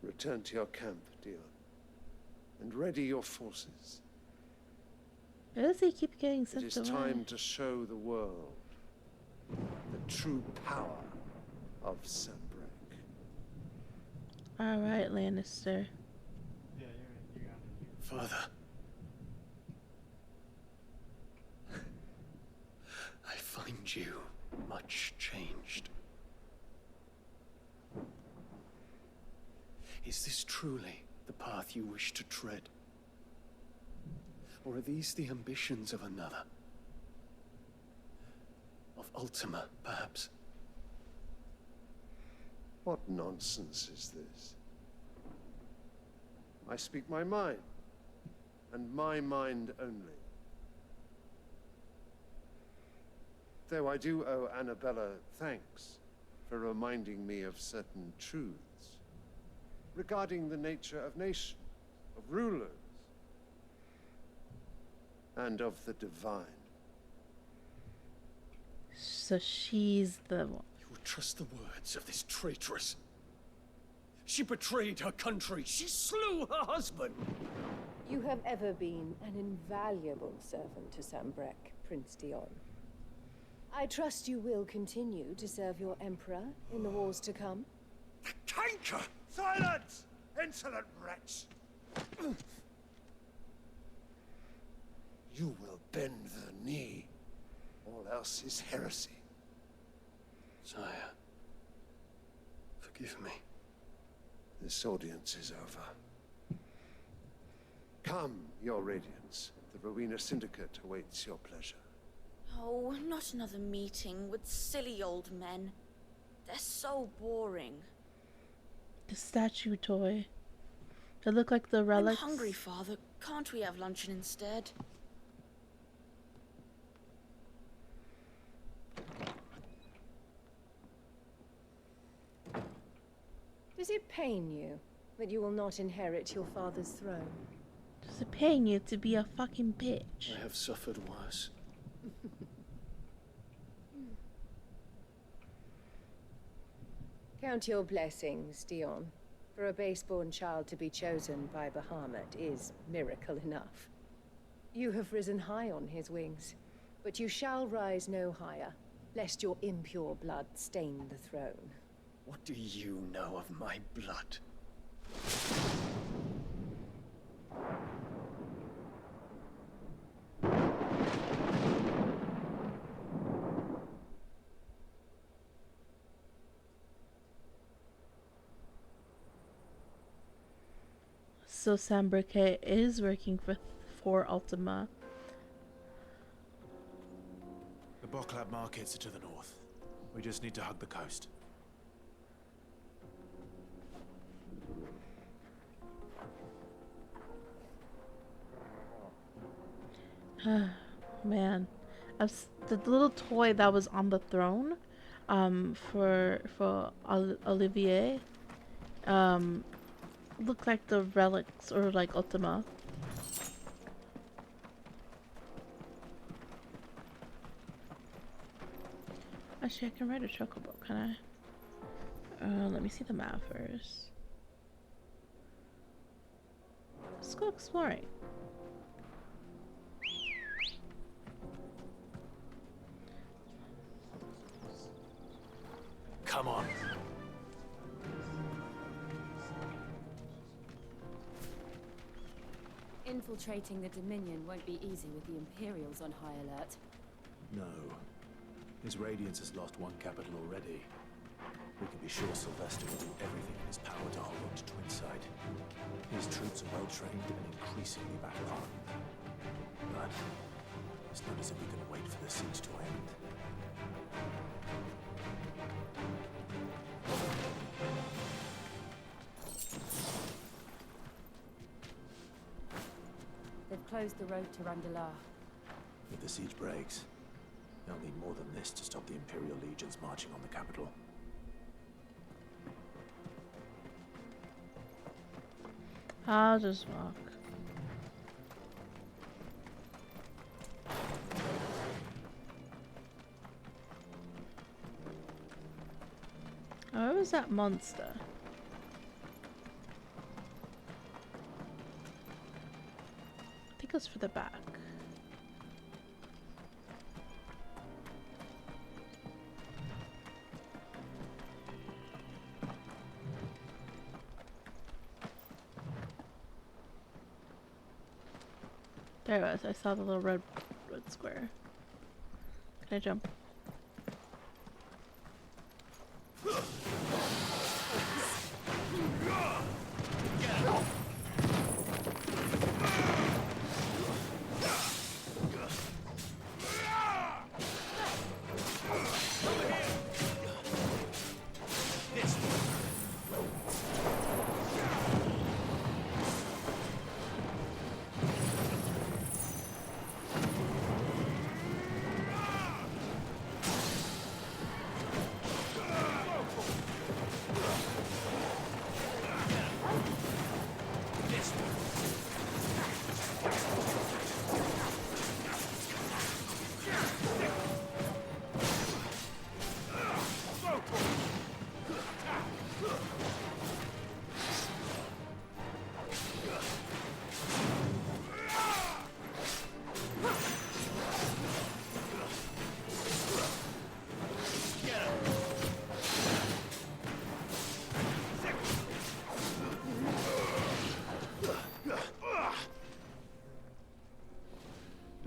Speaker 5: Return to your camp, Dion, and ready your forces.
Speaker 1: Why does he keep getting
Speaker 5: It
Speaker 1: sent
Speaker 5: is
Speaker 1: away?
Speaker 5: time to show the world the true power of Sambrek.
Speaker 1: Alright, Lannister.
Speaker 4: Father. I find you much changed. Is this truly the path you wish to tread? Or are these the ambitions of another? Of Ultima, perhaps?
Speaker 5: What nonsense is this? I speak my mind, and my mind only. Though I do owe Annabella thanks for reminding me of certain truths regarding the nature of nations, of rulers, and of the divine.
Speaker 1: So she's the one.
Speaker 4: You would trust the words of this traitress? She betrayed her country. She slew her husband.
Speaker 21: You have ever been an invaluable servant to Sambrek, Prince Dion. I trust you will continue to serve your Emperor in the wars to come.
Speaker 5: Canker! Silence! Insolent wretch! You will bend the knee. All else is heresy.
Speaker 4: Sire, forgive me.
Speaker 5: This audience is over. Come, your Radiance. The Rowena Syndicate awaits your pleasure.
Speaker 23: Oh, not another meeting with silly old men. They're so boring.
Speaker 1: The statue toy. They look like the relics.
Speaker 23: I'm hungry, Father. Can't we have luncheon instead?
Speaker 21: Does it pain you that you will not inherit your father's throne?
Speaker 1: Does it pain you to be a fucking bitch?
Speaker 4: I have suffered worse.
Speaker 21: Count your blessings, Dion. For a base-born child to be chosen by Bahamut is miracle enough. You have risen high on his wings, but you shall rise no higher, lest your impure blood stain the throne.
Speaker 8: What do you know of my blood?
Speaker 1: So Sambrique is working for Ultima.
Speaker 3: The Boklab markets are to the north. We just need to hug the coast.
Speaker 1: Man, the little toy that was on the throne, for Olivier, looked like the relics or like Ultima. Actually, I can ride a chocobo, can I? Let me see the map first. Let's go exploring.
Speaker 3: Come on.
Speaker 16: Infiltrating the Dominion won't be easy with the Imperials on high alert.
Speaker 3: No. His Radiance has lost one capital already. We can be sure Sylvester will do everything in his power to hold on to Twinside. His troops are well trained and increasingly battle-hardened. But it's not as if we can wait for the siege to end.
Speaker 16: They've closed the road to Randalar.
Speaker 3: If the siege breaks, they'll need more than this to stop the Imperial legions marching on the capital.
Speaker 1: I'll just walk. Oh, where was that monster? I think it was for the back. There it was. I saw the little red square. Can I jump?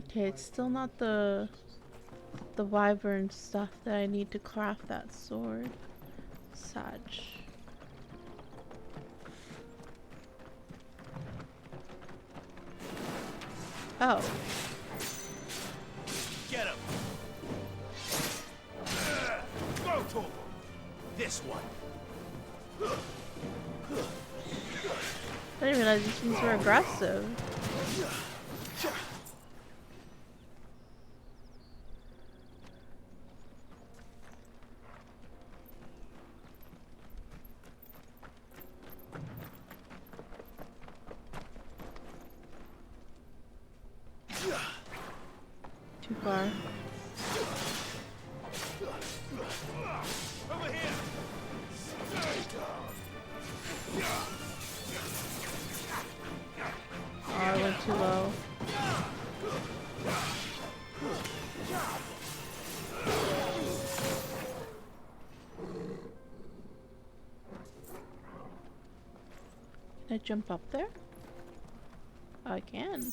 Speaker 1: Okay, it's still not the wyvern stuff that I need to craft that sword. Sag. Oh.
Speaker 3: Get him! Go, Torgal! This one!
Speaker 1: I didn't realize these things were aggressive. Too far.
Speaker 3: Over here! Stay down!
Speaker 1: jump up there? I can.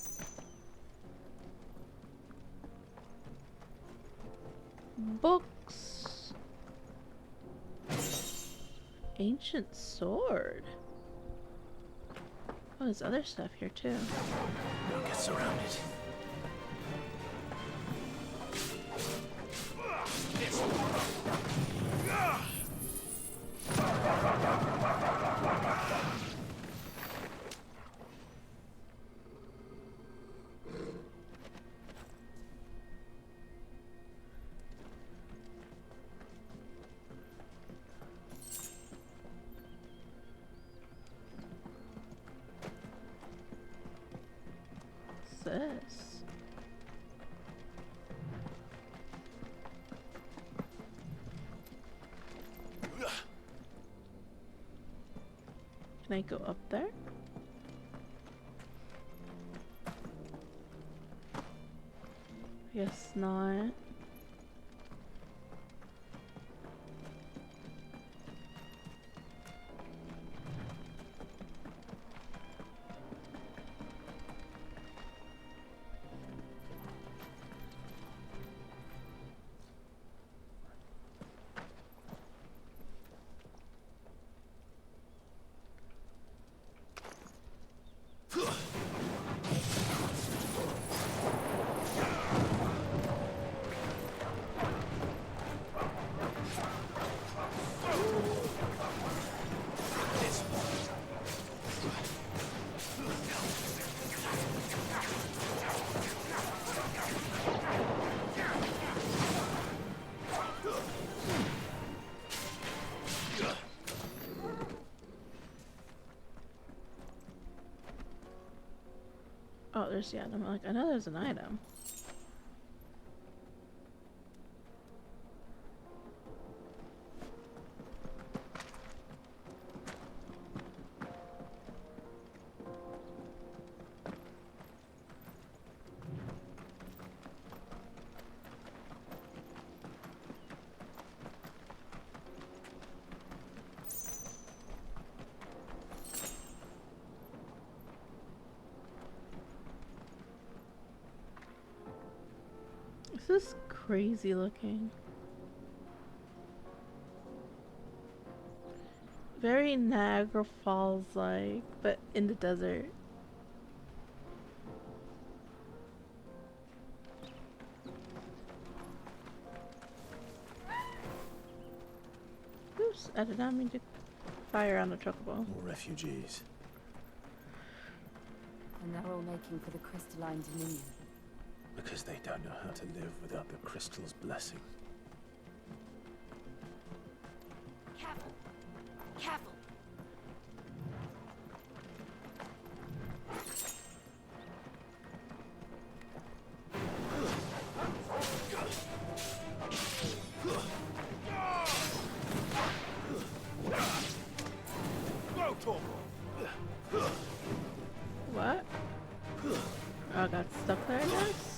Speaker 1: Books. Ancient sword. Oh, there's other stuff here too.
Speaker 3: Don't get surrounded.
Speaker 1: What's this? Can I go up there? Guess not. Oh, there's the item. Like, I know there's an item. This is crazy looking. Very Niagara Falls like, but in the desert. Oops, I did not mean to fire on the chocobo.
Speaker 3: More refugees.
Speaker 16: And they're all making for the crystalline dominion.
Speaker 3: Because they don't know how to live without the crystal's blessing.
Speaker 2: Careful. Careful.
Speaker 1: What? Oh, I got stuck there, I guess?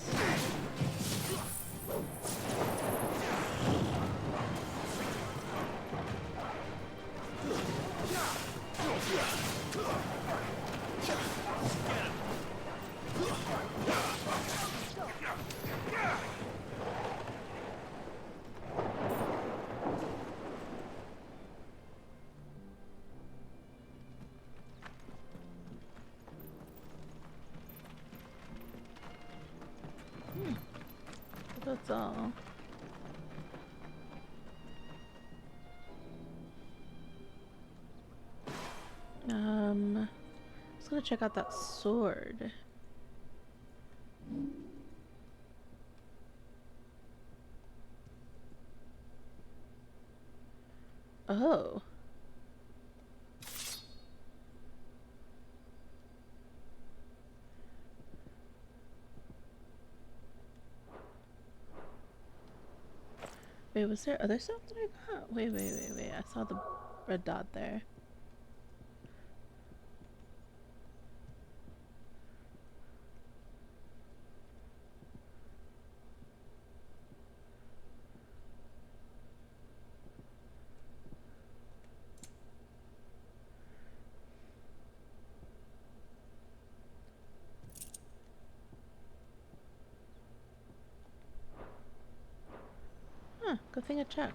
Speaker 1: That's all. Let's go check out that sword. Oh. Wait, was there other stuff that I got? Wait. I saw the red dot there. Huh, good thing I checked.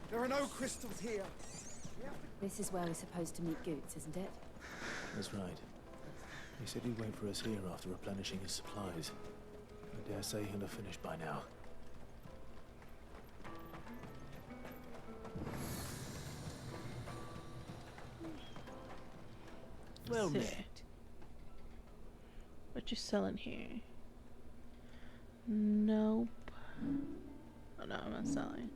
Speaker 18: There are no crystals here.
Speaker 16: This is where we're supposed to meet Goots, isn't it?
Speaker 3: That's right. He said he'd wait for us here after replenishing his supplies. I dare say he'll have finished by now.
Speaker 18: Well
Speaker 1: Sit.
Speaker 18: met.
Speaker 1: What you selling here? Nope. Oh no, I'm not selling.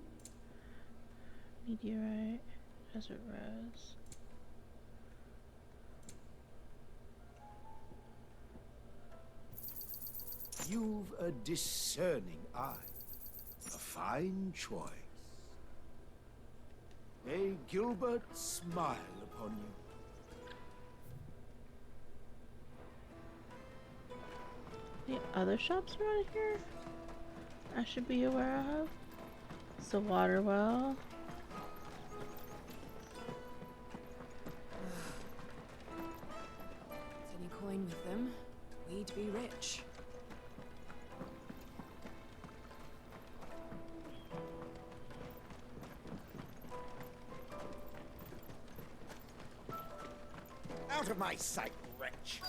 Speaker 1: Meteorite, desert rose.
Speaker 18: You've a discerning eye. A fine choice. May Gilbert smile upon you.
Speaker 1: Any other shops around here I should be aware of? It's a water well.
Speaker 23: Any coin with them, we'd be rich.
Speaker 18: Out of my sight, wretch!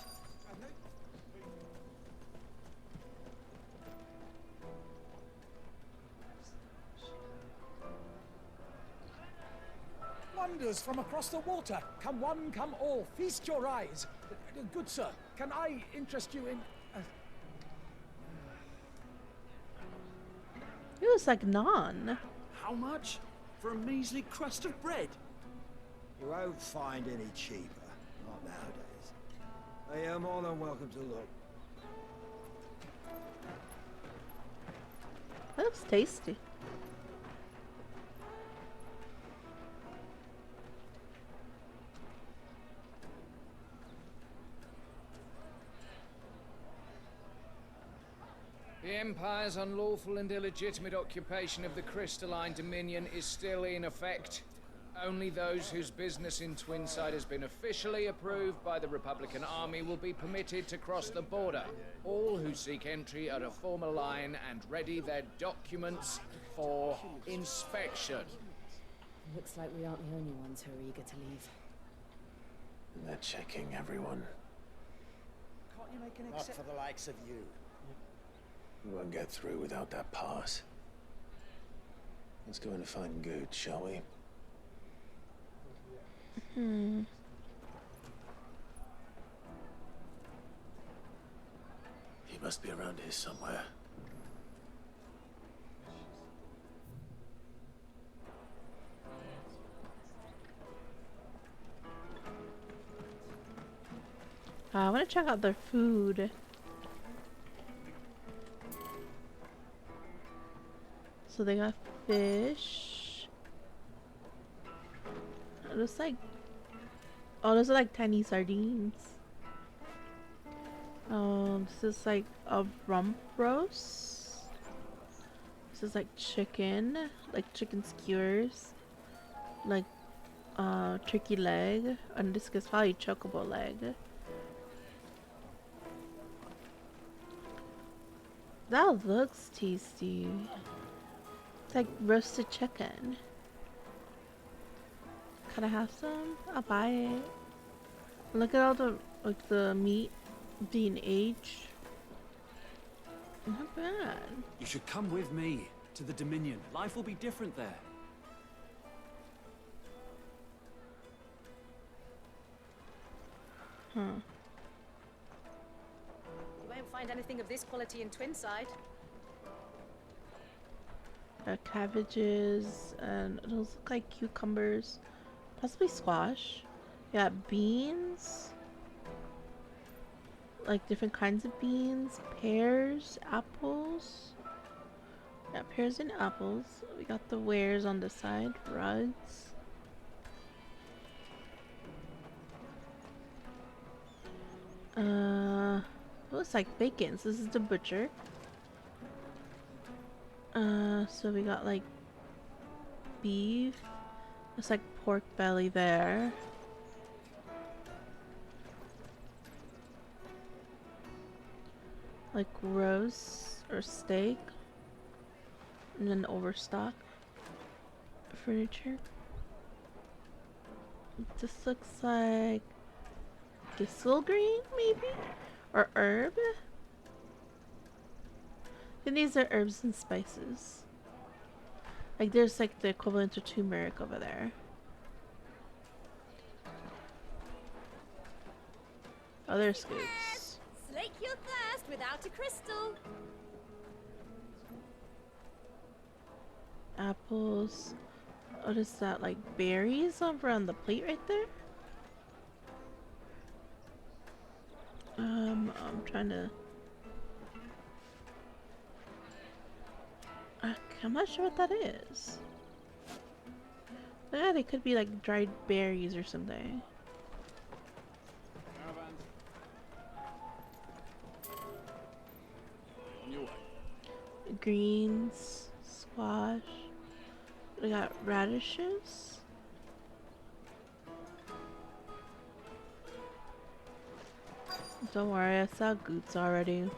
Speaker 7: Wonders from across the water. Come one, come all. Feast your eyes. Good sir, can I interest you in...
Speaker 1: It was like naan.
Speaker 4: How much? For a measly crust of bread?
Speaker 18: You won't find any cheaper. Not nowadays. But you're more than welcome to look.
Speaker 1: That looks tasty.
Speaker 15: The Empire's unlawful and illegitimate occupation of the Crystalline Dominion is still in effect. Only those whose business in Twinside has been officially approved by the Republican Army will be permitted to cross the border. All who seek entry are to form a line and ready their documents for inspection.
Speaker 16: Looks like we aren't the only ones who are eager to leave.
Speaker 3: They're checking everyone.
Speaker 7: Can't you make an
Speaker 18: Not for the likes of you.
Speaker 3: We won't get through without that pass. Let's go in and find Good, shall we?
Speaker 1: Hmm.
Speaker 3: He must be around here somewhere.
Speaker 1: I want to check out their food. So they got fish. It looks like... Oh, those are like tiny sardines. This is like a rump roast. This is like chicken skewers. Like turkey leg. And this is probably chocobo leg. That looks tasty. It's like roasted chicken. Can I have some? I'll buy it. Look at all the meat being aged. Not bad.
Speaker 4: You should come with me to the Dominion. Life will be different there.
Speaker 1: Huh.
Speaker 21: You won't find anything of this quality in Twinside.
Speaker 1: Cabbages and those look like cucumbers, possibly squash. Yeah, beans, like different kinds of beans, pears, apples. Yeah, pears and apples. We got the wares on the side, rugs. Looks like bacon. So this is the butcher. So we got like beef, It's like pork belly there. Like roast or steak. And then overstock furniture. This looks like thistle green, maybe? Or herb? And these are herbs and spices. Like there's like the equivalent of turmeric over there. Oh, there's scoops.
Speaker 12: Slake your thirst without a crystal.
Speaker 1: Apples. What is that? Like berries over on the plate right there? I'm trying to. I'm not sure what that is. Yeah, they could be like dried berries or something.
Speaker 20: On your way.
Speaker 1: Greens, squash. We got radishes. Don't worry, I saw goots already.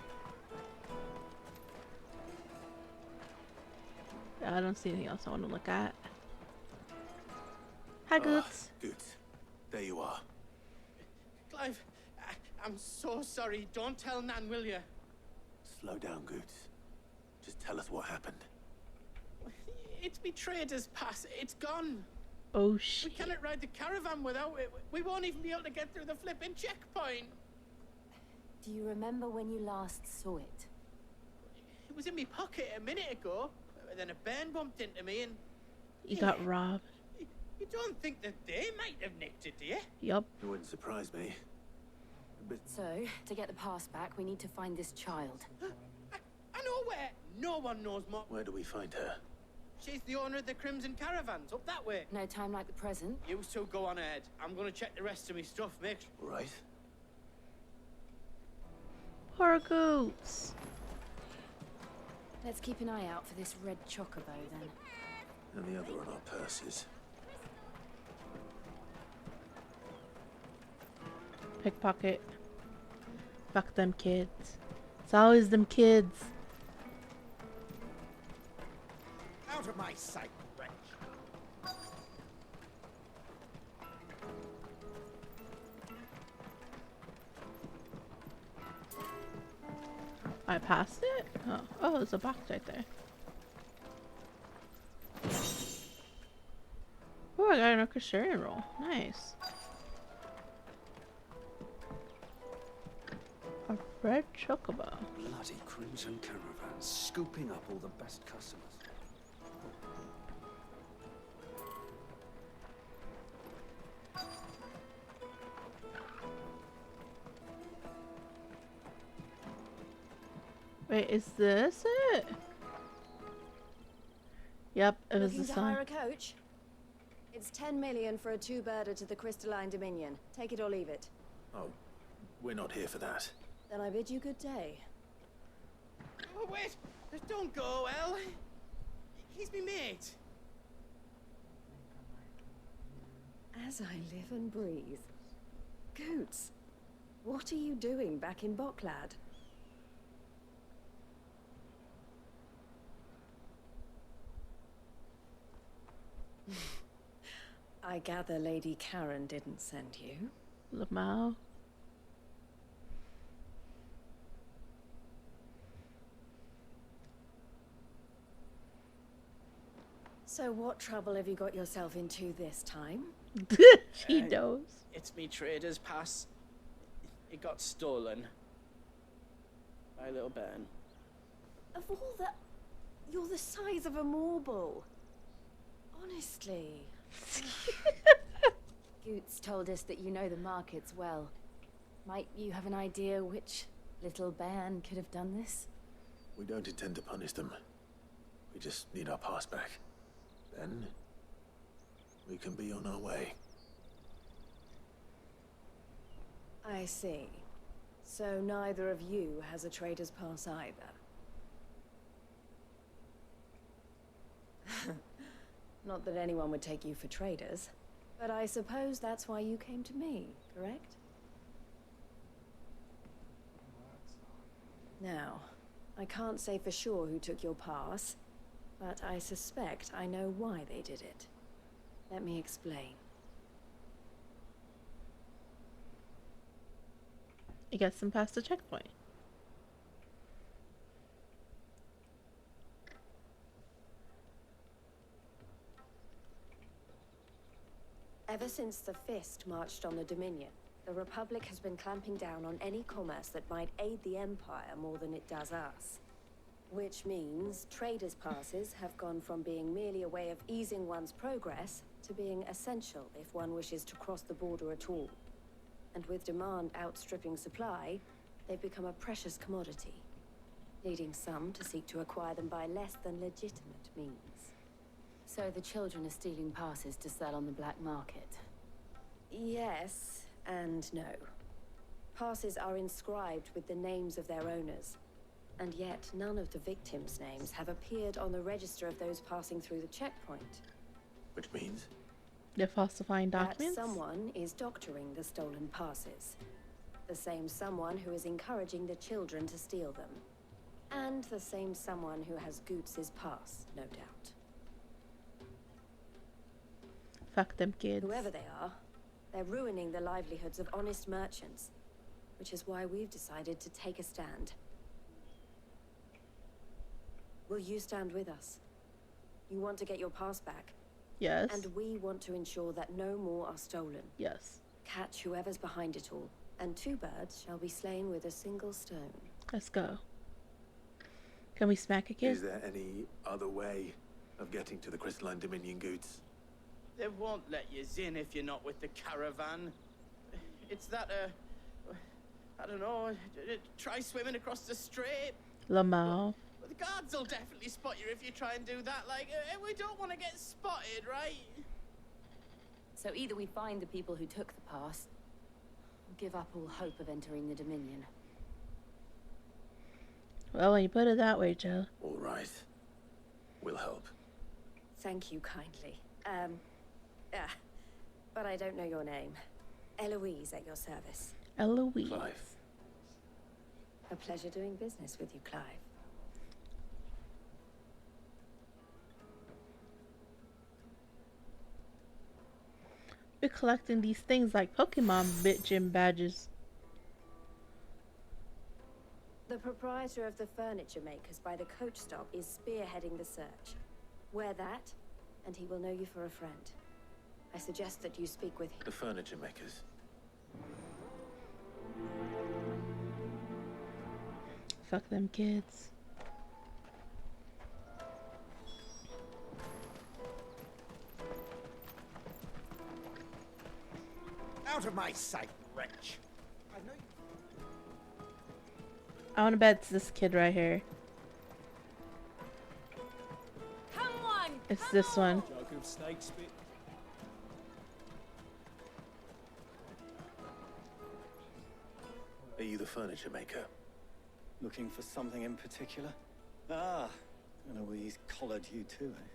Speaker 1: I don't see anything else I want to look at. Hi, Goots.
Speaker 3: Goots. There you are.
Speaker 19: Clive, I'm so sorry. Don't tell Nan, will you?
Speaker 3: Slow down, Goots. Just tell us what happened.
Speaker 19: It's betrayed us, Pass. It's gone.
Speaker 1: Oh, shit.
Speaker 19: We cannot ride the caravan without it. We won't even be able to get through the flipping checkpoint.
Speaker 16: Do you remember when you last saw it?
Speaker 19: It was in my pocket a minute ago. Then a bairn bumped into me and...
Speaker 1: You got robbed.
Speaker 19: You don't think that they might have nicked it, do you?
Speaker 1: Yup.
Speaker 3: It wouldn't surprise me. But
Speaker 16: So, to get the pass back, we need to find this child.
Speaker 19: I know where. No one knows more.
Speaker 3: where do we find her?
Speaker 19: She's the owner of the Crimson Caravans, up that way.
Speaker 16: No time like the present.
Speaker 19: You two go on ahead. I'm gonna check the rest of me stuff, make sure.
Speaker 3: Right.
Speaker 1: Poor Goots.
Speaker 16: Let's keep an eye out for this red chocobo then.
Speaker 3: And the other on our purses.
Speaker 1: Pickpocket. Fuck them kids. It's always them kids.
Speaker 18: Out of my sight, wretch.
Speaker 1: I passed it? Oh, there's a box right there. Oh, I got an orchestrion roll. Nice. A red chocobo.
Speaker 8: Bloody Crimson Caravans, scooping up all the best customers.
Speaker 1: Wait, is this it? Yep, it was
Speaker 21: Looking
Speaker 1: the
Speaker 21: to hire
Speaker 1: sign.
Speaker 21: a coach? It's 10 million for a two-birder to the Crystalline Dominion. Take it or leave it.
Speaker 3: Oh, we're not here for that.
Speaker 21: Then I bid you good day.
Speaker 19: Oh, wait! Don't go, El. He's me mate.
Speaker 21: As I live and breathe. Goots, what are you doing back in Boklad? I gather Lady Karen didn't send you.
Speaker 1: Lamau.
Speaker 21: So what trouble have you got yourself into this time?
Speaker 1: She knows.
Speaker 19: It's me trader's pass. It got stolen. By a little bairn.
Speaker 21: Of all the... You're the size of a marble. Honestly.
Speaker 16: Goots told us that you know the markets well. Might you have an idea which little bairn could have done this?
Speaker 3: We don't intend to punish them. We just need our pass back. Then we can be on our way.
Speaker 21: I see. So neither of you has a trader's pass either. Not that anyone would take you for traitors, but I suppose that's why you came to me, correct? Now, I can't say for sure who took your pass, but I suspect I know why they did it. Let me explain.
Speaker 1: I guess I'm past the checkpoint.
Speaker 21: Ever since the Fist marched on the Dominion, the Republic has been clamping down on any commerce that might aid the Empire more than it does us. Which means traders' passes have gone from being merely a way of easing one's progress to being essential if one wishes to cross the border at all. And with demand outstripping supply, they've become a precious commodity, leading some to seek to acquire them by less than legitimate means.
Speaker 16: So the children are stealing passes to sell on the black market?
Speaker 21: Yes and no. Passes are inscribed with the names of their owners, and yet none of the victims' names have appeared on the register of those passing through the checkpoint.
Speaker 3: Which means?
Speaker 1: They're falsifying documents?
Speaker 21: That someone is doctoring the stolen passes. The same someone who is encouraging the children to steal them. And the same someone who has Goots's pass, no doubt.
Speaker 1: Fuck them kids.
Speaker 21: Whoever they are, they're ruining the livelihoods of honest merchants, which is why we've decided to take a stand. Will you stand with us? You want to get your pass back?
Speaker 1: Yes.
Speaker 21: And we want to ensure that no more are stolen.
Speaker 1: Yes.
Speaker 21: Catch whoever's behind it all, and 2 birds shall be slain with a single stone.
Speaker 1: Let's go. Can we smack a kid?
Speaker 3: Is there any other way of getting to the Crystalline Dominion Goods?
Speaker 19: They won't let you in if you're not with the caravan. It's that, I don't know, try swimming across the strait.
Speaker 1: Lamau.
Speaker 19: The guards will definitely spot you if you try and do that. Like, we don't want to get spotted, right?
Speaker 16: So either we find the people who took the pass, or give up all hope of entering the Dominion.
Speaker 1: Well, when you put it that way, Joe.
Speaker 3: All right. We'll help.
Speaker 21: Thank you kindly. But I don't know your name. Eloise at your service.
Speaker 1: Eloise.
Speaker 3: Clive.
Speaker 21: A pleasure doing business with you, Clive.
Speaker 1: We're collecting these things like Pokemon gym badges.
Speaker 21: The proprietor of the furniture makers by the coach stop is spearheading the search. Wear that, and he will know you for a friend. I suggest that you speak with him.
Speaker 3: The furniture makers.
Speaker 1: Fuck them kids.
Speaker 18: Out of my sight, wretch! I know
Speaker 1: I want to bet it's this kid right here.
Speaker 23: Come on!
Speaker 1: It's this one.
Speaker 7: Jug of snake spit.
Speaker 3: Are you the furniture maker?
Speaker 8: Looking for something in particular? Ah, Eloise collared you too, eh?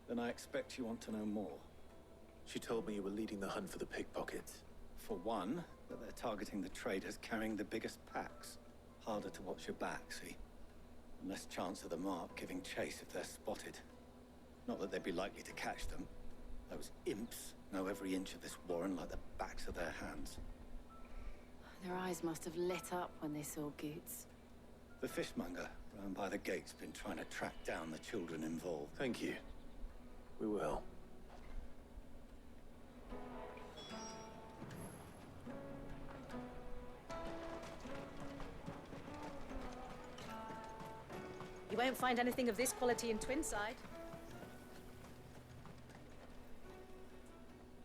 Speaker 8: Then I expect you want to know more.
Speaker 3: She told me you were leading the hunt for the pickpockets.
Speaker 8: For one, that they're targeting the traders carrying the biggest packs. Harder to watch your back, see? And less chance of the mark giving chase if they're spotted. Not that they'd be likely to catch them. Those imps know every inch of this warren like the backs of their hands.
Speaker 16: Their eyes must have lit up when they saw Goots.
Speaker 8: The fishmonger round by the gate's been trying to track down the children involved.
Speaker 3: Thank you. We will.
Speaker 21: You won't find anything of this quality in Twinside.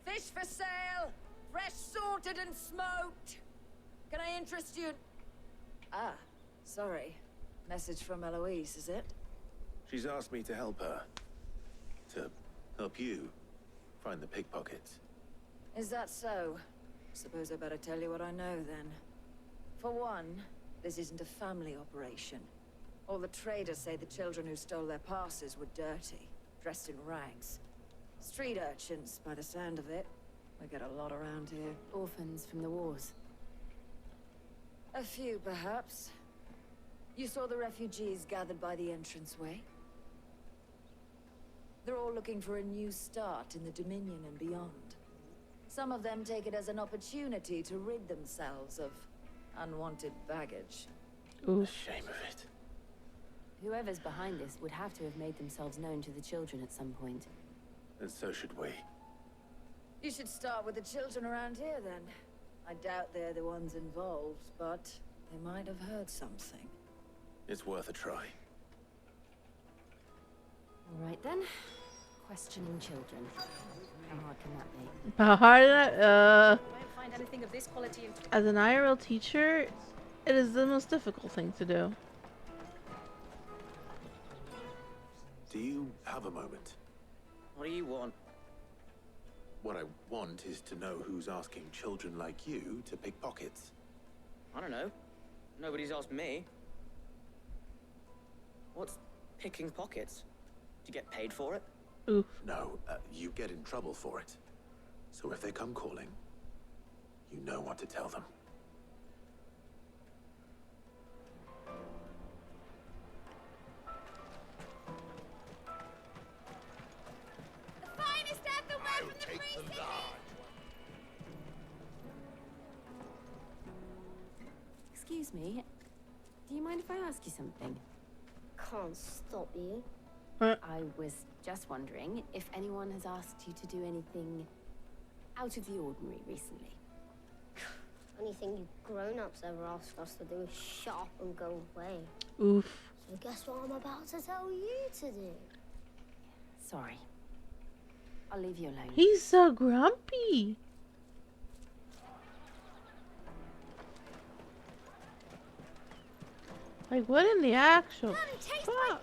Speaker 6: Fish for sale! Fresh sorted and smoked! Can I interest you? Ah, sorry. Message from Eloise, is it?
Speaker 3: She's asked me to help her. To help you find the pickpockets.
Speaker 6: Is that so? Suppose I better tell you what I know then. For one, this isn't a family operation. All the traders say the children who stole their passes were dirty. dressed in rags. Street urchins, by the sound of it. We get a lot around here.
Speaker 16: Orphans from the wars.
Speaker 6: A few, perhaps. You saw the refugees gathered by the entranceway? They're all looking for a new start in the Dominion and beyond. Some of them take it as an opportunity to rid themselves of unwanted baggage.
Speaker 3: Ooh. Shame of it.
Speaker 16: Whoever's behind this would have to have made themselves known to the children at some point.
Speaker 3: And so should we.
Speaker 6: You should start with the children around here, then. I doubt they're the ones involved, but they might have heard something.
Speaker 3: It's worth a try.
Speaker 16: All right, then. Questioning children. How hard can that be?
Speaker 1: How hard?
Speaker 16: Won't find anything of this quality in...
Speaker 1: As an IRL teacher, it is the most difficult thing to do.
Speaker 3: Do you have a moment?
Speaker 19: What do you want?
Speaker 3: What I want is to know who's asking children like you to pick pockets.
Speaker 19: I don't know. Nobody's asked me. What's picking pockets? Do you get paid for it?
Speaker 1: Oof.
Speaker 3: No, you get in trouble for it. So if they come calling, you know what to tell them.
Speaker 2: The finest earthenware from the free city!
Speaker 16: Excuse me. Do you mind if I ask you something?
Speaker 9: Can't stop you.
Speaker 16: I was just wondering if anyone has asked you to do anything out of the ordinary recently.
Speaker 9: Anything you grown-ups ever ask us to do is shut up and go away.
Speaker 1: Oof.
Speaker 9: So guess what I'm about to tell you to do?
Speaker 16: Sorry. I'll leave you alone.
Speaker 1: He's so grumpy. Like, what in the actual fuck?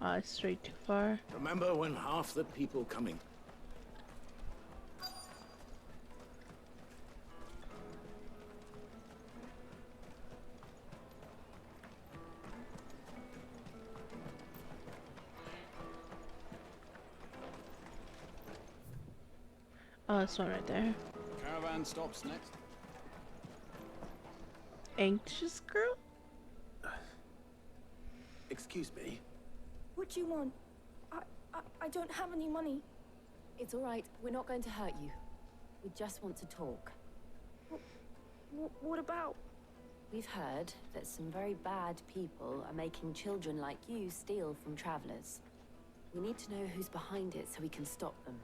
Speaker 1: Oh, it's straight too far.
Speaker 18: Remember when half the people coming?
Speaker 1: Oh, this one right there.
Speaker 18: Caravan stops next.
Speaker 1: Anxious girl?
Speaker 3: Excuse me.
Speaker 17: What do you want? I don't have any money.
Speaker 16: It's all right. We're not going to hurt you. We just want to talk.
Speaker 17: What about?
Speaker 16: We've heard that some very bad people are making children like you steal from travelers. We need to know who's behind it so we can stop them.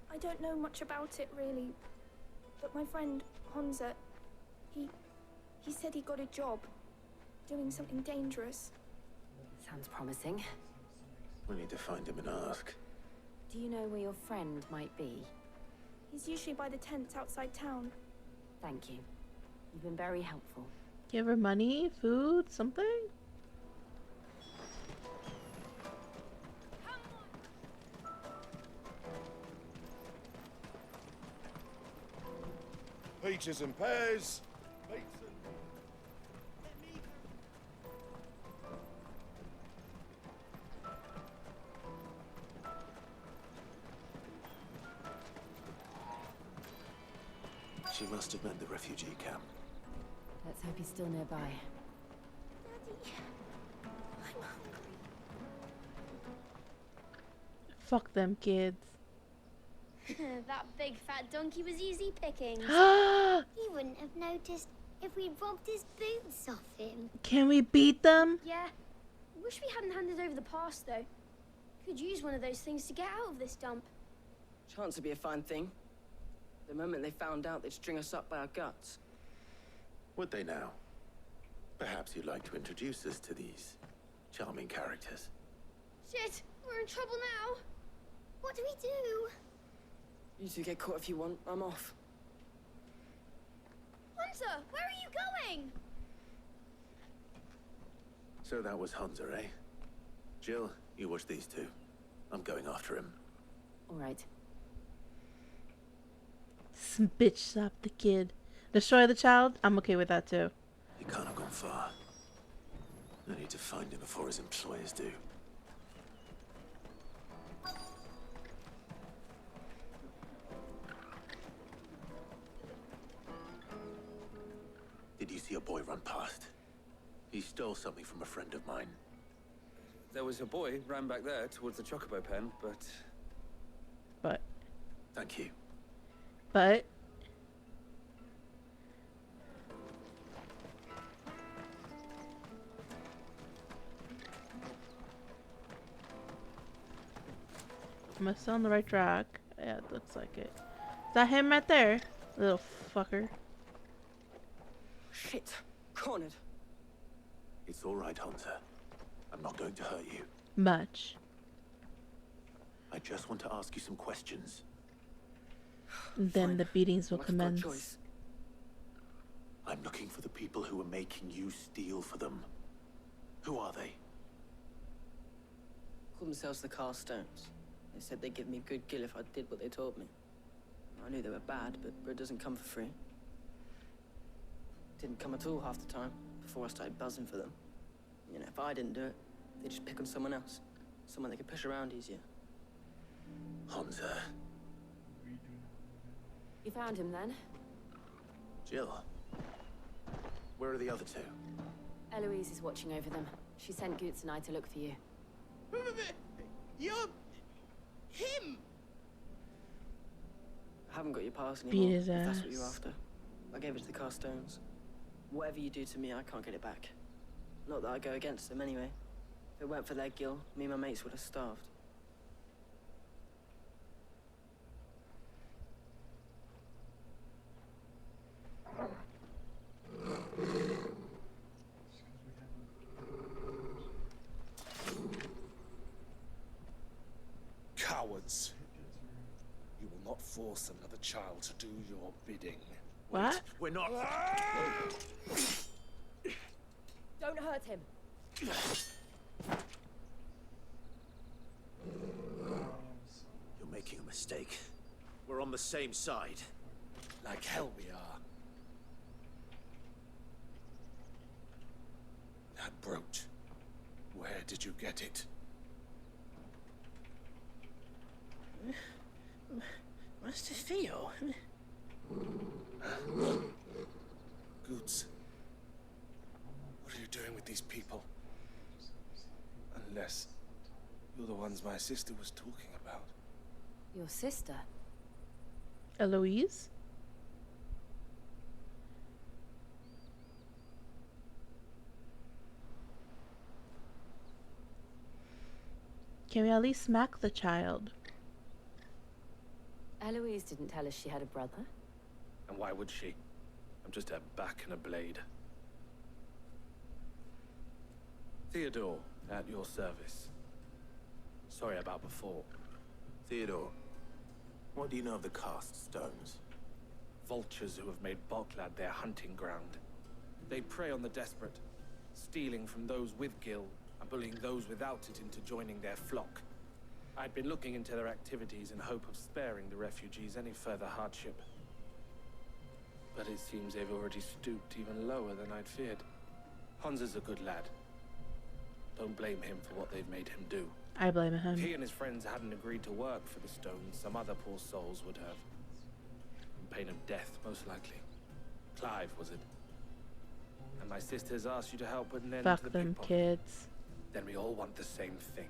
Speaker 17: I don't know much about it, really. But my friend, Honza, he said he got a job doing something dangerous.
Speaker 16: Sounds promising.
Speaker 3: We need to find him and ask.
Speaker 16: Do you know where your friend might be?
Speaker 17: He's usually by the tents outside town.
Speaker 16: Thank you. You've been very helpful.
Speaker 1: Give her money, food, something?
Speaker 11: Peaches and pears.
Speaker 3: She must have meant the refugee camp.
Speaker 16: Let's hope he's still nearby.
Speaker 17: Daddy, I'm hungry.
Speaker 1: Fuck them kids.
Speaker 9: That big fat donkey was easy pickings. He wouldn't have noticed if we'd robbed his boots off him.
Speaker 1: Can we beat them?
Speaker 9: Yeah. Wish we hadn't handed over the pass, though. Could use one of those things to get out of this dump.
Speaker 19: Chance to be a fine thing. The moment they found out, they'd string us up by our guts.
Speaker 3: Would they now? Perhaps you'd like to introduce us to these charming characters.
Speaker 9: Shit, we're in trouble now. What do we do?
Speaker 19: You two get caught if you want. I'm off.
Speaker 9: Hunter, where are you going?
Speaker 3: So that was Hunter, eh? Jill, you watch these two. I'm going after him.
Speaker 16: All right.
Speaker 1: Some bitch slap the kid. Destroy the child? I'm okay with that too.
Speaker 3: He can't have gone far. I need to find him before his employers do. Did you see a boy run past? He stole something from a friend of mine.
Speaker 10: There was a boy ran back there towards the chocobo pen, but...
Speaker 3: Thank you.
Speaker 1: But... Am I still on the right track? Yeah, it looks like it. Is that him right there? Little fucker.
Speaker 14: Shit. Cornered.
Speaker 3: It's all right, Hunter. I'm not going to hurt you.
Speaker 1: Much.
Speaker 3: I just want to ask you some questions.
Speaker 1: Then the beatings will commence.
Speaker 3: I'm looking for the people who are making you steal for them. Who are they?
Speaker 14: Call themselves the Carstones. They said they'd give me good gill if I did what they told me. I knew they were bad, but bread doesn't come for free. Didn't come at all half the time, before I started buzzing for them. You know, if I didn't do it, they'd just pick on someone else. Someone they could push around easier.
Speaker 3: Hunter.
Speaker 16: You found him then?
Speaker 3: Jill. Where are the other two?
Speaker 16: Eloise is watching over them. She sent Goots and I to look for you.
Speaker 19: You're... him!
Speaker 14: I haven't got your pass
Speaker 1: Beat
Speaker 14: anymore,
Speaker 1: his
Speaker 14: if that's what
Speaker 1: ass.
Speaker 14: you're after. I gave it to the Carstones. Whatever you do to me, I can't get it back. Not that I go against them anyway. If it weren't for their gill, me and my mates would have starved.
Speaker 7: Cowards. You will not force another child to do your bidding.
Speaker 1: What?
Speaker 3: We're not...
Speaker 6: Don't hurt him.
Speaker 3: You're making a mistake. We're on the same side.
Speaker 7: Like hell we are. That brooch. Where did you get it?
Speaker 14: Master Theo?
Speaker 7: Goots. What are you doing with these people? Unless you're the ones my sister was talking about.
Speaker 16: Your sister?
Speaker 1: Eloise? Can we at least smack the child?
Speaker 16: Eloise didn't tell us she had a brother.
Speaker 10: And why would she? I'm just a back and a blade. Theodore, at your service. Sorry about before.
Speaker 3: Theodore, what do you know of the cast stones?
Speaker 10: Vultures who have made Boklad their hunting ground. They prey on the desperate, stealing from those with gil and bullying those without it into joining their flock. I'd been looking into their activities in hope of sparing the refugees any further hardship. But it seems they've already stooped even lower than I'd feared. Hans is a good lad. Don't blame him for what they've made him do.
Speaker 1: I blame him.
Speaker 10: If he and his friends hadn't agreed to work for the stones, some other poor souls would have. On pain of death, most likely. Clive, was it? And my sisters asked you to help put an end to
Speaker 1: Fuck
Speaker 10: the
Speaker 1: them
Speaker 10: pickpocket.
Speaker 1: kids.
Speaker 10: Then we all want the same thing.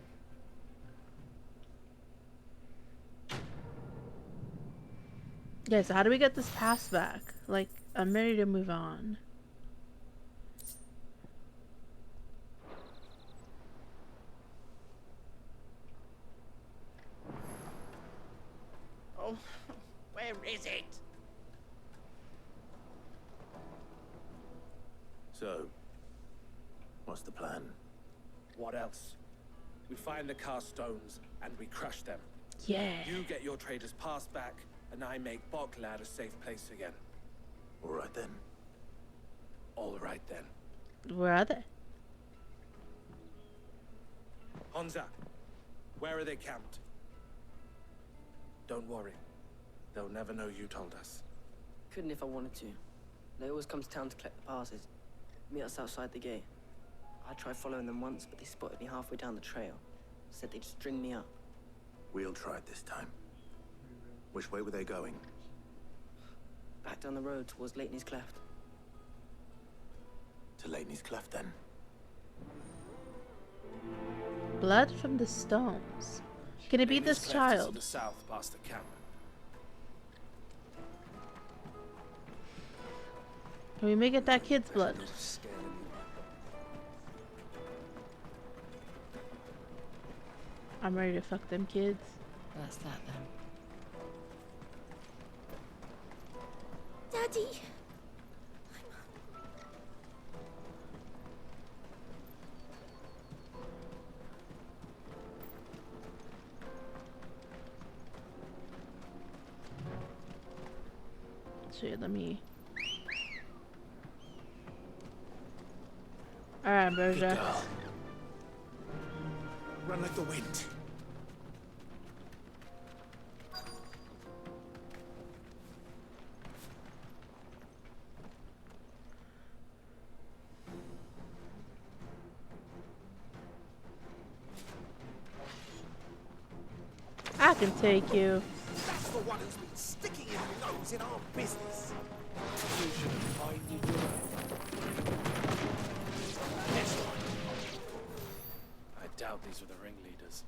Speaker 1: Yeah, so how do we get this pass back? Like, I'm ready to move on.
Speaker 19: Oh, where is it?
Speaker 3: So, what's the plan?
Speaker 10: What else? We find the cast stones and we crush them.
Speaker 1: Yeah.
Speaker 10: You get your trader's pass back, and I make Boklad a safe place again.
Speaker 3: All right then.
Speaker 10: All right then.
Speaker 1: Where are they?
Speaker 10: Honza, where are they camped? Don't worry. They'll never know you told us.
Speaker 14: Couldn't if I wanted to. They always come to town to collect the passes. Meet us outside the gate. I tried following them once, but they spotted me halfway down the trail. Said they'd string me up.
Speaker 3: We'll try it this time. Which way were they going?
Speaker 14: Back down the road towards Leitney's Cleft.
Speaker 3: To Leitney's Cleft, then.
Speaker 1: Blood from the stones. Can it be
Speaker 10: Leitney's
Speaker 1: this
Speaker 10: Cleft is to
Speaker 1: child?
Speaker 10: the south, past the camp.
Speaker 1: Can we make it that kid's blood? I'm ready to fuck them kids.
Speaker 16: That's that then.
Speaker 17: Daddy!
Speaker 1: Shit, let me. Alright, Berger.
Speaker 4: Run like the wind.
Speaker 1: I can take you.
Speaker 4: That's the one who's been sticking his nose in our business. You should have find you This one.
Speaker 10: I doubt these were the ringleaders.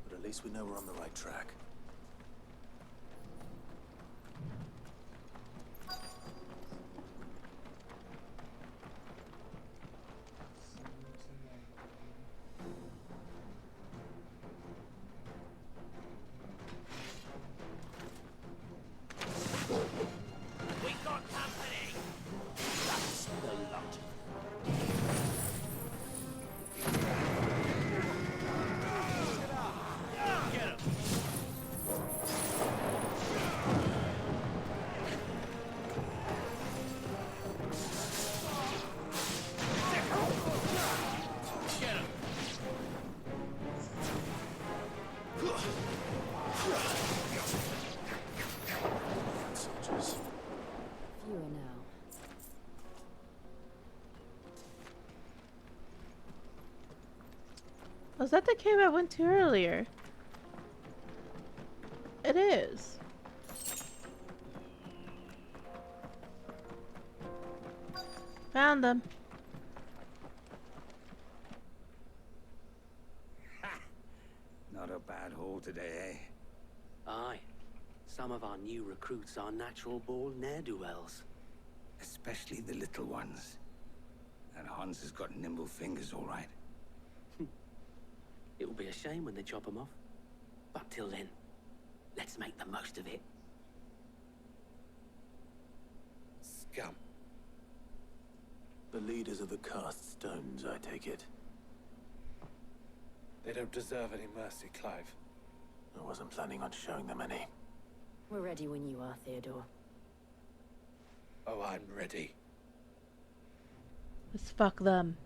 Speaker 3: But at least we know we're on the right track.
Speaker 4: We got company. That's the lot. Get him. Get him.
Speaker 3: Soldiers.
Speaker 16: Fewer now.
Speaker 1: Was that the cave I went to earlier? It is. Found them.
Speaker 5: Not a bad haul today, eh? Aye. Some of our new recruits are natural-born ne'er-do-wells. Especially the little ones. And Hans has got nimble fingers, all right. It will be a shame when they chop them off. But till then, let's make the most of it.
Speaker 3: Scum. The leaders of the cast stones, I take it.
Speaker 10: They don't deserve any mercy, Clive.
Speaker 3: I wasn't planning on showing them any.
Speaker 16: We're ready when you are, Theodore.
Speaker 10: Oh, I'm ready.
Speaker 1: Let's fuck them.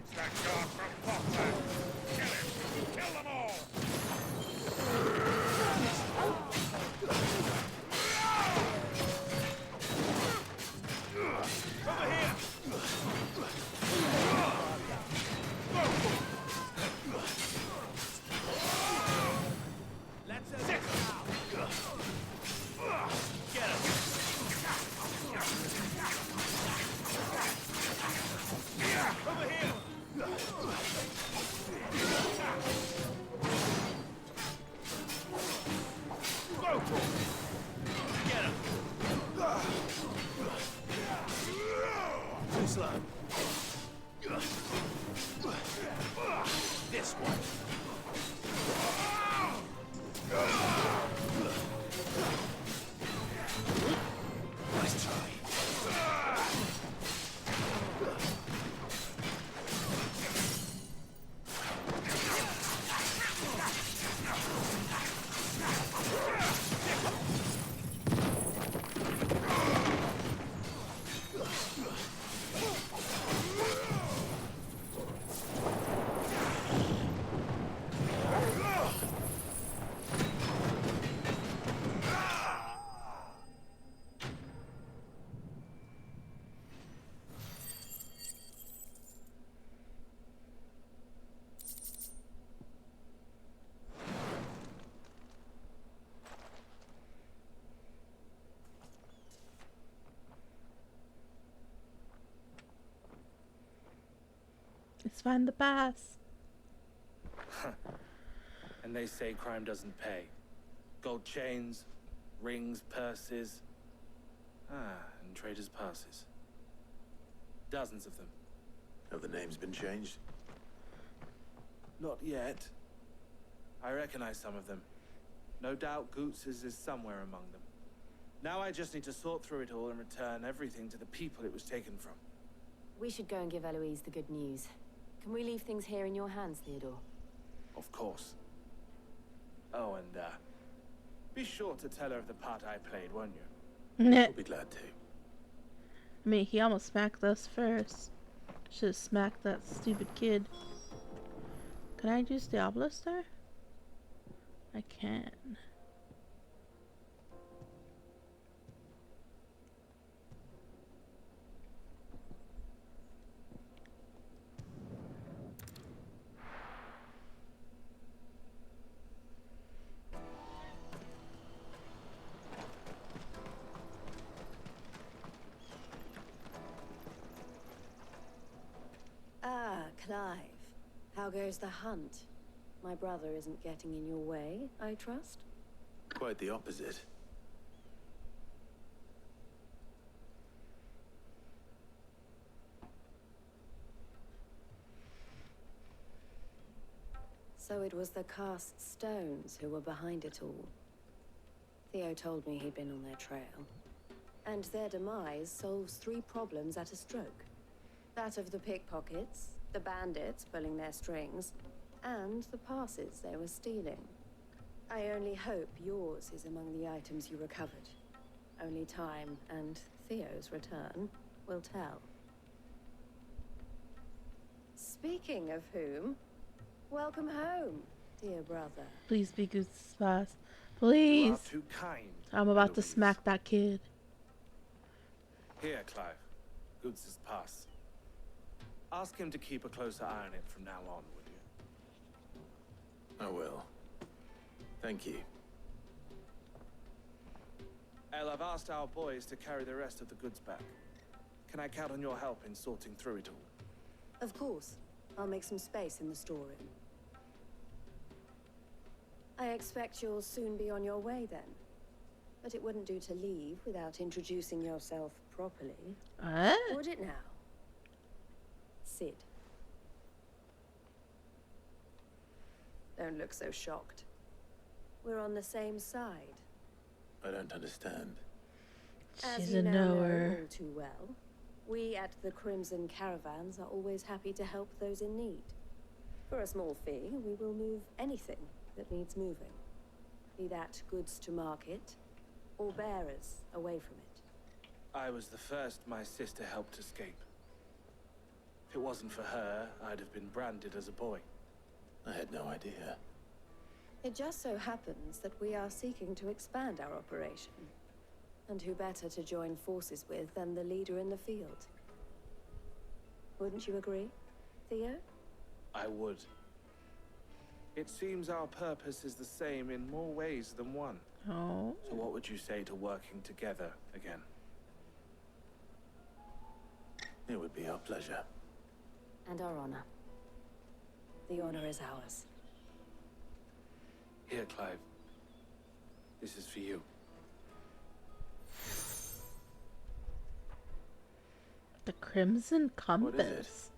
Speaker 4: It's that guard from Poplar. Kill him. Kill them all. Over here. Let's sit now. Get him. Over here. Go. Get him. Too slow. This one. Nice try.
Speaker 1: Let's find the pass.
Speaker 10: And they say crime doesn't pay. Gold chains, rings, purses. And traders' passes. Dozens of them.
Speaker 3: Have the names been changed?
Speaker 10: Not yet. I recognize some of them. No doubt Goots's is somewhere among them. Now I just need to sort through it all and return everything to the people it was taken from.
Speaker 16: We should go and give Eloise the good news. Can we leave things here in your hands, Theodore?
Speaker 10: Of course. Oh, and be sure to tell her of the part I played, won't you?
Speaker 3: We'll be glad to.
Speaker 1: I mean, he almost smacked us first. Should have smacked that stupid kid. Can I use Diablo Star? I can.
Speaker 21: Ah, Clive. How goes the hunt? My brother isn't getting in your way, I trust?
Speaker 3: Quite the opposite.
Speaker 21: So it was the cast stones who were behind it all. Theo told me he'd been on their trail. And their demise solves 3 problems at a stroke. That of the pickpockets, the bandits pulling their strings, and the passes they were stealing. I only hope yours is among the items you recovered. Only time and Theo's return will tell. Speaking of whom, welcome home, dear brother.
Speaker 1: Please be good fast.
Speaker 10: You are
Speaker 1: Please.
Speaker 10: too kind.
Speaker 1: I'm about to smack that kid.
Speaker 10: Here, Clive. Goots's pass. Ask him to keep a closer eye on it from now on, would you?
Speaker 3: I will. Thank you.
Speaker 10: El, I've asked our boys to carry the rest of the goods back. Can I count on your help in sorting through it all?
Speaker 21: Of course. I'll make some space in the storeroom. I expect you'll soon be on your way then. But it wouldn't do to leave without introducing yourself properly. Would it now? Sid. Don't look so shocked. We're on the same side.
Speaker 3: I don't understand.
Speaker 21: As
Speaker 1: She's
Speaker 21: you
Speaker 1: a
Speaker 21: now know
Speaker 1: knower.
Speaker 21: all too well, we at the Crimson Caravans are always happy to help those in need. For a small fee, we will move anything that needs moving. Be that goods to market, or bearers away from it.
Speaker 10: I was the first my sister helped escape. If it wasn't for her, I'd have been branded as a boy.
Speaker 3: I had no idea.
Speaker 21: It just so happens that we are seeking to expand our operation. And who better to join forces with than the leader in the field? Wouldn't you agree, Theo?
Speaker 10: I would. It seems our purpose is the same in more ways than one.
Speaker 1: Oh.
Speaker 10: So what would you say to working together again?
Speaker 3: It would be our pleasure.
Speaker 16: And our honor.
Speaker 21: The honor is ours.
Speaker 10: Here, Clive. This is for you.
Speaker 1: The Crimson Compass.
Speaker 10: What is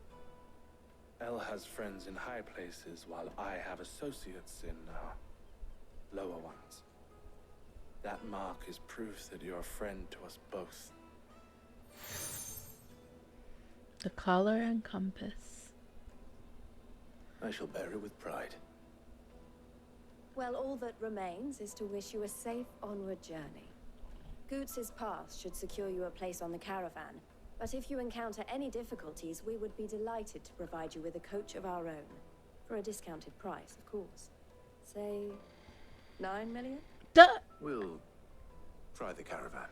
Speaker 10: it? El has friends in high places, while I have associates in lower ones. That mark is proof that you're a friend to us both.
Speaker 1: The collar and compass.
Speaker 3: I shall bear it with pride.
Speaker 21: Well, all that remains is to wish you a safe onward journey. Goots's pass should secure you a place on the caravan, but if you encounter any difficulties, we would be delighted to provide you with a coach of our own. For a discounted price, of course. Say, 9 million?
Speaker 1: Duh!
Speaker 3: We'll try the caravan.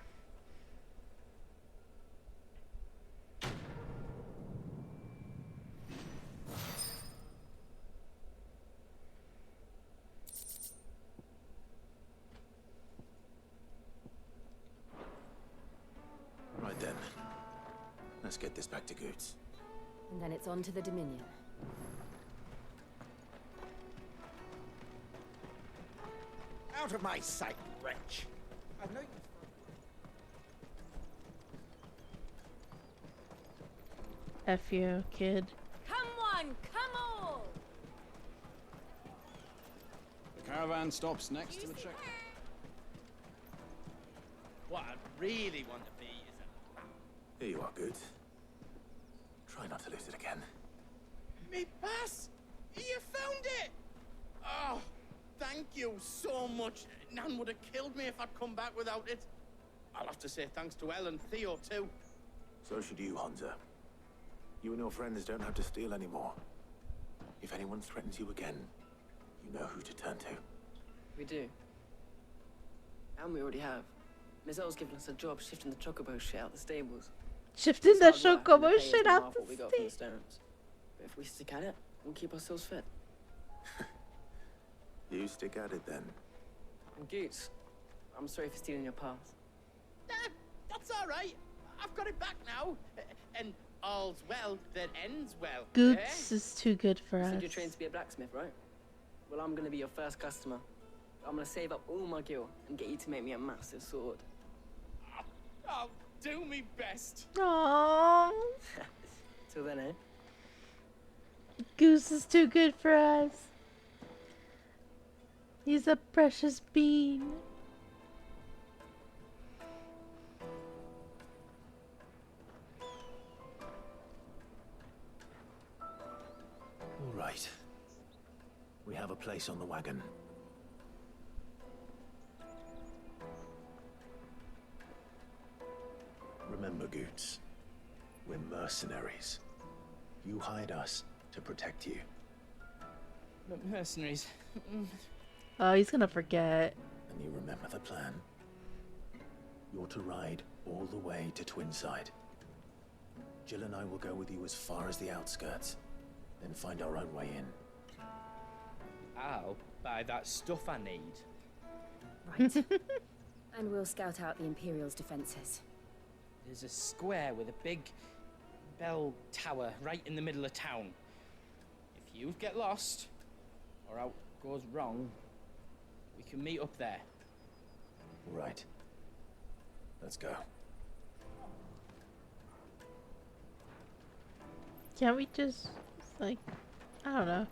Speaker 3: Right then. Let's get this back to Goots.
Speaker 16: And then it's on to the Dominion.
Speaker 18: Out of my sight, wretch! I've no use
Speaker 1: F you, kid.
Speaker 6: Come one, come all!
Speaker 13: The caravan stops next to the check.
Speaker 19: What I really want to be is
Speaker 3: Here you are, Goods. Try not to lose it again.
Speaker 19: Me pass! You found it! Oh, thank you so much. Nan would have killed me if I'd come back without it. I'll have to say thanks to Elle and Theo, too.
Speaker 3: So should you, Hansa. You and your friends don't have to steal anymore. If anyone threatens you again, you know who to turn to.
Speaker 14: We do. And we already have. Miss Elle's given us a job shifting the chocobo shit out the stables.
Speaker 1: Shifting the
Speaker 14: It's hard work, and
Speaker 1: chocobo
Speaker 14: the pay
Speaker 1: shit
Speaker 14: isn't
Speaker 1: out
Speaker 14: half
Speaker 1: the
Speaker 14: what we got from the stones. But if we stick at it, we'll keep ourselves fed.
Speaker 3: You stick at it then.
Speaker 14: And Goots, I'm sorry for stealing your path.
Speaker 19: That's all right. I've got it back now. And all's well that ends well.
Speaker 1: Goots is too good for
Speaker 14: You
Speaker 1: us.
Speaker 14: said you're trained to be a blacksmith, right? Well, I'm gonna be your first customer. I'm gonna save up all my gil and get you to make me a massive sword.
Speaker 19: I'll do me best.
Speaker 1: Aww.
Speaker 14: Till then, eh?
Speaker 1: Goose is too good for us. He's a precious bean.
Speaker 3: All right. We have a place on the wagon. Remember, Goots, we're mercenaries. You hired us to protect you.
Speaker 19: But mercenaries.
Speaker 1: Oh, he's gonna forget.
Speaker 3: And you remember the plan. You're to ride all the way to Twinside. Jill and I will go with you as far as the outskirts, then find our own way in.
Speaker 15: I'll buy that stuff I need.
Speaker 22: Right. And we'll scout out the Imperial's defenses.
Speaker 15: There's a square with a big bell tower right in the middle of town. If you get lost, or out goes wrong, we can meet up there.
Speaker 3: All right. Let's go.
Speaker 1: Can't we just, like, I don't know.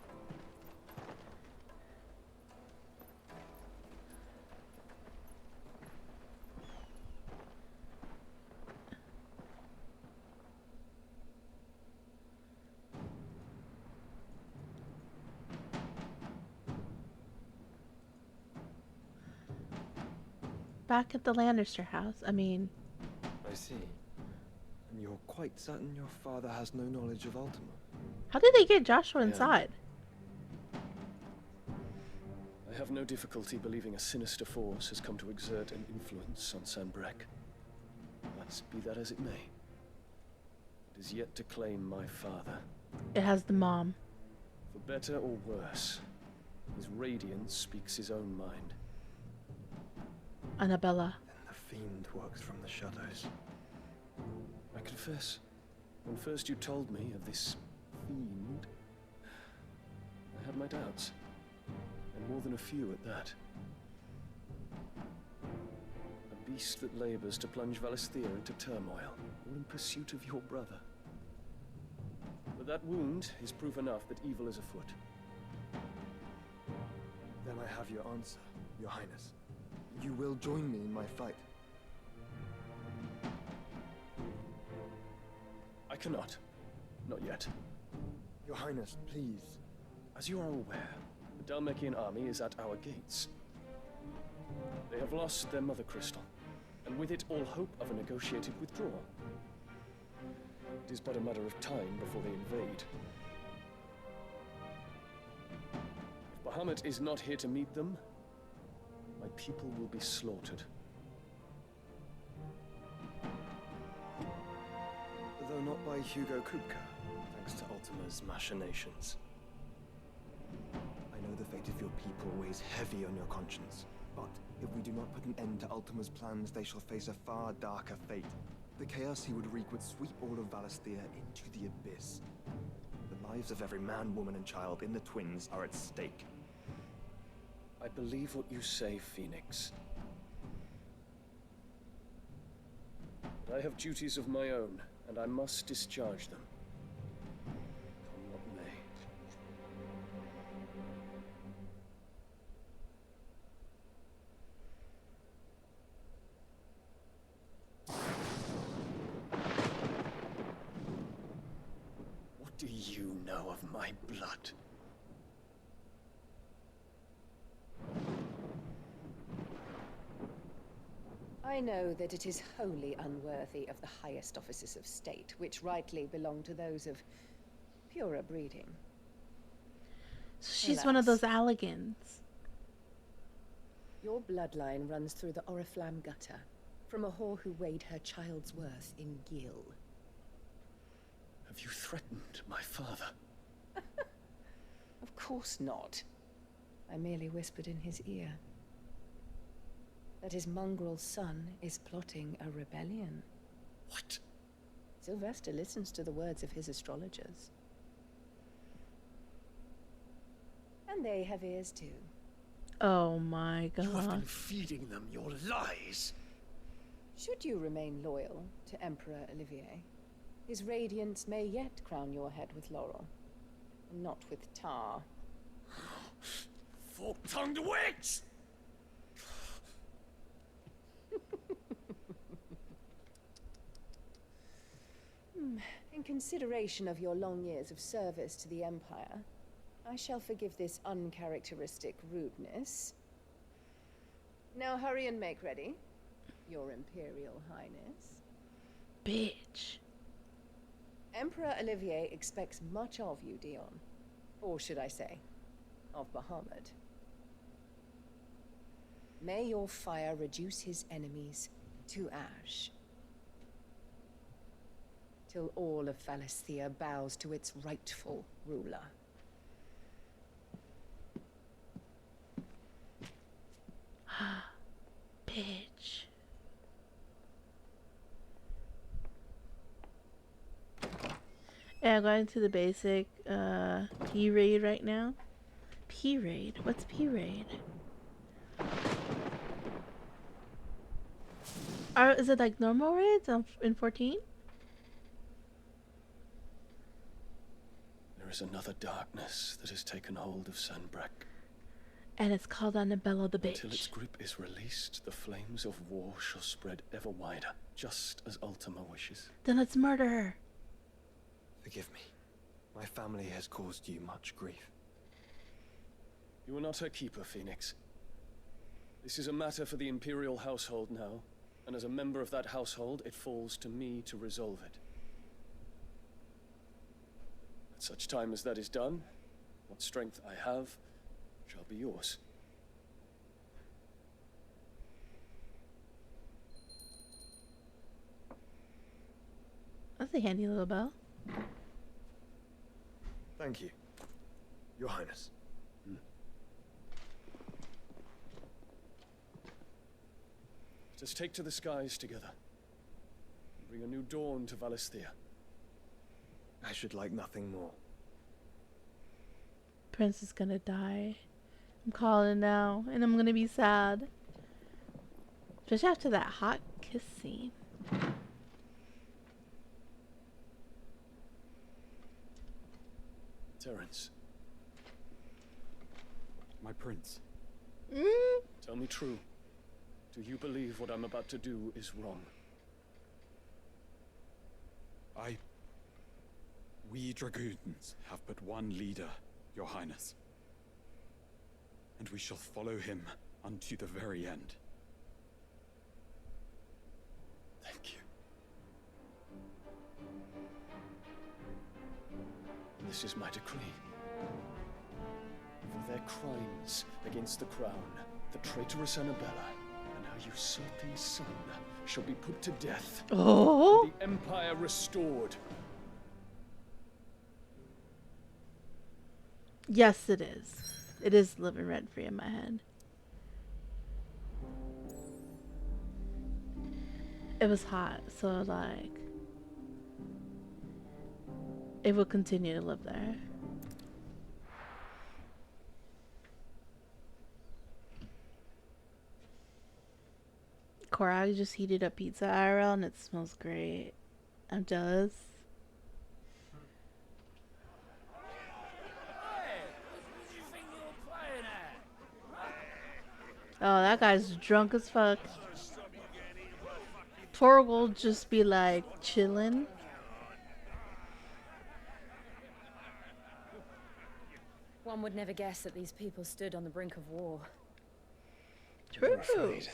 Speaker 1: Back at the Lannister house, I mean.
Speaker 24: I see. And you're quite certain your father has no knowledge of Ultima?
Speaker 1: How did they get Joshua inside?
Speaker 24: I have no difficulty believing a sinister force has come to exert an influence on Sanbreque. But be that as it may, it is yet to claim my father.
Speaker 1: It has the mom.
Speaker 24: For better or worse, his radiance speaks his own mind.
Speaker 1: Annabella.
Speaker 24: The fiend works from the shadows. I confess, when first you told me of this fiend, I had my doubts. And more than a few at that. A beast that labors to plunge Valisthea into turmoil, all in pursuit of your brother. But that wound is proof enough that evil is afoot. Then I have your answer, Your Highness. You will join me in my fight. I cannot. Not yet. Your Highness, please. As you are aware, the Dhalmekian army is at our gates. They have lost their mother crystal, and with it all hope of a negotiated withdrawal. It is but a matter of time before they invade. If Bahamut is not here to meet them, my people will be slaughtered. Though not by Hugo Kupka, thanks to Ultima's machinations.
Speaker 25: I know the fate of your people weighs heavy on your conscience, but if we do not put an end to Ultima's plans, they shall face a far darker fate. The chaos he would wreak would sweep all of Valisthea into the abyss. The lives of every man, woman, and child in the Twins are at stake.
Speaker 24: I believe what you say, Phoenix. But I have duties of my own, and I must discharge them. Come what may. What do you know of my blood?
Speaker 21: I know that it is wholly unworthy of the highest offices of state, which rightly belong to those of purer breeding.
Speaker 1: So she's one of those
Speaker 21: Alas,
Speaker 1: Alligans.
Speaker 21: your bloodline runs through the Oriflamme gutter, from a whore who weighed her child's worth in gil.
Speaker 24: Have you threatened my father?
Speaker 21: Of course not. I merely whispered in his ear that his mongrel son is plotting a rebellion.
Speaker 24: What?
Speaker 21: Sylvester listens to the words of his astrologers. And they have ears too.
Speaker 1: Oh my god.
Speaker 24: You have been feeding them your lies.
Speaker 21: Should you remain loyal to Emperor Olivier, his radiance may yet crown your head with laurel, and not with tar.
Speaker 24: Fork-tongued witch!
Speaker 21: In consideration of your long years of service to the Empire, I shall forgive this uncharacteristic rudeness. Now hurry and make ready, Your Imperial Highness.
Speaker 1: Bitch.
Speaker 21: Emperor Olivier expects much of you, Dion. Or should I say, of Bahamut. May your fire reduce his enemies to ash, till all of Valisthea bows to its rightful ruler.
Speaker 1: Bitch. Yeah, I'm going to the basic P-raid right now. P-raid? What's P-raid? Is it like normal raids in 14?
Speaker 24: There is another darkness that has taken hold of Sanbreque.
Speaker 1: And it's called Annabella the Bitch.
Speaker 24: Until its grip is released, the flames of war shall spread ever wider, just as Ultima wishes.
Speaker 1: Then let's murder her.
Speaker 25: Forgive me. My family has caused you much grief.
Speaker 24: You are not her keeper, Phoenix. This is a matter for the Imperial household now, and as a member of that household, it falls to me to resolve it. At such time as that is done, what strength I have shall be yours.
Speaker 1: That's a handy little bell.
Speaker 25: Thank you, Your Highness.
Speaker 24: Let us take to the skies together, and bring a new dawn to Valisthea.
Speaker 25: I should like nothing more.
Speaker 1: Prince is gonna die. I'm calling now, and I'm gonna be sad. Especially after that hot kiss scene.
Speaker 24: Terence.
Speaker 13: My prince.
Speaker 24: Tell me true. Do you believe what I'm about to do is wrong?
Speaker 13: We dragoons have but one leader, Your Highness. And we shall follow him unto the very end.
Speaker 24: Thank you. This is my decree. For their crimes against the crown, the traitorous Annabella and her usurping son shall be put to death.
Speaker 1: Oh!
Speaker 24: And the Empire restored.
Speaker 1: Yes, it is. It is living rent free in my head. It was hot, so like it will continue to live there. Cora, I just heated up pizza IRL and it smells great. I'm jealous. Oh, that guy's drunk as fuck. Torgal just be like chilling.
Speaker 22: One would never guess that these people stood on the brink of war.
Speaker 3: True. They're afraid.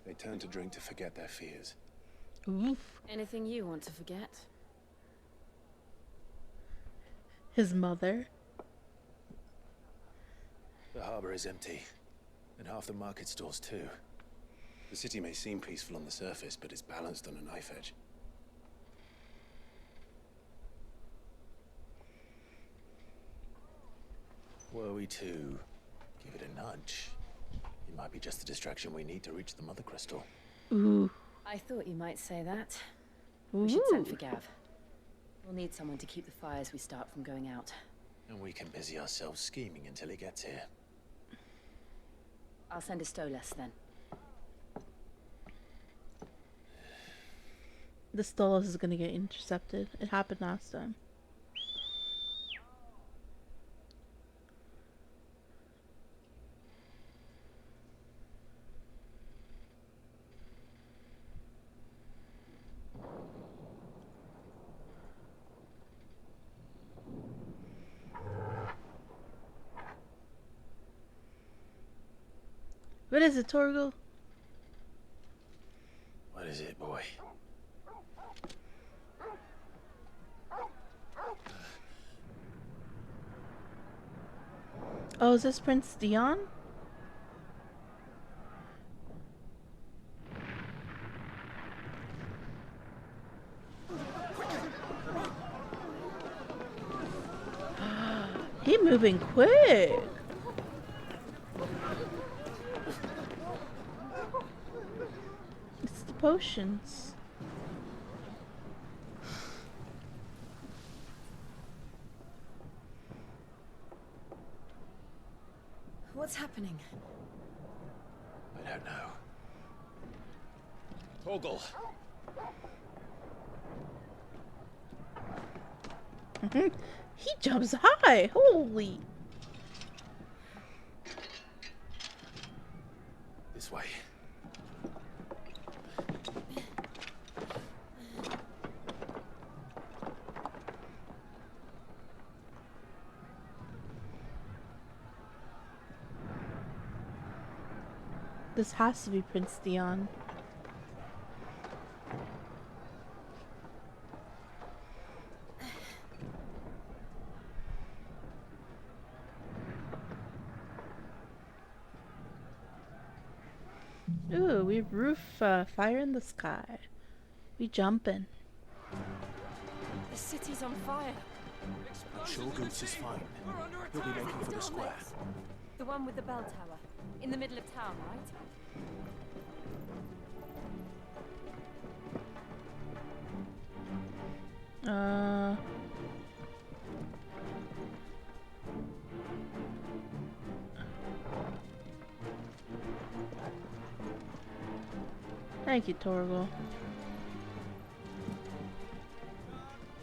Speaker 3: They turn to drink to forget their fears.
Speaker 1: Oof.
Speaker 22: Anything you want to forget?
Speaker 1: His mother.
Speaker 3: The harbor is empty, and half the market stalls too. The city may seem peaceful on the surface, but it's balanced on a knife edge. Were we to give it a nudge, it might be just the distraction we need to reach the Mother Crystal.
Speaker 1: Ooh.
Speaker 22: I thought you might say that.
Speaker 1: Ooh.
Speaker 22: We should send for Gav. We'll need someone to keep the fires we start from going out.
Speaker 3: And we can busy ourselves scheming until he gets here.
Speaker 22: I'll send a Stolas then.
Speaker 1: The Stolas is gonna get intercepted. It happened last time. What is it, Torgal?
Speaker 3: What is it, boy?
Speaker 1: Oh, is this Prince Dion? He moving quick. It's the potions.
Speaker 22: What's happening?
Speaker 3: I don't know.
Speaker 4: Torgal.
Speaker 1: He jumps high. Holy.
Speaker 3: This way.
Speaker 1: This has to be Prince Dion. Ooh, we roof fire in the sky. We jumping.
Speaker 22: The city's on fire.
Speaker 3: I'm sure Goots is fine. He'll be making for the square.
Speaker 22: The one with the bell tower. In the middle of town, right?
Speaker 1: Thank you, Torgal.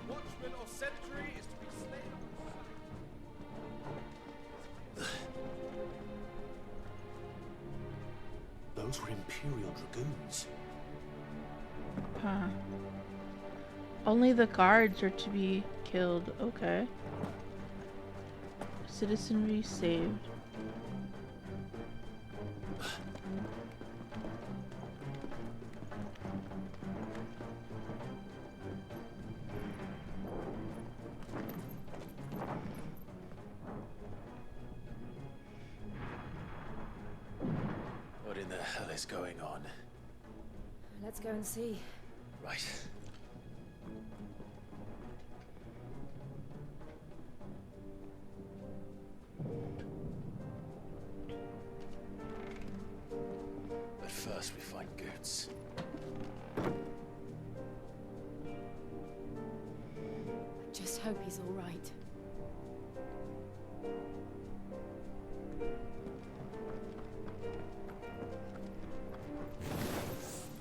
Speaker 4: Watchman or sentry is to be slain.
Speaker 3: Those were Imperial Dragoons.
Speaker 1: Huh. Only the guards are to be killed. Okay. Citizenry saved.
Speaker 3: What in the hell is going on?
Speaker 22: Let's go and see.
Speaker 3: Right. But first we find Goots.
Speaker 22: Just hope he's all right.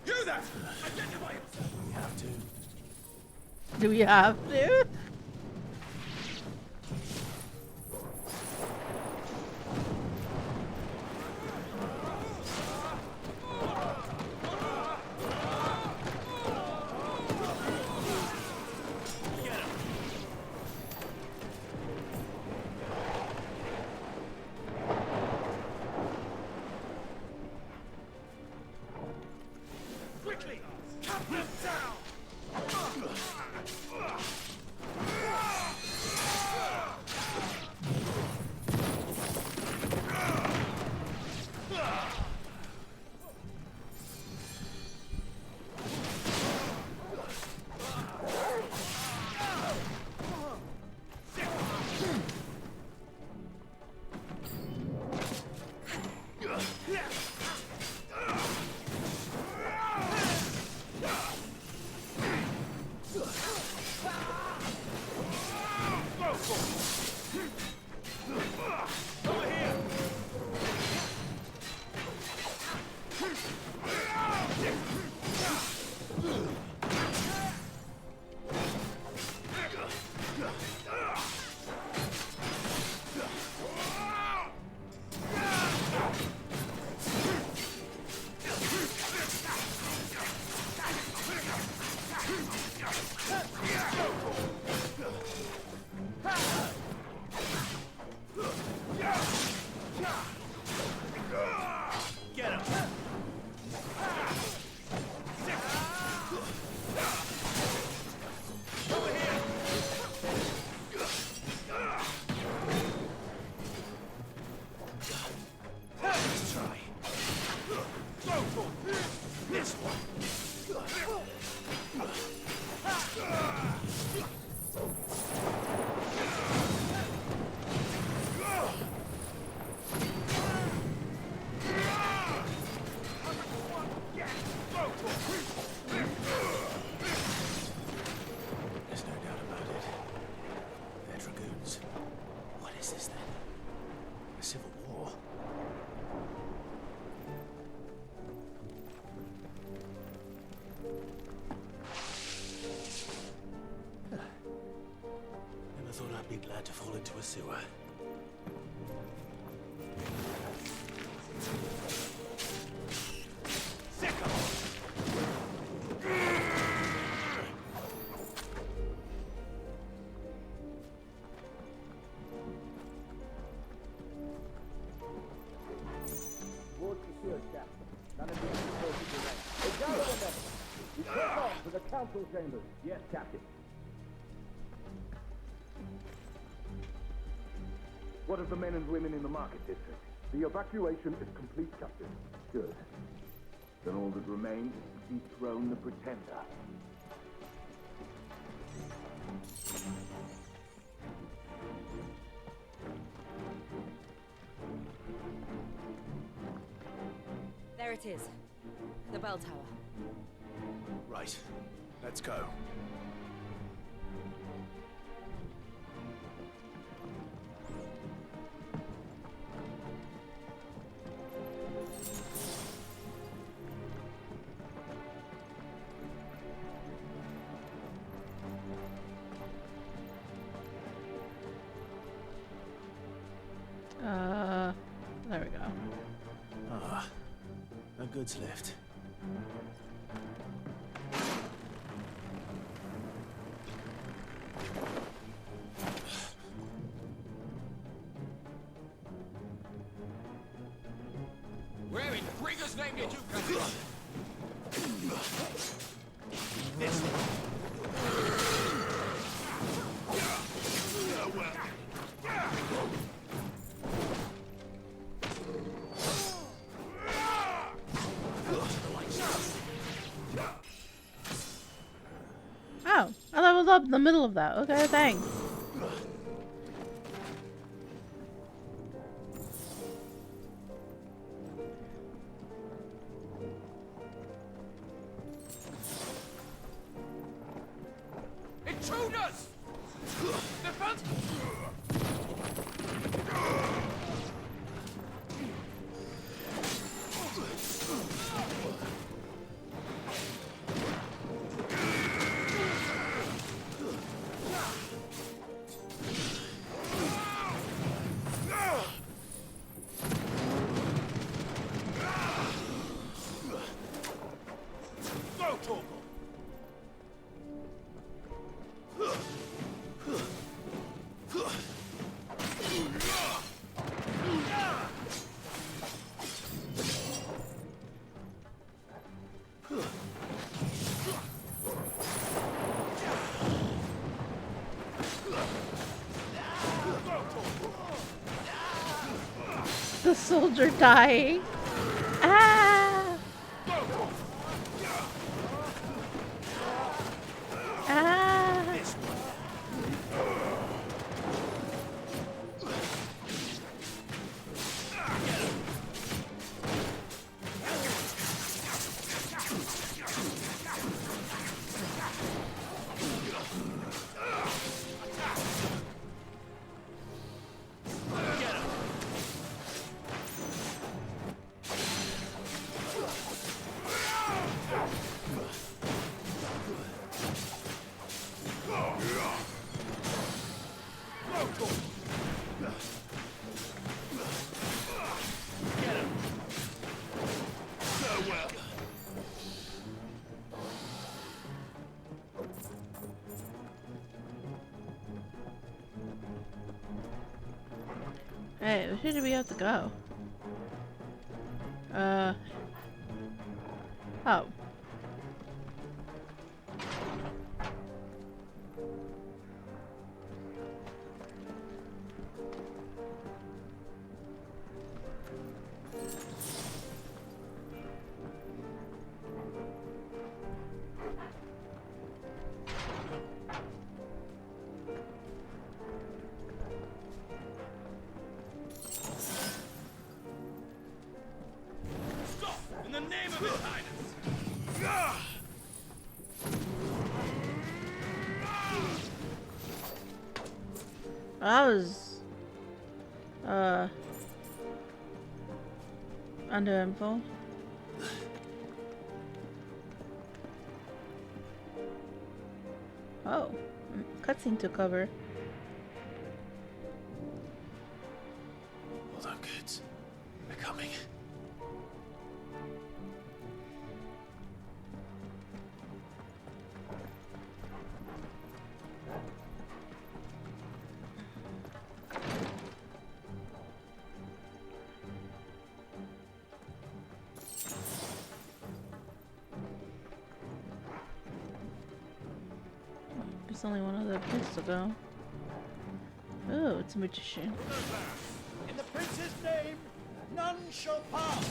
Speaker 4: You there! Identify yourself!
Speaker 3: We have to.
Speaker 1: Do we have to?
Speaker 4: Quickly! Cut them down!
Speaker 3: There's no doubt about it. They're dragoons. What is this then? A civil war? Never thought I'd be glad to fall into a sewer.
Speaker 2: To the council chambers. Yes, Captain. What of the men and women in the market district? The evacuation is complete, Captain. Good. Then all that remains is to dethrone the Pretender.
Speaker 22: There it is. The bell tower.
Speaker 3: Right. Let's go.
Speaker 1: There we go.
Speaker 3: Ah, a goods lift.
Speaker 4: Where in Gringo's name did you come from? This way.
Speaker 1: Oh, I leveled up in the middle of that. Okay, thanks.
Speaker 4: Intruders! Go, Torgal!
Speaker 1: The soldier dying. Ah! Ah! Hey, where should we have to go? Oh.
Speaker 4: Stop! In the name of His Highness!
Speaker 1: That was uneventful. Oh, cutscene to cover.
Speaker 3: Hold on, kids. They're coming.
Speaker 1: There's only one other place to go. Oh, it's a magician.
Speaker 18: In the prince's name, none shall pass.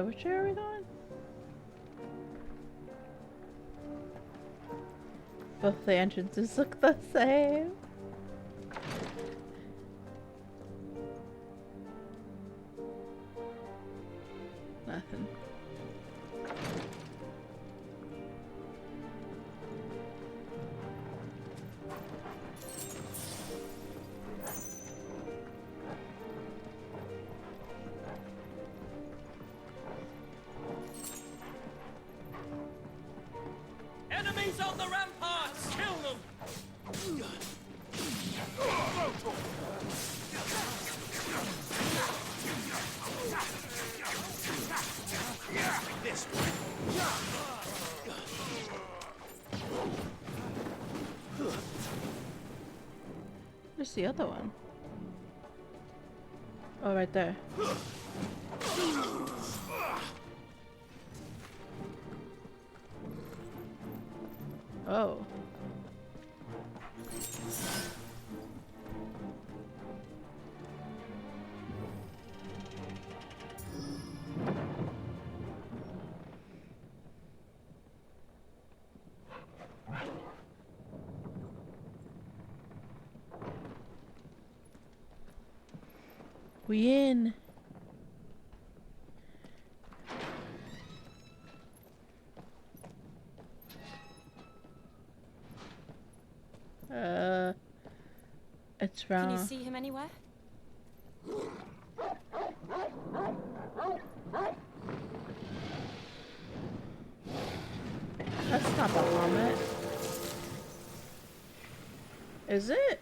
Speaker 1: Which way are we going? Both the entrances look the same. Nothing. the other one? Oh, right there. Oh. We in. It's wrong.
Speaker 22: Can you see him anywhere?
Speaker 1: That's not Bahamut. Is it?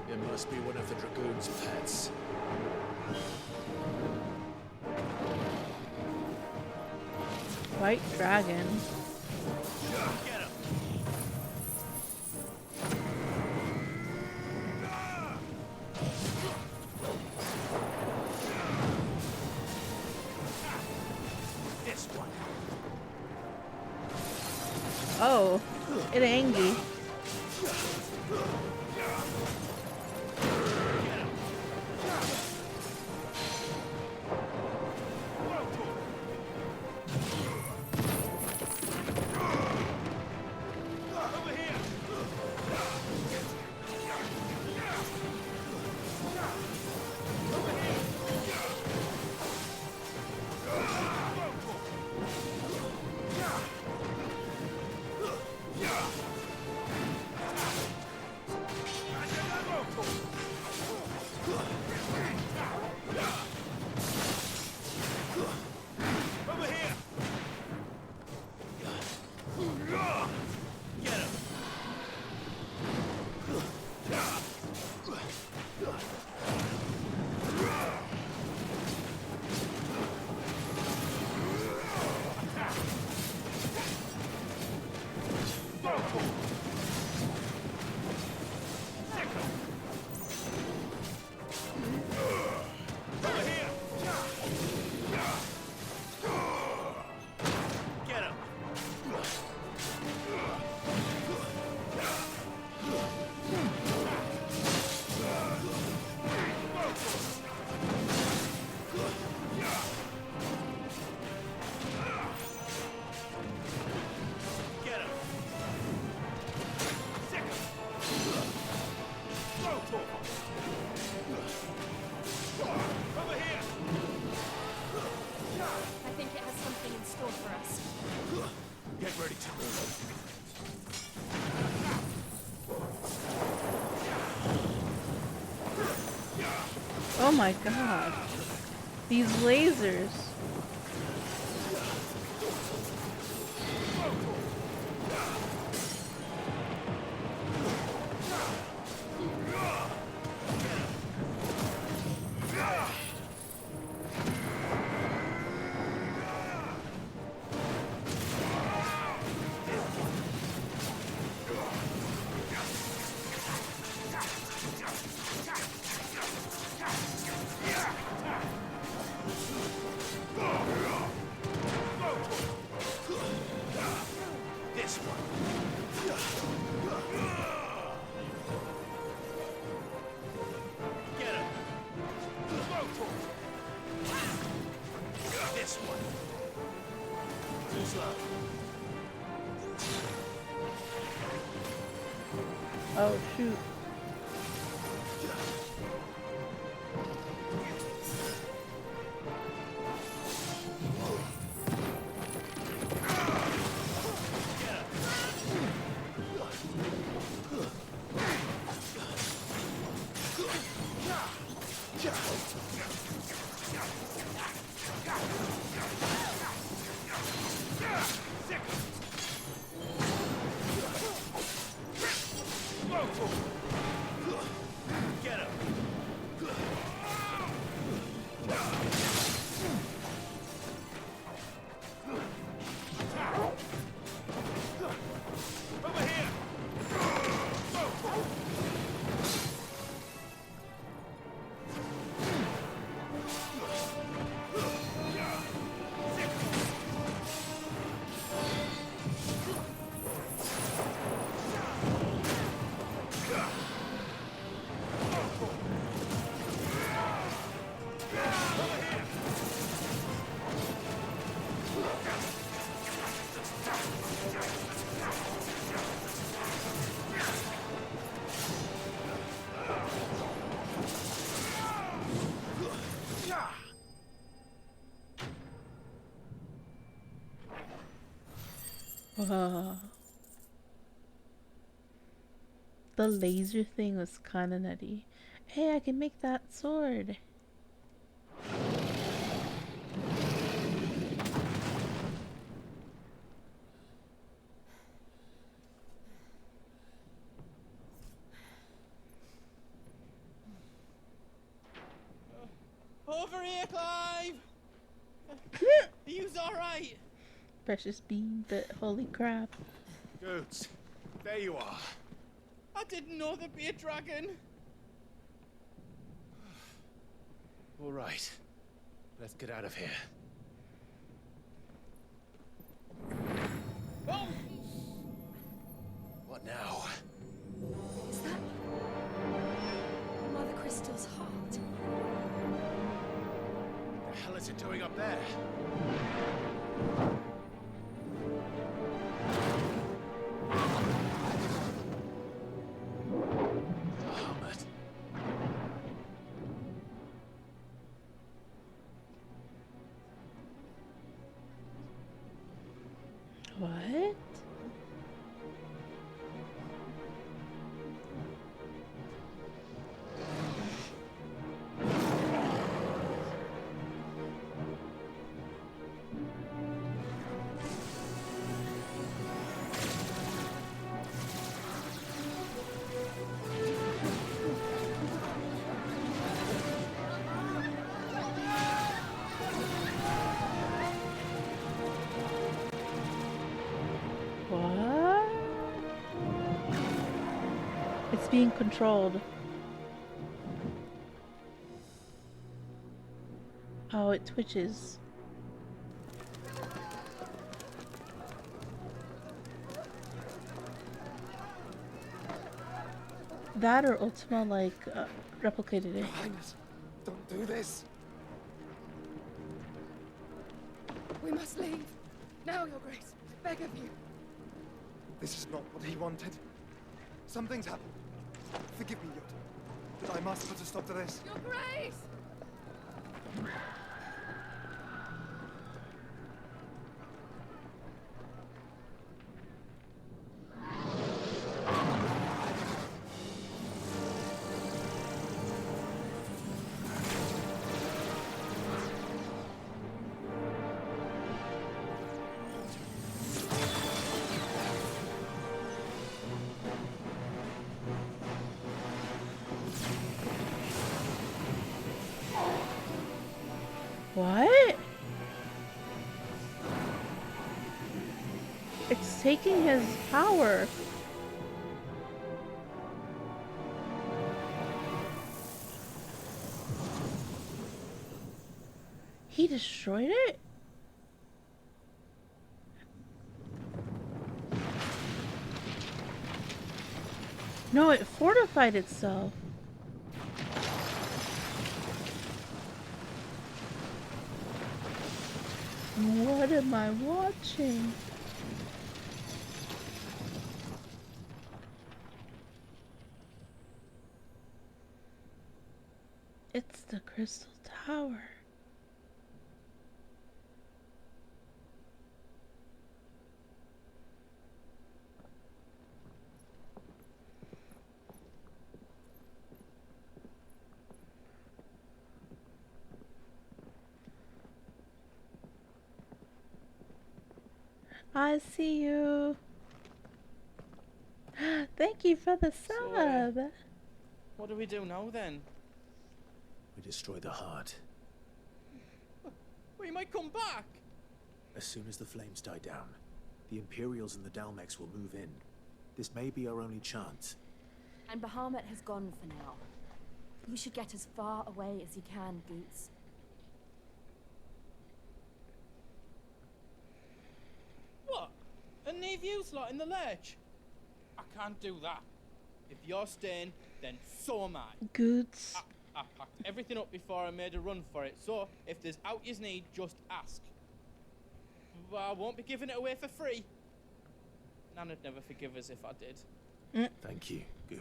Speaker 4: It must be one of the Dragoon's pets.
Speaker 1: White dragon.
Speaker 4: Get him! This one.
Speaker 1: Oh, it angry.
Speaker 22: I think it has something in store for us.
Speaker 4: Get ready to move.
Speaker 1: Oh my god. These lasers.
Speaker 4: This one. Get him. This one. Too slow.
Speaker 1: Oh shoot. The laser thing was kind of nutty. Hey, I can make that sword.
Speaker 10: Over here, Clive! Are you alright?
Speaker 1: Precious bean, but holy crap.
Speaker 24: Good. There you are.
Speaker 10: I didn't know there'd be a dragon.
Speaker 24: All right. Let's get out of here.
Speaker 10: Oh!
Speaker 24: What now?
Speaker 6: Is that Mother Crystal's heart?
Speaker 24: What the hell is it doing up there? Bahamut.
Speaker 1: What? What? It's being controlled. Oh, it twitches. That or Ultima like replicated it.
Speaker 25: Your Highness, don't do this.
Speaker 21: We must leave. Now, Your Grace. I beg of you.
Speaker 25: This is not what he wanted. Something's happened. Forgive me, Yota, but I must put a stop to this.
Speaker 21: Your Grace!
Speaker 1: What? It's taking his power. He destroyed it? No, it fortified itself. What am I watching? It's the Crystal Tower. I see you. Thank you for the sub.
Speaker 10: What do we do now then?
Speaker 3: We destroy the heart.
Speaker 10: We might come back.
Speaker 3: As soon as the flames die down, the Imperials and the Dalmex will move in. This may be our only chance.
Speaker 22: And Bahamut has gone for now. You should get as far away as you can, Boots.
Speaker 10: What? And leave you lot in the lurch? I can't do that. If you're staying, then so am I.
Speaker 1: Goods.
Speaker 10: I packed everything up before I made a run for it, so if there's out you need, just ask. But I won't be giving it away for free. Nana'd never forgive us if I did.
Speaker 3: Thank you, good.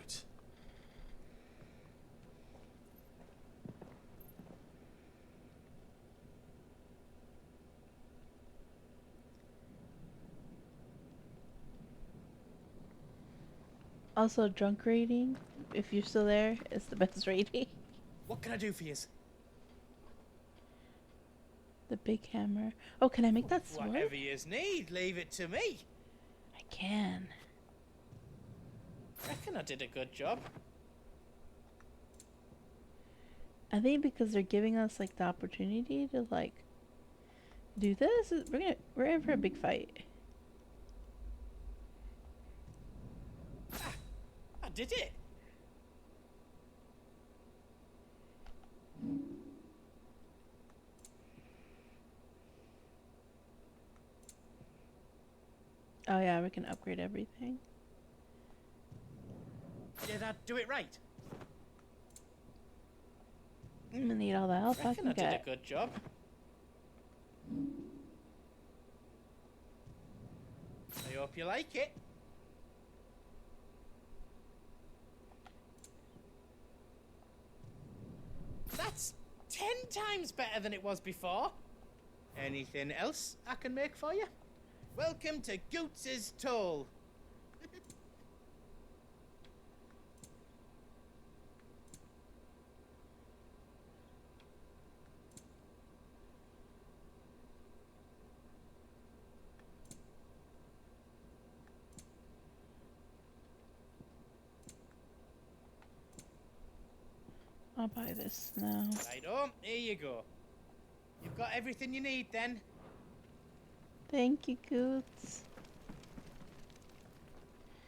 Speaker 1: Also, drunk rating, if you're still there, it's the best rating.
Speaker 15: What can I do for you?
Speaker 1: The big hammer. Oh, can I make that sword?
Speaker 15: Whatever you need, leave it to me.
Speaker 1: I can.
Speaker 15: Reckon I did a good job.
Speaker 1: I think because they're giving us like the opportunity to like do this, we're in for a big fight.
Speaker 15: I did it.
Speaker 1: Oh yeah, we can upgrade everything.
Speaker 15: Did I do it right?
Speaker 1: I'm gonna need all the help I
Speaker 15: Reckon
Speaker 1: can
Speaker 15: I did
Speaker 1: get.
Speaker 15: a good job. I hope you like it. That's 10 times better than it was before. Anything else I can make for you? Welcome to Goots's Toll.
Speaker 1: I'll buy this now.
Speaker 15: Right on, here you go. You've got everything you need then.
Speaker 1: Thank you, Goots.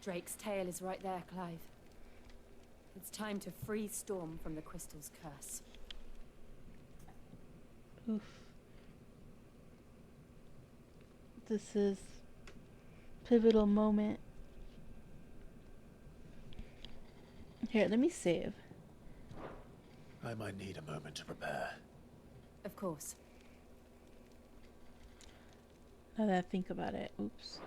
Speaker 22: Drake's tail is right there, Clive. It's time to free Storm from the crystal's curse.
Speaker 1: Oof. This is pivotal moment. Here, let me save.
Speaker 3: I might need a moment to prepare.
Speaker 22: Of course.
Speaker 1: Now that I think about it, oops.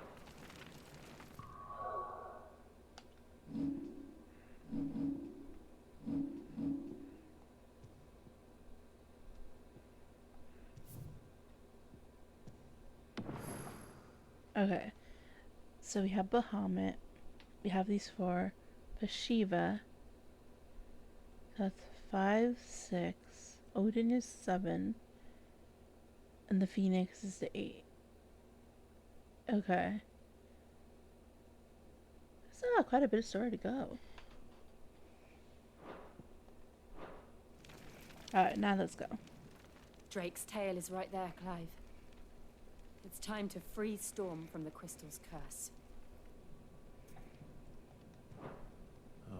Speaker 1: Okay, so we have Bahamut, we have these four, Pashiva, that's 5, 6, Odin is 7, and the Phoenix is the 8. Okay. Still got quite a bit of story to go. Alright, now let's go.
Speaker 22: Drake's tail is right there, Clive. It's time to free Storm from the crystal's curse.
Speaker 3: Oh,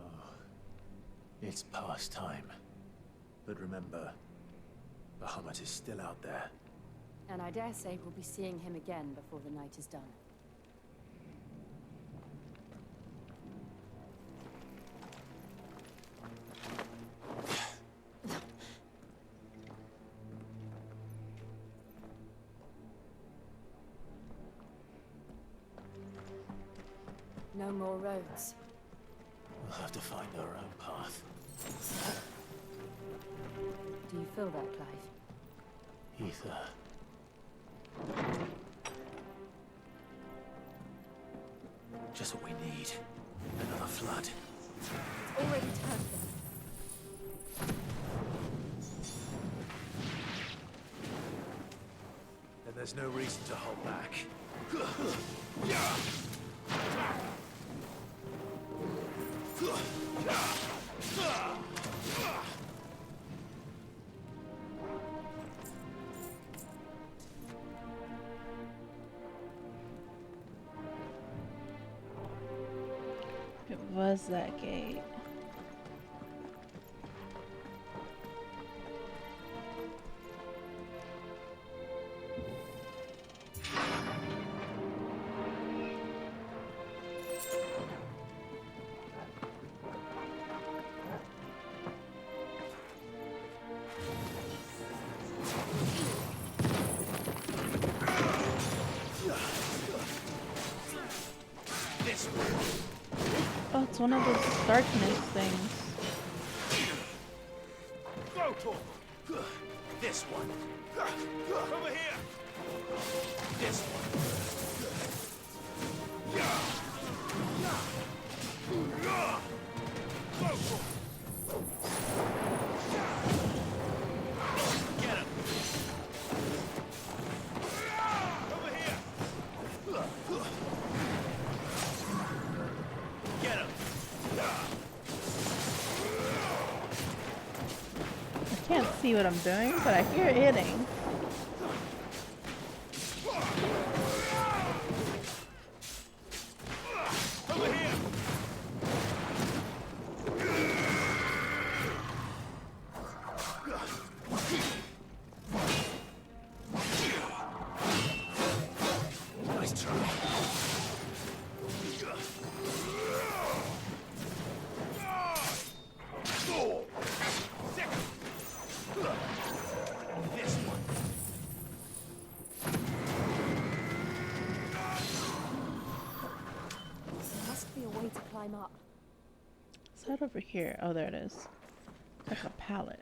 Speaker 3: it's past time. But remember, Bahamut is still out there.
Speaker 22: And I dare say we'll be seeing him again before the night is done. No more roads.
Speaker 3: We'll have to find our own path.
Speaker 22: Do you feel that, Clive?
Speaker 3: Ether. Just what we need. Another flood.
Speaker 22: It's already turned them.
Speaker 3: Then there's no reason to hold back.
Speaker 1: It was that gate. Oh, it's one of those darkness things.
Speaker 4: This one. Over here. This one.
Speaker 1: can't see what I'm doing, but I hear it hitting.
Speaker 4: Over here! Nice try. This one.
Speaker 22: There must be a way to climb up.
Speaker 1: Is that over here? Oh, there it is. It's like a pallet.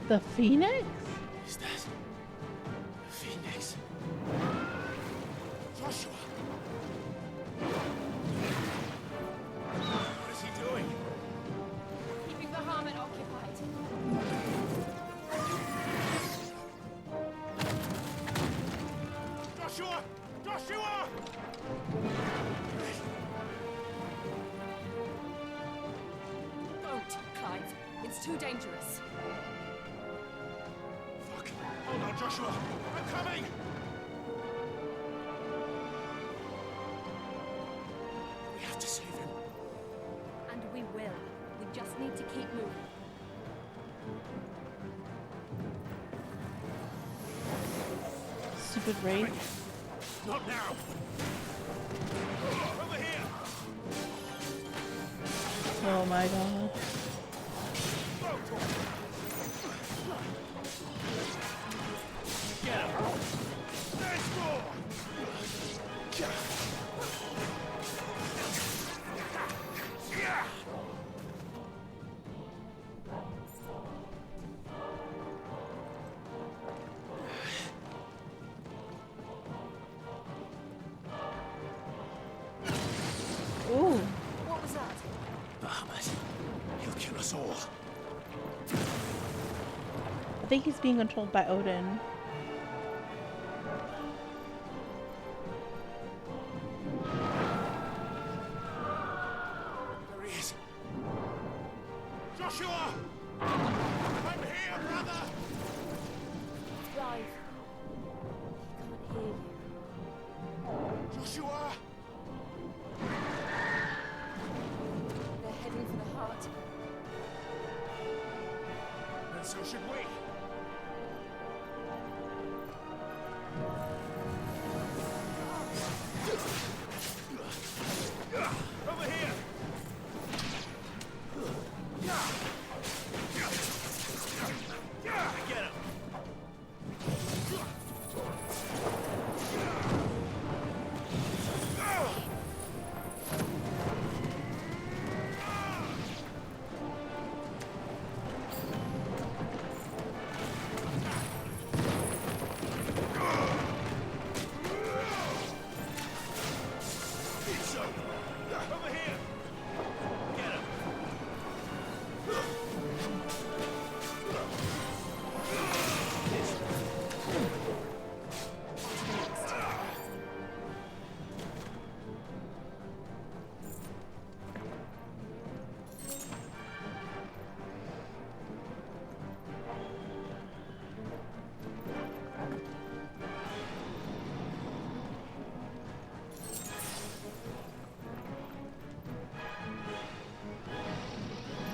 Speaker 1: The Phoenix?
Speaker 4: Is that a phoenix? Joshua! What is he doing?
Speaker 22: Keeping the Bahamut occupied.
Speaker 4: Joshua! Joshua!
Speaker 22: Don't, Clive. It's too dangerous.
Speaker 4: Hold on, Joshua! I'm coming! We have to save him.
Speaker 22: And we will. We just need to keep moving.
Speaker 1: Stupid raid.
Speaker 4: Not now! Over here!
Speaker 1: Oh my god.
Speaker 4: Get him! Let's go! Yeah!
Speaker 1: Ooh.
Speaker 22: What was that?
Speaker 4: Bahamut. He'll kill us all.
Speaker 1: I think he's being controlled by Odin.
Speaker 4: There he is. Joshua! I'm here, brother!
Speaker 22: Clive. He can't hear you.
Speaker 4: Joshua!
Speaker 22: They're heading for the heart.
Speaker 4: And so should we. Over here! Get him! Over here! Get him!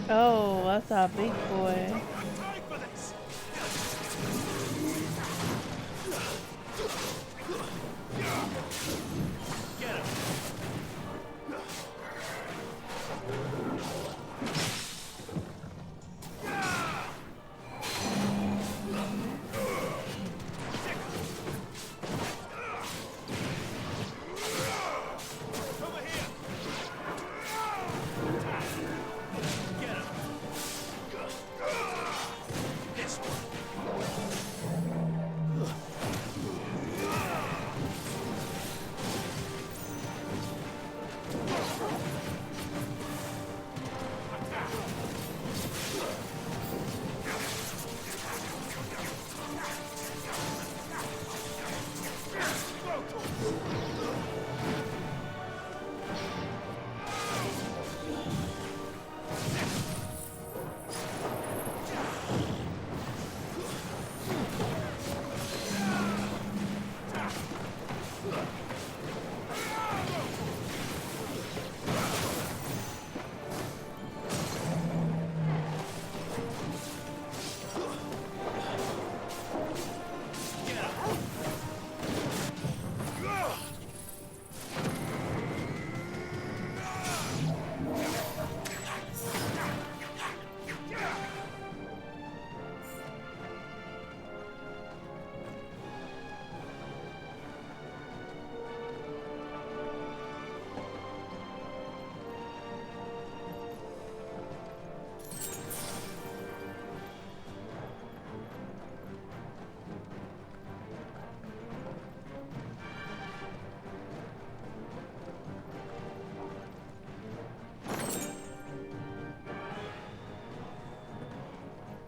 Speaker 1: Oh, that's a big boy.
Speaker 4: Time for this! Get him! Over here! Get him!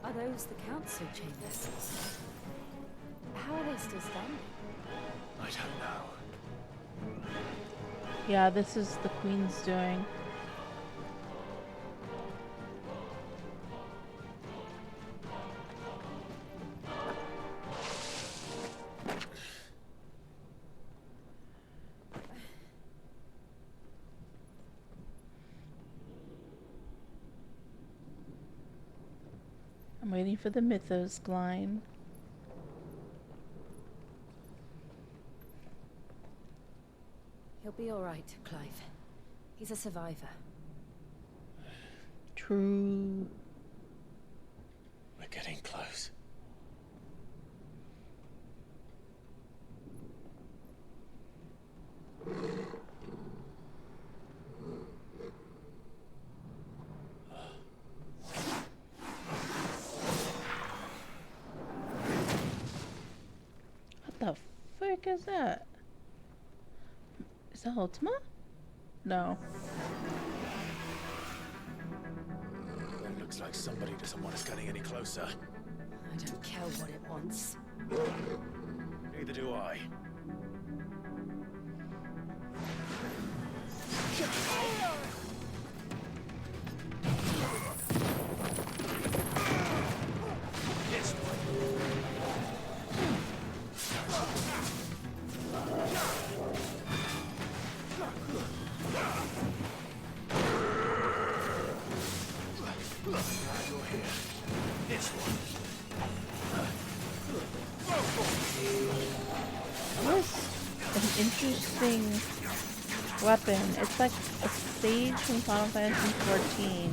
Speaker 22: Are those the council chambers? How are they still standing?
Speaker 24: I don't know.
Speaker 1: Yeah, this is the Queen's doing. I'm waiting for the mythos line.
Speaker 22: He'll be all right, Clive. He's a survivor.
Speaker 1: True.
Speaker 24: We're getting close.
Speaker 1: What the frick is that? Is that Ultima? No.
Speaker 24: That looks like somebody doesn't want us getting any closer.
Speaker 22: I don't care what it wants.
Speaker 24: Neither do I.
Speaker 1: An interesting weapon. It's like a sage from Final Fantasy XIV.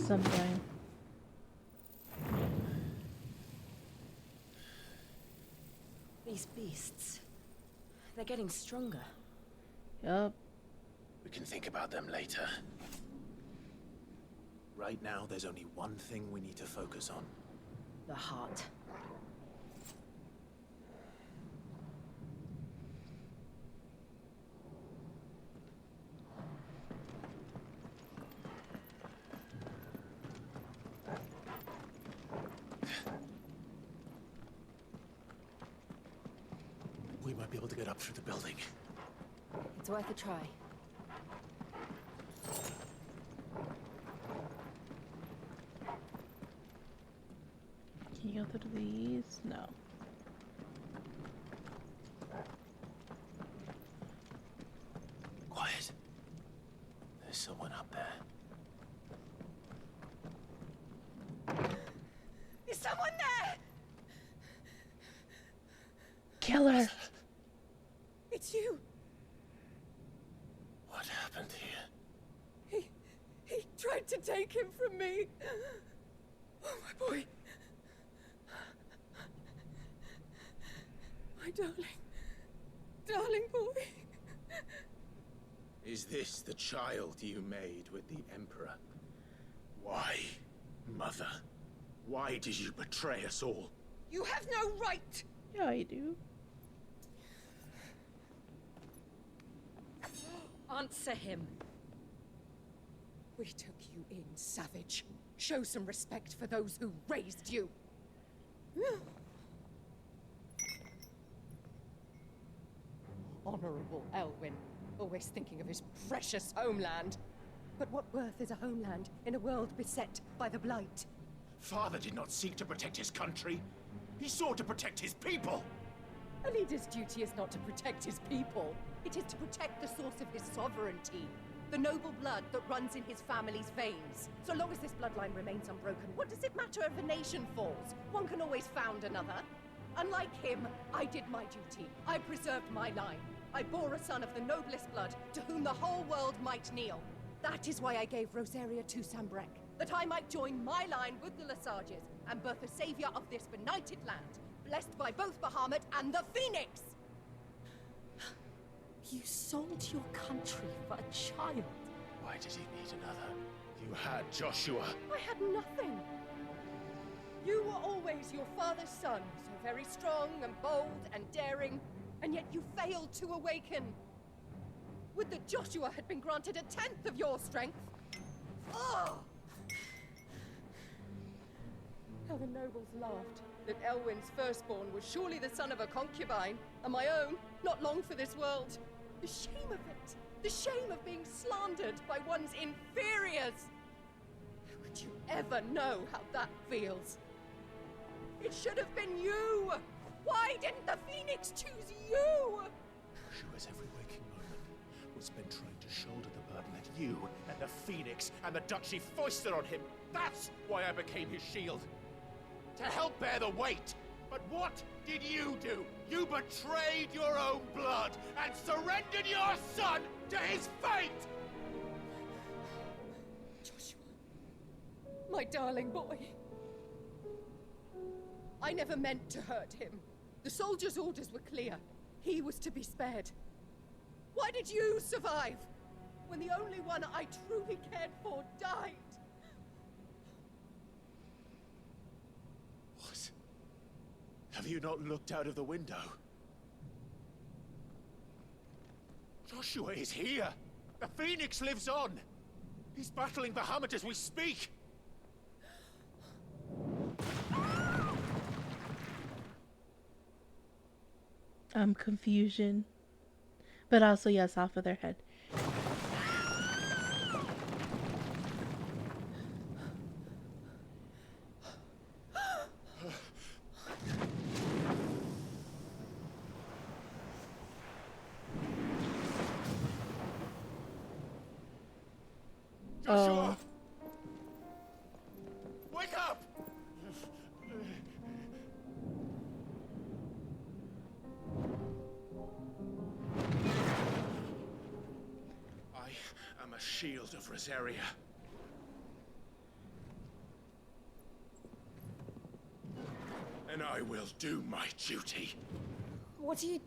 Speaker 1: something.
Speaker 22: These beasts, they're getting stronger.
Speaker 1: Yup.
Speaker 3: We can think about them later. Right now, there's only one thing we need to focus on.
Speaker 22: The heart.
Speaker 3: We might be able to get up through the building.
Speaker 22: It's worth a try.
Speaker 1: Can you go through these? No.
Speaker 3: Quiet. There's someone up there.
Speaker 22: Is someone there?
Speaker 1: Kill her.
Speaker 22: It's you.
Speaker 3: What happened here?
Speaker 22: He tried to take him from me. Oh, my boy. My darling boy.
Speaker 3: Is this the child you made with the Emperor? Why, Mother? Why did you betray us all?
Speaker 22: You have no right.
Speaker 1: Yeah, I do.
Speaker 22: Answer him.
Speaker 21: We took you in, savage. Show some respect for those who raised you. Honorable Elwyn, always thinking of his precious homeland. But what worth is a homeland in a world beset by the Blight?
Speaker 3: Father did not seek to protect his country. He sought to protect his people.
Speaker 21: A leader's duty is not to protect his people. It is to protect the source of his sovereignty. The noble blood that runs in his family's veins. So long as this bloodline remains unbroken, what does it matter if a nation falls? One can always found another. Unlike him, I did my duty. I preserved my line. I bore a son of the noblest blood, to whom the whole world might kneel. That is why I gave Rosaria to Sambrek, that I might join my line with the Lesages and birth a savior of this benighted land, blessed by both Bahamut and the Phoenix!
Speaker 22: You sold your country for a child.
Speaker 3: Why did he need another? You had Joshua.
Speaker 21: I had nothing. You were always your father's son, so very strong and bold and daring, and yet you failed to awaken. Would that Joshua had been granted 1/10 of your strength. Oh! How the nobles laughed that Elwyn's firstborn was surely the son of a concubine, and my own, not long for this world. The shame of it! The shame of being slandered by one's inferiors! How could you ever know how that feels? It should have been you! Why didn't the Phoenix choose you?
Speaker 3: Joshua's every waking moment was spent trying to shoulder the burden that you and the Phoenix and the Duchy foisted on him. That's why I became his shield. To help bear the weight. But what did you do? You betrayed your own blood and surrendered your son to his fate!
Speaker 21: Joshua, my darling boy. I never meant to hurt him. The soldiers' orders were clear. He was to be spared. Why did you survive when the only one I truly cared for died?
Speaker 3: What? Have you not looked out of the window? Joshua is here! The Phoenix lives on! He's battling Bahamut as we speak!
Speaker 1: Confusion. But also, yes, off of their head.
Speaker 3: Joshua! Wake up! I am a shield of Rosaria.
Speaker 4: Then I will do my duty.
Speaker 17: What are you...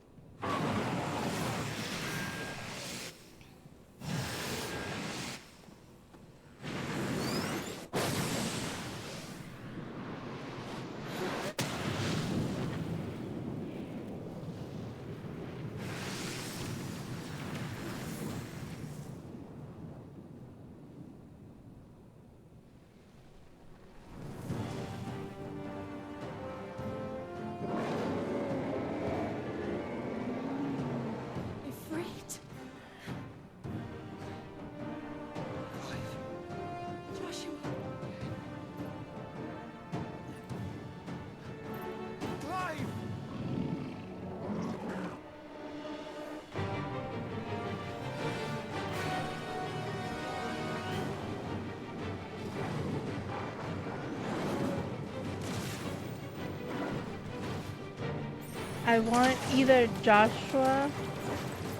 Speaker 1: I want either Joshua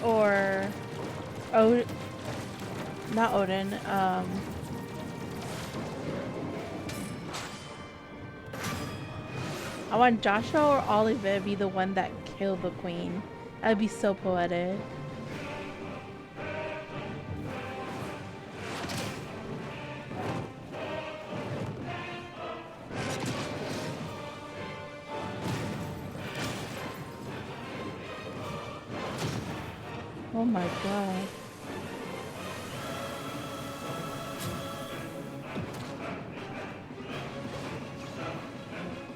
Speaker 1: or not Odin. I want Joshua or Olive to be the one that killed the queen. That'd be so poetic. Oh my god.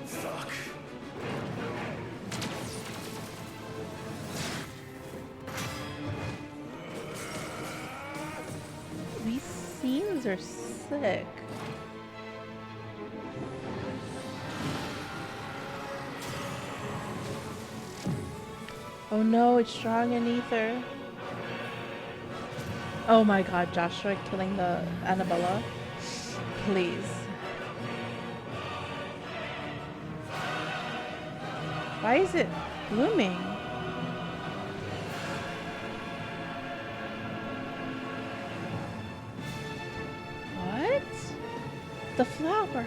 Speaker 4: Fuck.
Speaker 1: These scenes are sick. Oh no, it's strong in ether. Oh my god, Joshua killing the Annabella. Please. Why is it blooming? What? The flower.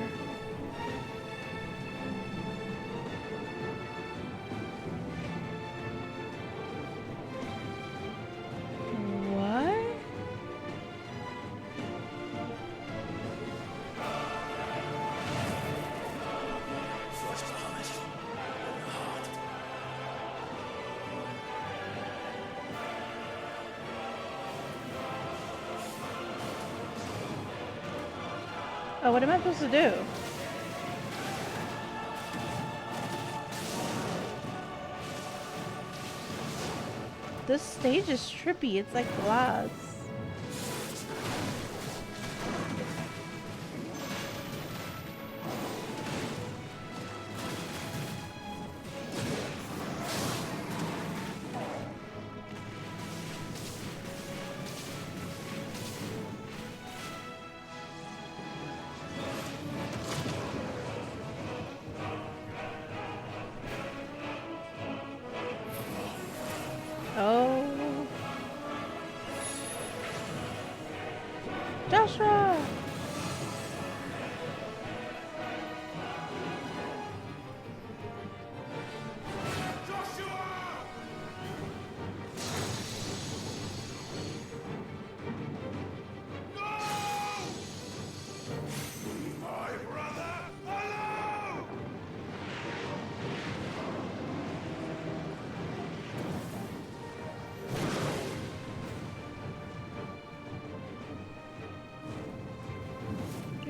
Speaker 1: Oh, what am I supposed to do? This stage is trippy. It's like glass. Oh. Joshua!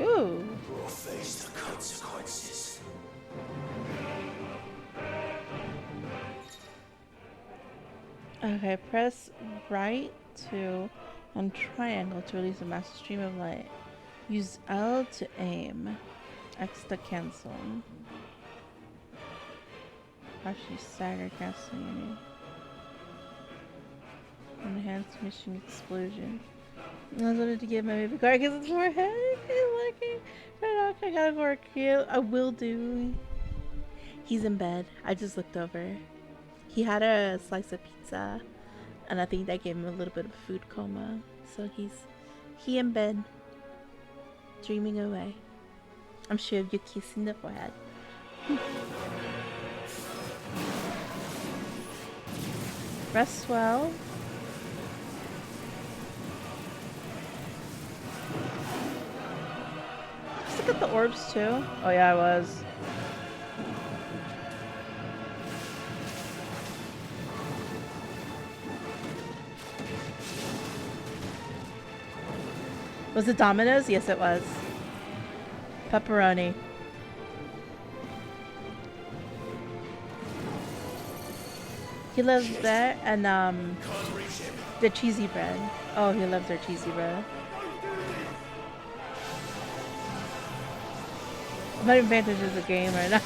Speaker 1: Ooh.
Speaker 3: We'll face the consequences.
Speaker 1: Okay, press right to and triangle to release a massive stream of light. Use L to aim. X to cancel. Actually stagger canceling. Enhanced mission explosion. I wanted to give my baby card because it's more heavy. I gotta work here. I will do. He's in bed. I just looked over. He had a slice of pizza, and I think that gave him a little bit of a food coma. So he in bed, dreaming away. I'm sure of your kiss in the forehead. Rest well. Just look at the orbs too. Oh yeah, I was. Was it Domino's? Yes, it was. Pepperoni. He loves that and the cheesy bread. Oh, he loves their cheesy bread. I'm not even paying attention to the game right now.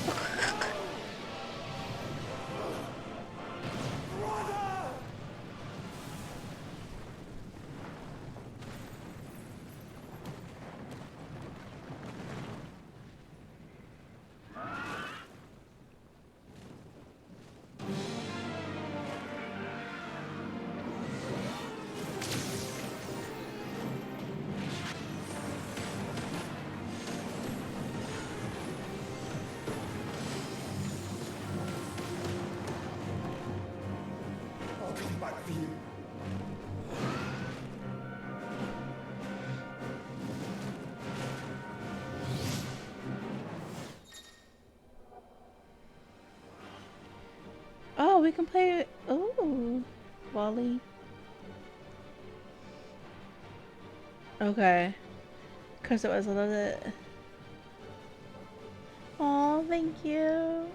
Speaker 1: Oh, we can play. Ooh, Wally. Okay. Cause it was a little bit. Oh, thank you.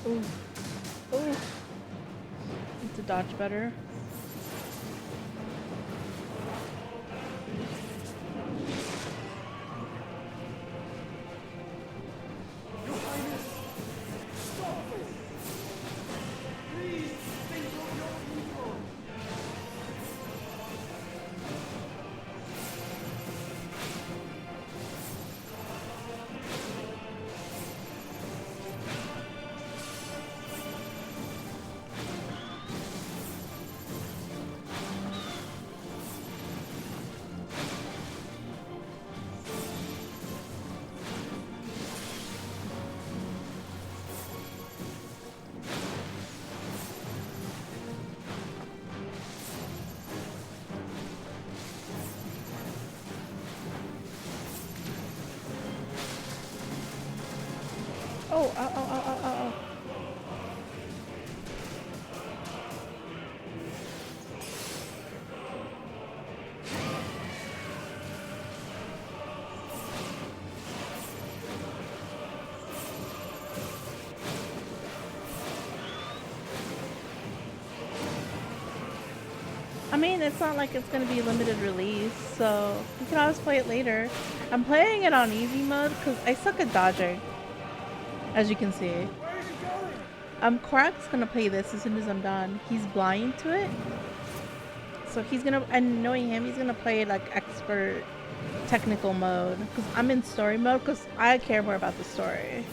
Speaker 1: Ooh. Ooh. Need to dodge better. Oh, ow, ow, ow, ow, ow, ow. I mean, it's not like it's going to be limited release, so you can always play it later. I'm playing it on easy mode because I suck at dodging, as you can see. Korak's going to play this as soon as I'm done. He's blind to it, so he's going to, and knowing him, he's going to play like expert technical mode because I'm in story mode because I care more about the story.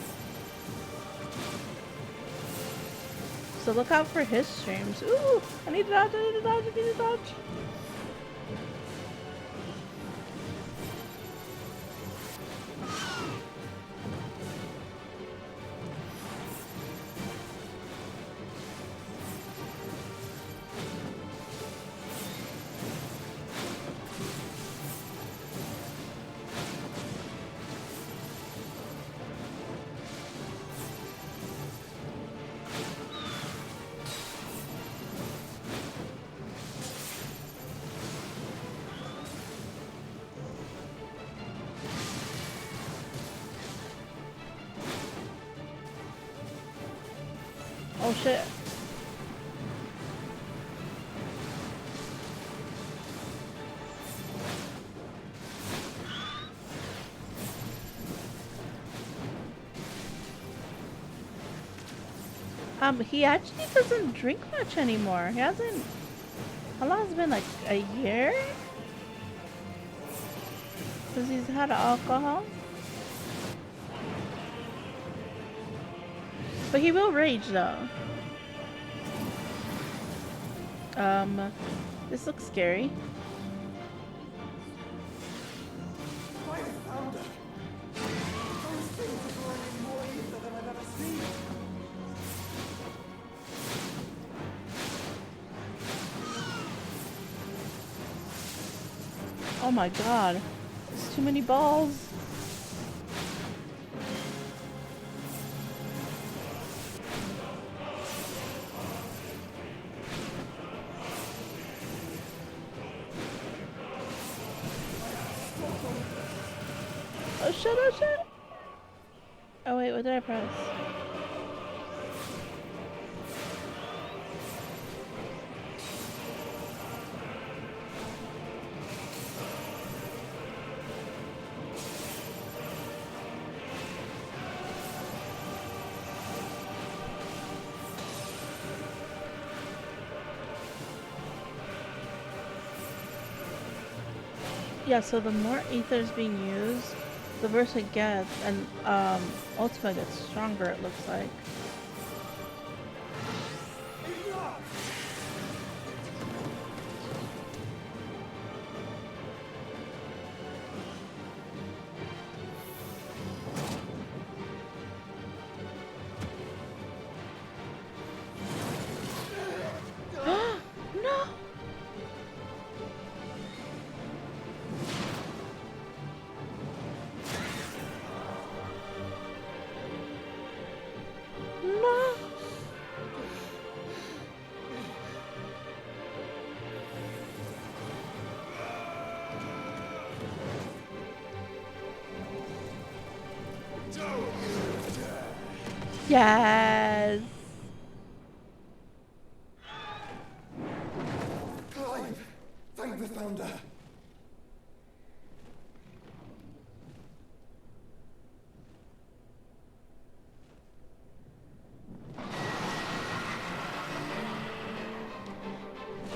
Speaker 1: So look out for his streams. Ooh, I need to dodge, I need to dodge, I need to dodge. Oh shit. He actually doesn't drink much anymore. He hasn't. How long has it been? Like a year? Since he's had alcohol? But he will rage though. This looks scary.
Speaker 25: My founder! Those things are growing more ether than I've ever seen.
Speaker 1: Oh my god. There's too many balls. Oh shit, oh shit! Oh wait, what did I press? Yeah, so the more ether is being used, the worse it gets, and Ultima gets stronger, it looks like. No! No! Yes!
Speaker 25: Clive! Thank the founder!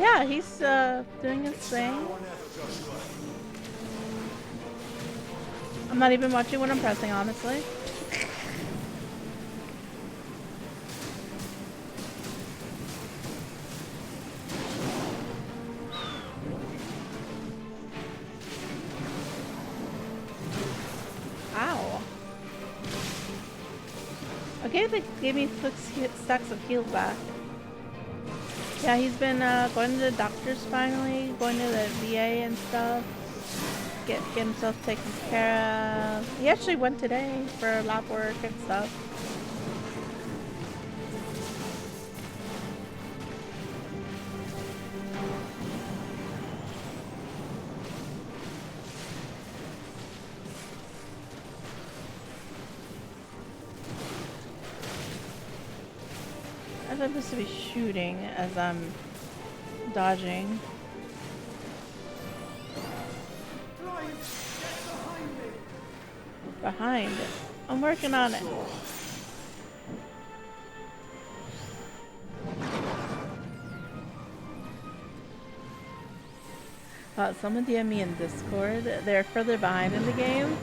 Speaker 1: Yeah, he's doing his thing. I'm not even watching what I'm pressing, honestly. Ow. Okay, they gave me 6 stacks of heal back. Yeah, he's been going to the doctors finally, going to the VA and stuff. Get himself taken care of. He actually went today for lab work and stuff. I'm supposed to be shooting as I'm dodging. Behind. I'm working on it. Someone DM me in Discord. They're further behind in the game.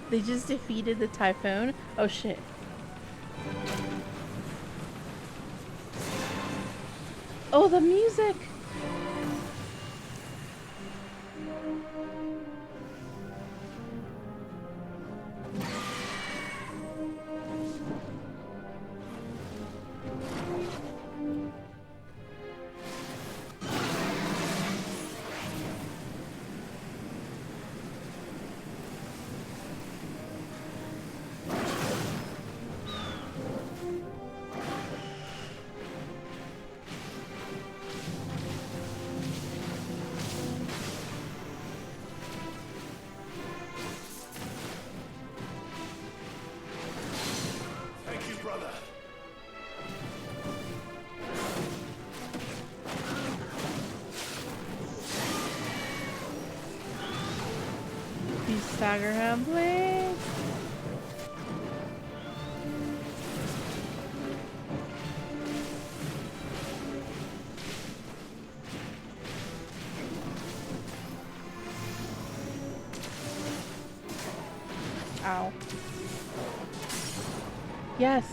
Speaker 1: They just defeated the typhoon. Oh shit. Oh, the music! Stagger him, please. Ow. Yes.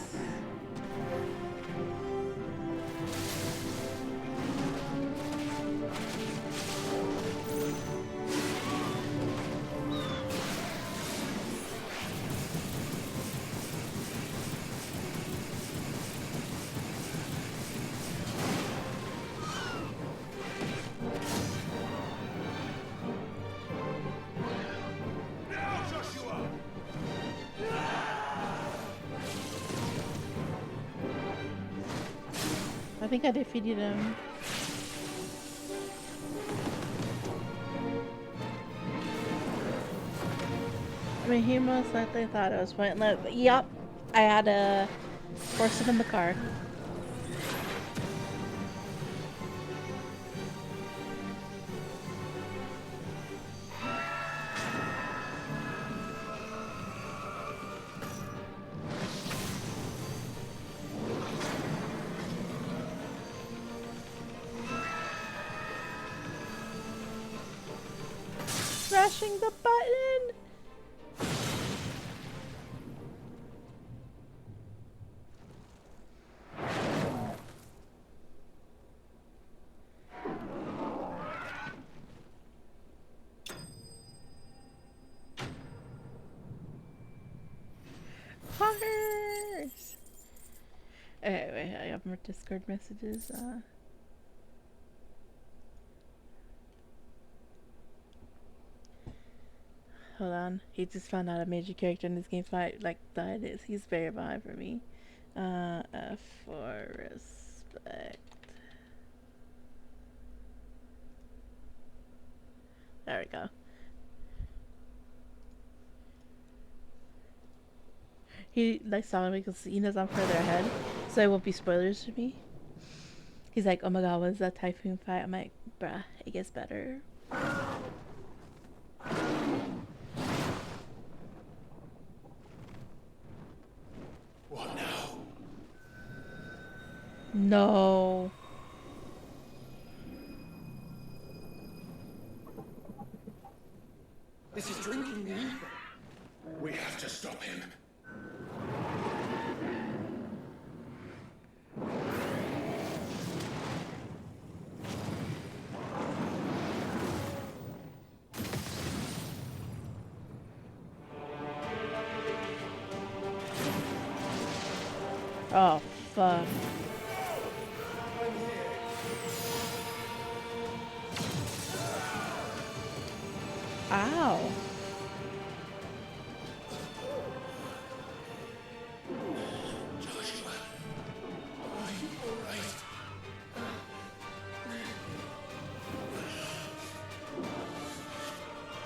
Speaker 1: I think I defeated him. I mean, he most likely thought it was pointless. Yup, I had to force it in the car. Smashing the button! Fuckers! Okay, wait, I have more Discord messages. Hold on. He just found out a major character in this game fight like that is. He's very behind for me. F for respect. There we go. He like saw me because he knows I'm further ahead, so it won't be spoilers for me. He's like, "Oh my god, what is that typhoon fight?" I'm like, "Bruh, it gets better."
Speaker 4: What now?
Speaker 1: No.
Speaker 4: This is drinking the ether. We have to stop him.
Speaker 1: Oh, fuck. Ow.
Speaker 4: Joshua, are you alright?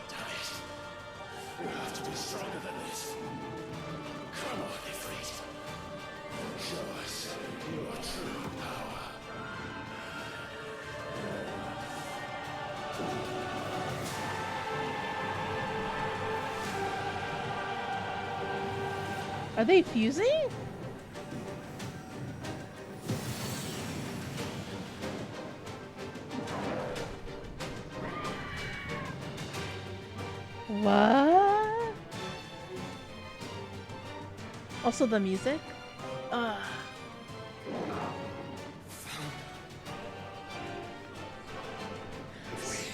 Speaker 4: Damn it. You have to be stronger than this. Come on, Ifrit. Show us your true power.
Speaker 1: Are they fusing? What? Also the music?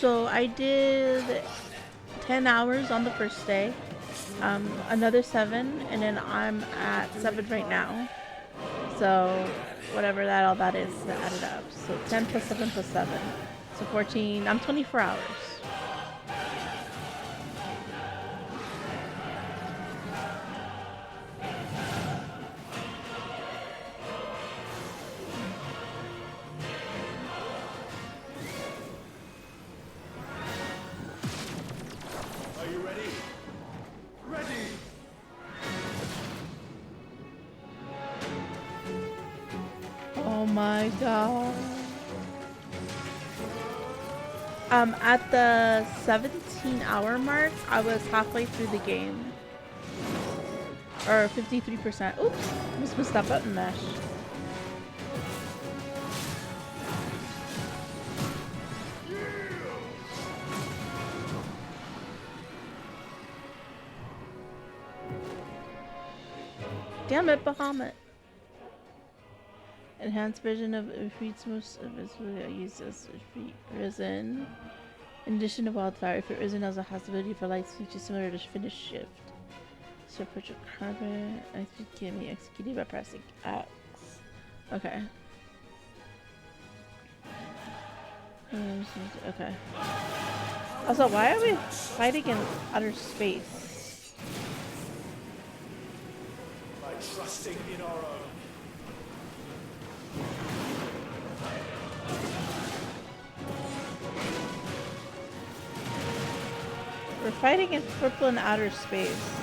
Speaker 1: So I did 10 hours on the first day, another 7, and then I'm at 7 right now. So whatever all that is, add it up. So 10 plus 7 plus 7. So 14, I'm 24 hours.
Speaker 4: Are you ready? Ready!
Speaker 1: Oh my god. At the 17-hour mark, I was halfway through the game. Or 53%. Oops, missed that button mash. Damn it, Bahamut. Enhanced version of Ifrit's most used as Ifrit Risen. In addition to Wildfire, Ifrit Risen also has the ability for light speech similar to Finish Shift. So approach a carbon, I think can be executed by pressing X. Okay. Okay. Also, why are we fighting in outer space?
Speaker 4: By trusting in our own.
Speaker 1: We're fighting in purple in outer space.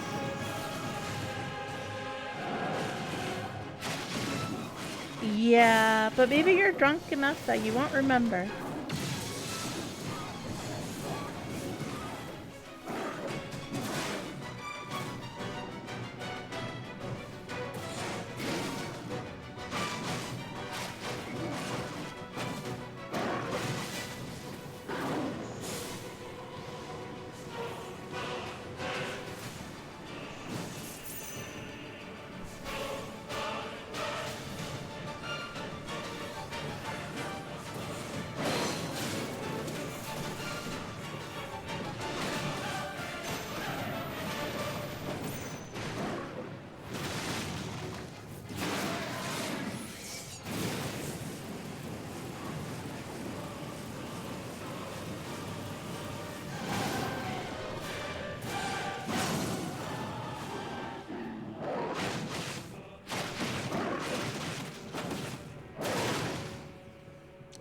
Speaker 1: Yeah, but maybe you're drunk enough that you won't remember.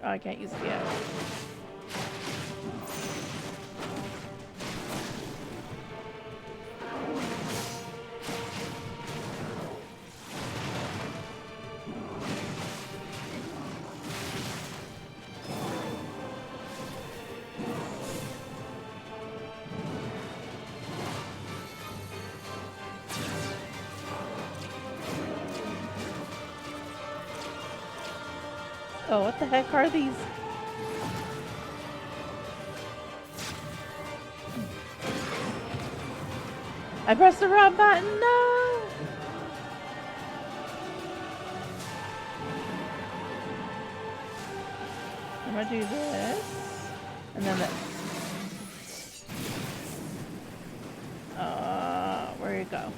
Speaker 1: Oh, I can't use it yet. Oh, what the heck are these? I pressed the wrong button, no! I'm gonna do this, and then this. Where'd it go?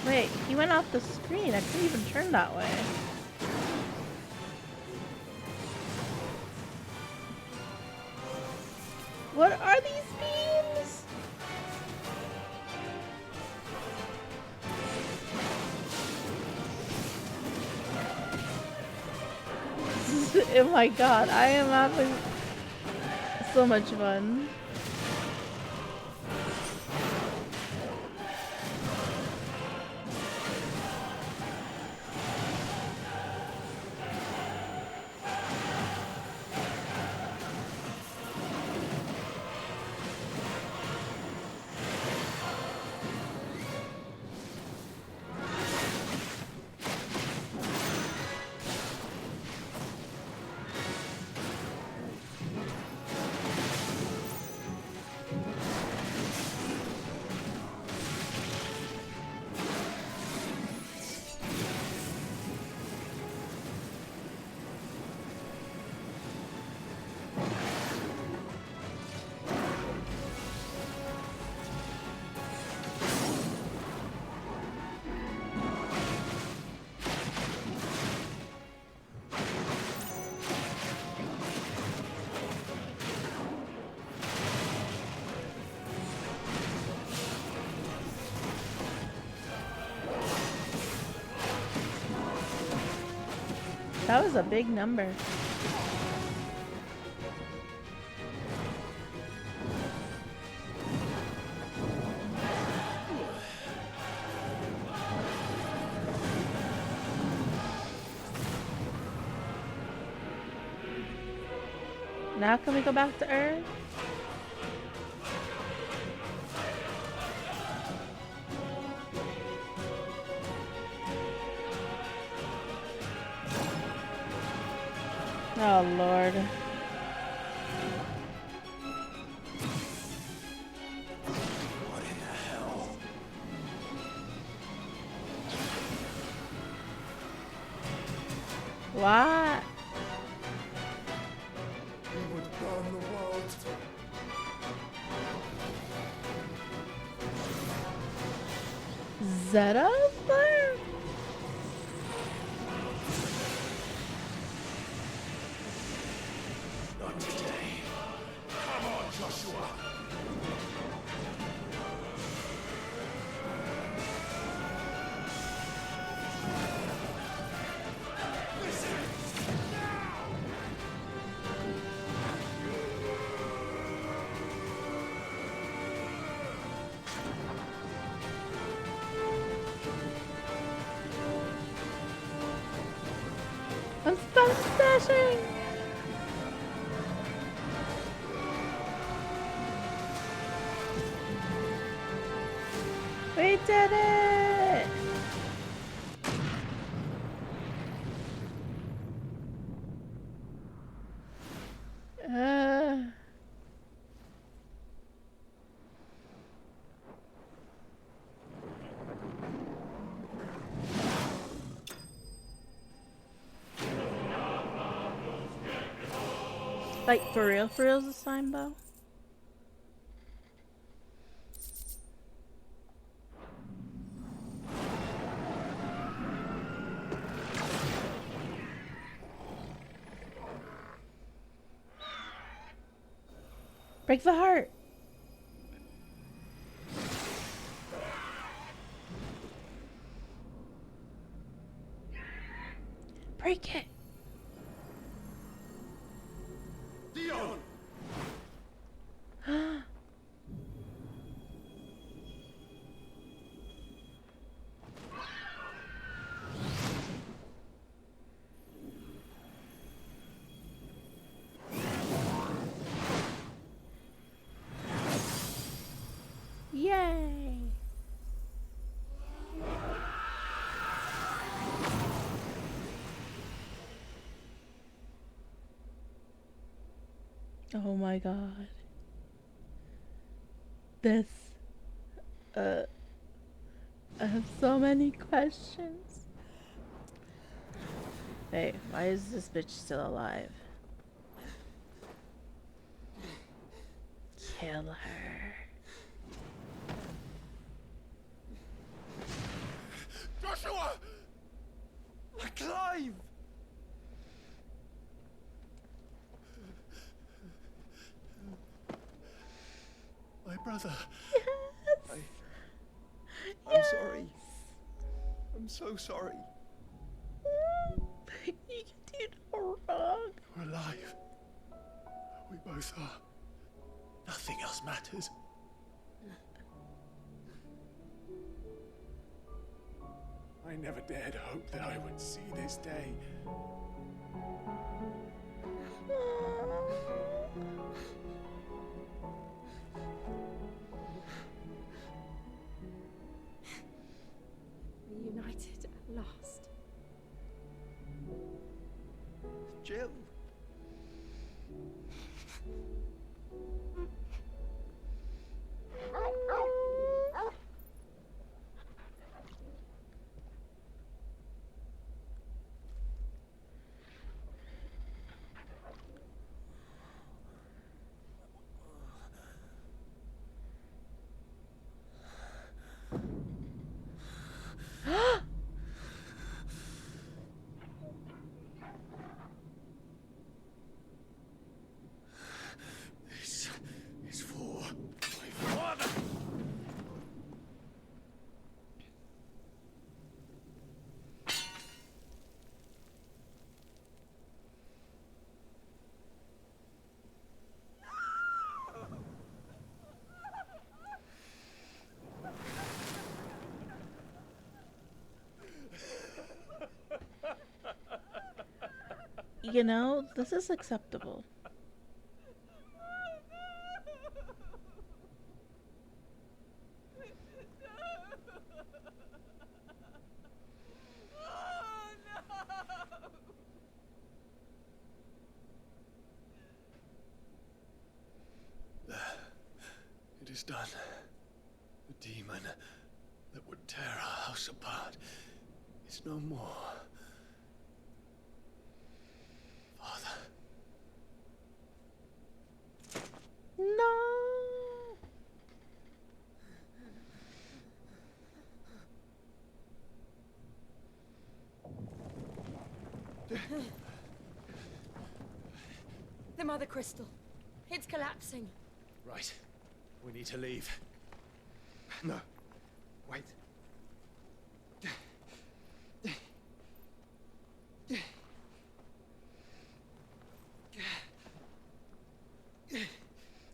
Speaker 1: Wait, he went off the screen. I couldn't even turn that way. What are these beams? Oh my god, I am having so much fun. That was a big number. Now can we go back to Earth? Oh, Lord.
Speaker 4: What in the hell?
Speaker 1: What?
Speaker 25: We would burn the world.
Speaker 1: Zeta there?
Speaker 4: Not today. Come on, Joshua.
Speaker 1: I'm smashing! We did it! Like, for real this time, though? Break the heart! Break it!
Speaker 4: Dion!
Speaker 1: Yay! Oh my god. This, I have so many questions. Hey, why is this bitch still alive? Kill her.
Speaker 4: Joshua!
Speaker 25: Clive!
Speaker 4: My brother.
Speaker 1: Yes.
Speaker 25: I'm sorry. I'm so sorry.
Speaker 1: You did no wrong.
Speaker 4: We're alive. We both are. Nothing else matters. I never dared hope that I would see this day.
Speaker 22: Reunited at last.
Speaker 25: Jill.
Speaker 4: This is for my father.
Speaker 1: You know, this is acceptable.
Speaker 24: is done. The demon that would tear our house apart is no more. Father.
Speaker 1: No.
Speaker 22: The Mother Crystal. It's collapsing.
Speaker 24: Right. We need to leave.
Speaker 25: No. Wait.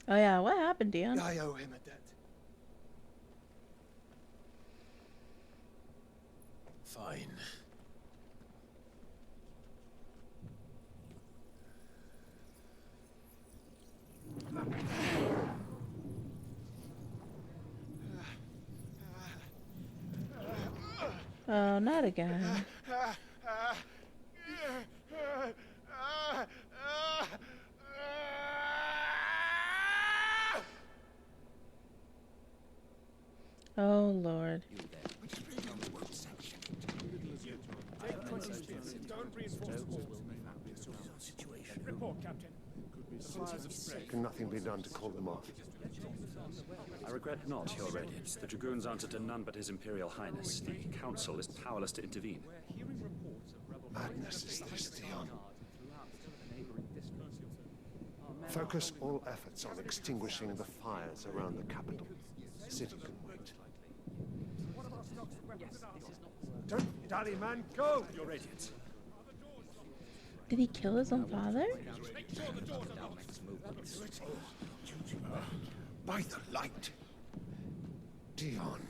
Speaker 1: Oh yeah, what happened, Dion?
Speaker 25: I owe him a debt.
Speaker 3: Fine.
Speaker 1: Oh, not again. Oh, Lord.
Speaker 7: Report, Captain.
Speaker 2: Can nothing be done to call them off?
Speaker 8: I regret not, Your Radiance. The Dragoons answer to none but His Imperial Highness. The Council is powerless to intervene.
Speaker 2: Madness is this, Dion. Focus all efforts on extinguishing the fires around the capital. The city can wait. Don't dally, man, go!
Speaker 8: Your Radiance.
Speaker 1: Did he kill his own father?
Speaker 2: By the light! Dion,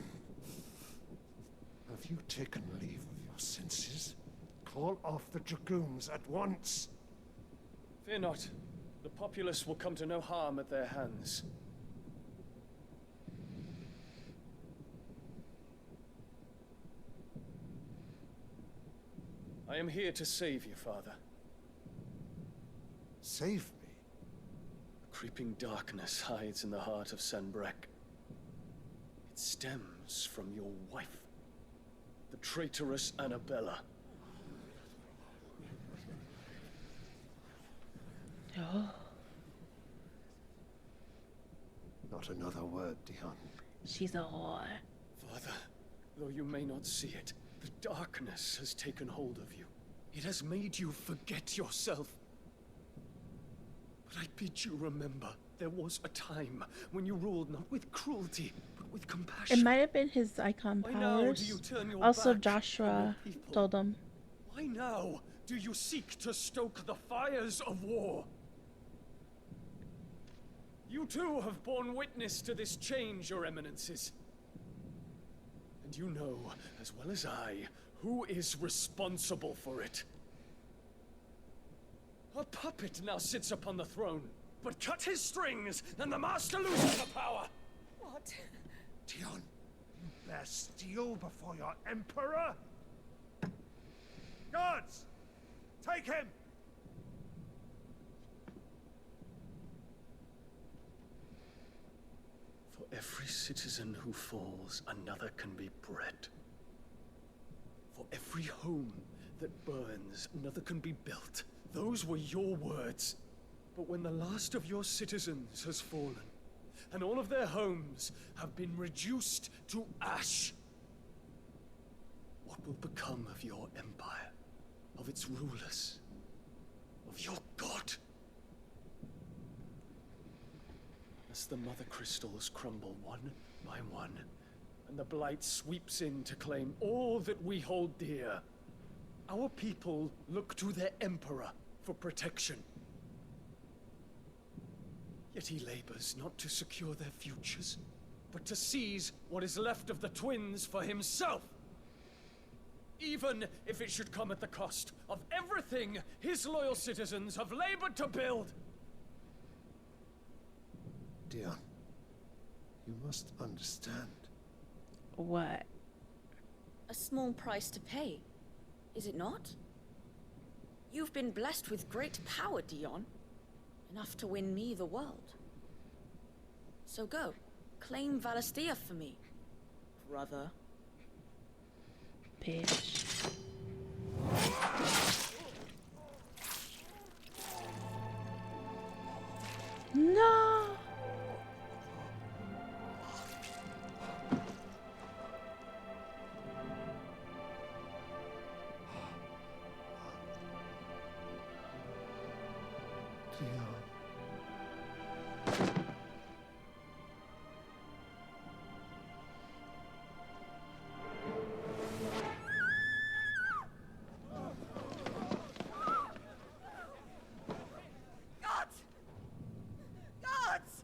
Speaker 2: have you taken leave of your senses? Call off the Dragoons at once!
Speaker 24: Fear not. The populace will come to no harm at their hands. I am here to save you, Father.
Speaker 2: Save me?
Speaker 24: A creeping darkness hides in the heart of Sanbreque. It stems from your wife, the traitorous Annabella.
Speaker 1: Oh.
Speaker 2: Not another word, Dion.
Speaker 1: She's a whore.
Speaker 24: Father, though you may not see it, the darkness has taken hold of you. It has made you forget yourself. But I bid you remember, there was a time when you ruled not with cruelty, but with compassion.
Speaker 1: It might have been his icon
Speaker 24: Why now do
Speaker 1: powers.
Speaker 24: you turn your
Speaker 1: Also,
Speaker 24: back
Speaker 1: Joshua
Speaker 24: on your people?
Speaker 1: told him.
Speaker 24: Why now do you seek to stoke the fires of war? You too have borne witness to this change, Your Eminences. And you know, as well as I, who is responsible for it. A puppet now sits upon the throne, but cut his strings, and the master loses the power!
Speaker 22: What?
Speaker 2: Dion, you bear steel before your emperor? Guards! Take him!
Speaker 24: For every citizen who falls, another can be bred. For every home that burns, another can be built. Those were your words. But when the last of your citizens has fallen, and all of their homes have been reduced to ash, what will become of your empire, of its rulers, of your god? As the Mother Crystals crumble one by one, and the Blight sweeps in to claim all that we hold dear, our people look to their Emperor for protection. Yet he labors not to secure their futures, but to seize what is left of the twins for himself. Even if it should come at the cost of everything his loyal citizens have labored to build.
Speaker 2: Dion, you must understand.
Speaker 1: What?
Speaker 11: A small price to pay, is it not? You've been blessed with great power, Dion. Enough to win me the world. So go. Claim Valisthea for me, brother.
Speaker 1: Bitch. No!
Speaker 6: Gods! Gods!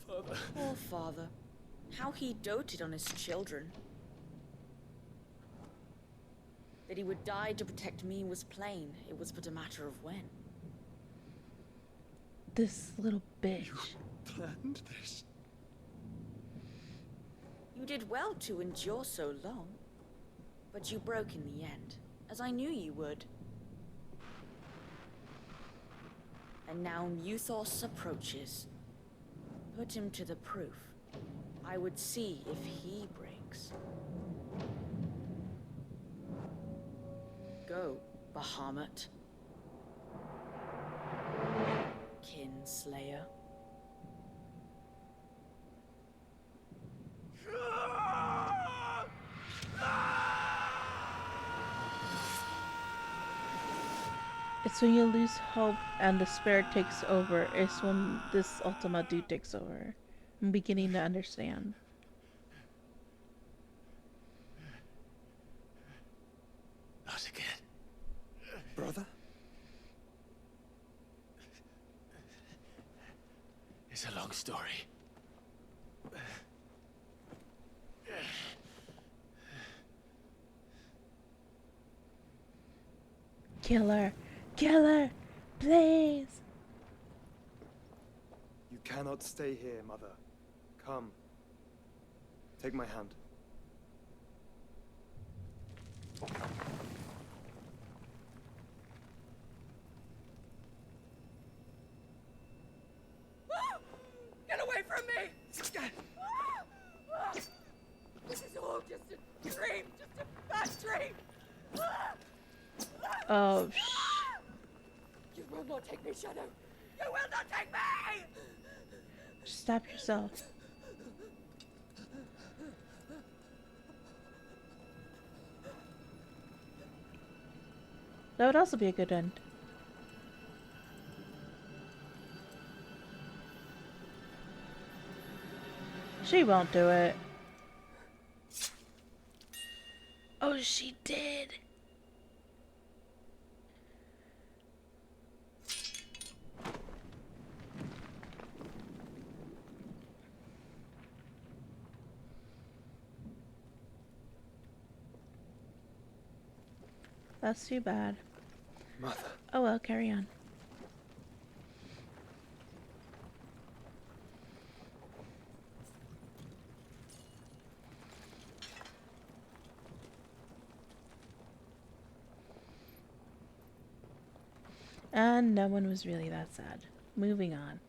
Speaker 11: Father. Poor father. How he doted on his children. That he would die to protect me was plain. It was but a matter of when.
Speaker 1: This little bitch.
Speaker 13: You planned this?
Speaker 11: You did well to endure so long. But you broke in the end, as I knew you would. And now Muthos approaches. Put him to the proof. I would see if he breaks. Go, Bahamut. Kinslayer.
Speaker 1: It's when you lose hope and despair takes over. It's when this Ultima dude takes over. I'm beginning to understand.
Speaker 3: Not again.
Speaker 25: Brother?
Speaker 3: It's a long story.
Speaker 1: Kill her. Kill her. Please.
Speaker 25: You cannot stay here, Mother. Come. Take my hand.
Speaker 6: Get away from me! This is all just a dream, just a bad dream!
Speaker 1: Oh,
Speaker 6: You will not take me, Shadow! You will not take me!
Speaker 1: Stop yourself. That would also be a good end. She won't do it. Oh, she did. That's too bad.
Speaker 25: Mother.
Speaker 1: Oh well, carry on. And no one was really that sad. Moving on.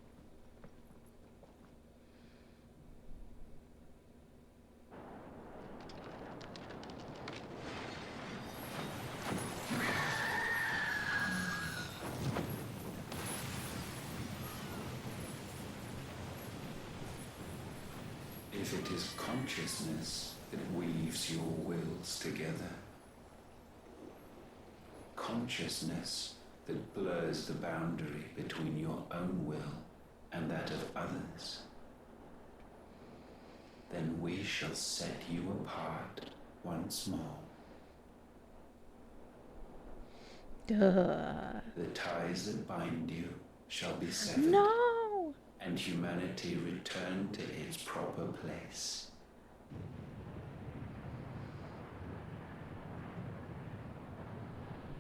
Speaker 5: If it is consciousness that weaves your wills together, consciousness that blurs the boundary between your own will and that of others, then we shall set you apart once more.
Speaker 1: Duh.
Speaker 5: The ties that bind you shall be severed.
Speaker 1: No!
Speaker 5: And humanity return to its proper place.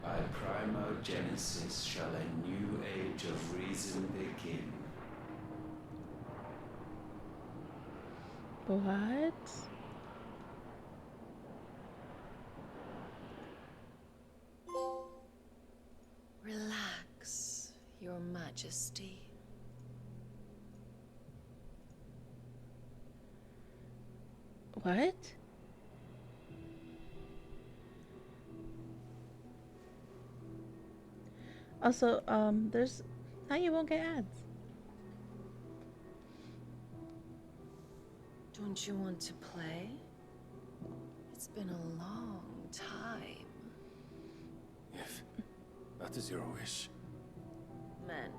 Speaker 5: By primogenesis shall a new age of reason begin.
Speaker 1: What?
Speaker 21: Relax. Your magic
Speaker 9: Majesty.
Speaker 1: What? Also, there's now you won't get ads.
Speaker 9: Don't you want to play? It's been a long time.
Speaker 24: If that is your wish.
Speaker 9: Men,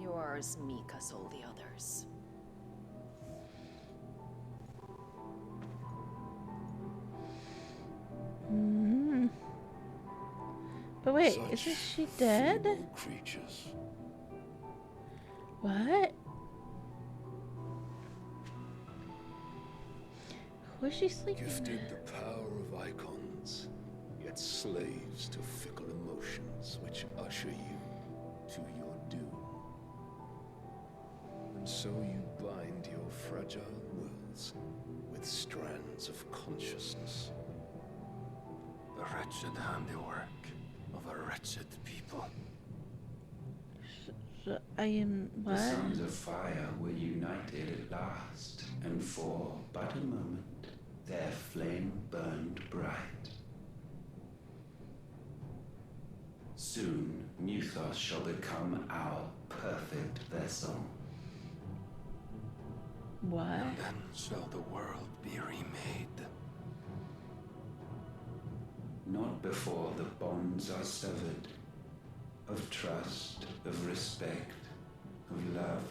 Speaker 9: you are as meek as all the others.
Speaker 1: Hmm. But wait, isn't she dead?
Speaker 4: Creatures.
Speaker 1: What? Was she sleeping?
Speaker 4: Gifted the power of icons, yet slaves to fickle emotions which usher you to your doom. And so you bind your fragile wills with strands of consciousness. The wretched handiwork of a wretched people.
Speaker 1: I am what?
Speaker 5: The sons of fire were united at last, and for but a moment their flame burned bright. Soon Muthos shall become our perfect vessel.
Speaker 1: What?
Speaker 4: And then shall the world be remade.
Speaker 5: Not before the bonds are severed, of trust, of respect, of love.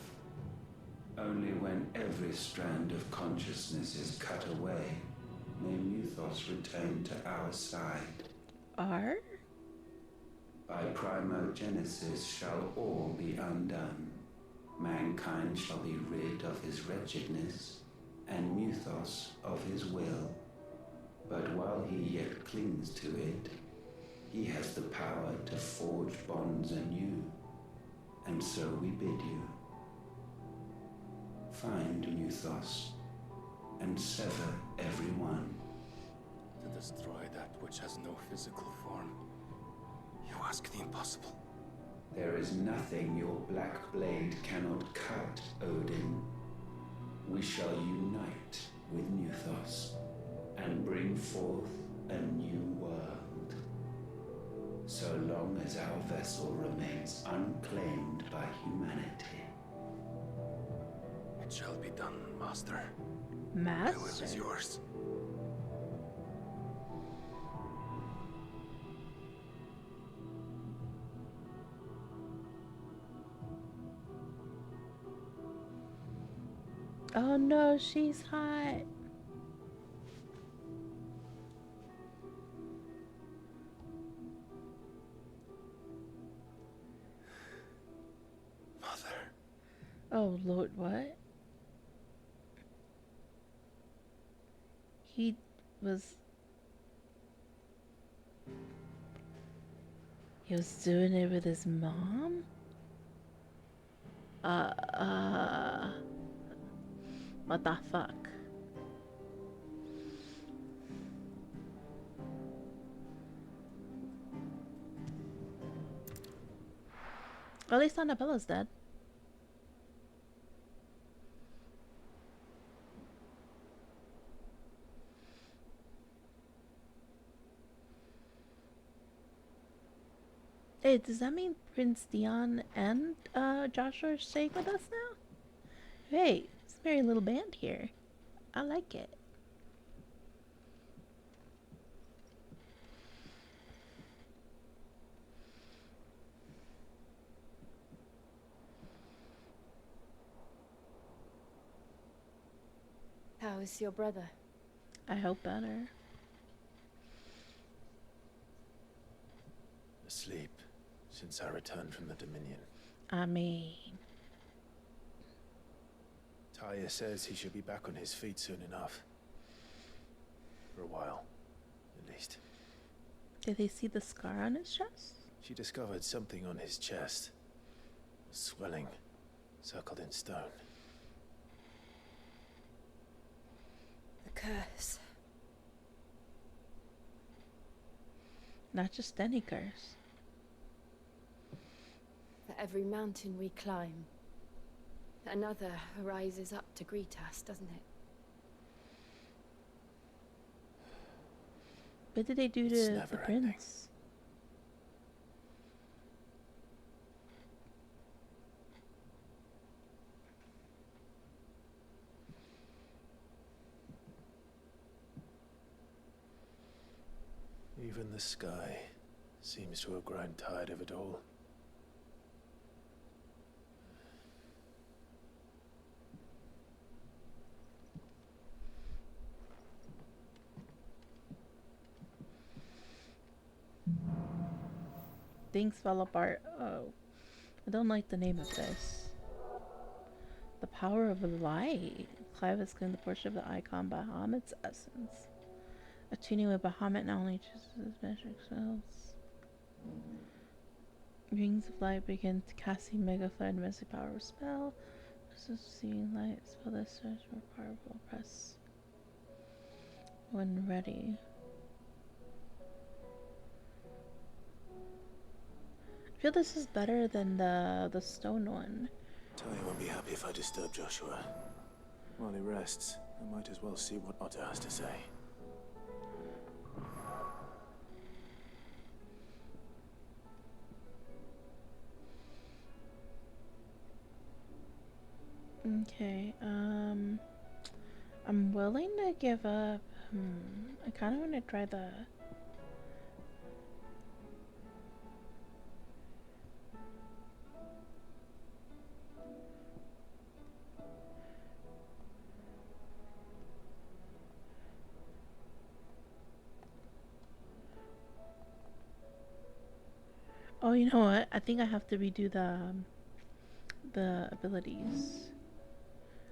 Speaker 5: Only when every strand of consciousness is cut away, may Muthos return to our side.
Speaker 1: Are?
Speaker 5: By primogenesis shall all be undone. Mankind shall be rid of his wretchedness, and Muthos of his will. But while he yet clings to it, he has the power to forge bonds anew. And so we bid you. Find Muthos, and sever every one.
Speaker 4: To destroy that which has no physical form. You ask the impossible.
Speaker 5: There is nothing your black blade cannot cut, Odin. We shall unite with Muthos, and bring forth a new world. So long as our vessel remains unclaimed by humanity.
Speaker 4: It shall be done, Master.
Speaker 1: Master?
Speaker 4: My will is yours.
Speaker 1: Oh no, she's hot.
Speaker 4: Mother.
Speaker 1: Oh Lord, what? He was doing it with his mom? What the fuck? At least Annabella's dead. Hey, does that mean Prince Dion and Joshua are staying with us now? Hey, it's a very little band here. I like it.
Speaker 22: How is your brother?
Speaker 1: I hope better.
Speaker 3: Asleep since I returned from the Dominion.
Speaker 1: I mean...
Speaker 3: Talia says he should be back on his feet soon enough. For a while, at least.
Speaker 1: Did they see the scar on his chest?
Speaker 3: She discovered something on his chest. A swelling, circled in stone.
Speaker 22: The curse.
Speaker 1: Not just any curse.
Speaker 22: The
Speaker 9: every mountain we climb, another rises up to greet us, doesn't it?
Speaker 1: What did they do
Speaker 3: It's
Speaker 1: to
Speaker 3: never
Speaker 1: the
Speaker 3: ending.
Speaker 1: prince?
Speaker 3: Even the sky seems to have grown tired of it all.
Speaker 1: Things fell apart. Oh, I don't like the name of this. The power of light. Clive has claimed the portion of the icon Bahamut's essence. Attuning with Bahamut not only chooses his magic spells. Rings of light begin casting Mega Flood Mystic Power spell. This is seeing light. Spell this search more powerful. Press when ready. I feel this is better than the stone one.
Speaker 3: Talia won't be happy if I disturb Joshua. While he rests, I might as well see what Otto has to say.
Speaker 1: Okay, I'm willing to give up. I kind of want to try the... Oh, you know what? I think I have to redo the abilities.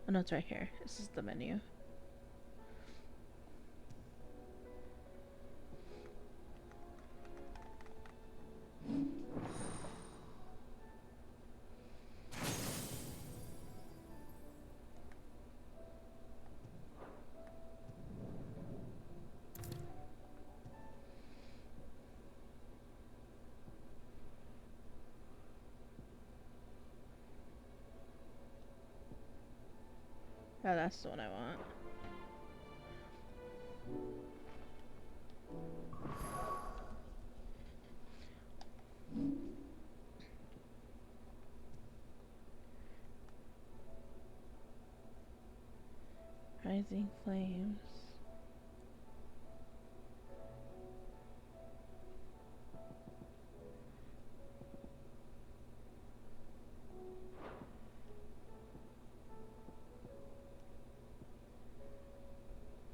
Speaker 1: Oh no, it's right here. This is the menu. Oh, that's the one I want. Rising flames.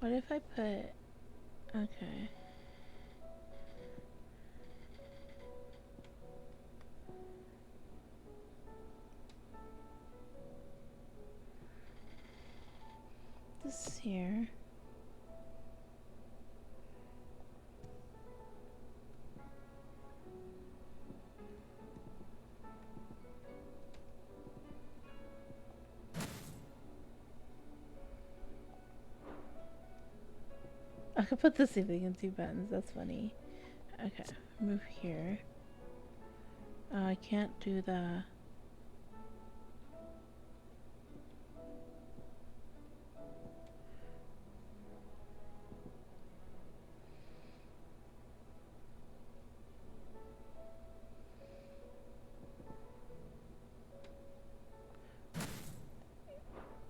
Speaker 1: What if I put... Okay. This here. I could put the same thing in 2 buttons. That's funny. Okay, move here. I can't do the...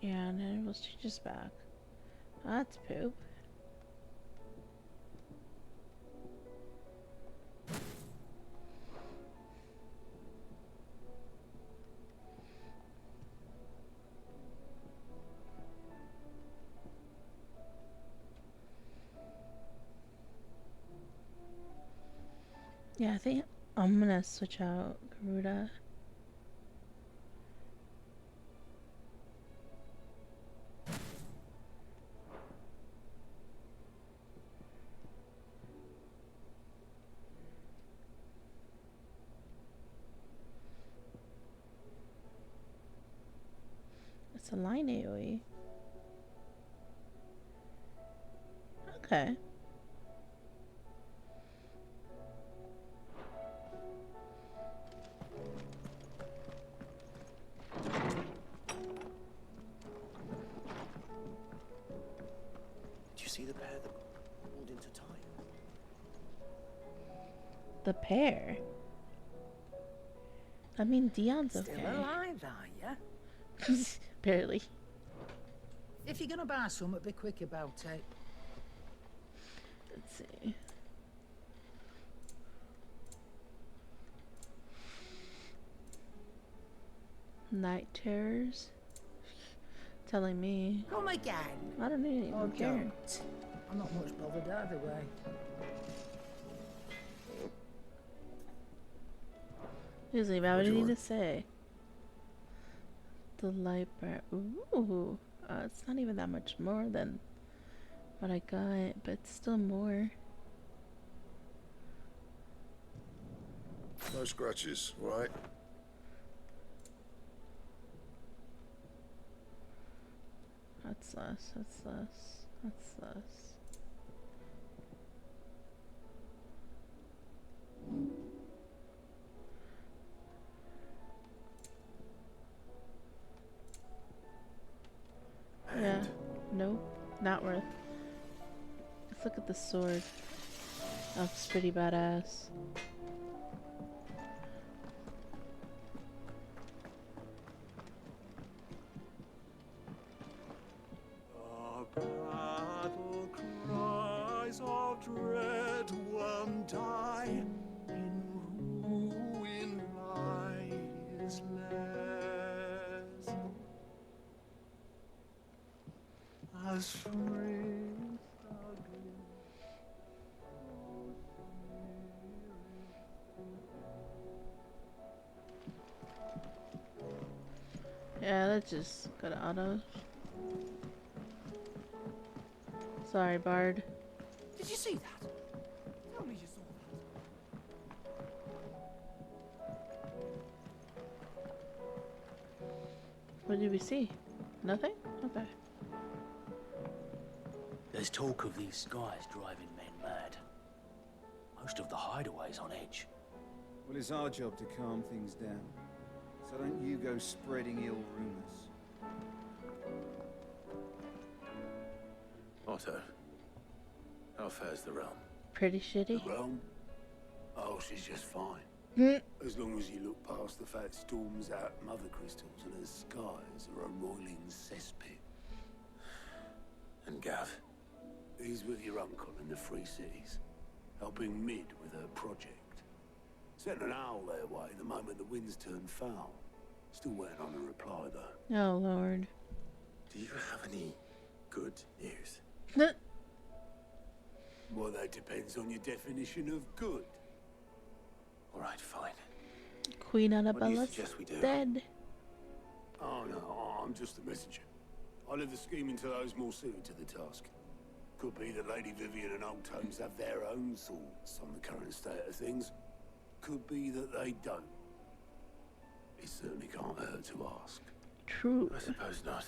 Speaker 1: Yeah, and then it will change us back. That's poop. Yeah, I think I'm gonna switch out Garuda. It's a line AoE. Okay. The pair? I mean, Dion's
Speaker 18: Still
Speaker 1: okay.
Speaker 18: alive, are you?
Speaker 1: Barely.
Speaker 18: If you're gonna buy some, be quick about it.
Speaker 1: Let's see. Night terrors? Telling me.
Speaker 18: Come again.
Speaker 1: I don't even
Speaker 18: Oh,
Speaker 1: care.
Speaker 18: don't. I'm not much bothered either way.
Speaker 1: He's like, what do you need to say? The light bar. Ooh. It's not even that much more than what I got, but it's still more.
Speaker 12: No scratches, right?
Speaker 1: That's less, that's less, that's less. Yeah, nope, not worth. Let's look at the sword. Looks pretty badass.
Speaker 4: Battle cries of dread one die, in ruin lies less. As spring
Speaker 1: Yeah, let's just go to autos. Sorry, Bard.
Speaker 18: Did you see that? Tell me you saw
Speaker 1: What did we see? Nothing? Okay.
Speaker 14: There's talk of these skies driving men mad. Most of the hideaways on edge.
Speaker 16: Well, it's our job to calm things down. So don't you go spreading ill rumors.
Speaker 3: Otto, how fares the realm?
Speaker 1: Pretty shitty.
Speaker 20: The realm? Oh, she's just fine. As long as you look past the fact storms out mother crystals and her skies are a roiling cesspit.
Speaker 3: And Gav?
Speaker 20: He's with your uncle in the Free Cities, helping Mid with her project. Sent an owl their way the moment the winds turned foul. Still waiting on a reply, though.
Speaker 1: Oh, Lord.
Speaker 3: Do you have any good news?
Speaker 20: Well, that depends on your definition of good.
Speaker 3: All right, fine.
Speaker 1: Queen
Speaker 3: What do you
Speaker 1: Annabella's
Speaker 3: suggest we do?
Speaker 1: dead.
Speaker 20: Oh, no, I'm just a messenger. I leave the scheming to those more suited to the task. Could be that Lady Vivian and Old Tomes have their own thoughts on the current state of things. Could be that they don't. It certainly can't hurt to ask.
Speaker 1: True.
Speaker 3: I suppose not.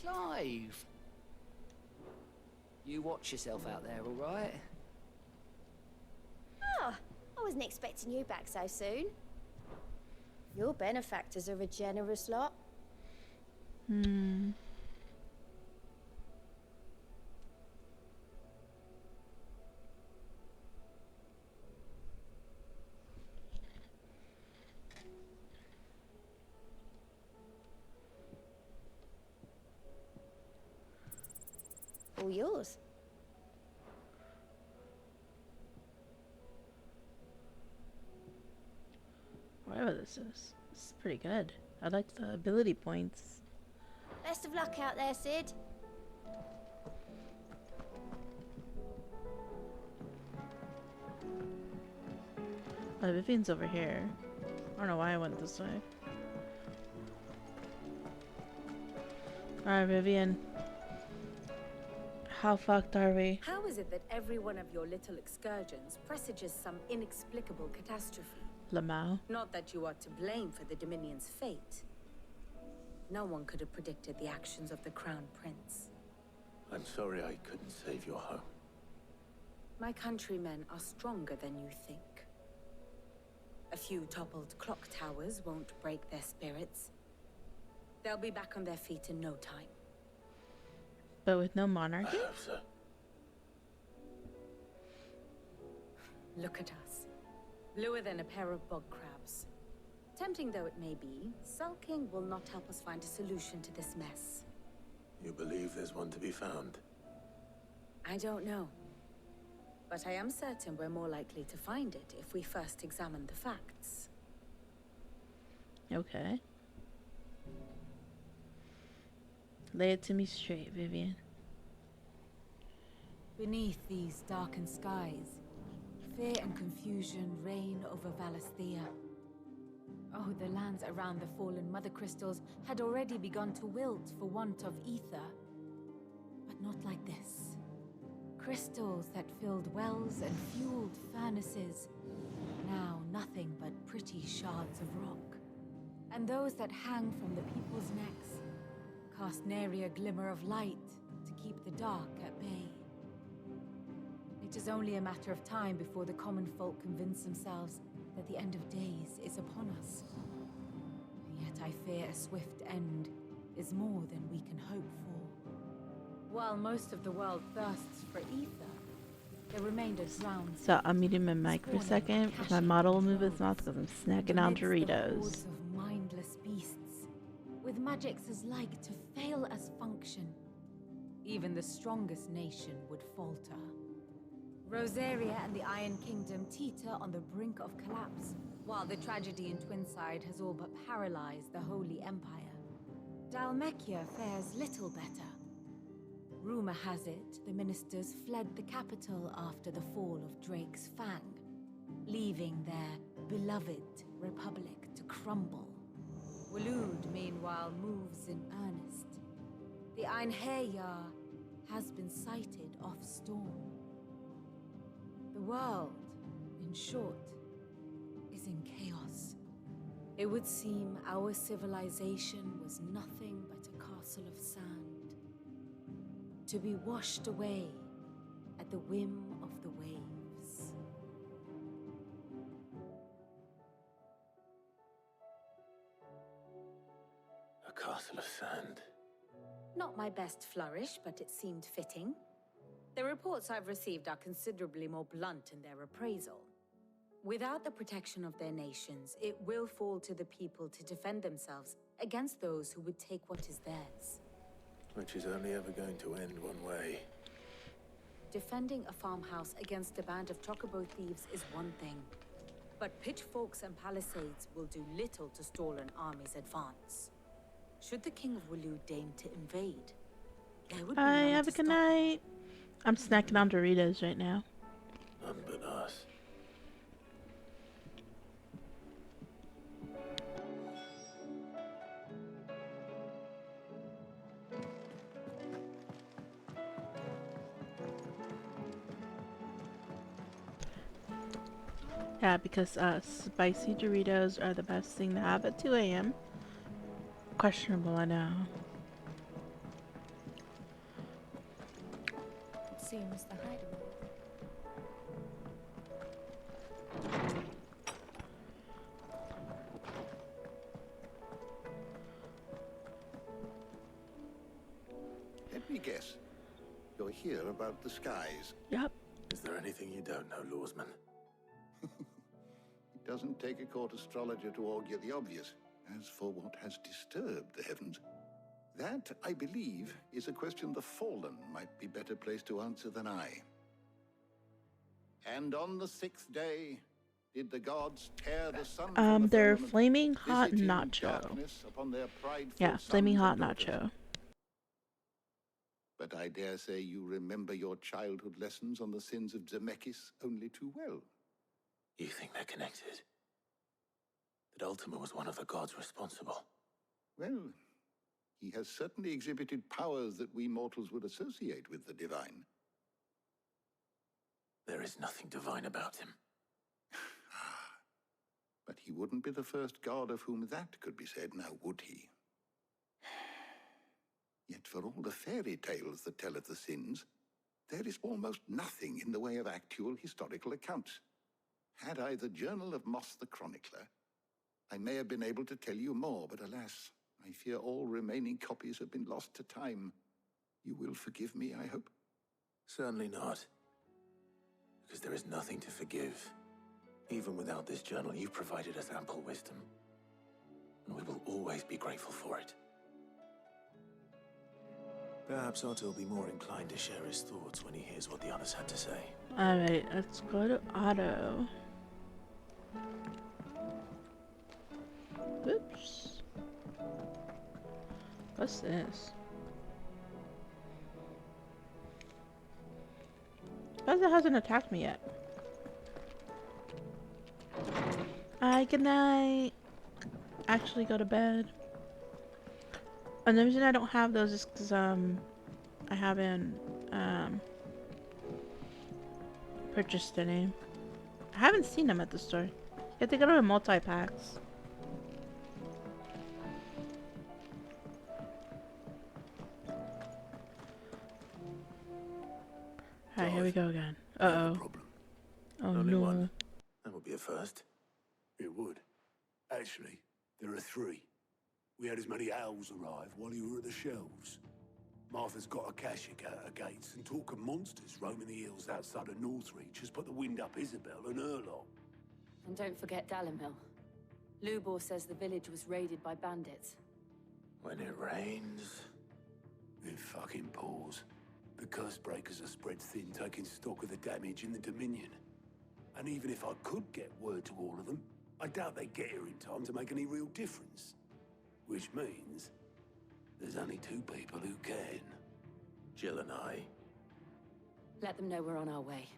Speaker 14: Clive! You watch yourself out there, all right?
Speaker 23: Ah, I wasn't expecting you back so soon. Your benefactors are a generous lot. All yours.
Speaker 1: Whatever this is. This is pretty good. I like the ability points.
Speaker 23: Best of luck out there, Sid.
Speaker 1: Oh, Vivian's over here. I don't know why I went this way. Alright, Vivian. How fucked are we?
Speaker 22: How is it that every one of your little excursions presages some inexplicable catastrophe?
Speaker 1: Lamau.
Speaker 22: Not that you are to blame for the Dominion's fate. No one could have predicted the actions of the Crown Prince.
Speaker 3: I'm sorry I couldn't save your home.
Speaker 22: My countrymen are stronger than you think. A few toppled clock towers won't break their spirits. They'll be back on their feet in no time.
Speaker 1: But with no monarchy?
Speaker 3: I hope so.
Speaker 22: Look at us. Bluer than a pair of bog crabs. Tempting though it may be, sulking will not help us find a solution to this mess.
Speaker 3: You believe there's one to be found?
Speaker 22: I don't know. But I am certain we're more likely to find it if we first examine the facts.
Speaker 1: Okay. Lay it to me straight, Vivian.
Speaker 10: Beneath these darkened skies, fear and confusion reign over Valisthea. Oh, the lands around the fallen mother crystals had already begun to wilt for want of ether. But not like this. Crystals that filled wells and fueled furnaces. Now nothing but pretty shards of rock. And those that hang from the people's necks cast nary a glimmer of light to keep the dark at bay. It is only a matter of time before the common folk convince themselves that the end of days is upon us. Yet I fear a swift end is more than we can hope for. While most of the world thirsts for ether, the remainder drowns.
Speaker 1: So I'm muting my mic for a second. My model will move his mouth because I'm snacking on Doritos.
Speaker 10: Of mindless beasts, with magics as like to fail as function, even the strongest nation would falter. Rosaria and the Iron Kingdom teeter on the brink of collapse, while the tragedy in Twinside has all but paralyzed the Holy Empire. Dalmekia fares little better. Rumor has it the ministers fled the capital after the fall of Drake's Fang, leaving their beloved republic to crumble. Waloed, meanwhile, moves in earnest. The Einherjar has been sighted off storm. The world, in short, is in chaos. It would seem our civilization was nothing but a castle of sand, to be washed away at the whim of the waves.
Speaker 3: A castle of sand.
Speaker 22: Not my best flourish, but it seemed fitting. The reports I've received are considerably more blunt in their appraisal. Without the protection of their nations, it will fall to the people to defend themselves against those who would take what is theirs.
Speaker 3: Which is only ever going to end one way.
Speaker 22: Defending a farmhouse against a band of chocobo thieves is one thing, but pitchforks and palisades will do little to stall an army's advance. Should the King of Waloed deign to invade, there would be
Speaker 1: Bye,
Speaker 22: no
Speaker 1: have a good night. I'm snacking on Doritos right now.
Speaker 3: None but us.
Speaker 1: Yeah, because spicy Doritos are the best thing to have at 2 a.m. Questionable, I know.
Speaker 10: It seems the hideaway.
Speaker 20: Let me guess. You're here about the skies.
Speaker 1: Yep.
Speaker 3: Is there anything you don't know, Lawsman?
Speaker 20: It doesn't take a court astrologer to augur the obvious. As for what has disturbed the heavens, that, I believe, is a question the Fallen might be better placed to answer than I. And on the 6th day, did the gods tear the sun from the
Speaker 1: They're
Speaker 20: firmament,
Speaker 1: flaming hot
Speaker 20: visiting
Speaker 1: nacho.
Speaker 20: darkness upon their prideful
Speaker 1: Yeah, flaming
Speaker 20: sons
Speaker 1: hot
Speaker 20: and daughters?
Speaker 1: nacho.
Speaker 20: But I dare say you remember your childhood lessons on the sins of Zemeckis only too well.
Speaker 3: You think they're connected? That Ultima was one of the gods responsible?
Speaker 20: Well, he has certainly exhibited powers that we mortals would associate with the divine.
Speaker 3: There is nothing divine about him.
Speaker 20: But he wouldn't be the first god of whom that could be said, now would he? Yet for all the fairy tales that tell of the sins, there is almost nothing in the way of actual historical accounts. Had I the Journal of Moss the Chronicler, I may have been able to tell you more, but alas, I fear all remaining copies have been lost to time.
Speaker 7: You will forgive me, I hope?
Speaker 3: Certainly not. Because there is nothing to forgive. Even without this journal, you've provided us ample wisdom. And we will always be grateful for it. Perhaps Otto will be more inclined to share his thoughts when he hears what the others had to say.
Speaker 1: Alright, let's go to Otto. Oops. What's this? Because it hasn't attacked me yet. Good night. Actually go to bed. And the reason I don't have those is because I haven't purchased any. I haven't seen them at the store. You have to go to the multi-packs. Alright, here we go again. Uh-oh. Oh
Speaker 3: Only
Speaker 1: no.
Speaker 3: one. That would be a first.
Speaker 20: It would. Actually, there are 3. We had as many owls arrive while you were at the shelves. Martha's got a Akashic out her gates, and talk of monsters roaming the hills outside of Northreach has put the wind up Isabel and her lot.
Speaker 22: And don't forget Dalimil. Lubor says the village was raided by bandits.
Speaker 3: When it rains...
Speaker 20: It fucking pours. The curse breakers are spread thin, taking stock of the damage in the Dominion. And even if I could get word to all of them, I doubt they get here in time to make any real difference. Which means there's only 2 people who can.
Speaker 3: Jill and I.
Speaker 22: Let them know we're on our way.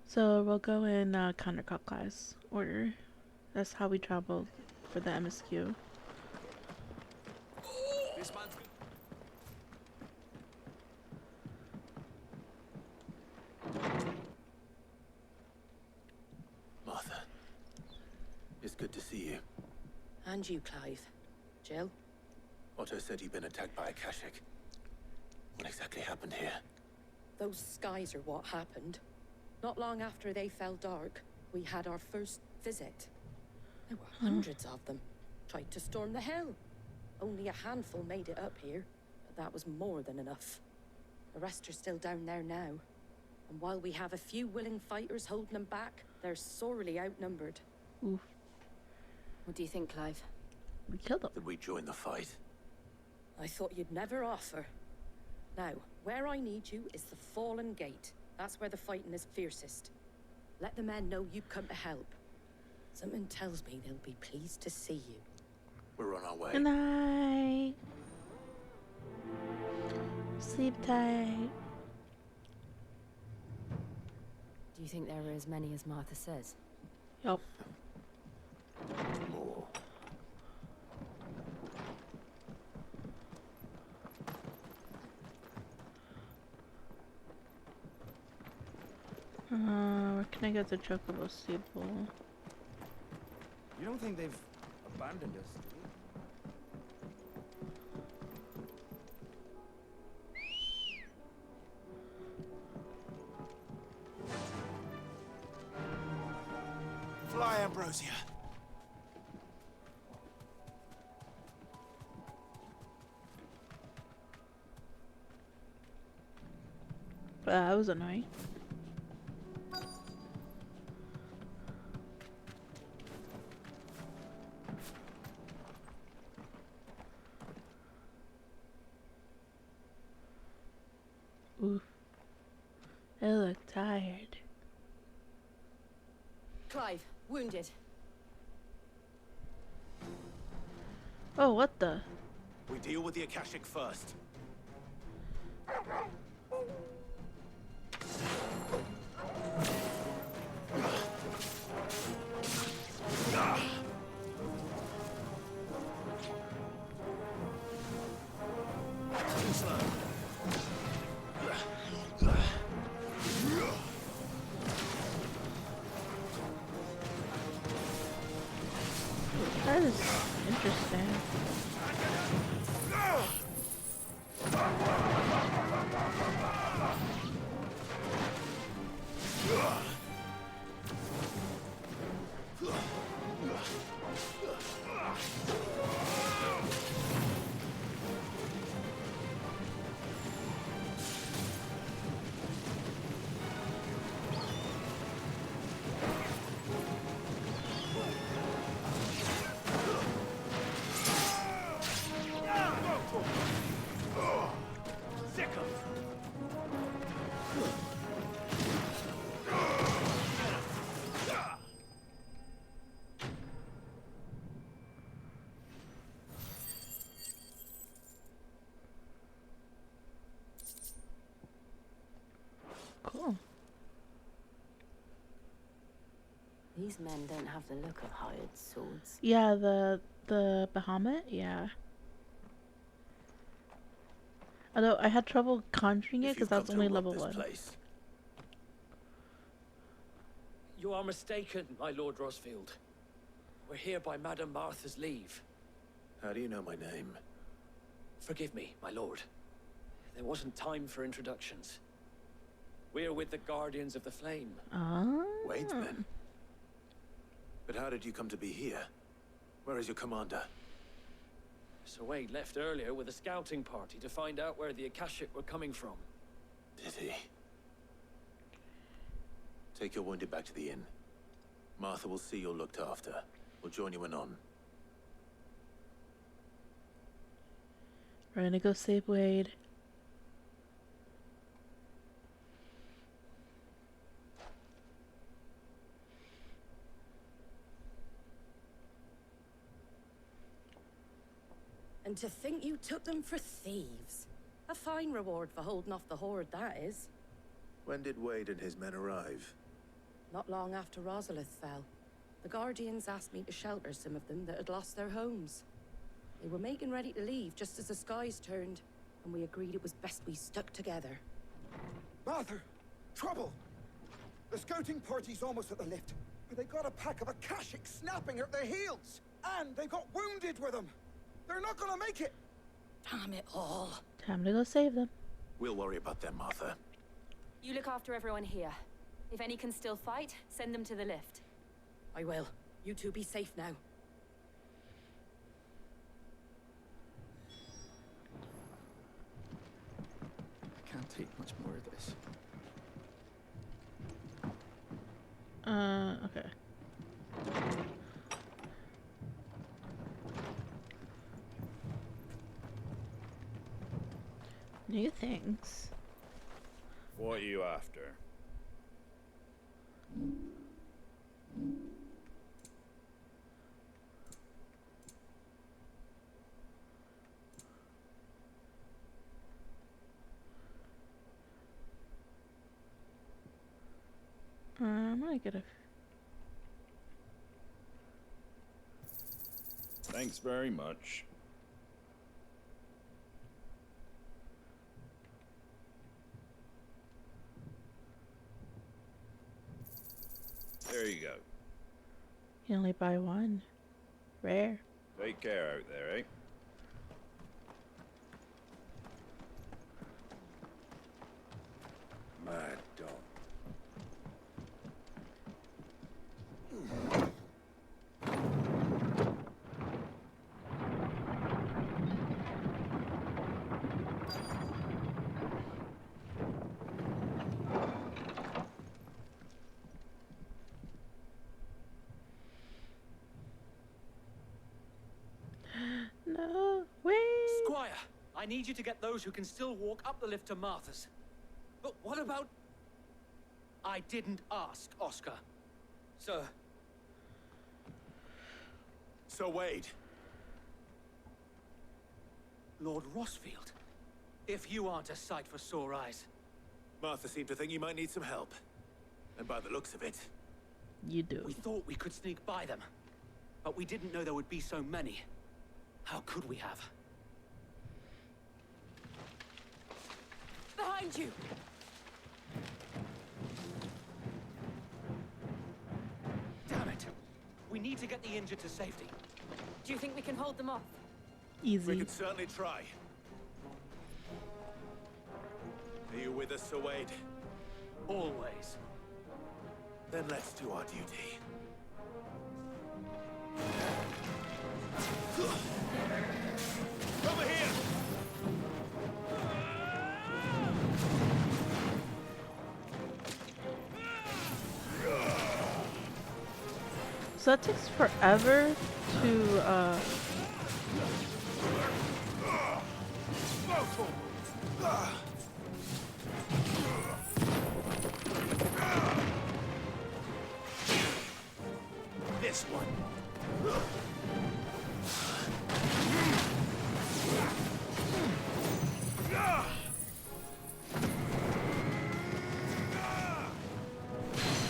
Speaker 1: So we'll go in counterclockwise order. That's how we traveled for the MSQ.
Speaker 3: This man's... Martha. It's good to see you.
Speaker 11: And you, Clive. Jill?
Speaker 3: Otto said you'd been attacked by Akashic. What exactly happened here?
Speaker 11: Those skies are what happened. Not long after they fell dark, we had our first visit. There were hundreds of them. Tried to storm the hill. Only a handful made it up here, but that was more than enough. The rest are still down there now. And while we have a few willing fighters holding them back, they're sorely outnumbered.
Speaker 1: Oof.
Speaker 22: What do you think, Clive?
Speaker 1: We killed them.
Speaker 3: Did we join the fight?
Speaker 11: I thought you'd never offer. Now, where I need you is the Fallen Gate. That's where the fighting is fiercest. Let the men know you've come to help. Something tells me they'll be pleased to see you.
Speaker 3: We're on our way.
Speaker 1: Good night. Sleep tight.
Speaker 22: Do you think there were as many as Martha says?
Speaker 1: Yup.
Speaker 3: More.
Speaker 1: Where can I get the Chocobo Steeple?
Speaker 16: You don't think they've abandoned us, do you?
Speaker 14: Fly, Ambrosia.
Speaker 1: That was annoying. Oof. I look tired.
Speaker 11: Clive, wounded.
Speaker 1: Oh, what the?
Speaker 3: We deal with the Akashic first.
Speaker 1: That is interesting. Cool.
Speaker 9: These men don't have the look of hired swords.
Speaker 1: Yeah, the Bahamut, yeah. Although I had trouble conjuring it because that's only level 1.
Speaker 14: You are mistaken, my Lord Rosfield. We're here by Madame Martha's leave.
Speaker 3: How do you know my name?
Speaker 14: Forgive me, my lord. There wasn't time for introductions. We're with the Guardians of the Flame.
Speaker 1: Ah.
Speaker 3: Wade's men? But how did you come to be here? Where is your commander?
Speaker 14: Sir Wade left earlier with a scouting party to find out where the Akashic were coming from.
Speaker 3: Did he? Take your wounded back to the inn. Martha will see you're looked after. We'll join you anon.
Speaker 1: We're gonna go save Wade.
Speaker 11: And to think you took them for thieves. A fine reward for holding off the horde, that is.
Speaker 3: When did Wade and his men arrive?
Speaker 11: Not long after Rosalith fell. The Guardians asked me to shelter some of them that had lost their homes. They were making ready to leave just as the skies turned, and we agreed it was best we stuck together.
Speaker 25: Martha! Trouble! The scouting party's almost at the lift, but they got a pack of Akashic snapping at their heels! And they got wounded with them! They're not gonna make it!
Speaker 11: Damn it all.
Speaker 1: Time to go save them.
Speaker 3: We'll worry about them, Martha.
Speaker 7: You look after everyone here. If any can still fight, send them to the lift.
Speaker 11: I will. You two be safe now.
Speaker 13: I can't take much more of this.
Speaker 1: Okay. New things.
Speaker 12: What are you after?
Speaker 1: I'm gonna get a...
Speaker 12: Thanks very much. There you go.
Speaker 1: You can only buy one. Rare.
Speaker 12: Take care out there, eh?
Speaker 20: Mad dog.
Speaker 1: No, wait.
Speaker 14: Squire, I need you to get those who can still walk up the lift to Martha's. But what about... I didn't ask, Oscar. Sir.
Speaker 3: Sir Wade.
Speaker 14: Lord Rosfield. If you aren't a sight for sore eyes.
Speaker 3: Martha seemed to think you might need some help. And by the looks of it...
Speaker 1: You do.
Speaker 14: We thought we could sneak by them. But we didn't know there would be so many. How could we have?
Speaker 11: Behind you!
Speaker 14: Damn it! We need to get the injured to safety.
Speaker 7: Do you think we can hold them off?
Speaker 1: Easy.
Speaker 3: We can certainly try. Are you with us, Sir Wade?
Speaker 14: Always.
Speaker 3: Then let's do our duty. Over here!
Speaker 1: So that takes forever to
Speaker 3: This one.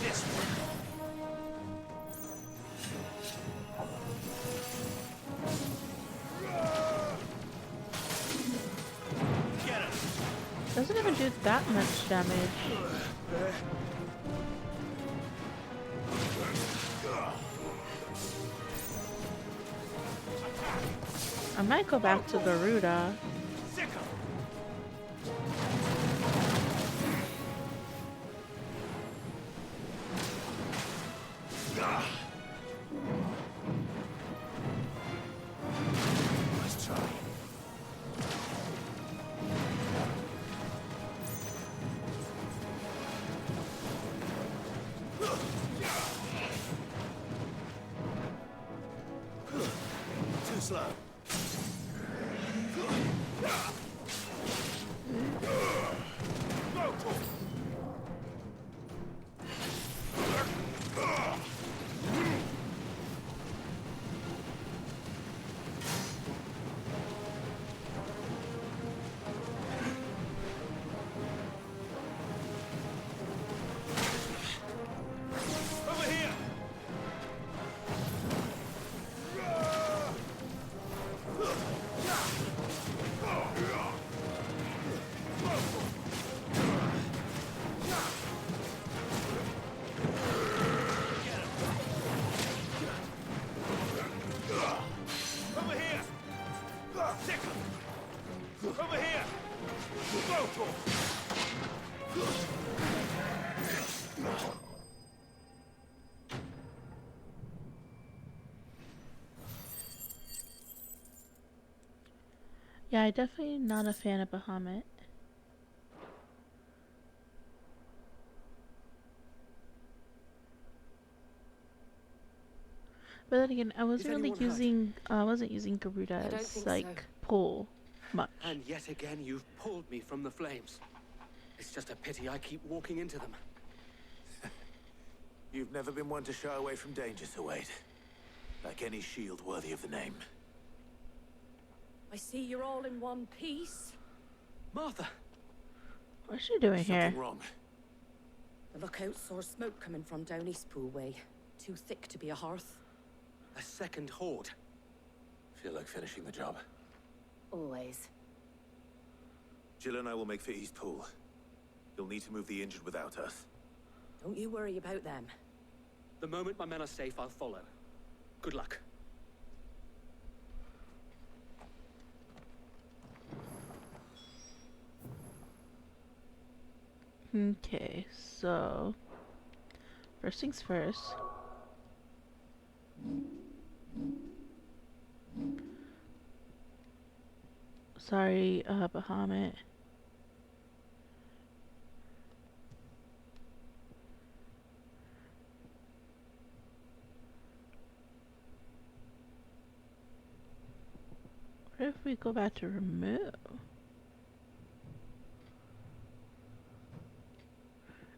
Speaker 3: This one. Get him.
Speaker 1: doesn't even do that much damage. I might go back to Garuda.
Speaker 3: Let's try. Too slow. Over here. Over here. Sick 'em. Over here. Go for
Speaker 1: Yeah, I definitely not a fan of Bahamut. But then again, I wasn't really
Speaker 14: anyone hurt?
Speaker 1: using I wasn't using Garuda
Speaker 11: I don't
Speaker 1: as
Speaker 11: think
Speaker 1: like
Speaker 11: so.
Speaker 1: pull much.
Speaker 14: And yet again, you've pulled me from the flames. It's just a pity I keep walking into them.
Speaker 3: You've never been one to shy away from danger, Sir Wade. Like any shield worthy of the name.
Speaker 11: I see you're all in one piece.
Speaker 14: Martha!
Speaker 1: What's she doing here?
Speaker 3: Something wrong.
Speaker 11: The lookout saw smoke coming from down Eastpool way. Too thick to be a hearth.
Speaker 14: A second horde.
Speaker 3: Feel like finishing the job.
Speaker 11: Always.
Speaker 3: Jill and I will make for Eastpool. You'll need to move the injured without us.
Speaker 11: Don't you worry about them.
Speaker 14: The moment my men are safe, I'll follow. Good luck.
Speaker 1: Okay, so first things first. Sorry, Bahamut. What if we go back to remove?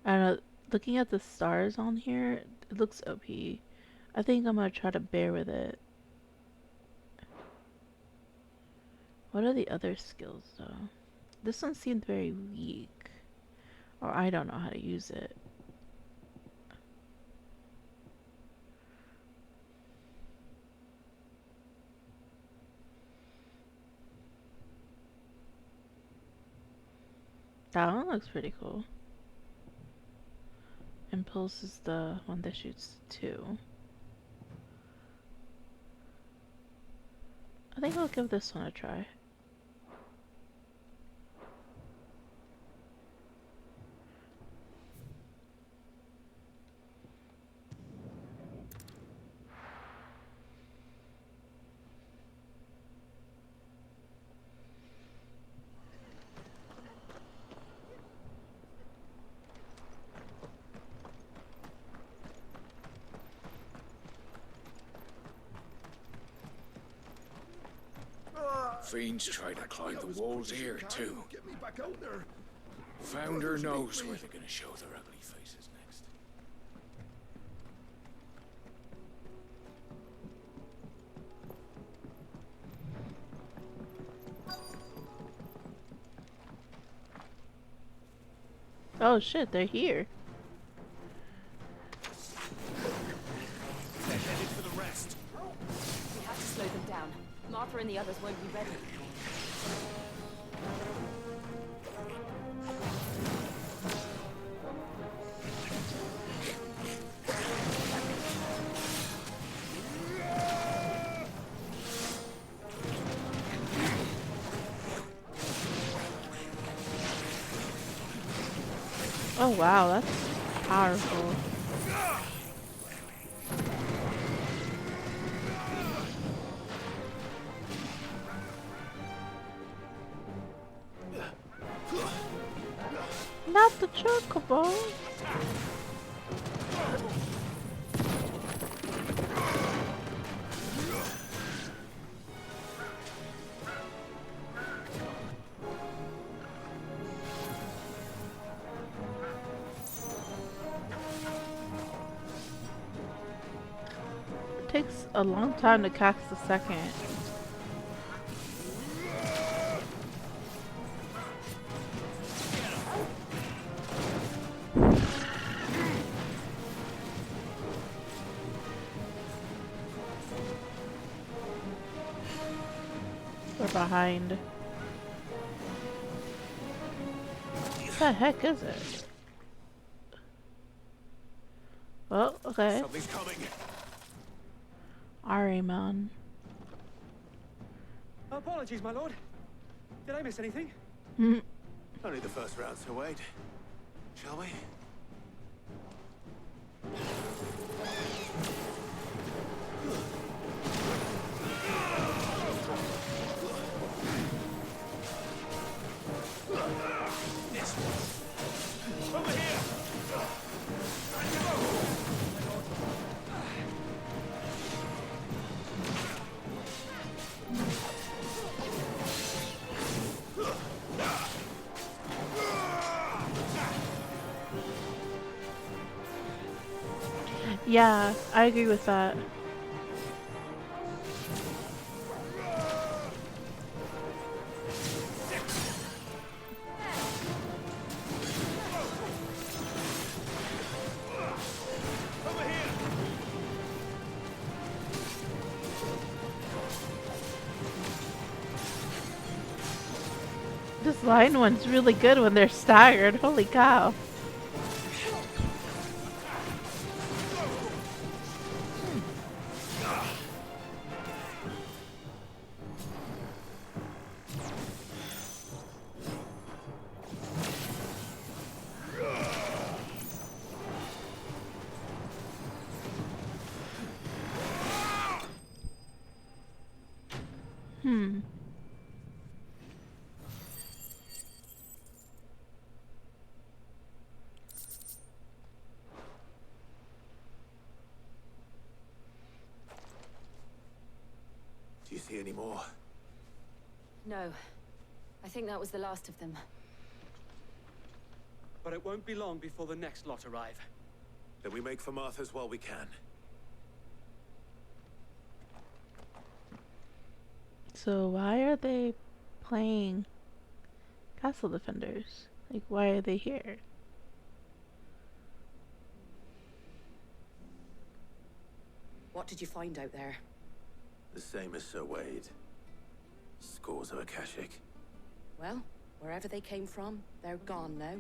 Speaker 1: I don't know, looking at the stars on here, it looks OP. I think I'm gonna try to bear with it. What are the other skills though? This one seemed very weak. Or I don't know how to use it. That one looks pretty cool. Impulse is the one that shoots 2. think I'll give this one a try.
Speaker 4: Fiends try to climb the walls here, too.
Speaker 20: Get me back out there.
Speaker 4: Founder knows where they're gonna show their ugly faces next.
Speaker 1: Oh shit, they're here.
Speaker 14: They're headed for the rest.
Speaker 7: We have to slow them down. Martha and the others won't be ready.
Speaker 1: Oh wow, that's powerful. Not the chocobo. It takes a long time to cast the second. We're behind. What the heck is it? Oh, okay.
Speaker 20: Something's coming.
Speaker 1: Ahriman.
Speaker 14: Apologies, my lord. Did I miss anything?
Speaker 3: Only the first round's to wait. Shall we?
Speaker 14: Over here!
Speaker 1: Yeah, I agree with that. This lion one's really good when they're staggered. Holy cow.
Speaker 3: Do you see any more?
Speaker 7: No. I think that was the last of them.
Speaker 14: But it won't be long before the next lot arrive.
Speaker 3: Then we make for Martha's while we can.
Speaker 1: So why are they playing Castle Defenders? Like, why are they here?
Speaker 11: What did you find out there?
Speaker 3: The same as Sir Wade. Scores of Akashic.
Speaker 11: Well, wherever they came from, they're gone now.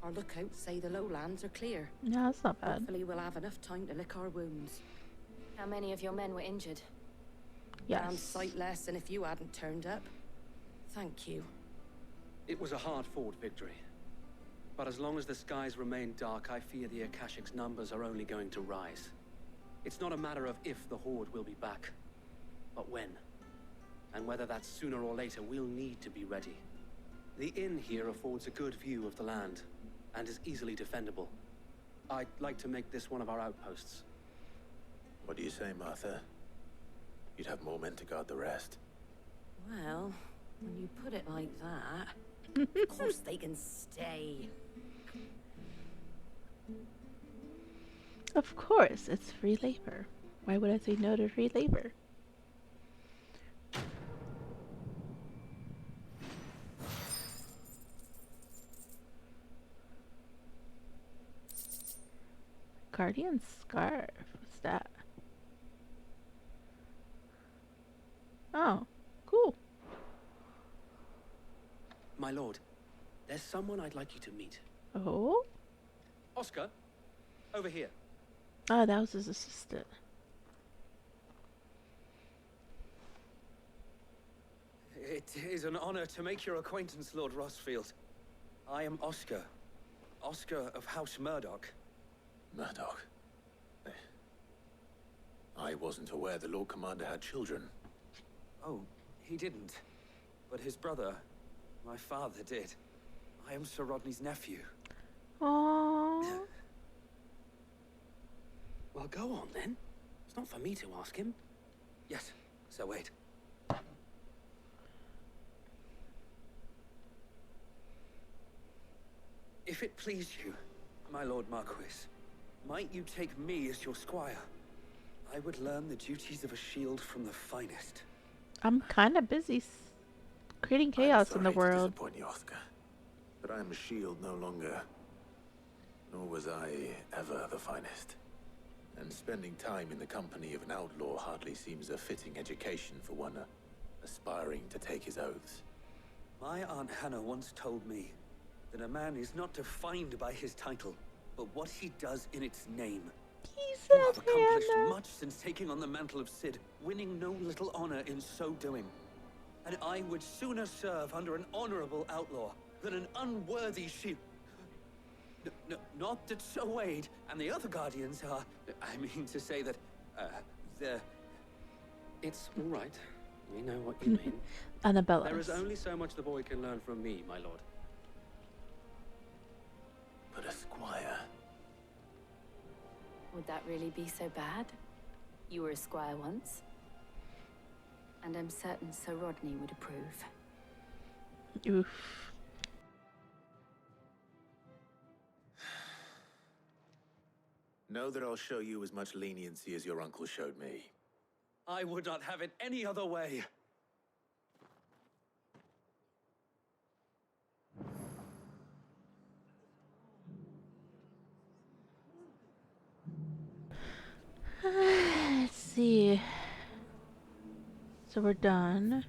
Speaker 11: Our lookouts say the lowlands are clear.
Speaker 1: No, that's not bad.
Speaker 11: Hopefully we'll have enough time to lick our wounds.
Speaker 7: How many of your men were injured?
Speaker 11: Damn sight less than if you hadn't turned up. Thank you.
Speaker 14: It was a hard-fought victory. But as long as the skies remain dark, I fear the Akashic's numbers are only going to rise. It's not a matter of if the Horde will be back, but when. And whether that's sooner or later, we'll need to be ready. The inn here affords a good view of the land, and is easily defendable. I'd like to make this one of our outposts.
Speaker 3: What do you say, Martha? You'd have more men to guard the rest.
Speaker 11: Well, when you put it like that, of course they can stay.
Speaker 1: Of course, it's free labor. Why would I say no to free labor? Guardian Scarf. What's that? Oh, cool.
Speaker 14: My lord, there's someone I'd like you to meet.
Speaker 1: Oh?
Speaker 14: Oscar, over here.
Speaker 1: Oh, that was his assistant.
Speaker 14: It is an honor to make your acquaintance, Lord Rossfield. I am Oscar. Oscar of House Murdoch.
Speaker 3: Murdoch? I wasn't aware the Lord Commander had children.
Speaker 14: Oh, he didn't. But his brother, my father, did. I am Sir Rodney's nephew.
Speaker 1: Aww.
Speaker 14: Well, go on then. It's not for me to ask him. Yes, so wait. If it please you, my Lord Marquis, might you take me as your squire? I would learn the duties of a shield from the finest.
Speaker 1: I'm kind of busy creating chaos in the
Speaker 3: To
Speaker 1: world.
Speaker 3: disappoint you, Oscar, but I am a shield no longer. Nor was I ever the finest. And spending time in the company of an outlaw hardly seems a fitting education for one aspiring to take his oaths.
Speaker 14: My Aunt Hannah once told me that a man is not defined by his title, but what he does in its name. You have accomplished much since taking on the mantle of Cid, winning no little honor in so doing. And I would sooner serve under an honorable outlaw than an unworthy shield. Not that Sir Wade and the other guardians are... I mean to say that, they're... It's all right. We know what you mean.
Speaker 1: Annabella.
Speaker 14: There is only so much the boy can learn from me, my lord.
Speaker 3: But a squire...
Speaker 22: Would that really be so bad? You were a squire once. And I'm certain Sir Rodney would approve.
Speaker 1: Oof.
Speaker 3: Know that I'll show you as much leniency as your uncle showed me.
Speaker 14: I would not have it any other way.
Speaker 1: Let's see. So we're done.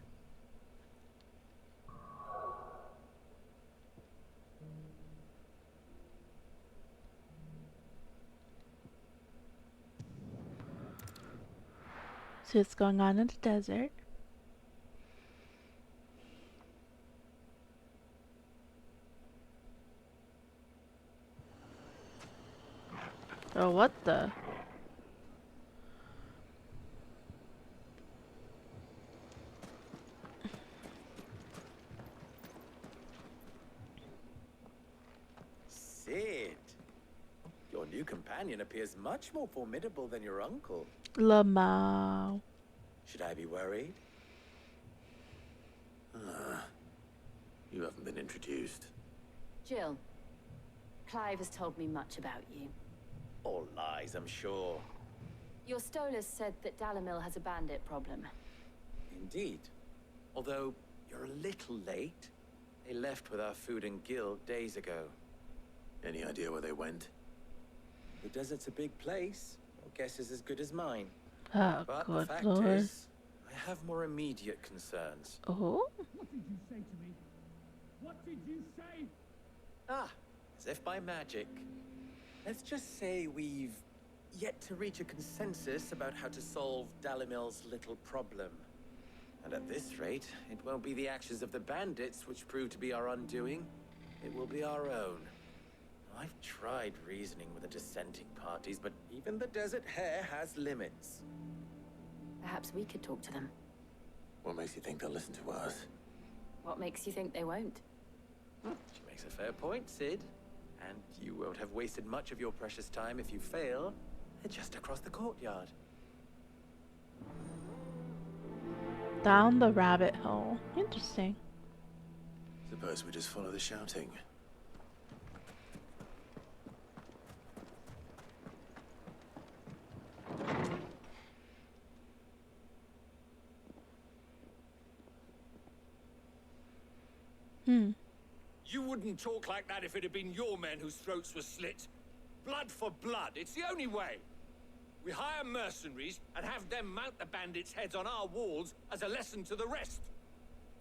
Speaker 1: So what's going on in the desert? Oh, what the?
Speaker 2: Cid, your new companion appears much more formidable than your uncle.
Speaker 1: Lamau.
Speaker 2: Should I be worried?
Speaker 3: You haven't been introduced.
Speaker 22: Jill, Clive has told me much about you.
Speaker 2: All lies, I'm sure.
Speaker 22: Your Stolas said that Dalamil has a bandit problem.
Speaker 2: Indeed. Although, you're a little late. They left with our food and guild days ago.
Speaker 3: Any idea where they went?
Speaker 2: The desert's a big place. Your guess is as good as mine.
Speaker 1: Oh,
Speaker 2: But
Speaker 1: good
Speaker 2: the fact
Speaker 1: lord.
Speaker 2: is, I have more immediate concerns.
Speaker 1: Oh?
Speaker 8: What did you say to me? What did you say?
Speaker 2: Ah, as if by magic. Let's just say we've yet to reach a consensus about how to solve Dalimil's little problem. And at this rate, it won't be the actions of the bandits which prove to be our undoing. It will be our own. I've tried reasoning with the dissenting parties, but even the Desert Hare has limits.
Speaker 7: Perhaps we could talk to them.
Speaker 3: What makes you think they'll listen to us?
Speaker 7: What makes you think they won't?
Speaker 2: She makes a fair point, Sid. And you won't have wasted much of your precious time if you fail. They're just across the courtyard.
Speaker 1: Down the rabbit hole. Interesting.
Speaker 3: Suppose we just follow the shouting.
Speaker 6: You wouldn't talk like that if it had been your men whose throats were slit. Blood for blood, it's the only way. We hire mercenaries and have them mount the bandits' heads on our walls as a lesson to the rest.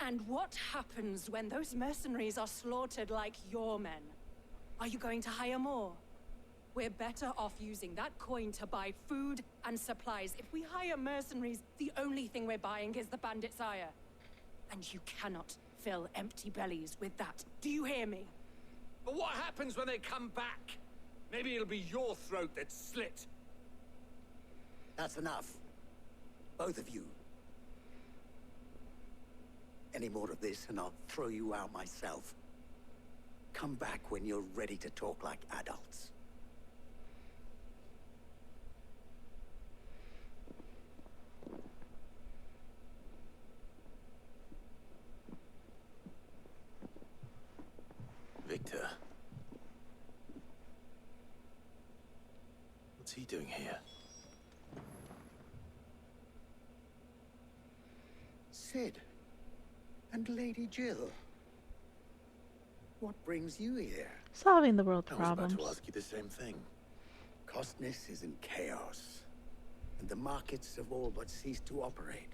Speaker 11: And what happens when those mercenaries are slaughtered like your men? Are you going to hire more? We're better off using that coin to buy food and supplies. If we hire mercenaries, the only thing we're buying is the bandits' ire. And you cannot fill empty bellies with that. Do you hear me?
Speaker 6: But what happens when they come back? Maybe it'll be your throat that's slit.
Speaker 18: That's enough. Both of you. Any more of this and I'll throw you out myself. Come back when you're ready to talk like adults.
Speaker 3: Victor. What's he doing here?
Speaker 18: Sid. And Lady Jill. What brings you here?
Speaker 1: Solving the world's
Speaker 3: I was
Speaker 1: problems.
Speaker 3: about to ask you the same thing.
Speaker 18: Costness is in chaos, and the markets have all but ceased to operate.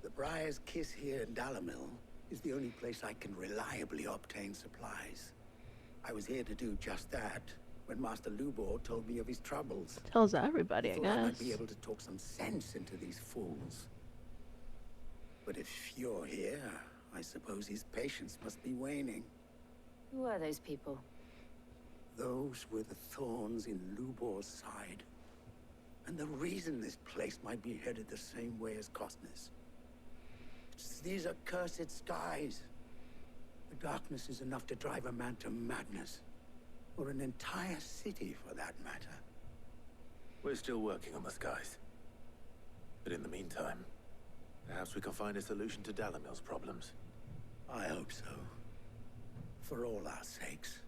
Speaker 18: The Briar's Kiss here in Dalamil is the only place I can reliably obtain supplies. I was here to do just that when Master Lubor told me of his troubles.
Speaker 1: Tells everybody, I
Speaker 18: Thought I might
Speaker 1: guess.
Speaker 18: be able to talk some sense into these fools. But if you're here, I suppose his patience must be waning.
Speaker 7: Who are those people?
Speaker 18: Those were the thorns in Lubor's side. And the reason this place might be headed the same way as Costness. These are cursed skies. The darkness is enough to drive a man to madness. Or an entire city, for that matter.
Speaker 3: We're still working on the skies. But in the meantime, perhaps we can find a solution to Dalamil's problems.
Speaker 18: I hope so. For all our sakes.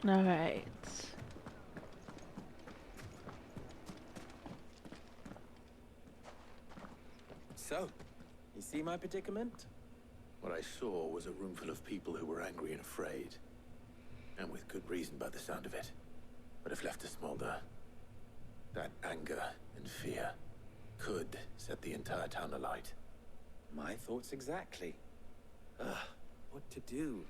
Speaker 1: All right.
Speaker 2: So, you see my predicament?
Speaker 3: What I saw was a room full of people who were angry and afraid. And with good reason by the sound of it. But if left to smolder, that anger and fear could set the entire town alight.
Speaker 2: My thoughts exactly. What to do?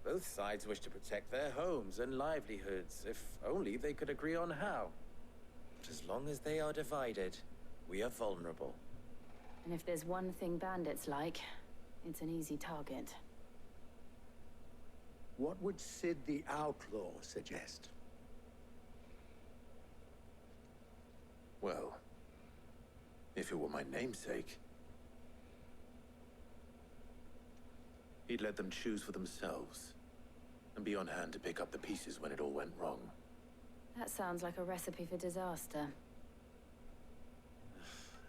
Speaker 2: Both sides wish to protect their homes and livelihoods, if only they could agree on how. But as long as they are divided, we are vulnerable.
Speaker 7: And if there's one thing bandits like, it's an easy target.
Speaker 18: What would Sid the Outlaw suggest?
Speaker 3: Well, if it were my namesake, he'd let them choose for themselves and be on hand to pick up the pieces when it all went wrong.
Speaker 7: That sounds like a recipe for disaster.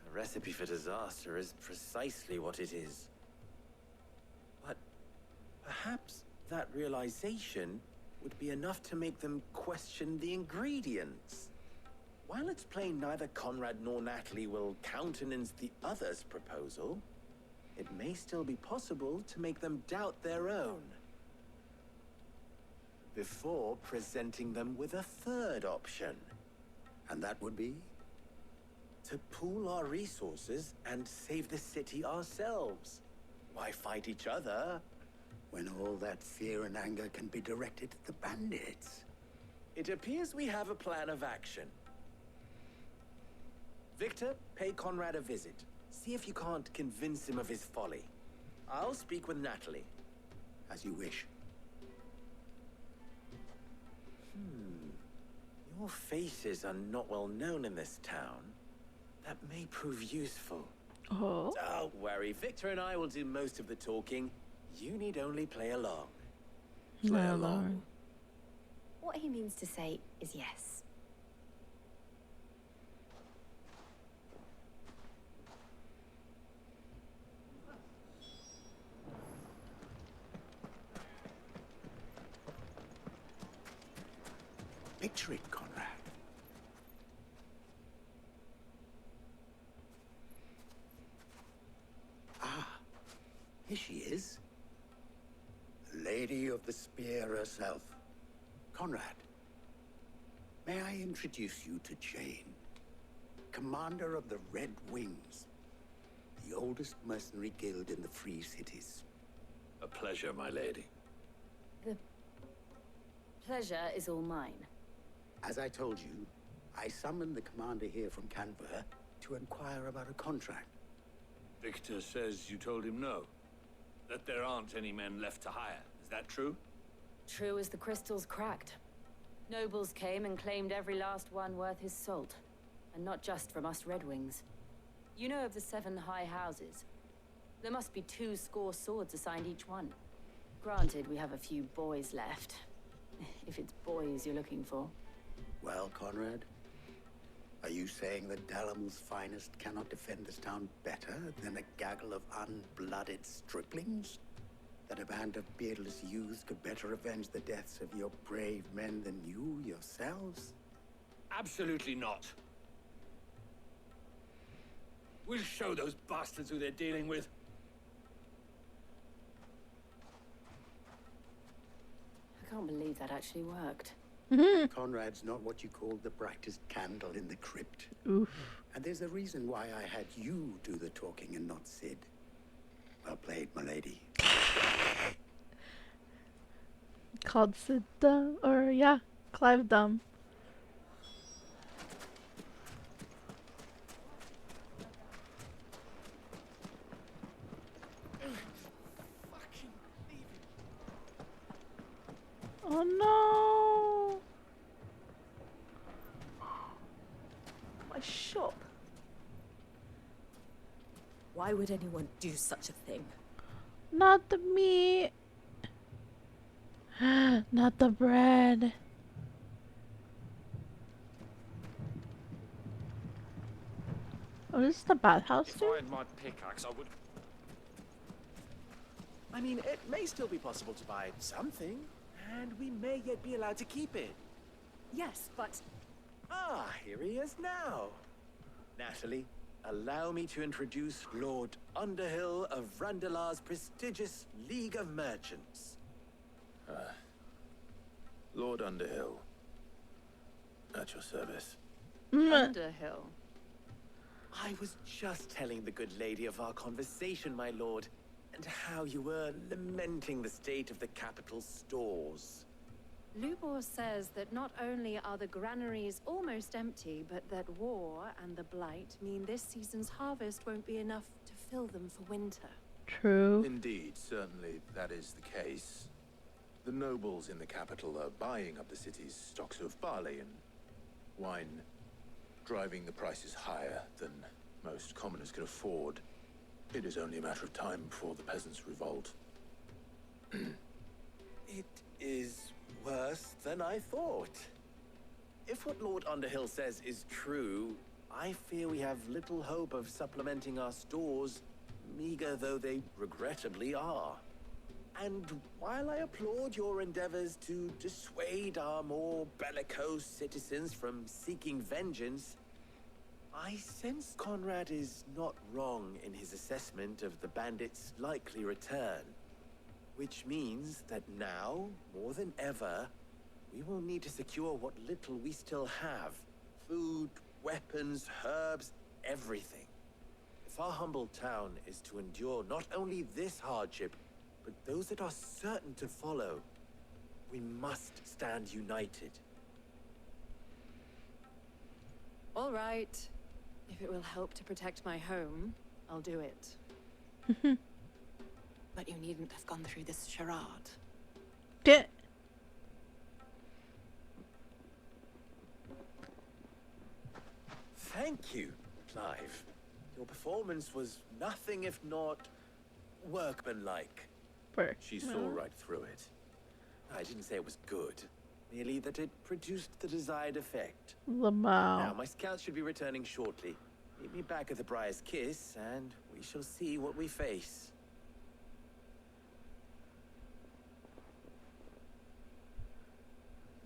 Speaker 2: A recipe for disaster is precisely what it is. But perhaps that realization would be enough to make them question the ingredients. While it's plain neither Conrad nor Natalie will countenance the other's proposal, it may still be possible to make them doubt their own. Before presenting them with a third option.
Speaker 18: And that would be?
Speaker 2: To pool our resources and save the city ourselves. Why fight each other?
Speaker 18: when all that fear and anger can be directed at the bandits?
Speaker 2: It appears we have a plan of action. Victor, pay Conrad a visit. See if you can't convince him of his folly. I'll speak with Natalie.
Speaker 18: As you wish.
Speaker 2: Your faces are not well known in this town. That may prove useful.
Speaker 1: Oh?
Speaker 2: Don't worry, Victor and I will do most of the talking. You need only play along.
Speaker 1: Play along.
Speaker 23: What he means to say is yes.
Speaker 18: Picture it, Conrad. Ah, here she is. The Lady of the Spear herself. Conrad, may I introduce you to Jane, commander of the Red Wings, the oldest mercenary guild in the Free Cities.
Speaker 3: A pleasure, my lady.
Speaker 23: The pleasure is all mine.
Speaker 18: As I told you, I summoned the commander here from Canberra to inquire about a contract.
Speaker 6: Victor says you told him no. That there aren't any men left to hire. Is that true?
Speaker 23: True as the crystals cracked. Nobles came and claimed every last one worth his salt. And not just from us Red Wings. You know of the 7 high houses. There must be 2 swords assigned each one. Granted, we have a few boys left. If it's boys you're looking for.
Speaker 18: Well, Conrad, are you saying that Dalamul's finest cannot defend this town better than a gaggle of unblooded striplings? That a band of beardless youths could better avenge the deaths of your brave men than you yourselves?
Speaker 6: Absolutely not. We'll show those bastards who they're dealing with.
Speaker 23: I can't believe that actually worked.
Speaker 18: Conrad's not what you call the brightest candle in the crypt.
Speaker 1: Oof. And
Speaker 18: there's a reason why I had you do the talking and not Sid. Well played, my lady.
Speaker 1: Called Sid dumb, or yeah, Clive dumb. Oh no! My shop.
Speaker 9: Why would anyone do such a thing?
Speaker 1: Not the meat. Not the bread. Oh, this is the bathhouse
Speaker 15: If
Speaker 1: too?
Speaker 15: I had my pickaxe, I would.
Speaker 2: I mean, it may still be possible to buy something, and we may yet be allowed to keep it.
Speaker 9: Yes, but...
Speaker 2: Ah, here he is now. Natalie, allow me to introduce Lord Underhill of Randalar's prestigious League of Merchants.
Speaker 3: Lord Underhill. At your service.
Speaker 23: Underhill.
Speaker 2: I was just telling the good lady of our conversation, my lord, and how you were lamenting the state of the capital's stores.
Speaker 10: Lubor says that not only are the granaries almost empty, but that war and the blight mean this season's harvest won't be enough to fill them for winter.
Speaker 1: True.
Speaker 3: Indeed, certainly that is the case. The nobles in the capital are buying up the city's stocks of barley and wine, driving the prices higher than most commoners can afford. It is only a matter of time before the peasants revolt.
Speaker 2: It is worse than I thought. If what Lord Underhill says is true, I fear we have little hope of supplementing our stores, meager though they regrettably are. And while I applaud your endeavors to dissuade our more bellicose citizens from seeking vengeance, I sense Conrad is not wrong in his assessment of the bandits' likely return. Which means that now, more than ever, we will need to secure what little we still have. Food, weapons, herbs, everything. If our humble town is to endure not only this hardship, But those that are certain to follow, we must stand united.
Speaker 11: All right. If it will help to protect my home, I'll do it. But you needn't have gone through this charade.
Speaker 1: Get.
Speaker 2: Thank you, Clive. Your performance was nothing if not workmanlike. She saw right through it. I didn't say it was good, merely that it produced the desired effect.
Speaker 1: Lamau.
Speaker 2: Now, my scouts should be returning shortly. Meet me back at the Briar's Kiss, and we shall see what we face.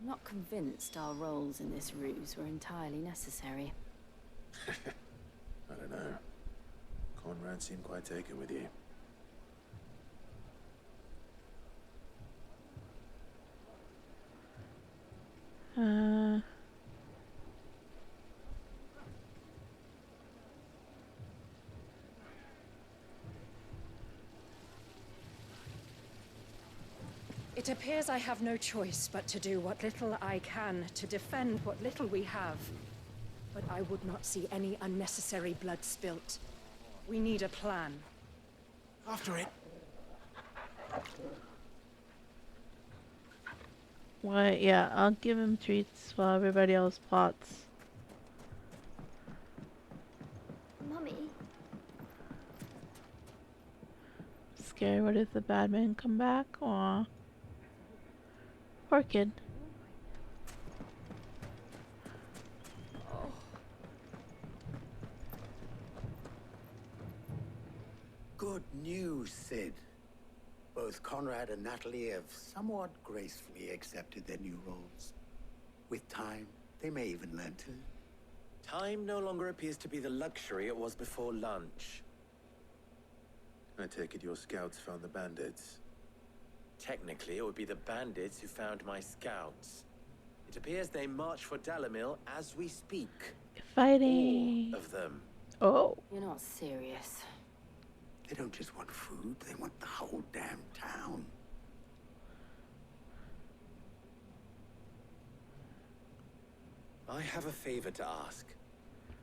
Speaker 23: I'm not convinced our roles in this ruse were entirely necessary.
Speaker 3: I don't know. Conrad seemed quite taken with you.
Speaker 10: It appears I have no choice but to do what little I can to defend what little we have. But I would not see any unnecessary blood spilt. We need a plan.
Speaker 3: After it.
Speaker 1: What? Yeah, I'll give him treats while everybody else plots.
Speaker 15: Mummy.
Speaker 1: Scary. What if the bad men come back? Aw. Poor kid.
Speaker 18: Good news, Sid. Both Conrad and Natalie have somewhat gracefully accepted their new roles. With time, they may even learn to.
Speaker 2: Time no longer appears to be the luxury it was before lunch.
Speaker 3: I take it your scouts found the bandits.
Speaker 2: Technically, it would be the bandits who found my scouts. It appears they march for Dalamil as we speak.
Speaker 1: Fighting.
Speaker 2: All of them.
Speaker 1: Oh.
Speaker 23: You're not serious.
Speaker 18: They don't just want food, they want the whole damn town.
Speaker 2: I have a favor to ask.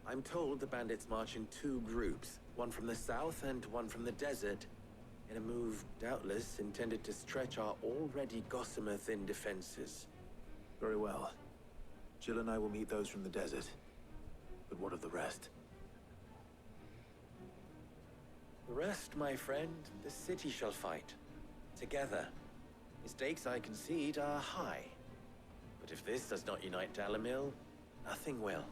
Speaker 2: I'm told the bandits march in two groups, one from the south and one from the desert, in a move doubtless intended to stretch our already gossamer-thin defenses.
Speaker 3: Very well. Jill and I will meet those from the desert. But what of the rest?
Speaker 2: The rest, my friend, the city shall fight. Together. The stakes, I concede, are high. But if this does not unite Dalamil, nothing will.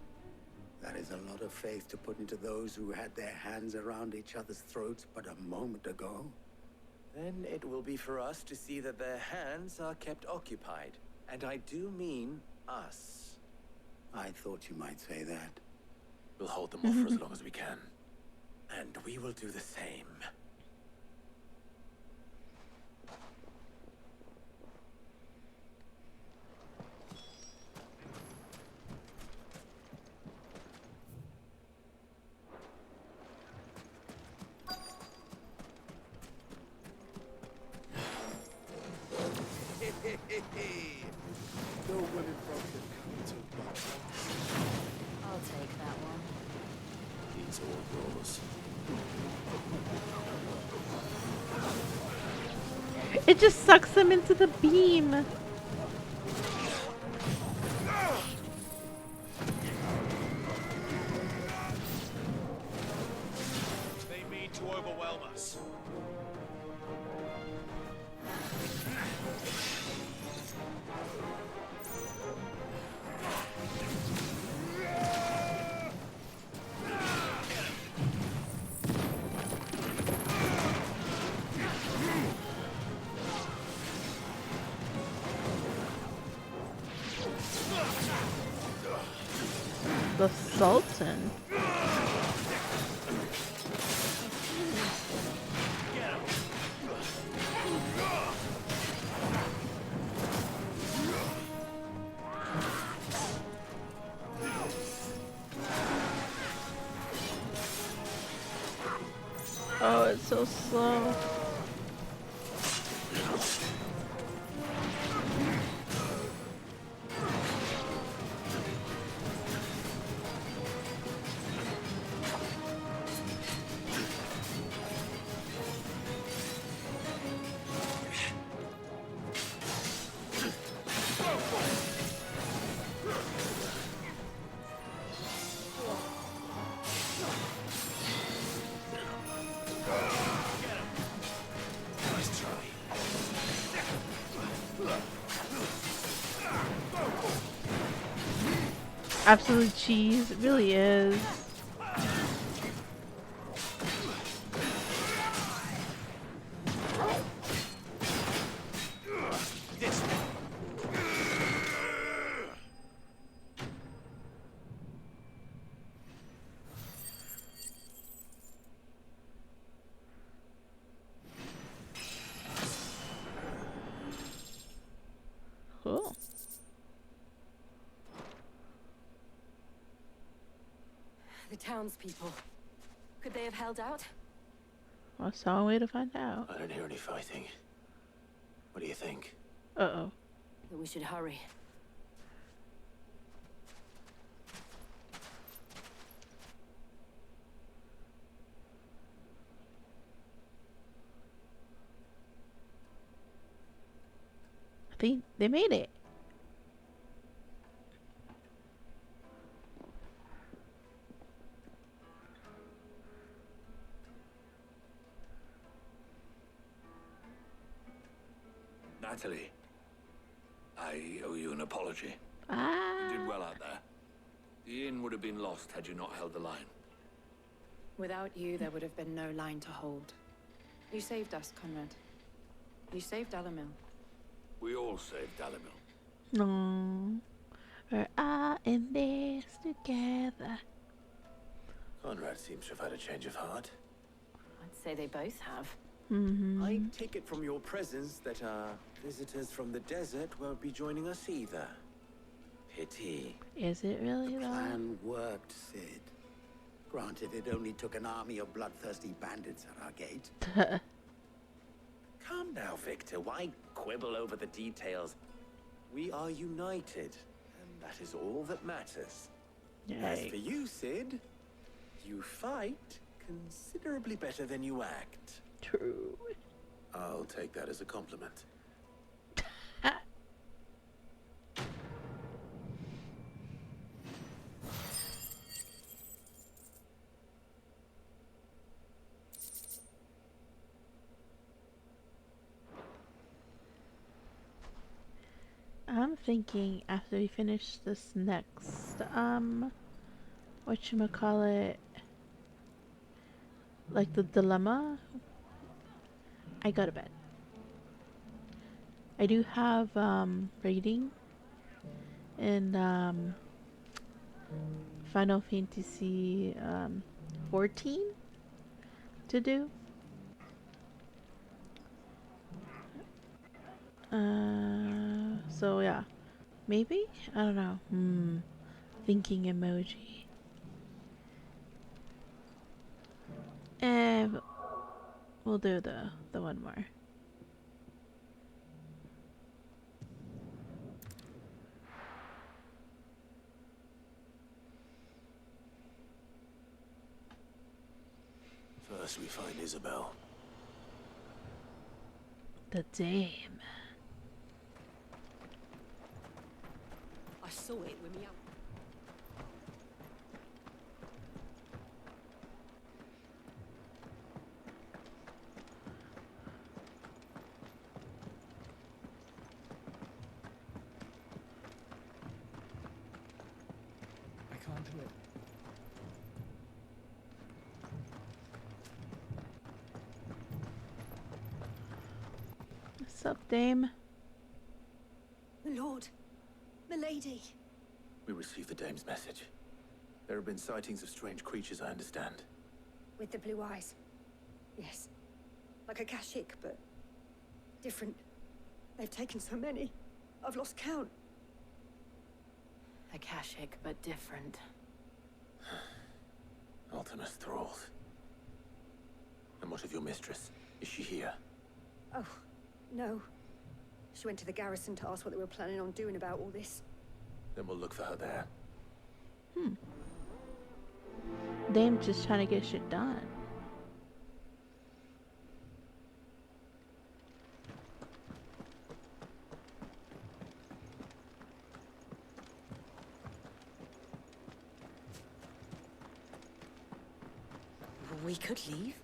Speaker 18: That is a lot of faith to put into those who had their hands around each other's throats but a moment ago.
Speaker 2: Then it will be for us to see that their hands are kept occupied. And I do mean us.
Speaker 18: I thought you might say that.
Speaker 3: We'll hold them off for as long as we can.
Speaker 2: And we will do the same.
Speaker 18: No women from
Speaker 23: I'll take that one.
Speaker 3: He's all yours.
Speaker 1: It just sucks them into the beam.
Speaker 6: They mean to overwhelm us.
Speaker 1: The Sultan. Oh, it's so slow. Absolute cheese. It really is. Cool.
Speaker 23: The townspeople. Could they have held out?
Speaker 1: Well, that's the only way to find out.
Speaker 3: I don't hear any fighting. What do you think?
Speaker 1: Uh-oh.
Speaker 23: That we should hurry.
Speaker 1: I think they made it.
Speaker 6: Natalie, I owe you an apology.
Speaker 1: Ah.
Speaker 6: You did well out there. The inn would have been lost had you not held the line.
Speaker 9: Without you, there would have been no line to hold. You saved us, Conrad. You saved Alamil.
Speaker 6: We all saved Dalimil.
Speaker 1: No. We're all in this together.
Speaker 3: Conrad seems to have had a change of heart.
Speaker 23: I'd say they both have.
Speaker 2: I take it from your presence that our visitors from the desert won't be joining us either. Pity.
Speaker 1: Is it really
Speaker 18: The
Speaker 1: though?
Speaker 18: plan worked, Sid. Granted, it only took an army of bloodthirsty bandits at our gate.
Speaker 2: Calm now, Victor. Why quibble over the details? We are united, and that is all that matters. As for you, Sid, you fight considerably better than you act.
Speaker 1: True.
Speaker 3: I'll take that as a compliment.
Speaker 1: I'm thinking after we finish this next, whatchamacallit, like the dilemma, I go to bed. I do have, reading in, Final Fantasy, 14 to do. So yeah, maybe? I don't know. Thinking emoji. We'll do the one more.
Speaker 3: First we find Isabel.
Speaker 1: The dame.
Speaker 11: I saw it with me.
Speaker 8: I can't do it.
Speaker 1: What's up, dame?
Speaker 11: My lord, my lady.
Speaker 3: We received the dame's message. There have been sightings of strange creatures, I understand.
Speaker 11: With the blue eyes. Yes. Like a Kashik, but different. They've taken so many. I've lost count.
Speaker 23: Akashic, but different.
Speaker 3: Ultimus thralls. And what of your mistress? Is she here?
Speaker 11: Oh, no. She went to the garrison to ask what they were planning on doing about all this.
Speaker 3: Then we'll look for her there.
Speaker 1: Dame just trying to get shit done.
Speaker 11: We could leave.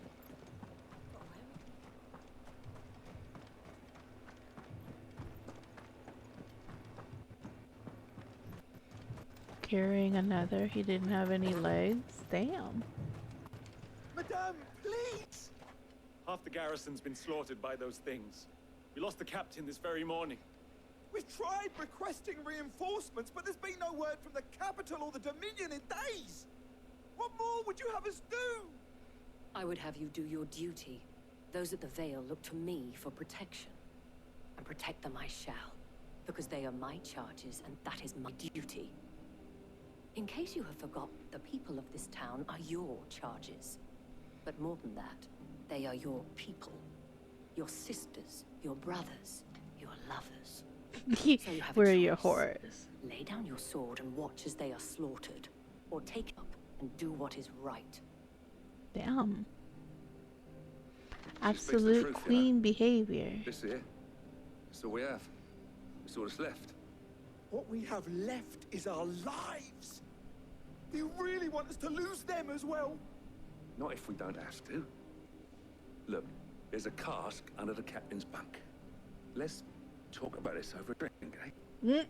Speaker 1: carrying another. He didn't have any legs. Damn.
Speaker 25: Madame, please!
Speaker 13: Half the garrison's been slaughtered by those things. We lost the captain this very morning.
Speaker 25: We've tried requesting reinforcements, but there's been no word from the capital or the Dominion in days! What more would you have us do?
Speaker 11: I would have you do your duty. Those at the Vale look to me for protection. And protect them I shall. Because they are my charges, and that is my duty. In case you have forgotten, the people of this town are your charges. But more than that, they are your people. Your sisters, your brothers, your lovers. So you have a
Speaker 1: Where are your
Speaker 11: choice.
Speaker 1: horrors?
Speaker 11: Lay down your sword and watch as they are slaughtered. Or take it up and do what is right.
Speaker 1: Damn.
Speaker 5: She speaks the
Speaker 1: Absolute
Speaker 5: truth,
Speaker 1: queen behavior.
Speaker 5: This here, it's all we have. It's all that's left.
Speaker 25: What we have left is our lives. Do you really want us to lose them as well?
Speaker 5: Not if we don't have to. Look, there's a cask under the captain's bunk. Let's talk about this over a drink, eh?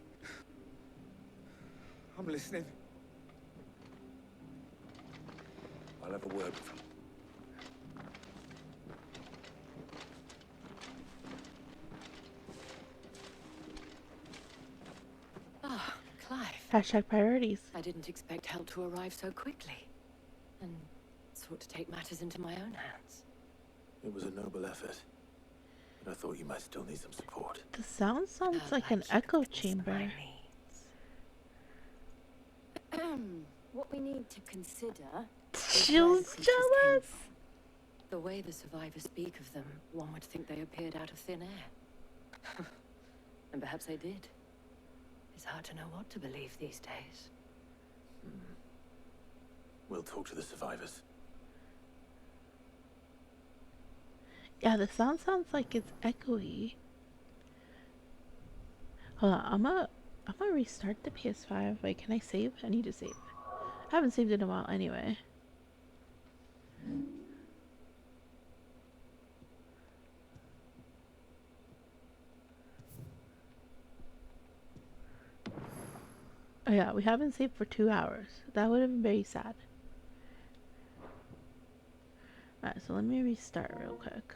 Speaker 25: I'm listening.
Speaker 5: I'll have a word with him.
Speaker 11: Ah, Clive.
Speaker 1: Hashtag priorities.
Speaker 11: I didn't expect help to arrive so quickly. And sought to take matters into my own hands.
Speaker 3: It was a noble effort. But I thought you might still need some support.
Speaker 1: The sound sounds like an echo chamber.
Speaker 23: What we need to consider.
Speaker 1: She was jealous.
Speaker 11: The way the survivors speak of them, one would think they appeared out of thin air. And perhaps they did. It's hard to know what to believe these days.
Speaker 3: We'll talk to the survivors.
Speaker 1: Yeah, the sound sounds like it's echoey. Hold on, I'm gonna restart the PS5. Wait, can I save? I need to save. I haven't saved in a while anyway. Oh yeah, we haven't saved for 2 hours. That would have been very sad. Alright, so let me restart real quick.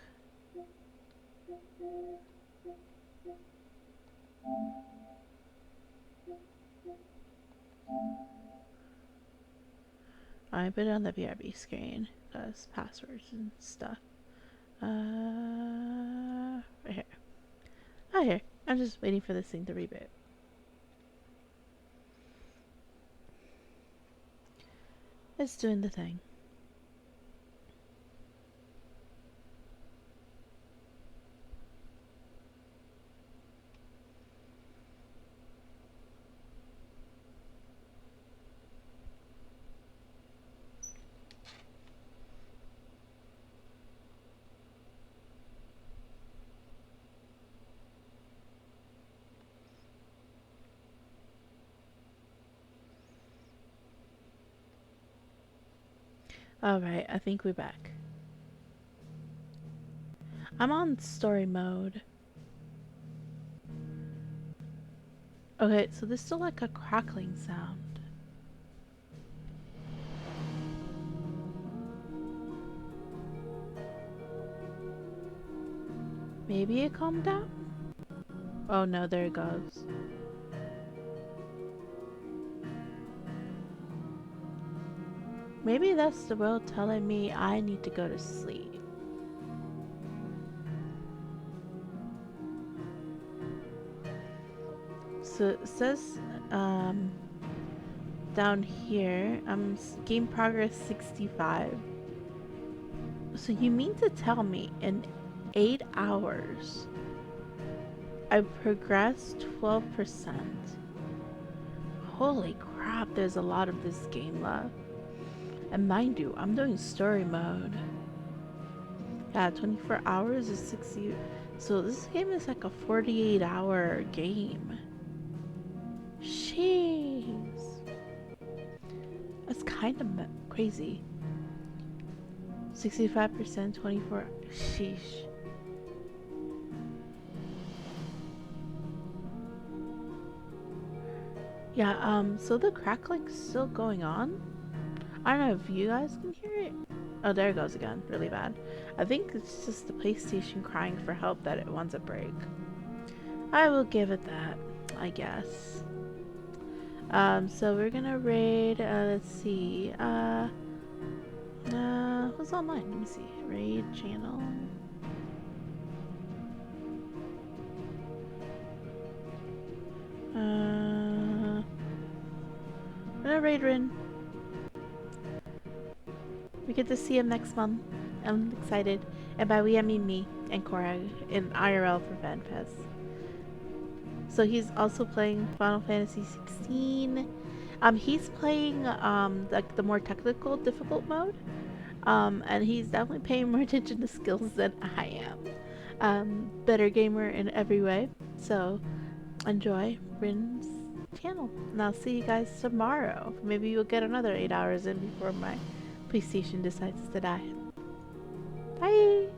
Speaker 1: I put it on the BRB screen because passwords and stuff. Right here. Oh, here. I'm just waiting for this thing to reboot. It's doing the thing. Alright, I think we're back. I'm on story mode. Okay, so there's still like a crackling sound. Maybe it calmed down? Oh no, there it goes. Maybe that's the world telling me I need to go to sleep. So it says down here, game progress 65. So you mean to tell me in 8 hours I progressed 12%? Holy crap, there's a lot of this game left. And mind you, I'm doing story mode. Yeah, 24 hours is 60. So this game is like a 48-hour game. Jeez. That's kind of crazy. 65%, 24. Sheesh. Yeah, so the crackling's still going on. I don't know if you guys can hear it. Oh, there it goes again. Really bad. I think it's just the PlayStation crying for help that it wants a break. I will give it that, I guess. So we're gonna raid, let's see, who's online? Let me see. Raid channel. I'm gonna raid Rin. We get to see him next month. I'm excited. And by we, I mean me and Cora in IRL for FanFest. So he's also playing Final Fantasy 16. He's playing like the more technical, difficult mode. And he's definitely paying more attention to skills than I am. Better gamer in every way. So enjoy Rin's channel. And I'll see you guys tomorrow. Maybe you'll get another 8 hours in before my PlayStation decides to die. Bye!